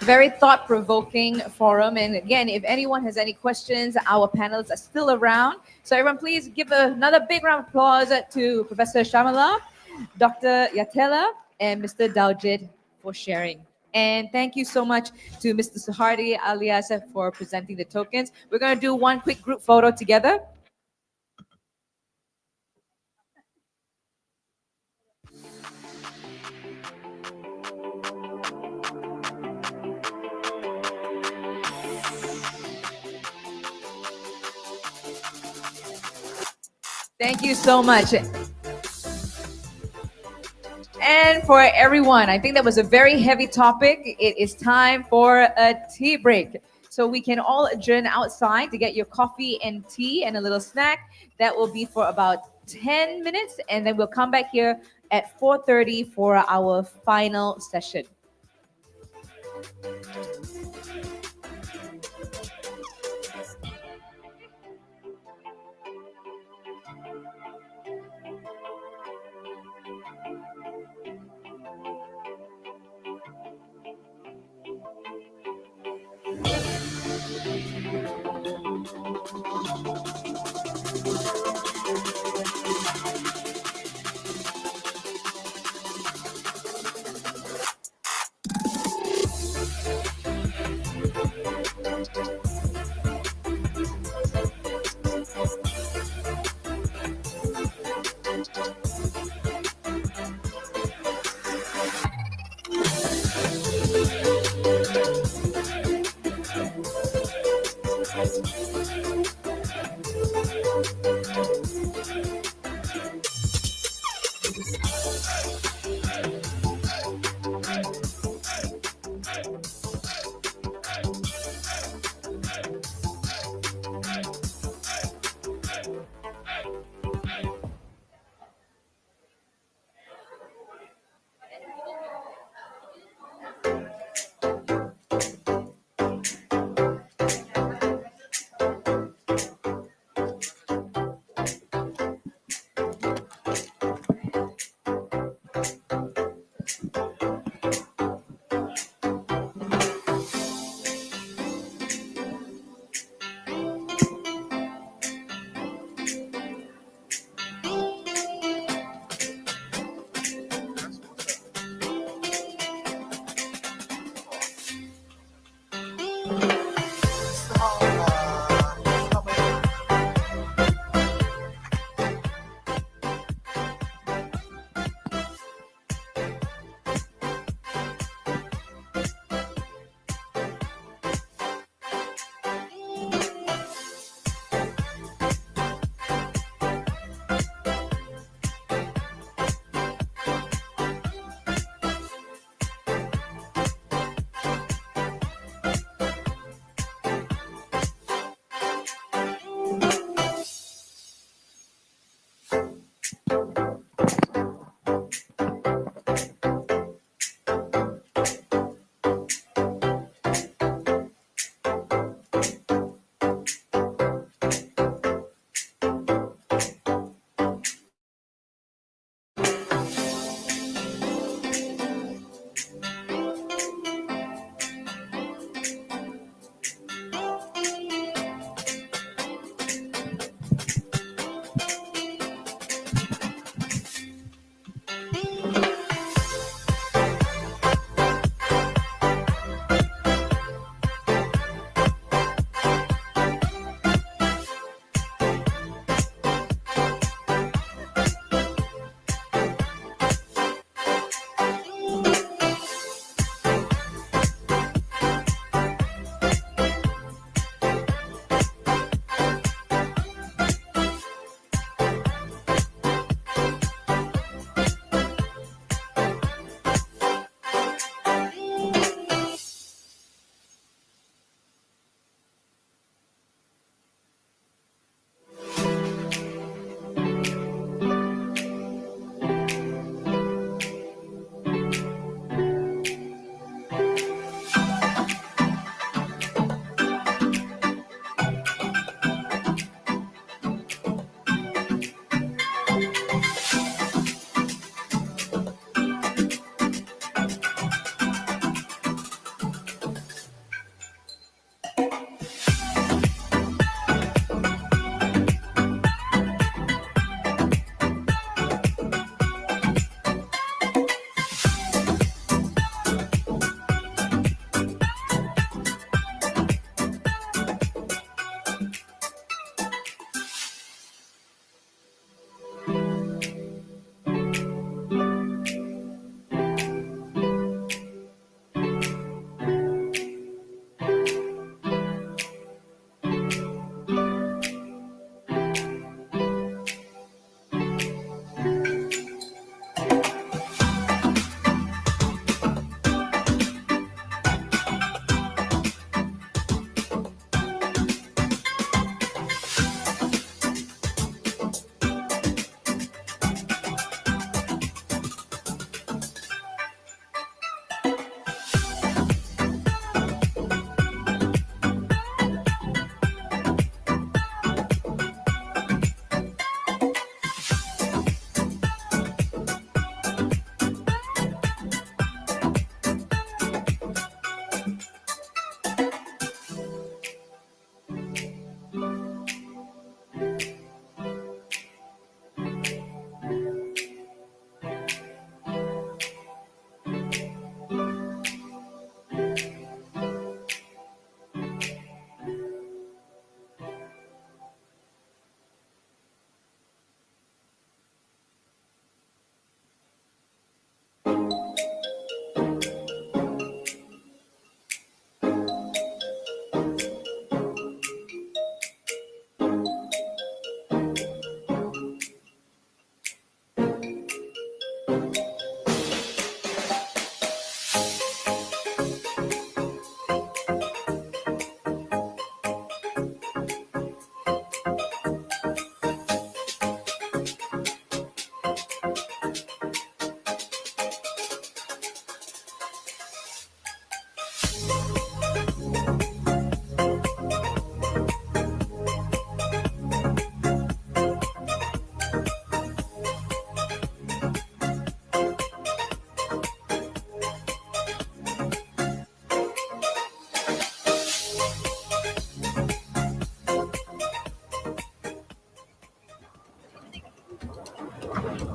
Very thought-provoking forum. And again, if anyone has any questions, our panelists are still around. So everyone, please give another big round of applause to Professor Shamala, Dr. Yatela, and Mr. Daljit for sharing. And thank you so much to Mr. Suhardi alias for presenting the tokens. We're going to do one quick group photo together. Thank you so much. And for everyone, I think that was a very heavy topic. It is time for a tea break. So we can all adjourn outside to get your coffee and tea and a little snack. That will be for about 10 minutes. And then we'll come back here at 4:30 for our final session.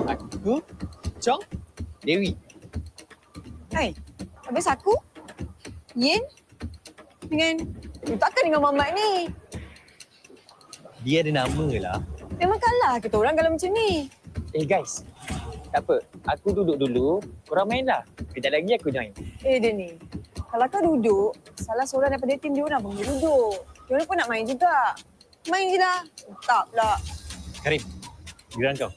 Aku, Chong, Dewi. Hai, habis aku, Yin dengan takkan dengan Mamat ni. Dia ada nama lah. Memang kalah kita orang kalau macam ni. Guys, tak apa. Aku duduk dulu. Korang main lah. Kejap lagi aku join. Dia ni. Kalau kau duduk, salah seorang daripada tim dia orang pun duduk. Dia orang pun nak main juga. Main je lah. Tak pula. Karim, giliran kau.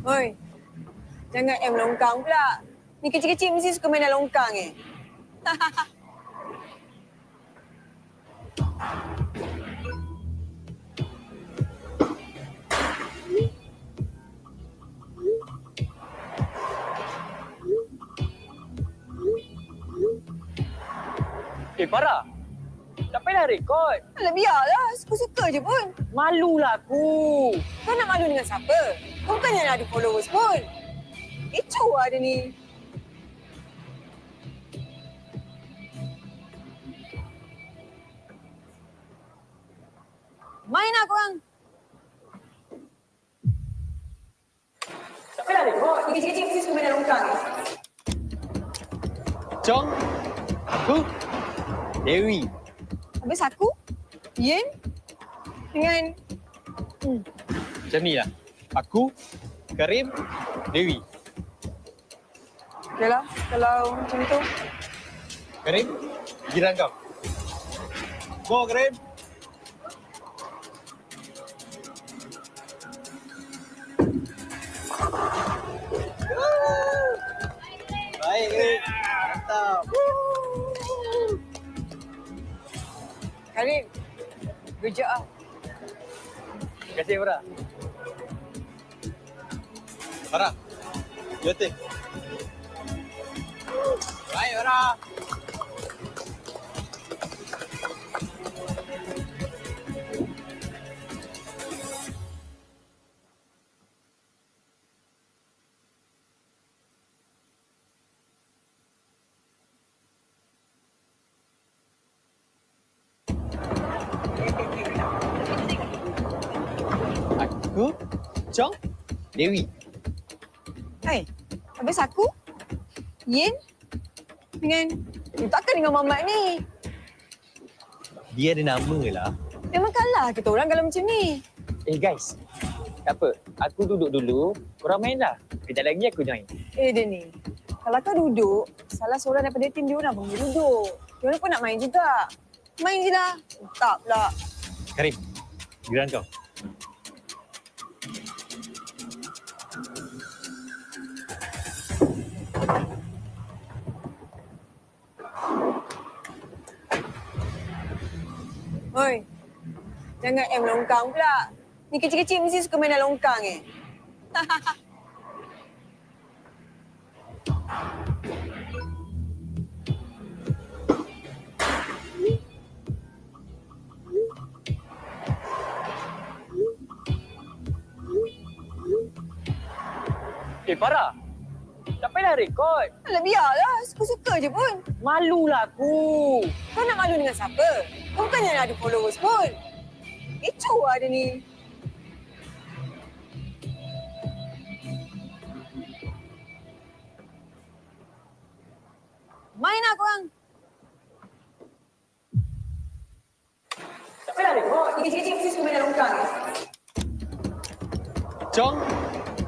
Oi, jangan longkang pula. Ni kecil-kecil mesti suka main longkang Farah. Tak payah rekod. Alah biarlah, suka-suka je pun. Malulah aku. Kau nak malu dengan siapa? Kau bukannya nak ada followers pun. Kecoh lah dia ni. Main lah korang. Tak payah rekod. Ni kecil-kecil mesti suka main longkang Chong, aku, Dewi. Habis aku, Yin dengan Macam ni lah. Aku, Karim, Dewi. okey lah, kalau macam tu. Karim, giliran kau. Go, Karim. Baik, Karim. Mantap. Karim, good job lah. Terima kasih, Farah. Farah, your turn. Baik, Farah. Aku, Chong, Dewi. Hai, habis aku, Yin dengan takkan dengan Mamat ni. Dia ada nama lah. Memang kalah kita orang kalau macam ni. Guys, tak apa. Aku duduk dulu. Korang main lah. Kejap lagi aku join. Dia ni. Kalau kau duduk, salah seorang daripada tim dia orang pun duduk. Dia orang pun nak main juga. Main je lah. Tak pula. Karim, giliran kau. Oi, jangan longkang pula. Ni kecil-kecil mesti suka main longkang Farah, tak payah rekod. Alah biarlah, suka-suka je pun. Malulah aku. Kau nak malu dengan siapa? Kau bukannya nak ada followers pun. Kecoh lah dia ni. Main lah korang. Tak payah rekod. Ni kecil-kecil mesti suka main longkang Chong,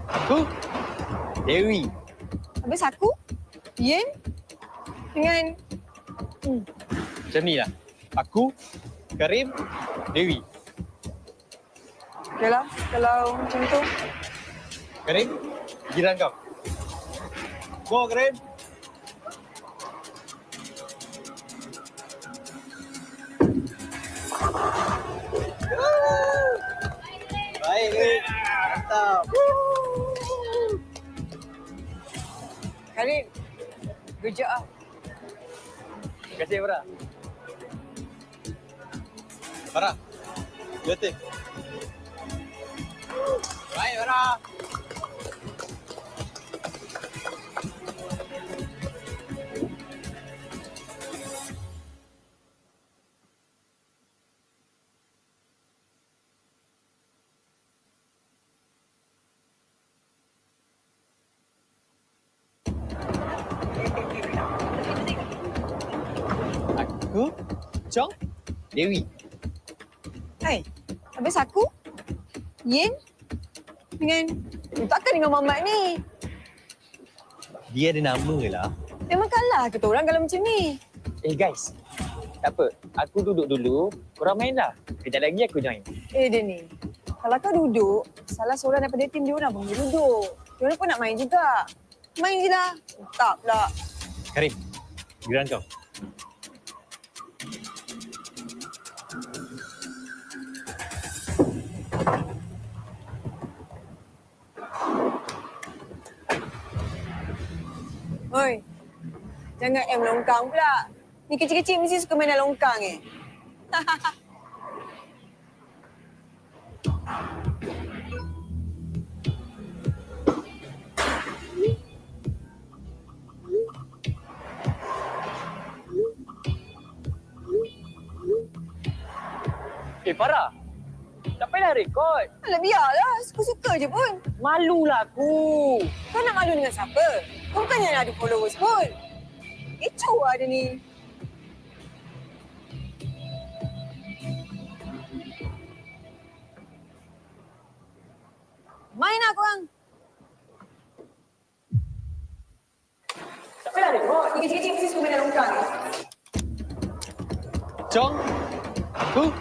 aku, Dewi. Habis aku, Yin dengan Macam ni lah. Aku, Karim, Dewi. okey lah, kalau macam tu. Karim, giliran kau. Go, Karim. Baik, Karim. Mantap. Karim, good job lah. Terima kasih, Farah. Farah, your turn. Baik, Farah. Aku, Chong, Dewi. Hai, habis aku, Yin, takkan dengan Mamat ni. Dia ada nama lah. Memang kalah kita orang kalau macam ni. Guys, tak apa. Aku duduk dulu. Korang main lah. Kejap lagi aku join. Dia ni. Kalau kau duduk, salah seorang daripada tim dia orang pun dia duduk. Dia orang pun nak main juga. Main je lah. Tak pula. Karim, giliran kau. Oi, jangan longkang pula. Ni kecil-kecil mesti suka main longkang eh. Farah. Tak payahlah rekod. Alah biarlah, suka-suka je pun. Malulah aku. Kau nak malu dengan siapa? Kau bukannya nak ada followers pun. Kecoh lah dia ni. Main lah korang. Tak payahlah rekod. Ni kecil-kecil mesti suka main longkang. Chong, aku,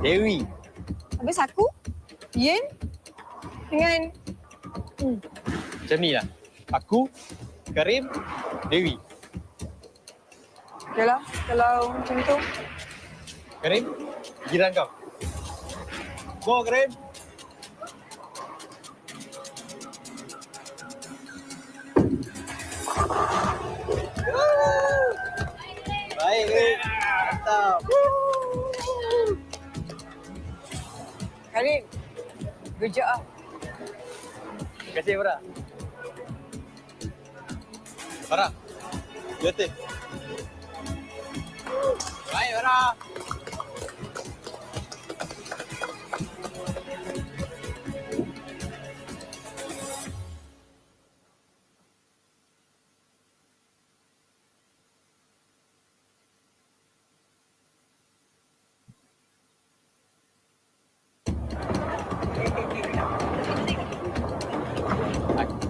Dewi. Habis aku, Yin, dengan... Macam ni lah. Aku, Karim, Dewi. Yalah, kalau macam tu. Karim, giliran kau. Go, Karim. Baik, Karim. Mantap. Karim, good job lah. Terima kasih, Farah. Farah, your turn. Baik, Farah.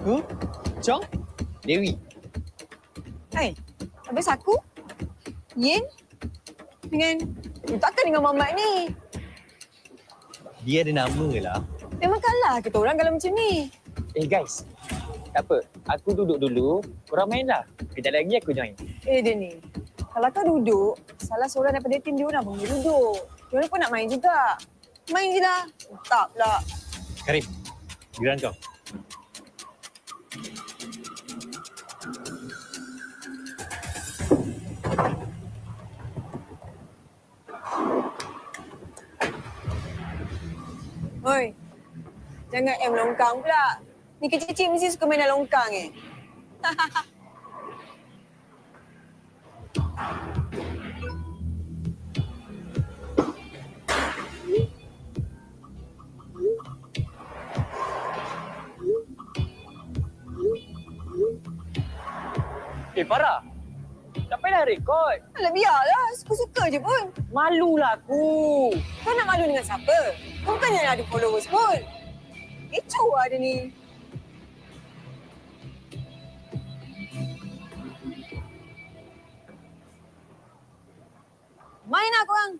Aku, Chong, Dewi. Hai, habis aku, Yin, dengan... takkan dengan Mamat ni. Dia ada nama lah. Memang kalah kita orang kalau macam ni. Guys, tak apa. Aku duduk dulu. Korang main lah. Kejap lagi aku join. Dia ni. Kalau kau duduk, salah seorang daripada tim dia orang pun dia duduk. Dia orang pun nak main juga. Main je lah. Tak pula. Karim, giliran kau. Oi, jangan longkang pula. Ni kecil-kecil mesti suka main longkang eh. Farah. Tak payahlah rekod. Alah biarlah, suka-suka je pun. Malulah aku. Kau nak malu dengan siapa? Kau bukannya nak ada followers pun. Kecoh lah dia ni. Main lah korang.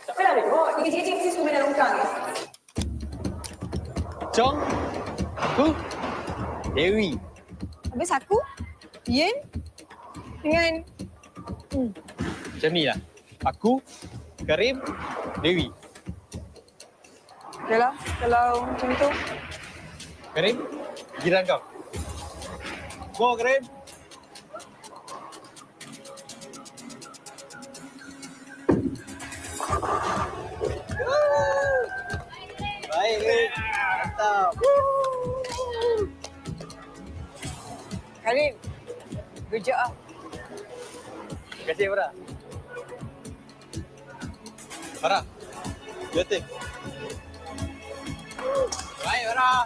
Tak payahlah rekod. Ni kecil-kecil mesti suka main longkang eh. Chong, aku, Dewi. Habis aku, Yin, dengan... Macam ni lah. Aku, Karim, Dewi. Yalah, kalau macam tu. Karim, giliran kau. Go, Karim. Baik, Karim. Mantap. Karim, good job lah. Terima kasih, Farah. Farah, your turn. Baik, Farah.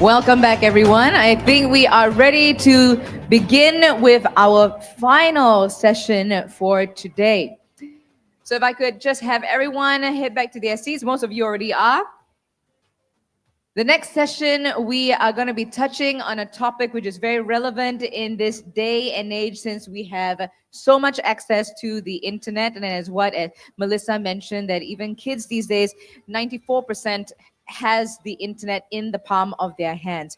Welcome back, everyone. I think we are ready to begin with our final session for today. So if I could just have everyone head back to their seats. Most of you already are. The next session, we are going to be touching on a topic which is very relevant in this day and age, since we have so much access to the internet. And as what Melissa mentioned, that even kids these days, 94% has the internet in the palm of their hands.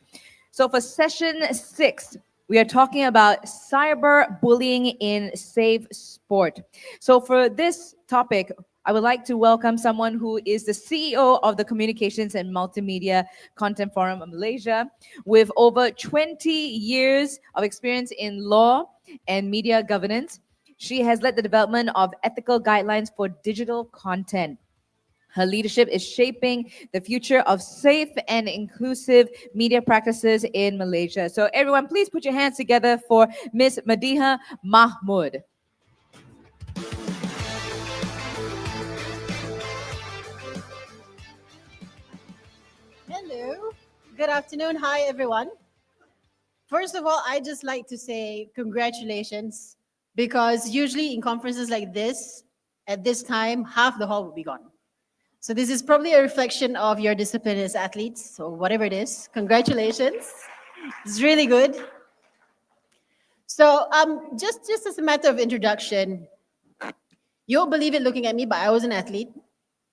So for session 6, we are talking about cyberbullying in safe sport. So for this topic, I would like to welcome someone who is the CEO of the Communications and Multimedia Content Forum of Malaysia, with over 20 years of experience in law and media governance. She has led the development of ethical guidelines for digital content. Her leadership is shaping the future of safe and inclusive media practices in Malaysia. So everyone, please put your hands together for Ms. Madiha Mahmud. Hello, good afternoon. Hi, everyone. First of all, I just like to say congratulations, because usually in conferences like this, at this time, half the hall will be gone. So this is probably a reflection of your discipline as athletes, or whatever it is. Congratulations. It's really good. So just as a matter of introduction, you'll believe it looking at me, but I was an athlete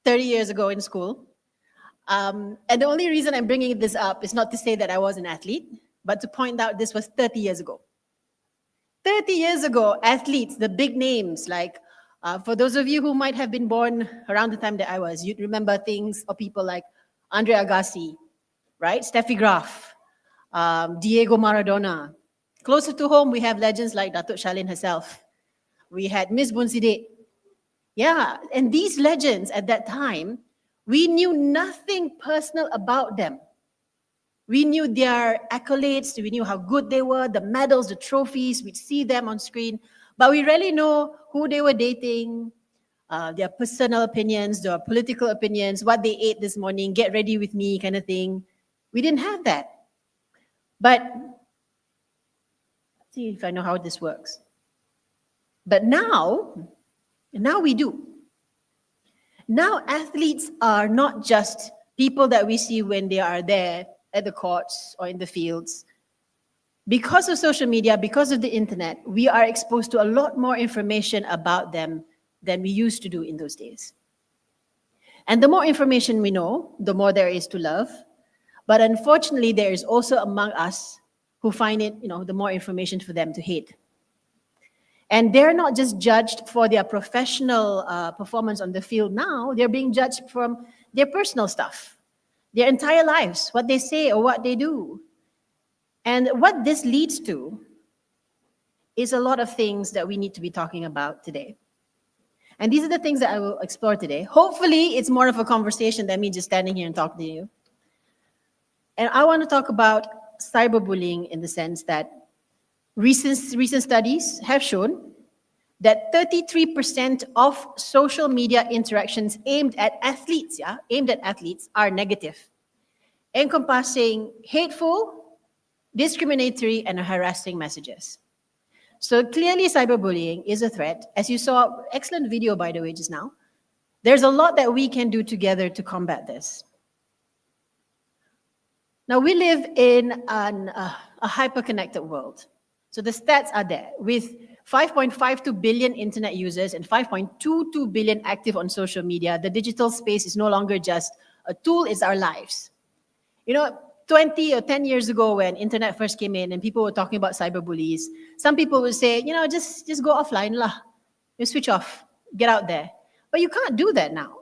30 years ago in school. And the only reason I'm bringing this up is not to say that I was an athlete, but to point out this was 30 years ago. 30 years ago, athletes, the big names, like for those of you who might have been born around the time that I was, you'd remember things or people like Andre Agassi, right? Steffi Graf, Diego Maradona. Closer to home, we have legends like Datuk Shalin herself. We had Miss Bunsidek. Yeah, and these legends at that time, we knew nothing personal about them. We knew their accolades, we knew how good they were, the medals, the trophies, we'd see them on screen, but we rarely know who they were dating, their personal opinions, their political opinions, what they ate this morning, get ready with me kind of thing. We didn't have that. But, let's see if I know how this works. But now we do. Now athletes are not just people that we see when they are there at the courts or in the fields. Because of social media, because of the internet, we are exposed to a lot more information about them than we used to do in those days. And the more information we know, the more there is to love. But unfortunately, there is also among us who find it, the more information for them to hate. And they're not just judged for their professional performance on the field now, they're being judged from their personal stuff, their entire lives, what they say or what they do. And what this leads to is a lot of things that we need to be talking about today. And these are the things that I will explore today. Hopefully, it's more of a conversation than me just standing here and talking to you. And I want to talk about cyberbullying in the sense that recent studies have shown that 33% of social media interactions aimed at athletes, are negative, encompassing hateful, discriminatory, and harassing messages. So clearly cyberbullying is a threat. As you saw, excellent video by the way just now. There's a lot that we can do together to combat this. Now we live in a hyper-connected world. So the stats are there. With 5.52 billion internet users and 5.22 billion active on social media, the digital space is no longer just a tool, it's our lives. 20 or 10 years ago when internet first came in and people were talking about cyberbullies, some people would say, just go offline lah. You switch off, get out there. But you can't do that now.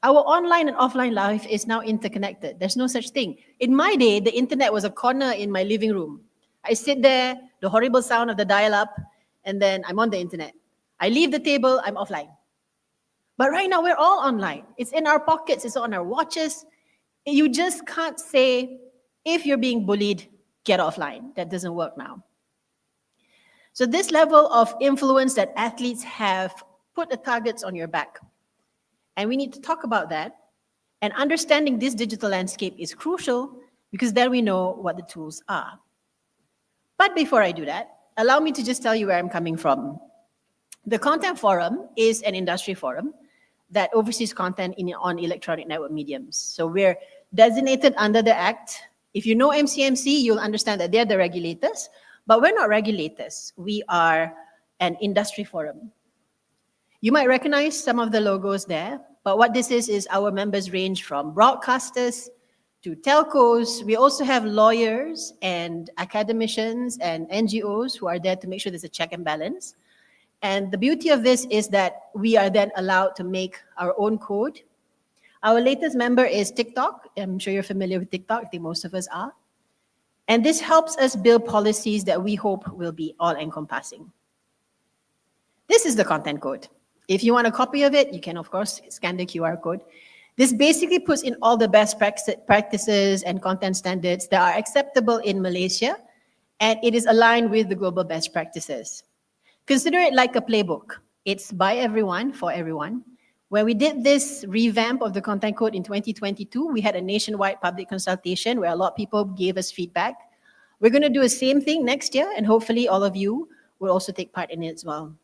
Our online and offline life is now interconnected. There's no such thing. In my day, the internet was a corner in my living room. I sit there, the horrible sound of the dial-up, and then I'm on the internet. I leave the table, I'm offline. But right now, we're all online. It's in our pockets, it's on our watches. You just can't say, if you're being bullied, get offline. That doesn't work now. So this level of influence that athletes have put the targets on your back. And we need to talk about that. And understanding this digital landscape is crucial because then we know what the tools are. But before I do that, allow me to just tell you where I'm coming from. The Content Forum is an industry forum that oversees content on electronic network mediums. So we're designated under the Act. If you know MCMC, you'll understand that they're the regulators, but we're not regulators. We are an industry forum. You might recognize some of the logos there, but what this is our members range from broadcasters to telcos. We also have lawyers and academicians and NGOs who are there to make sure there's a check and balance. And the beauty of this is that we are then allowed to make our own code. Our latest member is TikTok. I'm sure you're familiar with TikTok. I think most of us are. And this helps us build policies that we hope will be all-encompassing. This is the content code. If you want a copy of it, you can, of course, scan the QR code. This basically puts in all the best practices and content standards that are acceptable in Malaysia, and it is aligned with the global best practices. Consider it like a playbook. It's by everyone, for everyone. When we did this revamp of the content code in 2022, we had a nationwide public consultation where a lot of people gave us feedback. We're going to do the same thing next year, and hopefully all of you will also take part in it as well.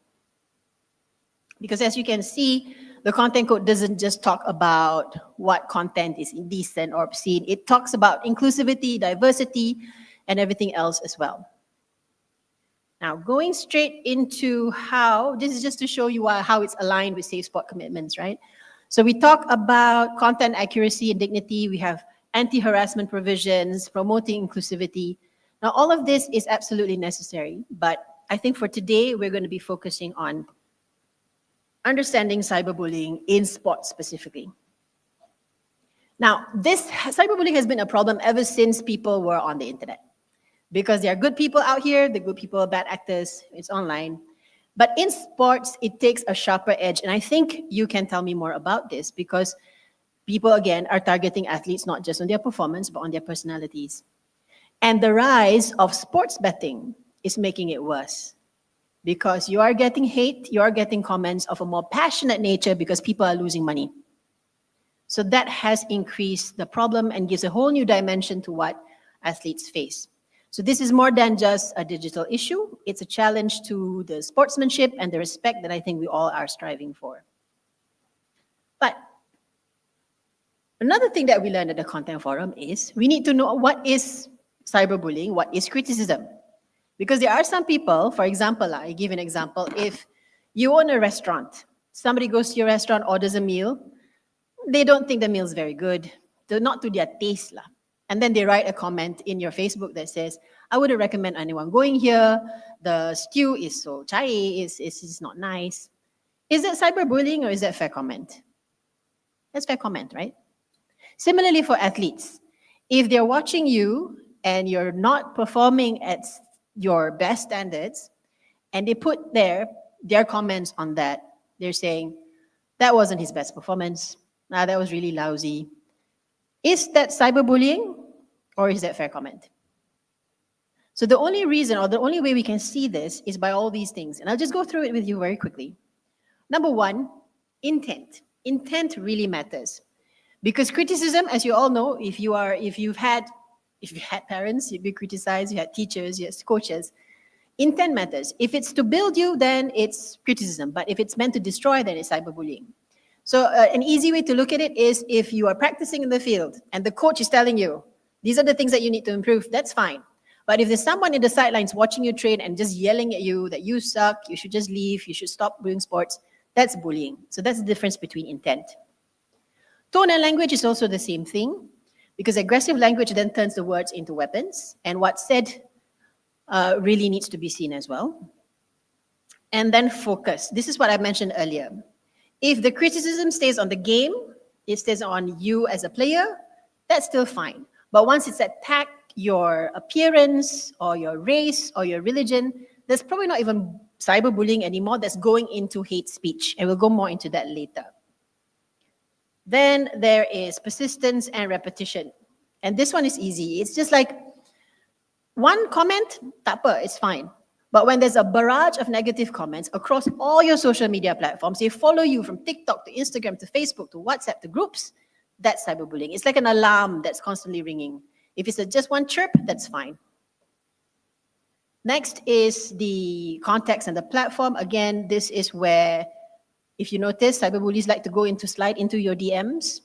Because as you can see, the content code doesn't just talk about what content is indecent or obscene. It talks about inclusivity, diversity, and everything else as well. Now, going straight into how, this is just to show you how it's aligned with Safe Sport commitments, right? So we talk about content accuracy and dignity. We have anti-harassment provisions, promoting inclusivity. Now, all of this is absolutely necessary, but I think for today, we're going to be focusing on understanding cyberbullying in sports specifically. Now, this cyberbullying has been a problem ever since people were on the internet. Because there are good people out here, the good people are bad actors, it's online. But in sports, it takes a sharper edge. And I think you can tell me more about this because people, again, are targeting athletes not just on their performance, but on their personalities. And the rise of sports betting is making it worse. Because you are getting hate, you are getting comments of a more passionate nature because people are losing money. So that has increased the problem and gives a whole new dimension to what athletes face. So this is more than just a digital issue. It's a challenge to the sportsmanship and the respect that I think we all are striving for. But another thing that we learned at the Content Forum is we need to know what is cyberbullying, what is criticism. Because there are some people, for example, I give an example, if you own a restaurant, somebody goes to your restaurant, orders a meal, they don't think the meal is very good, they're not to their taste. And then they write a comment in your Facebook that says, I wouldn't recommend anyone going here, the stew is so chai, it's not nice. Is that cyberbullying or is that fair comment? That's fair comment, right? Similarly for athletes, if they're watching you and you're not performing at your best standards, and they put their comments on that, they're saying, that wasn't his best performance, that was really lousy. Is that cyberbullying or is that fair comment? So the only reason or the only way we can see this is by all these things. And I'll just go through it with you very quickly. Number one, intent. Intent really matters. Because criticism, as you all know, if you had parents, you'd be criticized, you had teachers, you had coaches, intent matters. If it's to build you, then it's criticism. But if it's meant to destroy, then it's cyberbullying. So an easy way to look at it is if you are practicing in the field and the coach is telling you, these are the things that you need to improve, that's fine. But if there's someone in the sidelines watching you train and just yelling at you that you suck, you should just leave, you should stop doing sports, that's bullying. So that's the difference between intent. Tone and language is also the same thing because aggressive language then turns the words into weapons and what's said really needs to be seen as well. And then focus. This is what I mentioned earlier. If the criticism stays on the game, it stays on you as a player, that's still fine. But once it's attacked your appearance or your race or your religion, that's probably not even cyberbullying anymore, that's going into hate speech. And we'll go more into that later. Then there is persistence and repetition. And this one is easy. It's just like one comment, tak apa, it's fine. But when there's a barrage of negative comments across all your social media platforms, they follow you from TikTok to Instagram to Facebook to WhatsApp to groups, that's cyberbullying. It's like an alarm that's constantly ringing. If it's just one chirp, that's fine. Next is the context and the platform. Again, this is where, if you notice, cyberbullies like to slide into your DMs,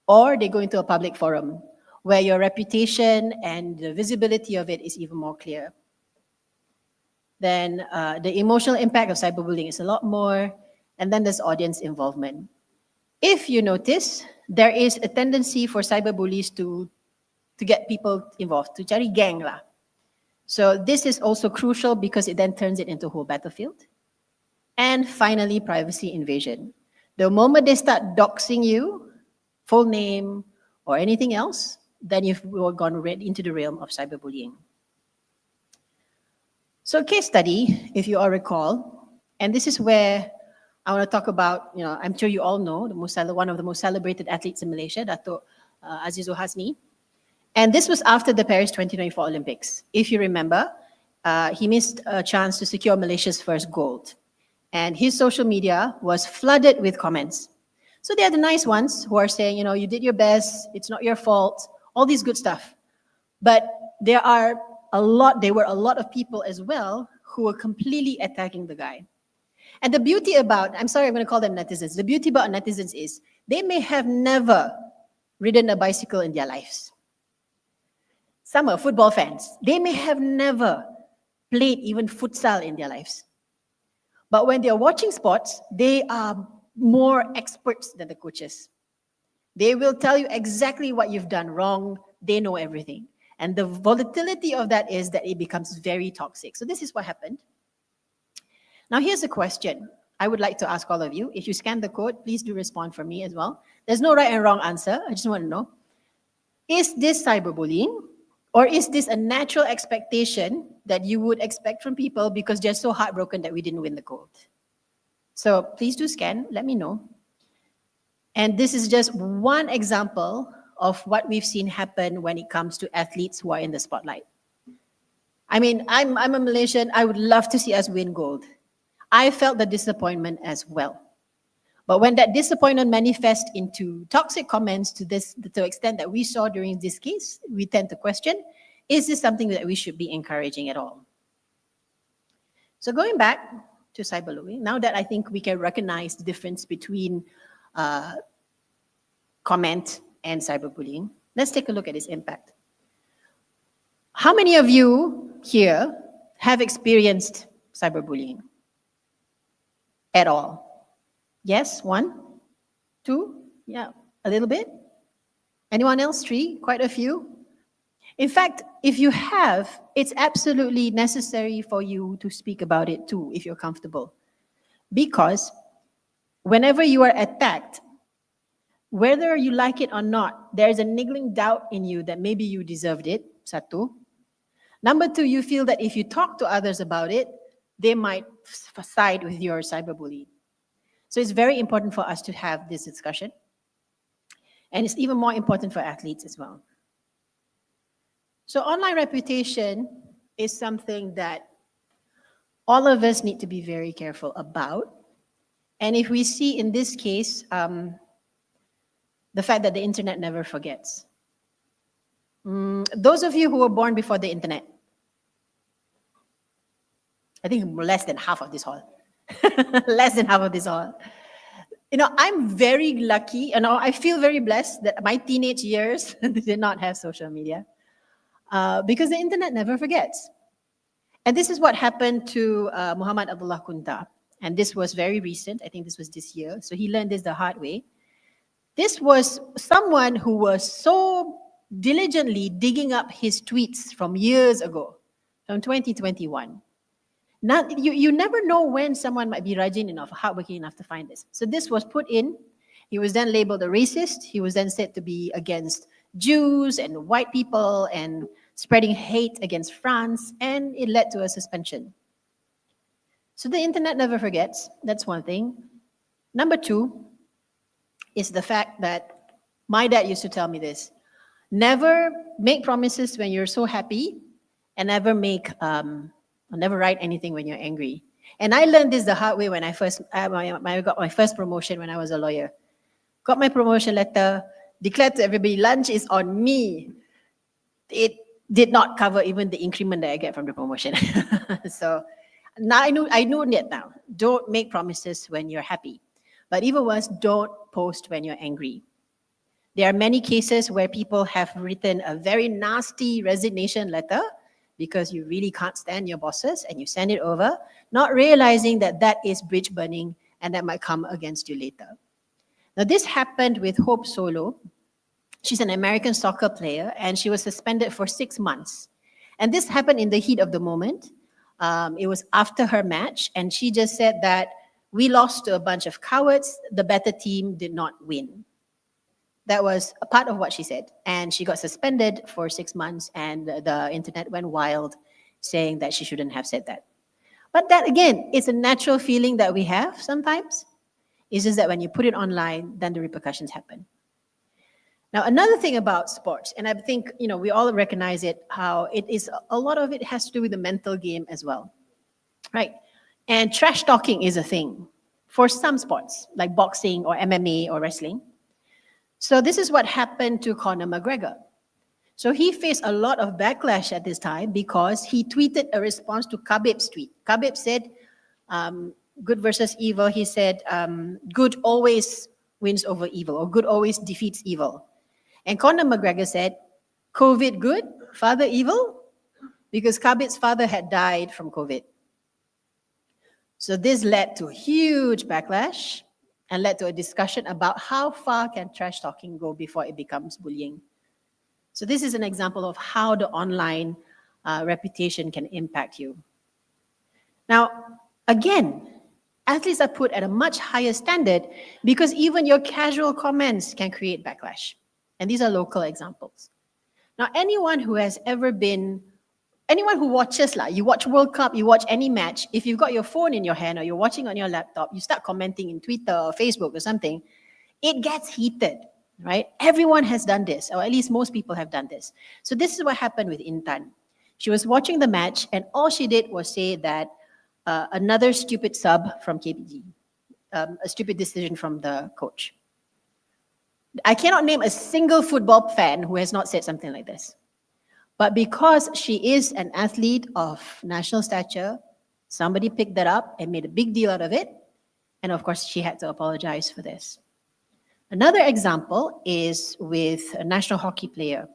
or they go into a public forum where your reputation and the visibility of it is even more clear. Then the emotional impact of cyberbullying is a lot more, and then there's audience involvement. If you notice, there is a tendency for cyberbullies to get people involved, to cari gang lah. So this is also crucial because it then turns it into a whole battlefield. And finally, privacy invasion. The moment they start doxing you, full name or anything else, then you've gone right into the realm of cyberbullying. So case study, if you all recall, and this is where I want to talk about, I'm sure you all know, one of the most celebrated athletes in Malaysia, Dato' Azizul Hasni. And this was after the Paris 2024 Olympics. If you remember, he missed a chance to secure Malaysia's first gold. And his social media was flooded with comments. So they are the nice ones who are saying, you did your best, it's not your fault, all these good stuff. But there were a lot of people as well who were completely attacking the guy. And the beauty about, I'm sorry, I'm going to call them netizens. The beauty about netizens is they may have never ridden a bicycle in their lives. Some are football fans. They may have never played even futsal in their lives. But when they are watching sports, they are more experts than the coaches. They will tell you exactly what you've done wrong. They know everything. And the volatility of that is that it becomes very toxic. So this is what happened. Now here's a question I would like to ask all of you. If you scan the code, please do respond for me as well. There's no right and wrong answer. I just want to know, is this cyberbullying? Or is this a natural expectation that you would expect from people because they're so heartbroken that we didn't win the gold? So please do scan, let me know. And this is just one example of what we've seen happen when it comes to athletes who are in the spotlight. I mean, I'm a Malaysian, I would love to see us win gold. I felt the disappointment as well. But when that disappointment manifests into toxic comments to the extent that we saw during this case, we tend to question, is this something that we should be encouraging at all? So going back to cyberbullying, now that I think we can recognize the difference between comment and cyberbullying, let's take a look at its impact. How many of you here have experienced cyberbullying at all? Yes, 1, 2, yeah, a little bit. Anyone else? 3, quite a few. In fact, if you have, it's absolutely necessary for you to speak about it too, if you're comfortable. Because whenever you are attacked, whether you like it or not, there's a niggling doubt in you that maybe you deserved it, satu. Number 2, you feel that if you talk to others about it, they might side with your cyberbully. So it's very important for us to have this discussion. And it's even more important for athletes as well. So online reputation is something that all of us need to be very careful about. And if we see in this case, the fact that the internet never forgets. Those of you who were born before the internet, I think less than half of this hall. Less than half of this hall. I'm very lucky, I feel very blessed that my teenage years did not have social media because the internet never forgets. And this is what happened to Muhammad Abdullah Kunta. And this was very recent. I think this was this year. So he learned this the hard way. This was someone who was so diligently digging up his tweets from years ago, from 2021. Now, you never know when someone might be rajin enough, hardworking enough to find this. So this was put in. He was then labeled a racist. He was then said to be against Jews and white people and spreading hate against France, and it led to a suspension. So the internet never forgets. That's one thing. Number 2 is the fact that my dad used to tell me this. Never make promises when you're so happy, and never write anything when you're angry. And I learned this the hard way when I got my first promotion when I was a lawyer. Got my promotion letter, declared to everybody, lunch is on me. it did not cover even the increment that I get from the promotion. So now I know it now. Don't make promises when you're happy. But even worse, don't post when you're angry. There are many cases where people have written a very nasty resignation letter because you really can't stand your bosses and you send it over, not realizing that that is bridge burning and that might come against you later. Now, this happened with Hope Solo. She's an American soccer player and she was suspended for 6 months. And this happened in the heat of the moment. It was after her match and she just said that we lost to a bunch of cowards, the better team did not win. That was a part of what she said. And she got suspended for 6 months and the internet went wild saying that she shouldn't have said that. But that again, is a natural feeling that we have sometimes. It's just that when you put it online, then the repercussions happen. Now, another thing about sports, and I think, we all recognize it, how it is, a lot of it has to do with the mental game as well, right? And trash talking is a thing for some sports, like boxing or MMA or wrestling. So this is what happened to Conor McGregor. So he faced a lot of backlash at this time because he tweeted a response to Khabib's tweet. Khabib said, good versus evil. He said, good always wins over evil, or good always defeats evil. And Conor McGregor said, COVID good, father evil? Because Khabib's father had died from COVID. So this led to huge backlash and led to a discussion about how far can trash talking go before it becomes bullying. So this is an example of how the online reputation can impact you. Now, again, athletes are put at a much higher standard because even your casual comments can create backlash. And these are local examples. Now, anyone who watches, you watch World Cup, you watch any match, if you've got your phone in your hand or you're watching on your laptop, you start commenting in Twitter or Facebook or something, it gets heated, right? Everyone has done this, or at least most people have done this. So this is what happened with Intan. She was watching the match and all she did was say that another stupid sub from KPG, a stupid decision from the coach. I cannot name a single football fan who has not said something like this. But because she is an athlete of national stature, somebody picked that up and made a big deal out of it. And of course, she had to apologize for this. Another example is with a national hockey player.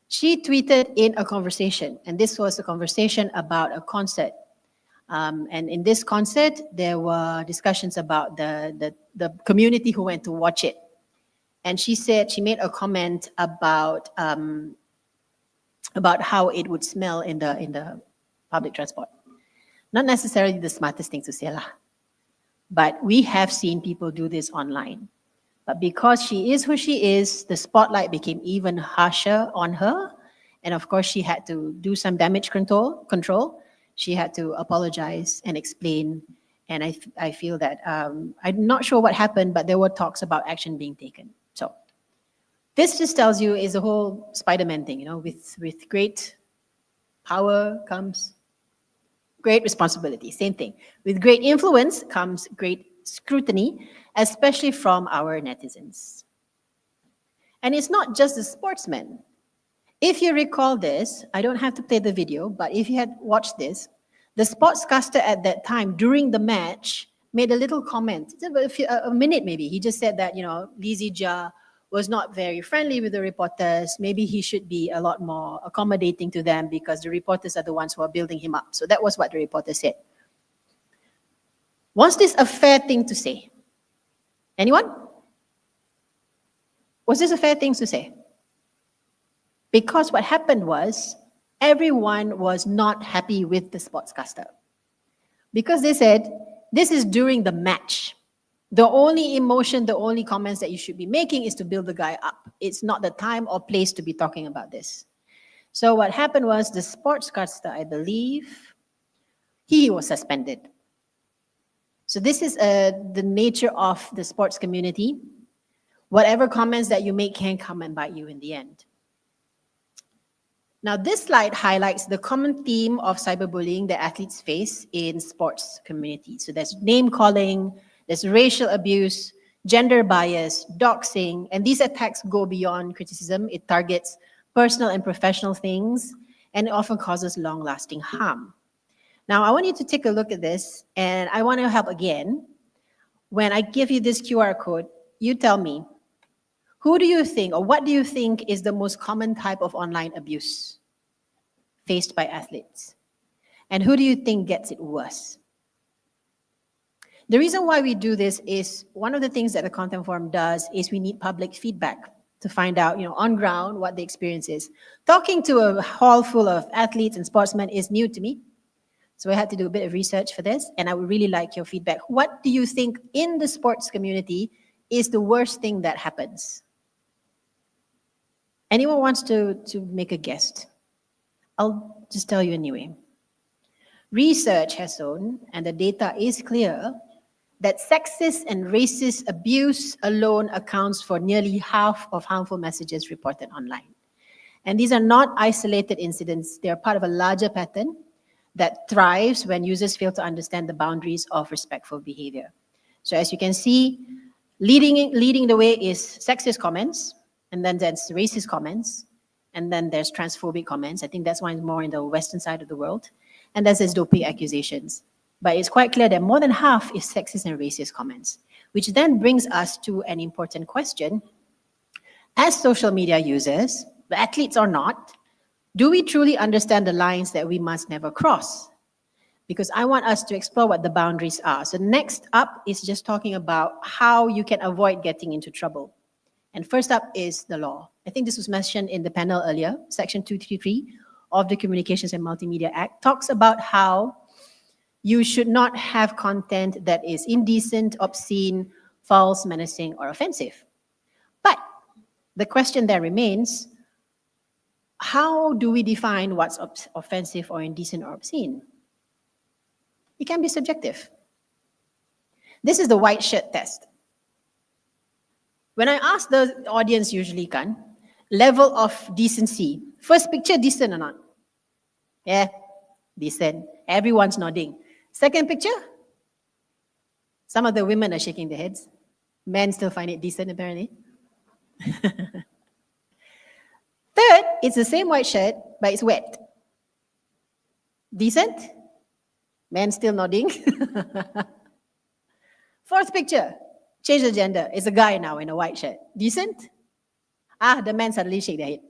She tweeted in a conversation, and this was a conversation about a concert. And in this concert, there were discussions about the community who went to watch it. And she said, she made a comment about how it would smell in the public transport. Not necessarily the smartest thing to say lah. But we have seen people do this online. But because she is who she is, the spotlight became even harsher on her. And of course, she had to do some damage control. She had to apologize and explain. And I feel that, I'm not sure what happened, but there were talks about action being taken. So this just tells you is the whole Spider-Man thing, with great power comes great responsibility, same thing. With great influence comes great scrutiny, especially from our netizens. And it's not just the sportsmen. If you recall this, I don't have to play the video, but if you had watched this, the sportscaster at that time during the match made a little comment, a minute maybe. He just said that, Lizzie Jia was not very friendly with the reporters. Maybe he should be a lot more accommodating to them because the reporters are the ones who are building him up. So that was what the reporter said. Was this a fair thing to say? Anyone? Was this a fair thing to say? Because what happened was everyone was not happy with the sportscaster. Because they said, this is during the match. The only emotion, the only comments that you should be making is to build the guy up. It's not the time or place to be talking about this. So what happened was the sportscaster, I believe, he was suspended. So this is the nature of the sports community. Whatever comments that you make can come and bite you in the end. Now, this slide highlights the common theme of cyberbullying that athletes face in sports communities. So there's name calling, there's racial abuse, gender bias, doxing, and these attacks go beyond criticism. It targets personal and professional things, and it often causes long-lasting harm. Now, I want you to take a look at this, and I want to help again. When I give you this QR code, you tell me, who do you think, or what do you think is the most common type of online abuse faced by athletes? And who do you think gets it worse? The reason why we do this is one of the things that the Content Forum does is we need public feedback to find out, on ground what the experience is. Talking to a hall full of athletes and sportsmen is new to me. So I had to do a bit of research for this, and I would really like your feedback. What do you think in the sports community is the worst thing that happens? Anyone wants to make a guess? I'll just tell you anyway. Research has shown, and the data is clear, that sexist and racist abuse alone accounts for nearly half of harmful messages reported online. And these are not isolated incidents. They are part of a larger pattern that thrives when users fail to understand the boundaries of respectful behavior. So as you can see, leading the way is sexist comments, and then there's racist comments, and then there's transphobic comments. I think that's one more in the Western side of the world. And then there's doping accusations. But it's quite clear that more than half is sexist and racist comments, which then brings us to an important question. As social media users, the athletes or not, do we truly understand the lines that we must never cross? Because I want us to explore what the boundaries are. So next up is just talking about how you can avoid getting into trouble. And first up is the law. I think this was mentioned in the panel earlier. Section 233 of the Communications and Multimedia Act talks about how you should not have content that is indecent, obscene, false, menacing, or offensive. But the question there remains, how do we define what's offensive or indecent or obscene? It can be subjective. This is the white shirt test. When I ask the audience usually, level of decency. First picture, decent or not? Yeah, decent. Everyone's nodding. Second picture? Some of the women are shaking their heads. Men still find it decent, apparently. Third, it's the same white shirt, but it's wet. Decent? Men still nodding. Fourth picture, change the gender. It's a guy now in a white shirt. Decent? The men suddenly shake their head.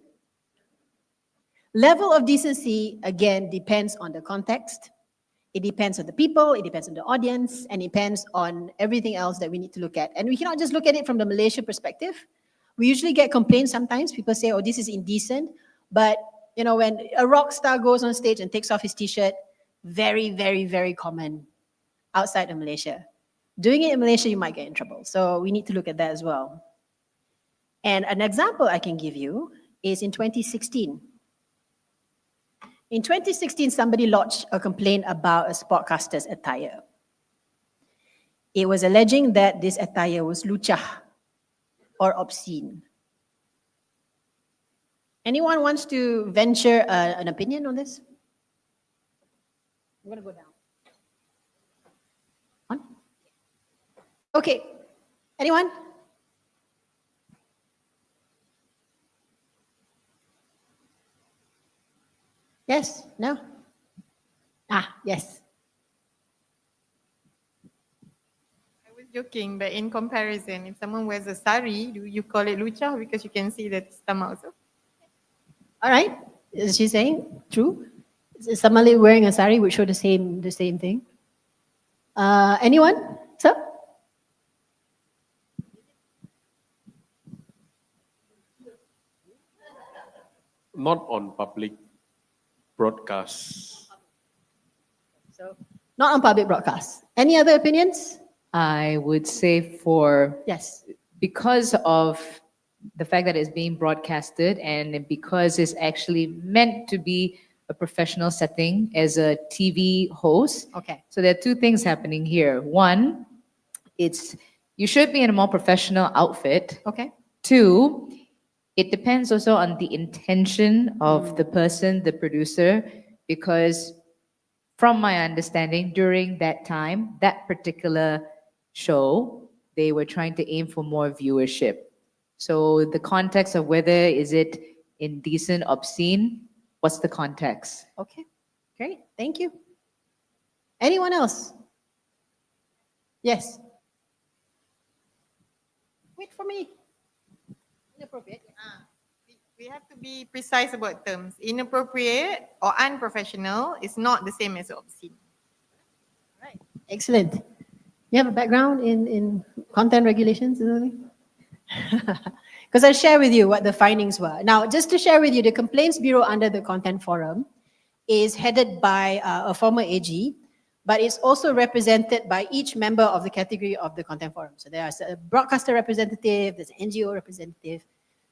Level of decency, again, depends on the context. It depends on the people, it depends on the audience, and it depends on everything else that we need to look at. And we cannot just look at it from the Malaysia perspective. We usually get complaints sometimes. People say, oh, this is indecent. But, when a rock star goes on stage and takes off his t-shirt, very, very, very common outside of Malaysia. Doing it in Malaysia, you might get in trouble. So we need to look at that as well. And an example I can give you is in 2016. In 2016, somebody lodged a complaint about a sportcaster's attire. It was alleging that this attire was lucah or obscene. Anyone wants to venture an opinion on this? I'm going to go down. On? Okay. Anyone? Yes? No? Yes. I was joking, but in comparison, if someone wears a sari, do you call it lucha because you can see the stomach also? All right. Is she saying true? Somebody wearing a sari would show the same thing. Anyone? Sir? Not on public broadcast. So, not on public broadcast. Any other opinions? I would say because of the fact that it's being broadcasted and because it's actually meant to be a professional setting as a TV host. Okay. So there are two things happening here. One, you should be in a more professional outfit. Okay. Two, it depends also on the intention of the person, the producer, because from my understanding, during that time, that particular show, they were trying to aim for more viewership. So the context of whether is it indecent, obscene. What's the context? Okay, great. Thank you. Anyone else? Yes. Wait for me. Inappropriate. We have to be precise about terms. Inappropriate or unprofessional is not the same as obscene. Excellent. You have a background in content regulations, isn't it? Because I'll share with you what the findings were. Now, just to share with you, the Complaints Bureau under the Content Forum is headed by a former AG, but it's also represented by each member of the category of the Content Forum. So there's a broadcaster representative, there's an NGO representative.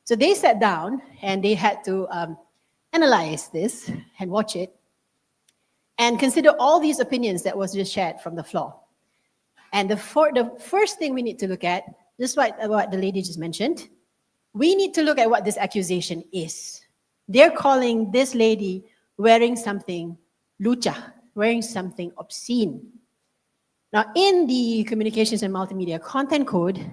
So they sat down and they had to analyze this and watch it and consider all these opinions that was just shared from the floor. And the first thing we need to look at, just like what the lady just mentioned, we need to look at what this accusation is. They're calling this lady wearing something lucha, wearing something obscene. Now, in the Communications and Multimedia Content Code,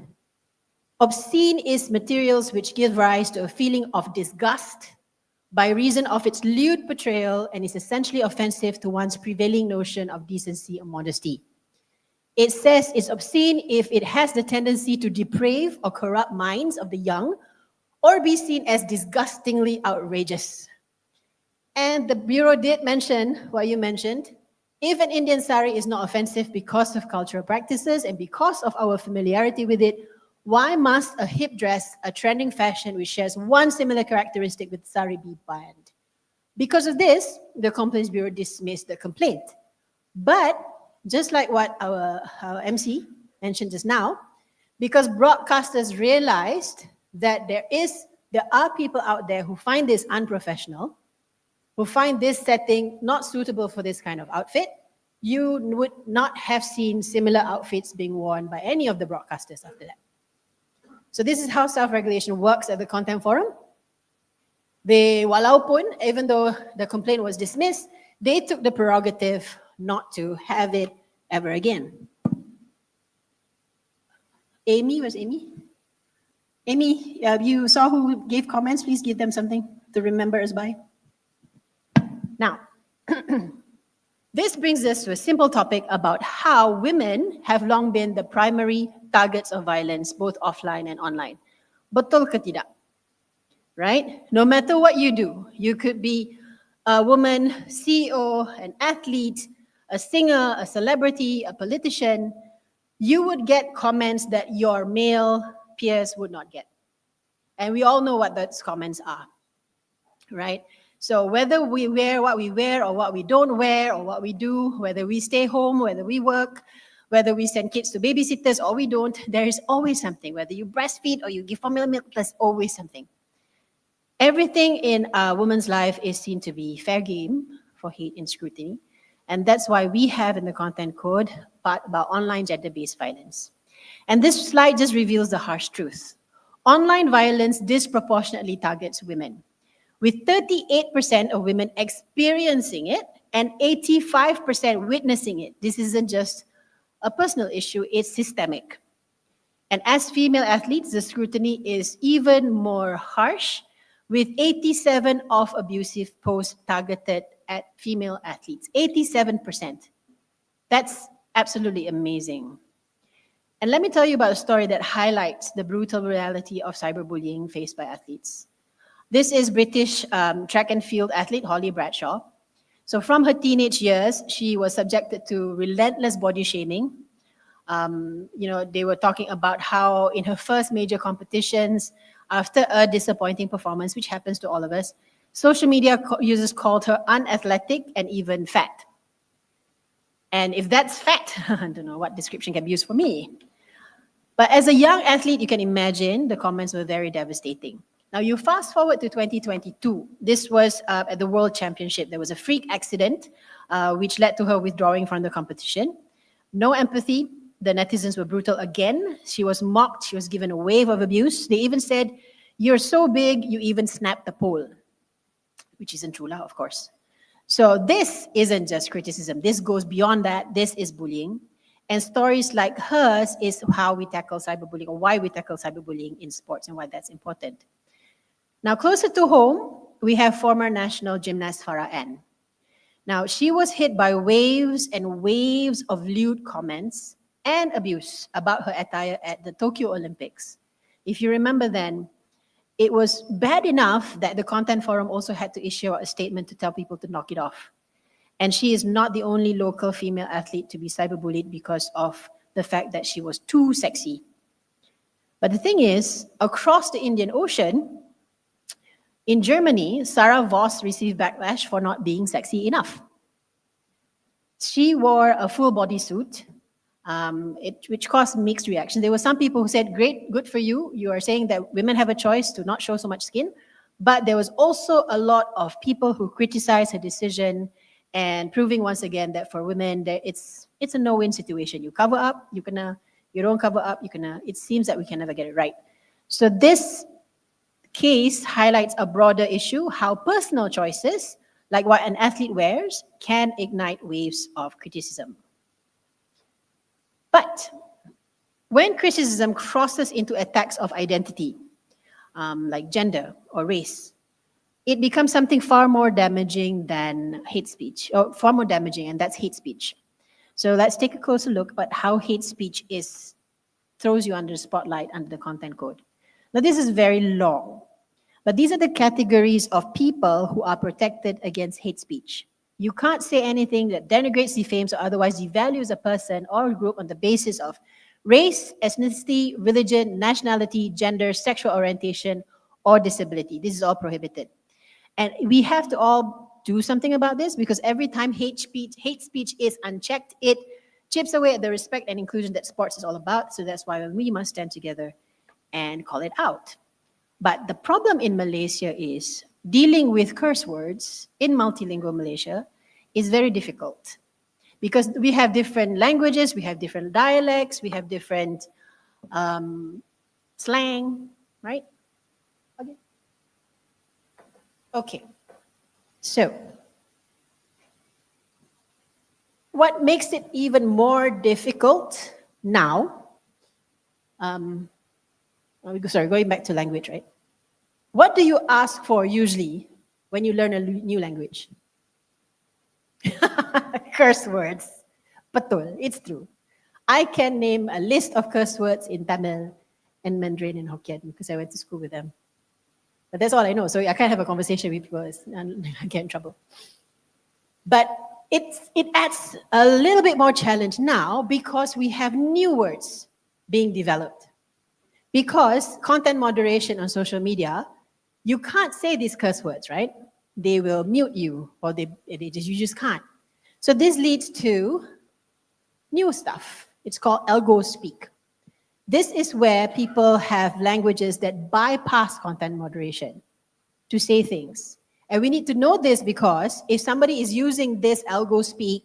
obscene is materials which give rise to a feeling of disgust by reason of its lewd portrayal and is essentially offensive to one's prevailing notion of decency or modesty. It says it's obscene if it has the tendency to deprave or corrupt minds of the young or be seen as disgustingly outrageous. And the Bureau did mention what you mentioned. If an Indian sari is not offensive because of cultural practices and because of our familiarity with it, why must a hip dress, a trending fashion which shares one similar characteristic with sari be banned? Because of this, the Complaints Bureau dismissed the complaint. But just like what our MC mentioned just now, because broadcasters realized that there are people out there who find this unprofessional, who find this setting not suitable for this kind of outfit, you would not have seen similar outfits being worn by any of the broadcasters after that. So this is how self-regulation works at the Content Forum. Walaupun, even though the complaint was dismissed, they took the prerogative not to have it ever again. Amy, where's Amy? Amy, you saw who gave comments. Please give them something to remember us by. Now, this brings us to a simple topic about how women have long been the primary targets of violence, both offline and online. Betul ke tidak? Right? No matter what you do, you could be a woman, CEO, an athlete, a singer, a celebrity, a politician, you would get comments that your male peers would not get. And we all know what those comments are, right? So whether we wear what we wear or what we don't wear or what we do, whether we stay home, whether we work, whether we send kids to babysitters or we don't, there is always something. Whether you breastfeed or you give formula milk, there's always something. Everything in a woman's life is seen to be fair game for hate and scrutiny. And that's why we have in the Content Code part about online gender-based violence. And this slide just reveals the harsh truth. Online violence disproportionately targets women, with 38% of women experiencing it and 85% witnessing it. This isn't just a personal issue, it's systemic. And as female athletes, the scrutiny is even more harsh, with 87 of abusive posts targeted at female athletes, 87%. That's absolutely amazing. And let me tell you about a story that highlights the brutal reality of cyberbullying faced by athletes. This is British track and field athlete Holly Bradshaw. So from her teenage years, she was subjected to relentless body shaming. They were talking about how in her first major competitions, after a disappointing performance, which happens to all of us, social media users called her unathletic and even fat. And if that's fat, I don't know what description can be used for me. But as a young athlete, you can imagine the comments were very devastating. Now you fast forward to 2022. This was at the World Championship. There was a freak accident, which led to her withdrawing from the competition. No empathy. The netizens were brutal again. She was mocked. She was given a wave of abuse. They even said, "You're so big, you even snapped the pole," which isn't true, of course. So this isn't just criticism. This goes beyond that. This is bullying. And stories like hers is how we tackle cyberbullying, or why we tackle cyberbullying in sports and why that's important. Now, closer to home, we have former national gymnast Farah Ann. Now, she was hit by waves and waves of lewd comments and abuse about her attire at the Tokyo Olympics. If you remember then, it was bad enough that the Content Forum also had to issue a statement to tell people to knock it off. And she is not the only local female athlete to be cyberbullied because of the fact that she was too sexy. But the thing is, across the Indian Ocean, in Germany, Sarah Voss received backlash for not being sexy enough. She wore a full bodysuit, which caused mixed reactions. There were some people who said, great, good for you. You are saying that women have a choice to not show so much skin. But there was also a lot of people who criticized her decision and proving once again that for women, it's a no-win situation. You cover up, you don't cover up, it seems that we can never get it right. So this case highlights a broader issue, how personal choices, like what an athlete wears, can ignite waves of criticism. But when criticism crosses into attacks of identity, like gender or race, it becomes something far more damaging than hate speech, or far more damaging, and that's hate speech. So let's take a closer look at how hate speech throws you under the spotlight under the content code. Now, this is very long, but these are the categories of people who are protected against hate speech. You can't say anything that denigrates, defames, or otherwise devalues a person or a group on the basis of race, ethnicity, religion, nationality, gender, sexual orientation, or disability. This is all prohibited. And we have to all do something about this, because every time hate speech is unchecked, it chips away at the respect and inclusion that sports is all about. So that's why we must stand together and call it out. But the problem in Malaysia is dealing with curse words in multilingual Malaysia is very difficult, because we have different languages, we have different dialects, we have different slang, right? Okay, so what makes it even more difficult now, going back to language, right? What do you ask for usually when you learn a new language? Curse words. Betul, it's true. I can name a list of curse words in Tamil and Mandarin and Hokkien because I went to school with them. But that's all I know. So I can't have a conversation with people and I get in trouble. But it adds a little bit more challenge now because we have new words being developed. Because content moderation on social media, you can't say these curse words, right? They will mute you, or you just can't. So this leads to new stuff. It's called algo speak. This is where people have languages that bypass content moderation to say things. And we need to know this because if somebody is using this algo speak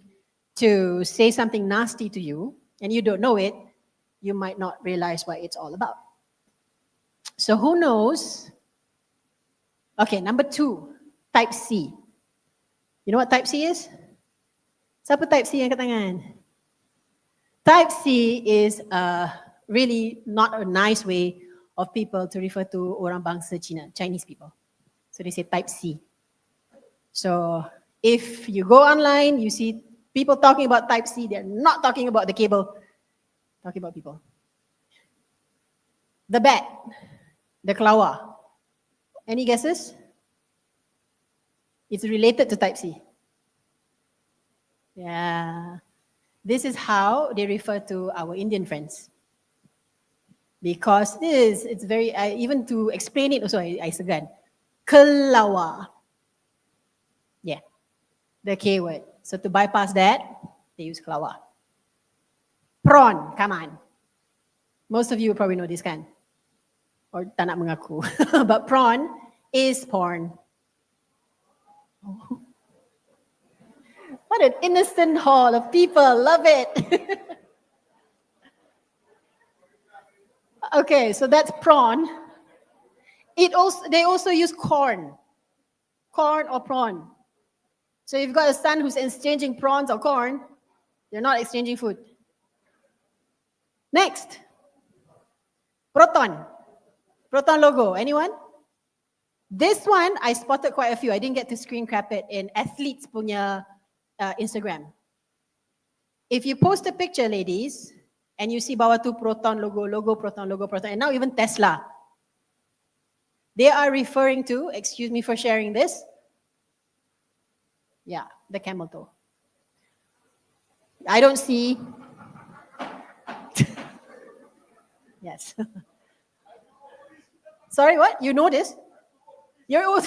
to say something nasty to you and you don't know it, you might not realize what it's all about. So who knows? Okay, number 2, type C. You know what type C is? Siapa type C yang angkat tangan? Type C is really not a nice way of people to refer to orang bangsa Cina, Chinese people. So they say type C. So if you go online, you see people talking about type C, they're not talking about the cable, talking about people. The bat, the kelawar. Any guesses? It's related to type C. Yeah. This is how they refer to our Indian friends. Because it's very, even to explain it also, I segan. Kelawar. Yeah, the K word. So to bypass that, they use kelawar. Prawn, come on. Most of you probably know this kan? Or tak nak mengaku. But prawn is porn. What an innocent hall of people, love it. Okay, so that's prawn. They also use corn or prawn. So if you've got a son who's exchanging prawns or corn, you're not exchanging food. Next, Proton logo, anyone? This one, I spotted quite a few. I didn't get to screen cap it in athletes punya Instagram. If you post a picture, ladies, and you see bawah tu Proton logo, Proton logo, Proton, and now even Tesla, they are referring to, excuse me for sharing this, yeah, the camel toe. I don't see, yes. Sorry, what? You know this? You're old.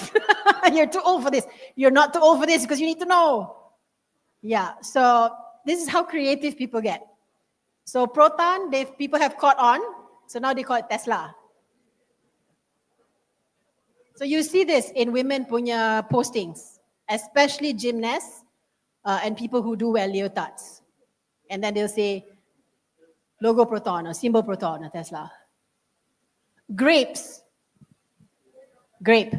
You're too old for this. You're not too old for this because you need to know. Yeah, so this is how creative people get. So Proton, people have caught on, so now they call it Tesla. So you see this in women punya postings, especially gymnasts and people who do wear leotards. And then they'll say, logo Proton or symbol Proton or Tesla. Grapes. Grape.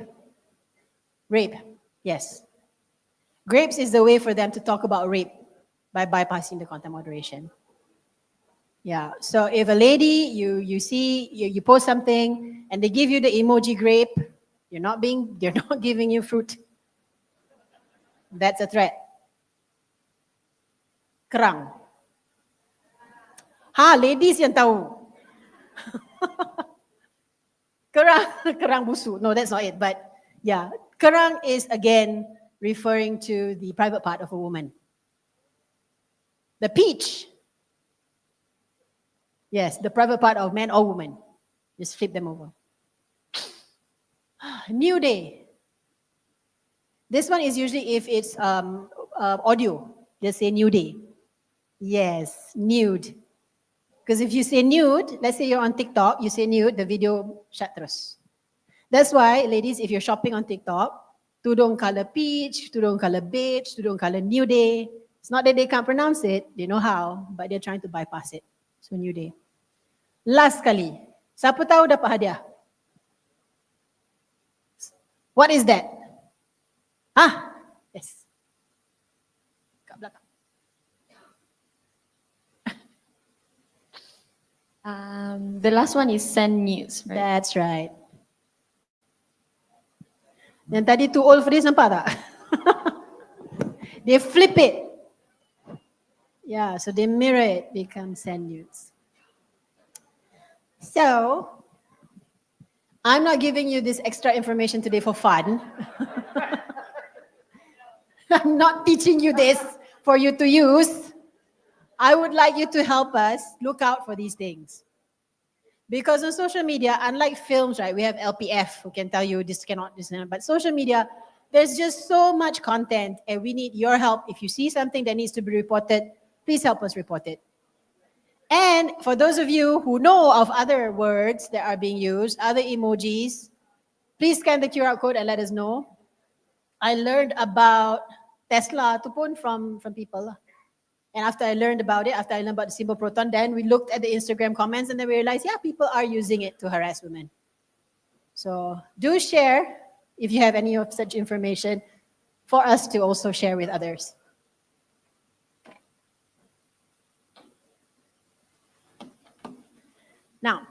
Rape, yes. Grapes is the way for them to talk about rape by bypassing the content moderation. Yeah, so if a lady, you see, you post something and they give you the emoji grape, they're not giving you fruit. That's a threat. Kerang. Ladies yang tahu. Kerang busuk. No, that's not it, but yeah. Kerang is again referring to the private part of a woman. The peach. Yes, the private part of man or woman. Just flip them over. New day. This one is usually if it's audio. Just say new day. Yes, nude. Because if you say nude, let's say you're on TikTok, you say nude, the video shut terus. That's why, ladies, if you're shopping on TikTok, tudung color peach, tudung color beige, tudung color new day. It's not that they can't pronounce it, they know how, but they're trying to bypass it. So new day. Last kali, siapa tahu dapat hadiah? What is that? Yes. Kat belakang. The last one is send news, right? That's right. Yang tadi too old for this, nampak tak? They flip it. Yeah, so they mirror it, become send news. So, I'm not giving you this extra information today for fun. I'm not teaching you this for you to use. I would like you to help us look out for these things. Because on social media, unlike films, right, we have LPF who can tell you this cannot, but social media, there's just so much content and we need your help. If you see something that needs to be reported, please help us report it. And for those of you who know of other words that are being used, other emojis, please scan the QR code and let us know. I learned about Tesla tu pun from people. And after I learned about it, after I learned about the symbol Proton, then we looked at the Instagram comments and then we realized, yeah, people are using it to harass women. So do share if you have any of such information for us to also share with others. Now,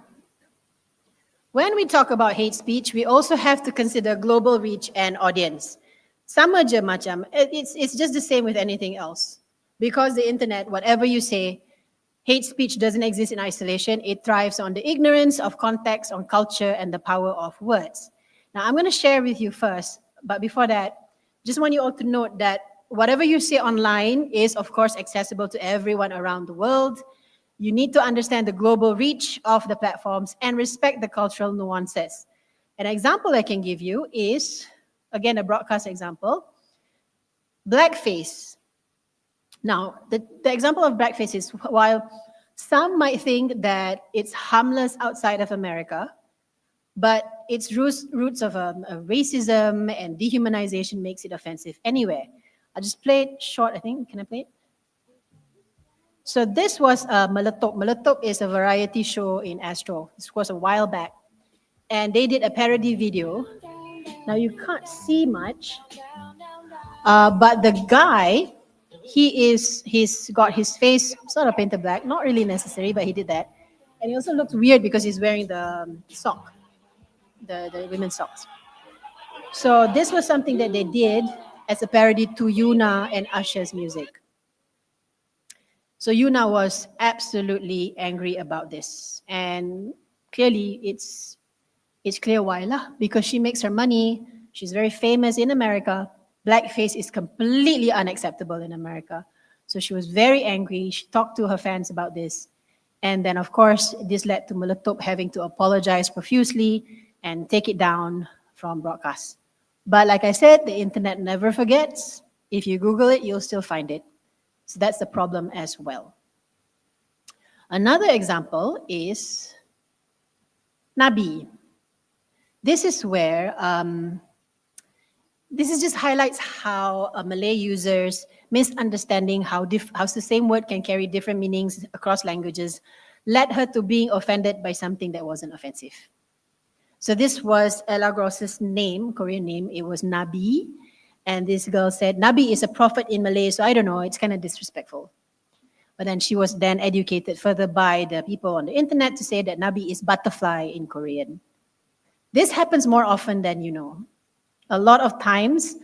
when we talk about hate speech, we also have to consider global reach and audience. Sama je macam, it's just the same with anything else. Because the internet, whatever you say, hate speech doesn't exist in isolation. It thrives on the ignorance of context, on culture, and the power of words. Now, I'm going to share with you first, but before that, just want you all to note that whatever you say online is, of course, accessible to everyone around the world. You need to understand the global reach of the platforms and respect the cultural nuances. An example I can give you is, again, a broadcast example, blackface. Now, the example of blackface is, while some might think that it's harmless outside of America, but its roots of racism and dehumanization makes it offensive anywhere. I'll just play it short, I think. Can I play it? So this was Meletup. Meletup is a variety show in Astro. This was a while back. And they did a parody video. Now you can't see much, but the guy, he's got his face sort of painted black, not really necessary, but he did that. And he also looks weird because he's wearing the sock, the women's socks. So this was something that they did as a parody to Yuna and Usher's music. So Yuna was absolutely angry about this. And clearly it's clear why lah, because she makes her money. She's very famous in America. Blackface is completely unacceptable in America. So she was very angry. She talked to her fans about this. And then, of course, this led to Meletup having to apologize profusely and take it down from broadcast. But like I said, the internet never forgets. If you Google it, you'll still find it. So that's the problem as well. Another example is Nabi. This is where, this is just highlights how Malay users misunderstanding how the same word can carry different meanings across languages led her to being offended by something that wasn't offensive. So this was Ella Gross's name, Korean name. It was Nabi. And this girl said, Nabi is a prophet in Malay, so I don't know, it's kind of disrespectful. But then she was then educated further by the people on the internet to say that Nabi is butterfly in Korean. This happens more often than you know. A lot of times,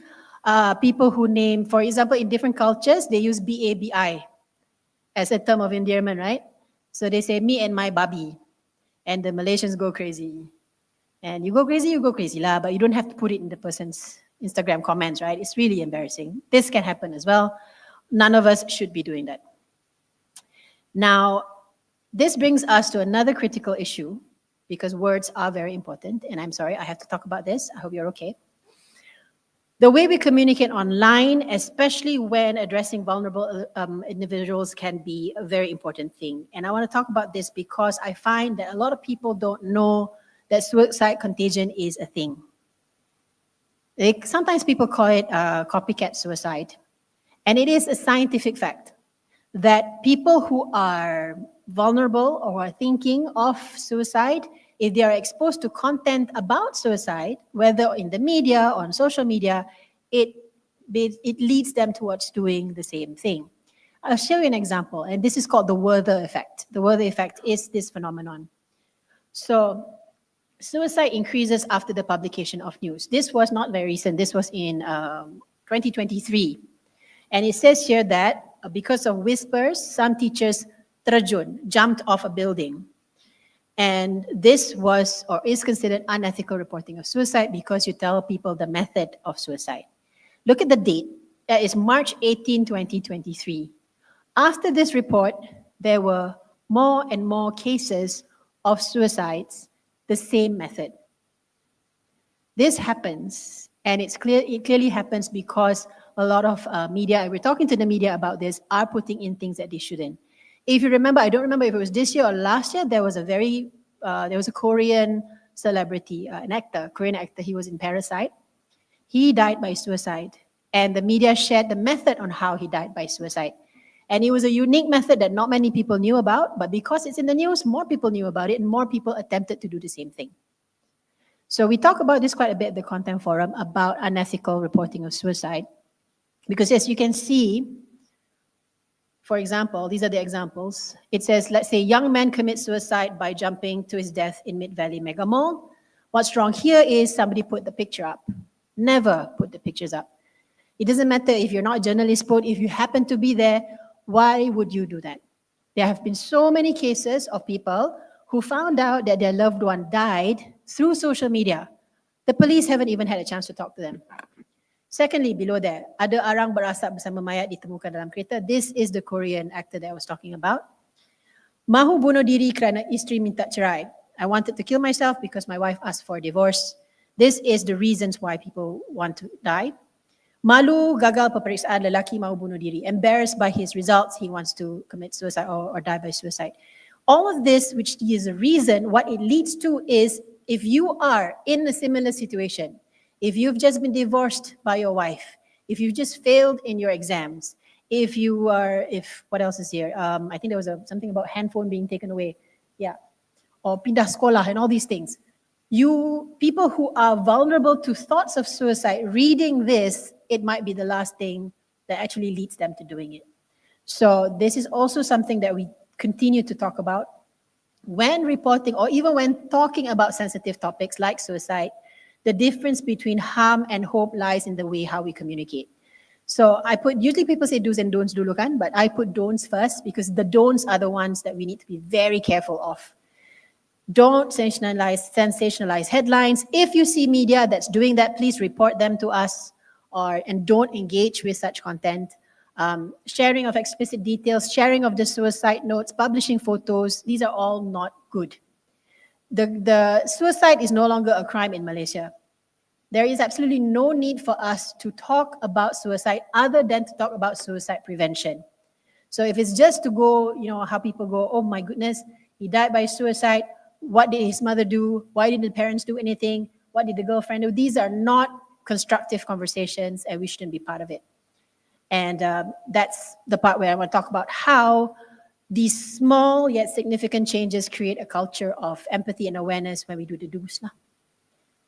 people who name, for example, in different cultures, they use B-A-B-I as a term of endearment, right? So they say, me and my babi. And the Malaysians go crazy. And you go crazy lah, but you don't have to put it in the person's Instagram comments, right? It's really embarrassing. This can happen as well. None of us should be doing that. Now, this brings us to another critical issue, because words are very important. And I'm sorry, I have to talk about this. I hope you're okay. The way we communicate online, especially when addressing vulnerable individuals, can be a very important thing. And I want to talk about this because I find that a lot of people don't know that suicide contagion is a thing. Sometimes people call it copycat suicide. And it is a scientific fact that people who are vulnerable or are thinking of suicide, if they are exposed to content about suicide, whether in the media or on social media, it leads them towards doing the same thing. I'll show you an example, and this is called the Werther effect. The Werther effect is this phenomenon. So suicide increases after the publication of news. This was not very recent. This was in 2023. And it says here that because of whispers, some teachers jumped off a building. And this was or is considered unethical reporting of suicide because you tell people the method of suicide. Look at the date. That is March 18, 2023. After this report, there were more and more cases of suicides, the same method. This happens, and it clearly happens because a lot of media, and we're talking to the media about this, are putting in things that they shouldn't. If you remember, I don't remember if it was this year or last year, there was a Korean celebrity, an actor, Korean actor, he was in Parasite. He died by suicide, and the media shared the method on how he died by suicide. And it was a unique method that not many people knew about, but because it's in the news, more people knew about it, and more people attempted to do the same thing. So we talk about this quite a bit at the Content Forum about unethical reporting of suicide. Because as you can see, for example, these are the examples. It says, let's say, young man commits suicide by jumping to his death in Mid-Valley Mega Mall. What's wrong here is somebody put the picture up. Never put the pictures up. It doesn't matter if you're not a journalist, if you happen to be there, why would you do that? There have been so many cases of people who found out that their loved one died through social media. The police haven't even had a chance to talk to them. Secondly, below there, ada arang berasap bersama mayat ditemukan dalam kereta. This is the Korean actor that I was talking about. Mahu bunuh diri kerana isteri minta cerai. I wanted to kill myself because my wife asked for a divorce. This is the reasons why people want to die. Malu gagal peperiksaan, lelaki mahu bunuh diri. Embarrassed by his results, he wants to commit suicide or die by suicide. All of this, which is a reason, what it leads to is if you are in a similar situation, if you've just been divorced by your wife, if you've just failed in your exams, what else is here? I think there was something about handphone being taken away. Yeah. Or pindah sekolah and all these things. People who are vulnerable to thoughts of suicide, reading this, it might be the last thing that actually leads them to doing it. So this is also something that we continue to talk about when reporting or even when talking about sensitive topics like suicide. The difference between harm and hope lies in the way how we communicate. So usually people say do's and don'ts dulu kan, but I put don'ts first because the don'ts are the ones that we need to be very careful of. Don't sensationalize headlines. If you see media that's doing that, please report them to us, and don't engage with such content. Sharing of explicit details, sharing of the suicide notes, publishing photos, these are all not good. The suicide is no longer a crime in Malaysia. There is absolutely no need for us to talk about suicide other than to talk about suicide prevention. So if it's just to go, how people go, oh my goodness, he died by suicide. What did his mother do? Why didn't the parents do anything? What did the girlfriend do? These are not constructive conversations and we shouldn't be part of it. And that's the part where I want to talk about how these small yet significant changes create a culture of empathy and awareness when we do the do's.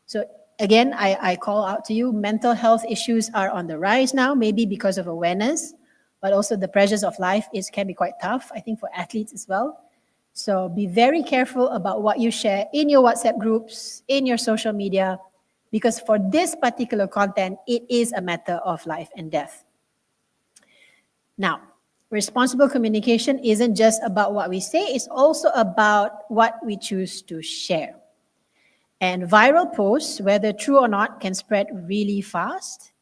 So again, I call out to you, mental health issues are on the rise now, maybe because of awareness, but also the pressures of life can be quite tough, I think, for athletes as well. So be very careful about what you share in your WhatsApp groups, in your social media, because for this particular content, it is a matter of life and death. Now, responsible communication isn't just about what we say, it's also about what we choose to share. And viral posts, whether true or not, can spread really fast.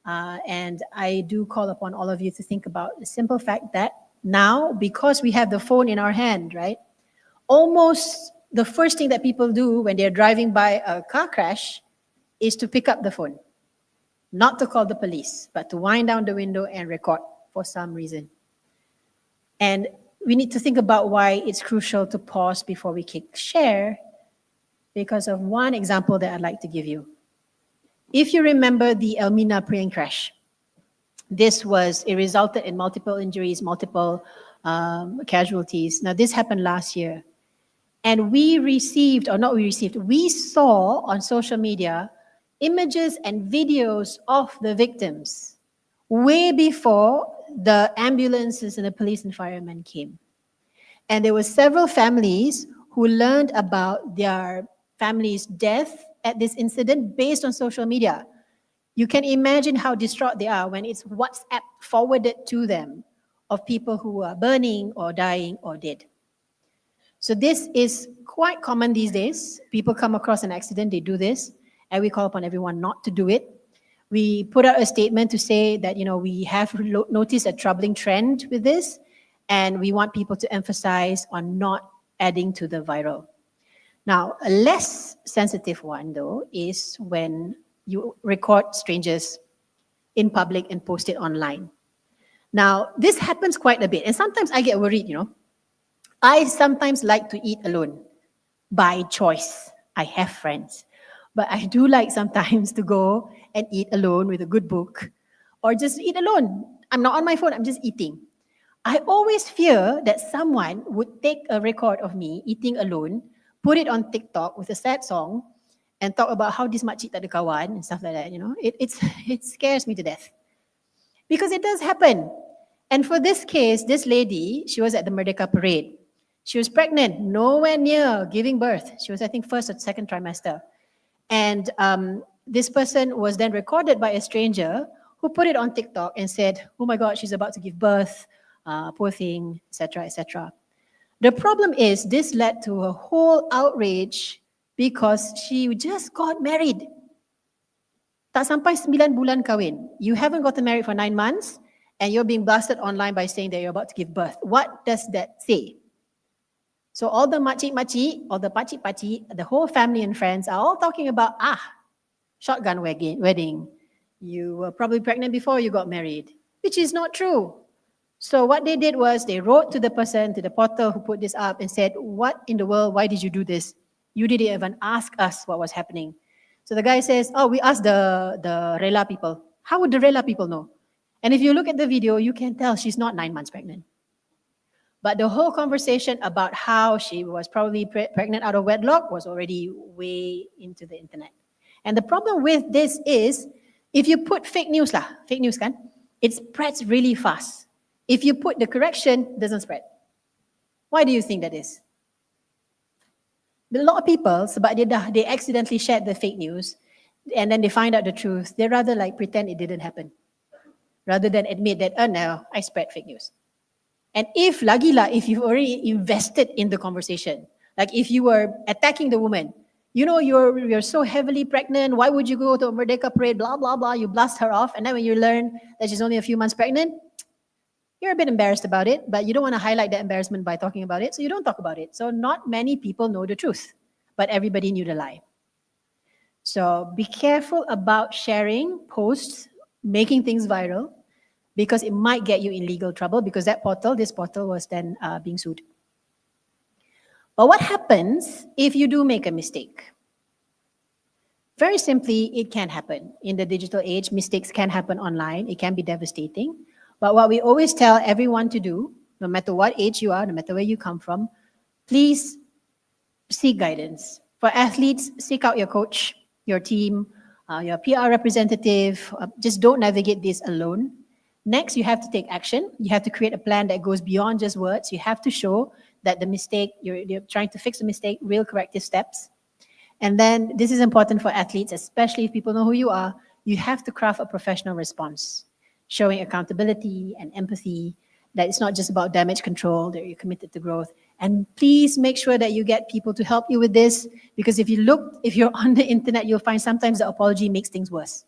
And I do call upon all of you to think about the simple fact that now, because we have the phone in our hand, right? Almost the first thing that people do when they're driving by a car crash is to pick up the phone. Not to call the police, but to wind down the window and record for some reason. And we need to think about why it's crucial to pause before we click share, because of one example that I'd like to give you. If you remember the Elmina plane crash, it resulted in multiple injuries, multiple casualties. Now, this happened last year. And we saw on social media images and videos of the victims way before the ambulances and the police and firemen came. And there were several families who learned about their family's death at this incident based on social media. You can imagine how distraught they are when it's WhatsApp forwarded to them of people who are burning or dying or dead. So this is quite common these days. People come across an accident, they do this, and we call upon everyone not to do it. We put out a statement to say that, we have noticed a troubling trend with this, and we want people to emphasize on not adding to the viral. Now, a less sensitive one, though, is when you record strangers in public and post it online. Now, this happens quite a bit, and sometimes I get worried, I sometimes like to eat alone by choice. I have friends, but I do like sometimes to go and eat alone with a good book or just eat alone. I'm not on my phone, I'm just eating. I always fear that someone would take a record of me eating alone, put it on TikTok with a sad song, and talk about how this makcik tak ada kawan and stuff like that. It scares me to death. Because it does happen. And for this case, this lady, she was at the Merdeka Parade. She was pregnant, nowhere near giving birth. She was, I think, first or second trimester. And this person was then recorded by a stranger who put it on TikTok and said, oh my God, she's about to give birth, poor thing, etc., etc. The problem is this led to a whole outrage because she just got married. Tak sampai 9 bulan kahwin. You haven't gotten married for 9 months and you're being blasted online by saying that you're about to give birth. What does that say? So all the makcik-makcik, or the pacik-pacik, the whole family and friends are all talking about, shotgun wedding. You were probably pregnant before you got married, which is not true. So what they did was they wrote to the person, to the portal who put this up and said, what in the world, why did you do this? You didn't even ask us what was happening. So the guy says, we asked the Rela people. How would the Rela people know? And if you look at the video, you can tell she's not 9 months pregnant. But the whole conversation about how she was probably pregnant out of wedlock was already way into the internet. And the problem with this is, if you put fake news kan, it spreads really fast. If you put the correction, it doesn't spread. Why do you think that is? A lot of people, sebab they accidentally shared the fake news, and then they find out the truth, they rather like pretend it didn't happen rather than admit that, oh no, I spread fake news. And if if you've already invested in the conversation, like if you were attacking the woman, you know, you're so heavily pregnant, why would you go to a Merdeka parade, blah, blah, blah, you blast her off, and then when you learn that she's only a few months pregnant, you're a bit embarrassed about it, but you don't want to highlight the embarrassment by talking about it, so you don't talk about it. So not many people know the truth, but everybody knew the lie. So be careful about sharing posts, making things viral, because it might get you in legal trouble, because this portal was then being sued. But what happens if you do make a mistake? Very simply, it can happen. In the digital age, mistakes can happen online. It can be devastating. But what we always tell everyone to do, no matter what age you are, no matter where you come from, please seek guidance. For athletes, seek out your coach, your team, your PR representative. Just don't navigate this alone. Next, you have to take action. You have to create a plan that goes beyond just words. You have to show that the mistake, you're trying to fix the mistake, real corrective steps. And then this is important for athletes, especially if people know who you are. You have to craft a professional response, showing accountability and empathy, that it's not just about damage control, that you're committed to growth. And please make sure that you get people to help you with this, because if you're on the internet, you'll find sometimes the apology makes things worse.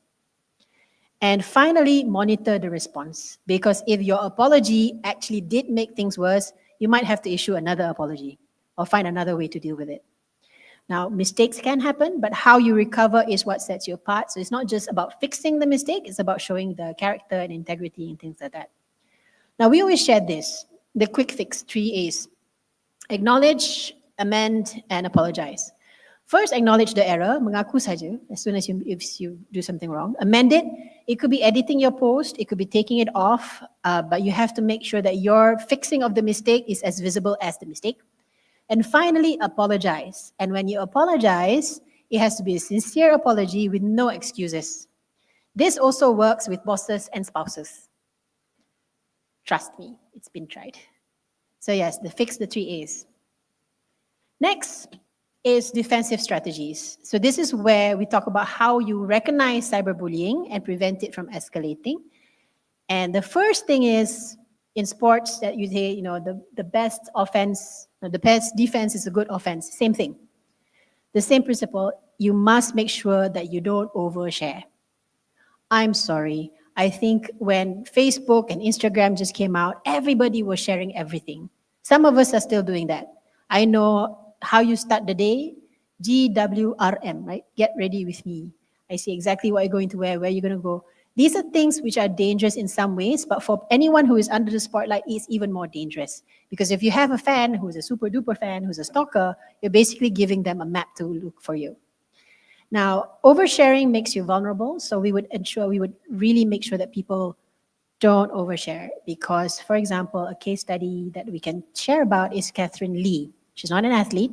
And finally, monitor the response, because if your apology actually did make things worse, you might have to issue another apology or find another way to deal with it. Now, mistakes can happen, but how you recover is what sets you apart. So it's not just about fixing the mistake, it's about showing the character and integrity and things like that. Now, we always share this, the quick fix, 3 A's. Acknowledge, amend, and apologize. First, acknowledge the error, mengaku saja, as soon as if you do something wrong. Amend it. It could be editing your post, it could be taking it off, but you have to make sure that your fixing of the mistake is as visible as the mistake. And finally, apologize. And when you apologize, it has to be a sincere apology with no excuses. This also works with bosses and spouses. Trust me, it's been tried. So yes, fix the 3 A's. Next is defensive strategies. So this is where we talk about how you recognize cyberbullying and prevent it from escalating. And the first thing is, in sports, that you say, the best offense, the best defense is a good offense. Same thing. The same principle, you must make sure that you don't overshare. I'm sorry. I think when Facebook and Instagram just came out, everybody was sharing everything. Some of us are still doing that. I know how you start the day, GWRM, right? Get ready with me. I see exactly what you're going to wear, where you're going to go. These are things which are dangerous in some ways, but for anyone who is under the spotlight, it's even more dangerous. Because if you have a fan who's a super duper fan, who's a stalker, you're basically giving them a map to look for you. Now, oversharing makes you vulnerable, so we would really make sure that people don't overshare. Because, for example, a case study that we can share about is Catherine Lee. She's not an athlete,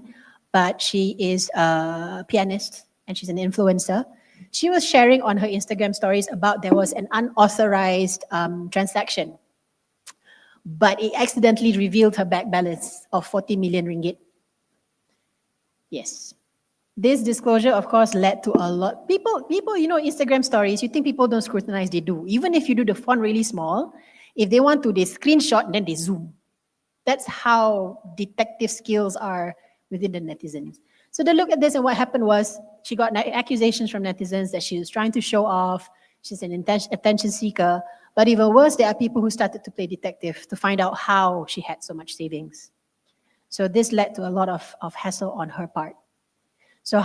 but she is a pianist and she's an influencer. She was sharing on her Instagram stories about there was an unauthorized transaction, but it accidentally revealed her bank balance of 40 million ringgit. Yes. This disclosure, of course, led to a lot. People, Instagram stories, you think people don't scrutinize, they do. Even if you do the font really small, if they want to, they screenshot, then they zoom. That's how detective skills are within the netizens. So they look at this, and what happened was she got accusations from netizens that she was trying to show off, she's an attention seeker. But even worse, there are people who started to play detective to find out how she had so much savings. So this led to a lot of hassle on her part. So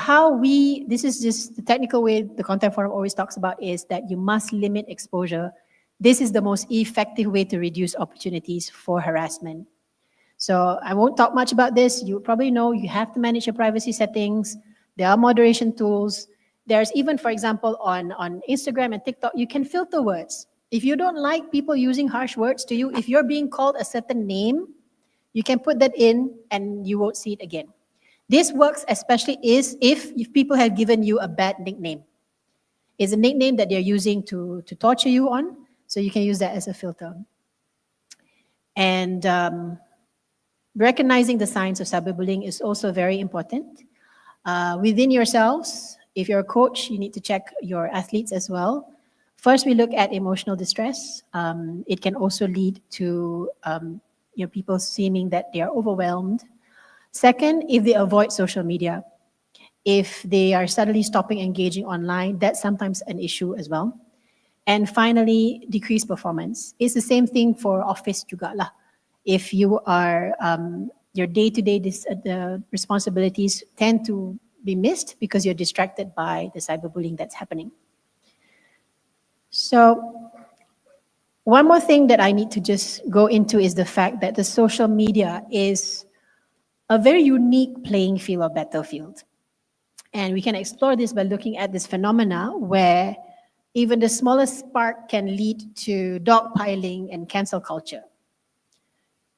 this is just the technical way the Content Forum always talks about, is that you must limit exposure. This is the most effective way to reduce opportunities for harassment. So I won't talk much about this. You probably know you have to manage your privacy settings. There are moderation tools. There's even, for example, on Instagram and TikTok, you can filter words. If you don't like people using harsh words to you, if you're being called a certain name, you can put that in and you won't see it again. This works especially if people have given you a bad nickname. It's a nickname that they're using to torture you on, so you can use that as a filter. And recognizing the signs of cyberbullying is also very important. Within yourselves, if you're a coach, you need to check your athletes as well. First, we look at emotional distress. It can also lead to people seeming that they are overwhelmed. Second, if they avoid social media, if they are suddenly stopping engaging online, that's sometimes an issue as well. And finally, decreased performance. It's the same thing for office juga lah. If you are, your day-to-day the responsibilities tend to be missed because you're distracted by the cyberbullying that's happening. So one more thing that I need to just go into is the fact that the social media is a very unique playing field or battlefield. And we can explore this by looking at this phenomena where even the smallest spark can lead to dogpiling and cancel culture.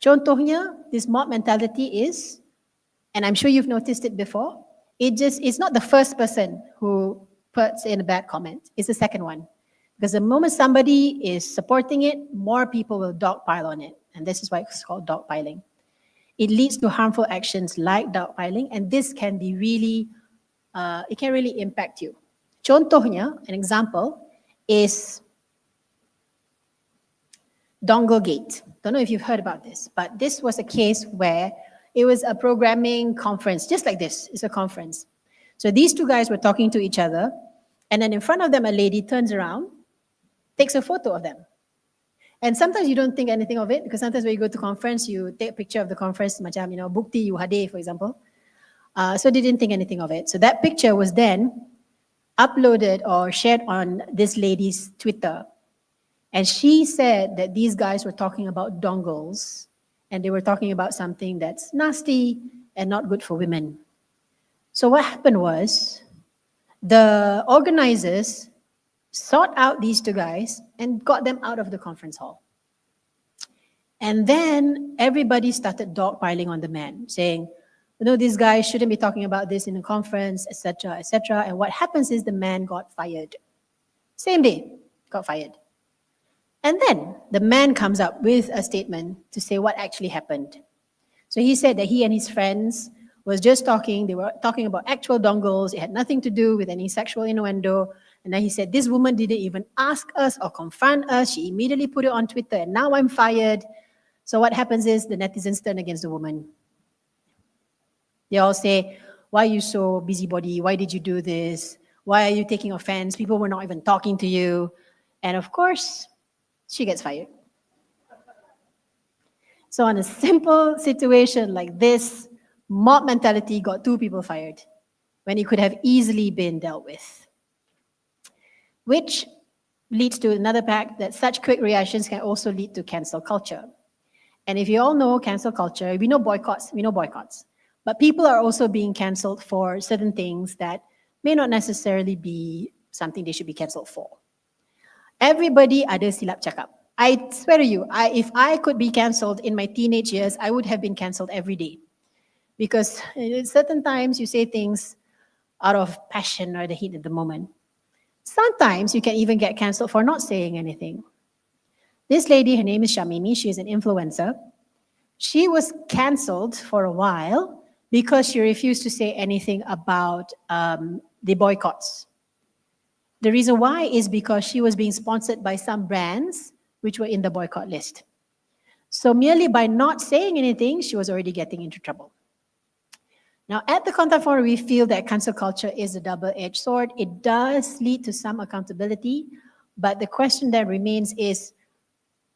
Contohnya, this mob mentality is, and I'm sure you've noticed it before, it's not the first person who puts in a bad comment, it's the second one. Because the moment somebody is supporting it, more people will dogpile on it. And this is why it's called dogpiling. It leads to harmful actions like dogpiling, and this can be really, it can really impact you. Contohnya, an example, is Donglegate. Don't know if you've heard about this, but this was a case where it was a programming conference, just like this, it's a conference. So these two guys were talking to each other, and then in front of them, a lady turns around, takes a photo of them. And sometimes you don't think anything of it, because sometimes when you go to conference, you take a picture of the conference, macam, bukti you hadir, for example. So they didn't think anything of it. So that picture was then uploaded or shared on this lady's Twitter. And she said that these guys were talking about dongles, and they were talking about something that's nasty and not good for women. So what happened was, the organizers sought out these two guys and got them out of the conference hall. And then everybody started dogpiling on the man, saying, this guy shouldn't be talking about this in a conference, etc., etc. And what happens is the man got fired. Same day, got fired. And then the man comes up with a statement to say what actually happened. So he said that he and his friends was just talking, they were talking about actual dongles, it had nothing to do with any sexual innuendo. And then he said, this woman didn't even ask us or confront us, she immediately put it on Twitter, and now I'm fired. So what happens is the netizens turn against the woman. They all say, why are you so busybody? Why did you do this? Why are you taking offense? People were not even talking to you. And of course, she gets fired. So on a simple situation like this, mob mentality got two people fired when it could have easily been dealt with. Which leads to another fact that such quick reactions can also lead to cancel culture. And if you all know cancel culture, we know boycotts. But people are also being cancelled for certain things that may not necessarily be something they should be cancelled for. Everybody ada silap cakap. I swear to you, if I could be cancelled in my teenage years, I would have been cancelled every day. Because at certain times you say things out of passion or the heat of the moment. Sometimes you can even get cancelled for not saying anything. This lady, her name is Shamimi, she is an influencer. She was cancelled for a while because she refused to say anything about the boycotts. The reason why is because she was being sponsored by some brands which were in the boycott list. So merely by not saying anything, she was already getting into trouble. Now, at the Contact Forum, we feel that cancel culture is a double-edged sword. It does lead to some accountability, but the question that remains is,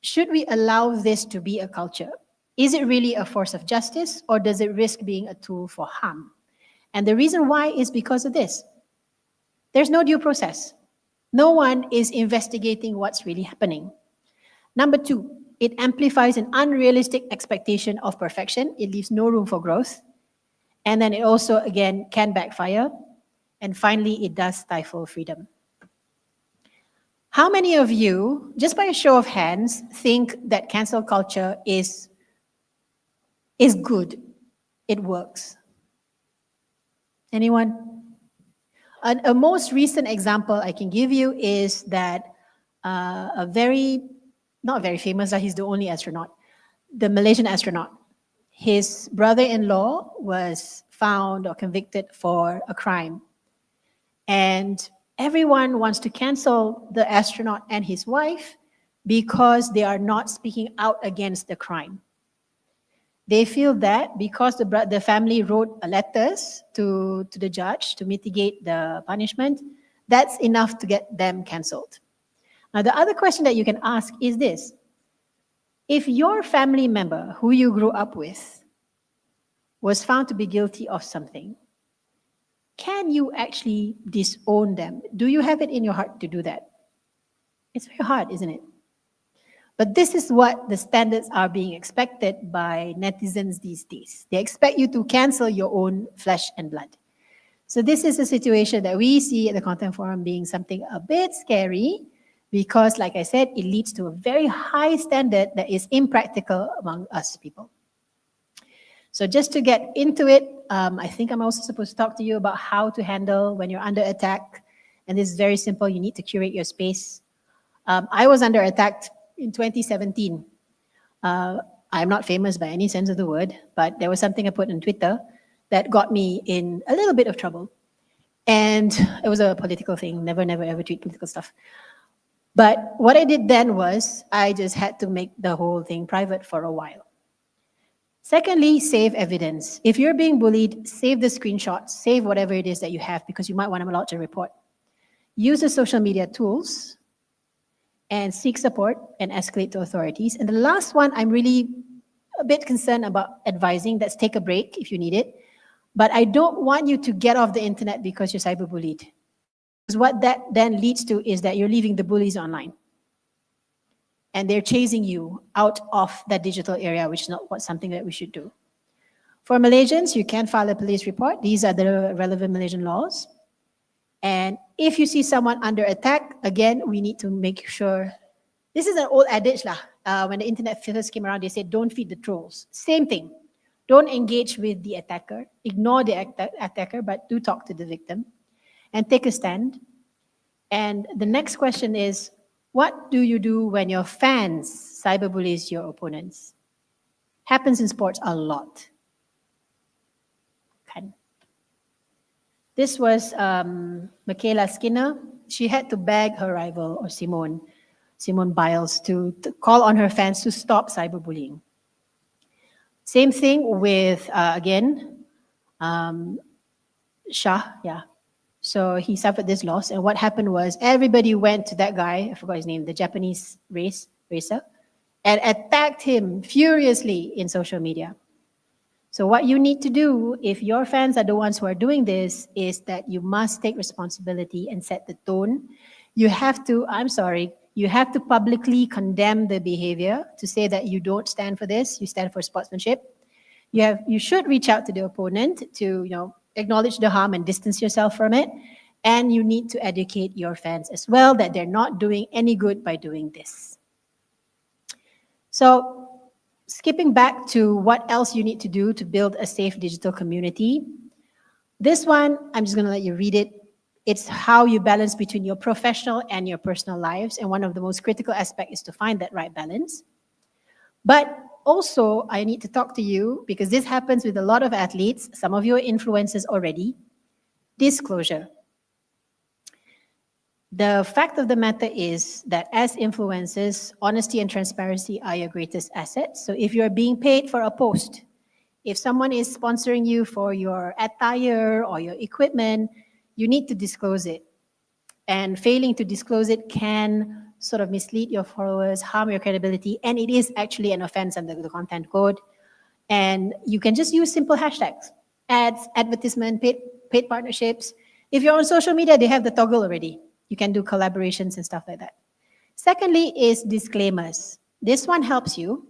should we allow this to be a culture? Is it really a force of justice, or does it risk being a tool for harm? And the reason why is because of this. There's no due process. No one is investigating what's really happening. Number two, it amplifies an unrealistic expectation of perfection. It leaves no room for growth. And then it also, again, can backfire. And finally, it does stifle freedom. How many of you, just by a show of hands, think that cancel culture is good? It works. Anyone? A most recent example I can give you is that not very famous, he's the only astronaut, the Malaysian astronaut. His brother-in-law was found or convicted for a crime. And everyone wants to cancel the astronaut and his wife because they are not speaking out against the crime. They feel that because the family wrote letters to the judge to mitigate the punishment, that's enough to get them cancelled. Now, the other question that you can ask is this. If your family member who you grew up with was found to be guilty of something, can you actually disown them? Do you have it in your heart to do that? It's very hard, isn't it? But this is what the standards are being expected by netizens these days. They expect you to cancel your own flesh and blood. So this is a situation that we see at the Content Forum being something a bit scary because, like I said, it leads to a very high standard that is impractical among us people. So just to get into it, I think I'm also supposed to talk to you about how to handle when you're under attack. And this is very simple. You need to curate your space. I was under attack in 2017. I'm not famous by any sense of the word, but there was something I put on Twitter that got me in a little bit of trouble. And it was a political thing. Never, ever tweet political stuff. But what I did then was I just had to make the whole thing private for a while. Secondly, save evidence. If you're being bullied, save the screenshots, save whatever it is that you have because you might want to lodge a report. Use the social media tools and seek support and escalate to authorities. And the last one, I'm really a bit concerned about advising. That's take a break if you need it. But I don't want you to get off the internet because you're cyberbullied. Because what that then leads to is that you're leaving the bullies online. And they're chasing you out of that digital area, which is not something that we should do. For Malaysians, you can file a police report. These are the relevant Malaysian laws. And if you see someone under attack, again, we need to make sure. This is an old adage lah. When the internet first came around, they said, don't feed the trolls. Same thing. Don't engage with the attacker. Ignore the attacker, but do talk to the victim. And take a stand. And the next question is, what do you do when your fans cyberbullies your opponents? Happens in sports a lot. Okay. This was Michaela Skinner. She had to beg her rival, or Simone Biles, to call on her fans to stop cyberbullying. Same thing with, again, Shah, yeah. So he suffered this loss, and what happened was everybody went to that guy, I forgot his name, the Japanese racer, and attacked him furiously in social media. So what you need to do, if your fans are the ones who are doing this, is that you must take responsibility and set the tone. You have to, I'm sorry, you have to publicly condemn the behavior to say that you don't stand for this, you stand for sportsmanship. You should reach out to the opponent to, acknowledge the harm and distance yourself from it. And you need to educate your fans as well that they're not doing any good by doing this. So skipping back to what else you need to do to build a safe digital community. This one, I'm just gonna let you read it. It's how you balance between your professional and your personal lives. And one of the most critical aspects is to find that right balance. But also, I need to talk to you because this happens with a lot of athletes. Some of you are influencers already. Disclosure. The fact of the matter is that as influencers, honesty and transparency are your greatest assets. So if you're being paid for a post, if someone is sponsoring you for your attire or your equipment, you need to disclose it. And failing to disclose it can sort of mislead your followers, harm your credibility, and it is actually an offense under the content code. And you can just use simple hashtags, ads, advertisement, paid partnerships. If you're on social media, they have the toggle already. You can do collaborations and stuff like that. Secondly is disclaimers. This one helps you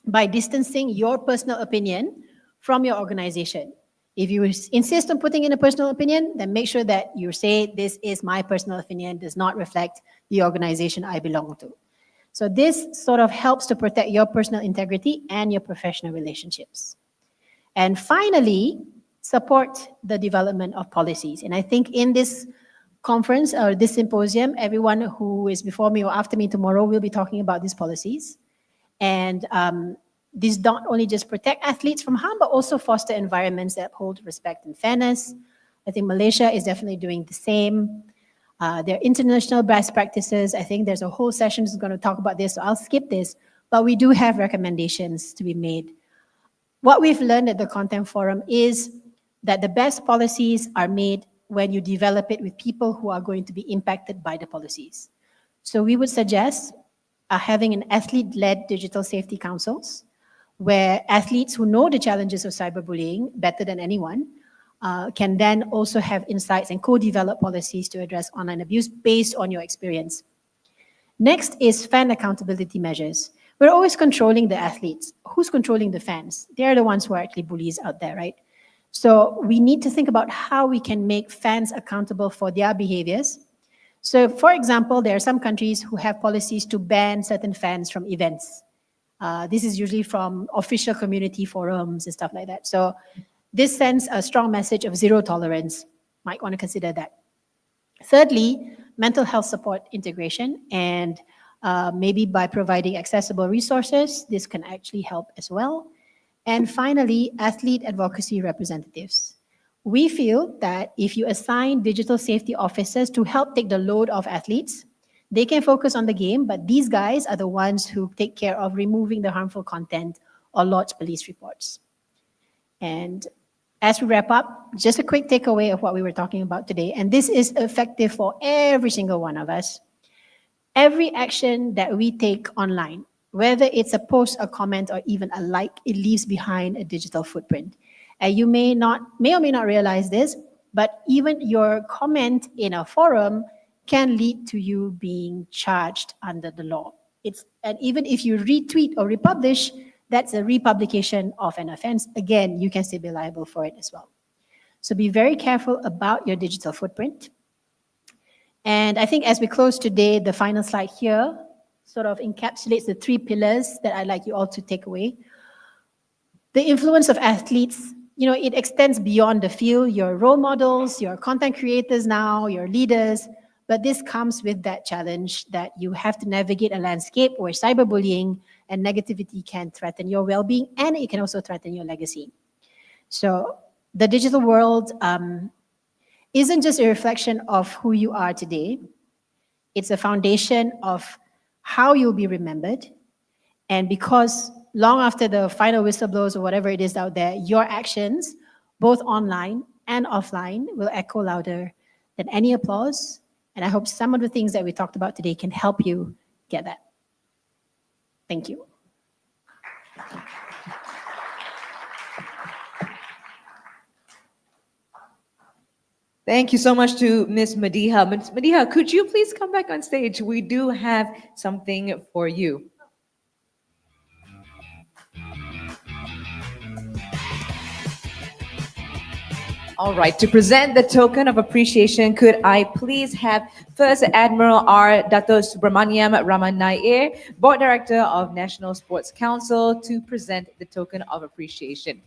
by distancing your personal opinion from your organization. If you insist on putting in a personal opinion, then make sure that you say, this is my personal opinion, does not reflect the organization I belong to. So this sort of helps to protect your personal integrity and your professional relationships. And finally, support the development of policies. And I think in this conference or this symposium, everyone who is before me or after me tomorrow will be talking about these policies. And these don't only just protect athletes from harm, but also foster environments that uphold respect and fairness, I think Malaysia is definitely doing the same. There are international best practices. I think there's a whole session that's going to talk about this, so I'll skip this. But we do have recommendations to be made. What we've learned at the Content Forum is that the best policies are made when you develop it with people who are going to be impacted by the policies. So we would suggest having an athlete-led digital safety councils, where athletes who know the challenges of cyberbullying better than anyone can then also have insights and co-develop policies to address online abuse based on your experience. Next is fan accountability measures. We're always controlling the athletes. Who's controlling the fans? They're the ones who are actually bullies out there, right? So we need to think about how we can make fans accountable for their behaviors. So for example, there are some countries who have policies to ban certain fans from events. This is usually from official community forums and stuff like that. So this sends a strong message of zero tolerance. Might want to consider that. Thirdly, mental health support integration, and maybe by providing accessible resources, this can actually help as well. And finally, athlete advocacy representatives. We feel that if you assign digital safety officers to help take the load off athletes, they can focus on the game, but these guys are the ones who take care of removing the harmful content or lodge police reports. And as we wrap up, just a quick takeaway of what we were talking about today, and this is effective for every single one of us. Every action that we take online, whether it's a post, a comment, or even a like, it leaves behind a digital footprint. And you may or may not realize this, but even your comment in a forum can lead to you being charged under the law. And even if you retweet or republish, that's a republication of an offense. Again, you can still be liable for it as well. So be very careful about your digital footprint. And I think as we close today, the final slide here sort of encapsulates the 3 pillars that I'd like you all to take away. The influence of athletes, it extends beyond the field. Your role models, your content creators now, your leaders, but this comes with that challenge that you have to navigate a landscape where cyberbullying and negativity can threaten your well-being, and it can also threaten your legacy. So the digital world isn't just a reflection of who you are today. It's a foundation of how you'll be remembered. And because long after the final whistle blows or whatever it is out there, your actions, both online and offline, will echo louder than any applause. And I hope some of the things that we talked about today can help you get that. Thank you. Thank you so much to Ms. Madiha. Ms. Madiha, could you please come back on stage? We do have something for you. All right, to present the token of appreciation, could I please have First Admiral R. Dato Subramaniam Ramanair, Board Director of National Sports Council, to present the token of appreciation.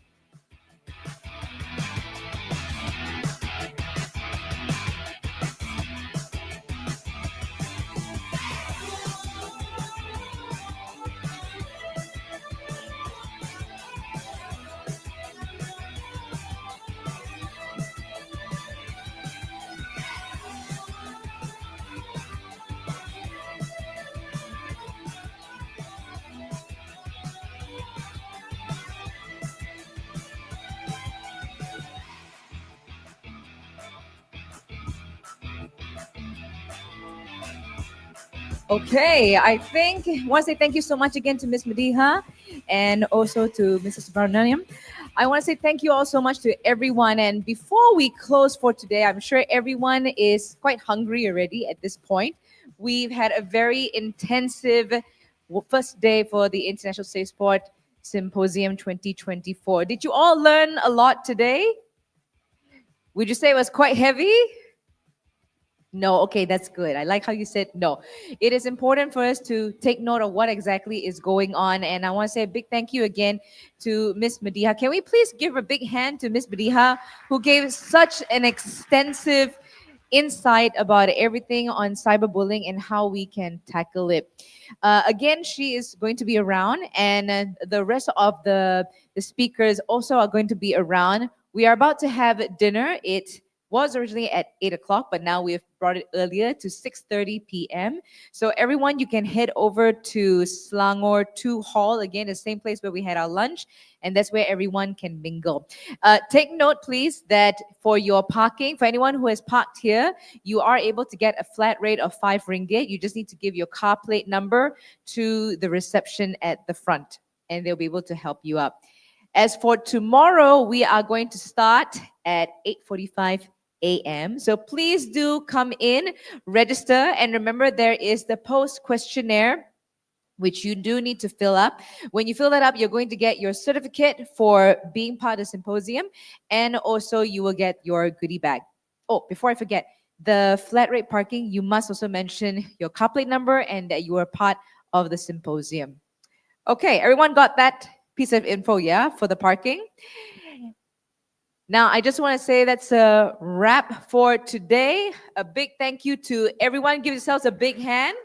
Okay, I want to say thank you so much again to Ms. Madiha and also to Mrs. Varnaniam. I want to say thank you all so much to everyone. And before we close for today, I'm sure everyone is quite hungry already at this point. We've had a very intensive first day for the International Safe Sport Symposium 2024. Did you all learn a lot today? Would you say it was quite heavy? No, okay, that's good. I like how you said no. It is important for us to take note of what exactly is going on. And I want to say a big thank you again to Ms. Madiha. Can we please give a big hand to Ms. Madiha, who gave such an extensive insight about everything on cyberbullying and how we can tackle it. Again, she is going to be around, and the rest of the speakers also are going to be around. We are about to have dinner. It was originally at 8 o'clock, but now we've brought it earlier to 6:30 p.m. So everyone, you can head over to Selangor 2 Hall, again, the same place where we had our lunch, and that's where everyone can mingle. Take note, please, that for your parking, for anyone who has parked here, you are able to get a flat rate of 5 ringgit. You just need to give your car plate number to the reception at the front, and they'll be able to help you up. As for tomorrow, we are going to start at 8:45 a.m. So please do come in, register, and remember there is the post questionnaire which you do need to fill up. When you fill that up, you're going to get your certificate for being part of the symposium, and also you will get your goodie bag. Oh, before I forget, the flat rate parking, you must also mention your car plate number and that you are part of the symposium. Okay, everyone got that piece of info, yeah, for the parking? Now, I just want to say that's a wrap for today. A big thank you to everyone. Give yourselves a big hand.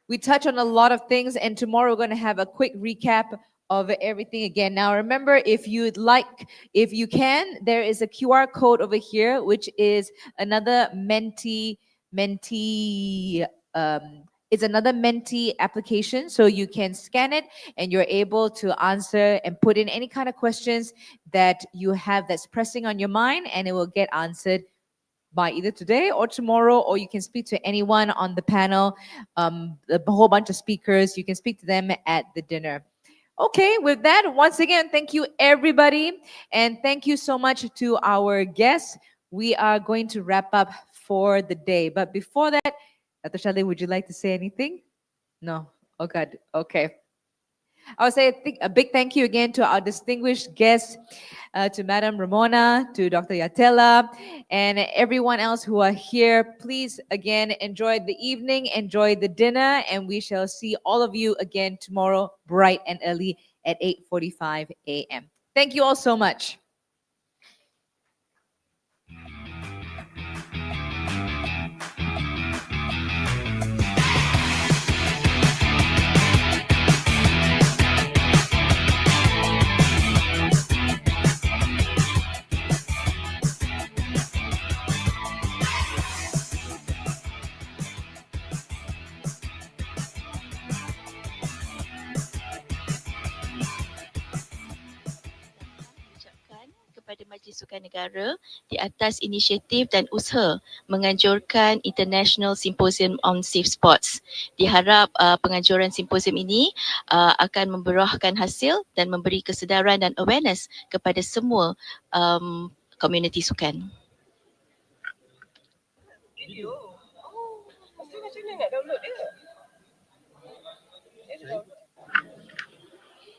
We touch on a lot of things, and tomorrow we're going to have a quick recap of everything again. Now, remember, if you can, there is a QR code over here, which is another mentee it's another mentee application. So you can scan it and you're able to answer and put in any kind of questions that you have that's pressing on your mind, and it will get answered by either today or tomorrow, or you can speak to anyone on the panel, a whole bunch of speakers. You can speak to them at the dinner. Okay, with that, once again, thank you everybody, and thank you so much to our guests. We are going to wrap up for the day, but before that, Dr. Shali, would you like to say anything? No? Oh God, okay. I would say a big thank you again to our distinguished guests, to Madam Ramona, to Dr. Yatela, and everyone else who are here. Please, again, enjoy the evening, enjoy the dinner, and we shall see all of you again tomorrow, bright and early at 8:45 a.m. Thank you all so much. Kepada Majlis Sukan Negara di atas inisiatif dan usaha menganjurkan International Symposium on Safe Sports. Diharap penganjuran simposium ini akan membuahkan hasil dan memberi kesedaran dan awareness kepada semua komuniti sukan.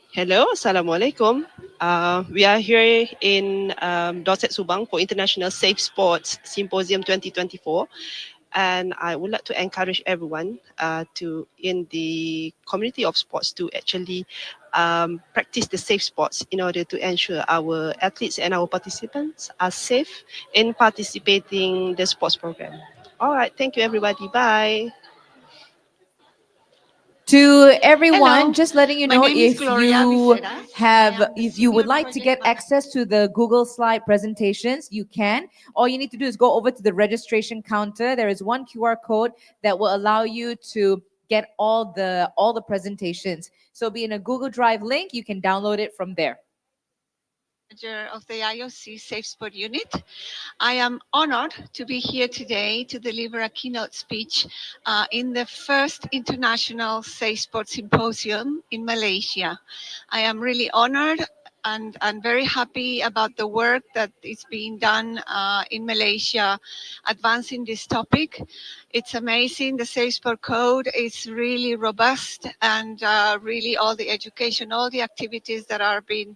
Hello, Assalamualaikum. We are here in Dorset Subang for International Safe Sports Symposium 2024. And I would like to encourage everyone in the community of sports to actually practice the safe sports in order to ensure our athletes and our participants are safe in participating in the sports program. All right, thank you everybody. Bye. To everyone, Hello, just letting you my know, name is Gloria if you would like to get access to the Google slide presentations, you can. All you need to do is go over to the registration counter. There is one QR code that will allow you to get all the presentations. So be in a Google Drive link, you can download it from there. Manager of the IOC Safe Sport Unit. I am honored to be here today to deliver a keynote speech in the first International Safe Sport Symposium in Malaysia. I am really honored and very happy about the work that is being done in Malaysia, advancing this topic. It's amazing. The Safe Sport Code is really robust, and really all the education, all the activities that are being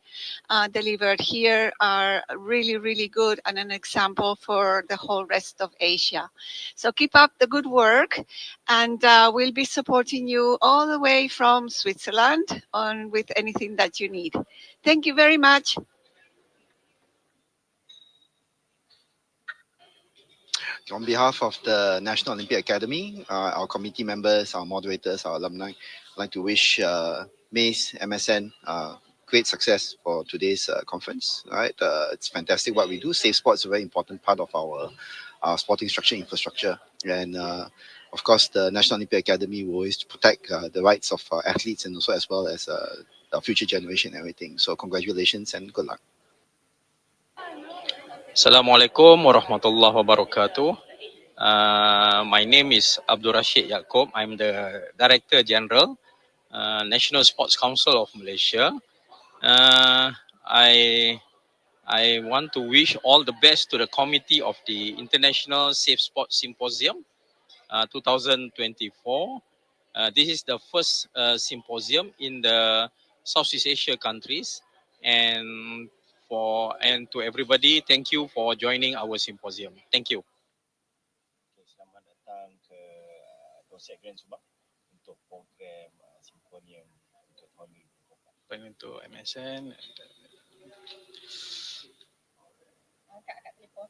delivered here are really, really good and an example for the whole rest of Asia. So keep up the good work, and we'll be supporting you all the way from Switzerland on with anything that you need. Thank you very much. On behalf of the National Olympic Academy, our committee members, our moderators, our alumni, I'd like to wish MACE, MSN, great success for today's conference. Right, it's fantastic what we do. Safe Sport is a very important part of our sporting structure infrastructure, and of course, the National Olympic Academy will always protect the rights of athletes and also as well as the future generation and everything. So congratulations and good luck. Assalamualaikum warahmatullahi wabarakatuh. My name is Abdul Rashid Yaakob. I'm the Director General, National Sports Council of Malaysia. I want to wish all the best to the committee of the International Safe Sports Symposium 2024. This is the first symposium in the Southeast Asia countries, and to everybody, thank you for joining our symposium. Thank you. Selamat datang ke Doset Grand Subang untuk program Symposium untuk tahun 2024. Untuk MSN. Kat telefon.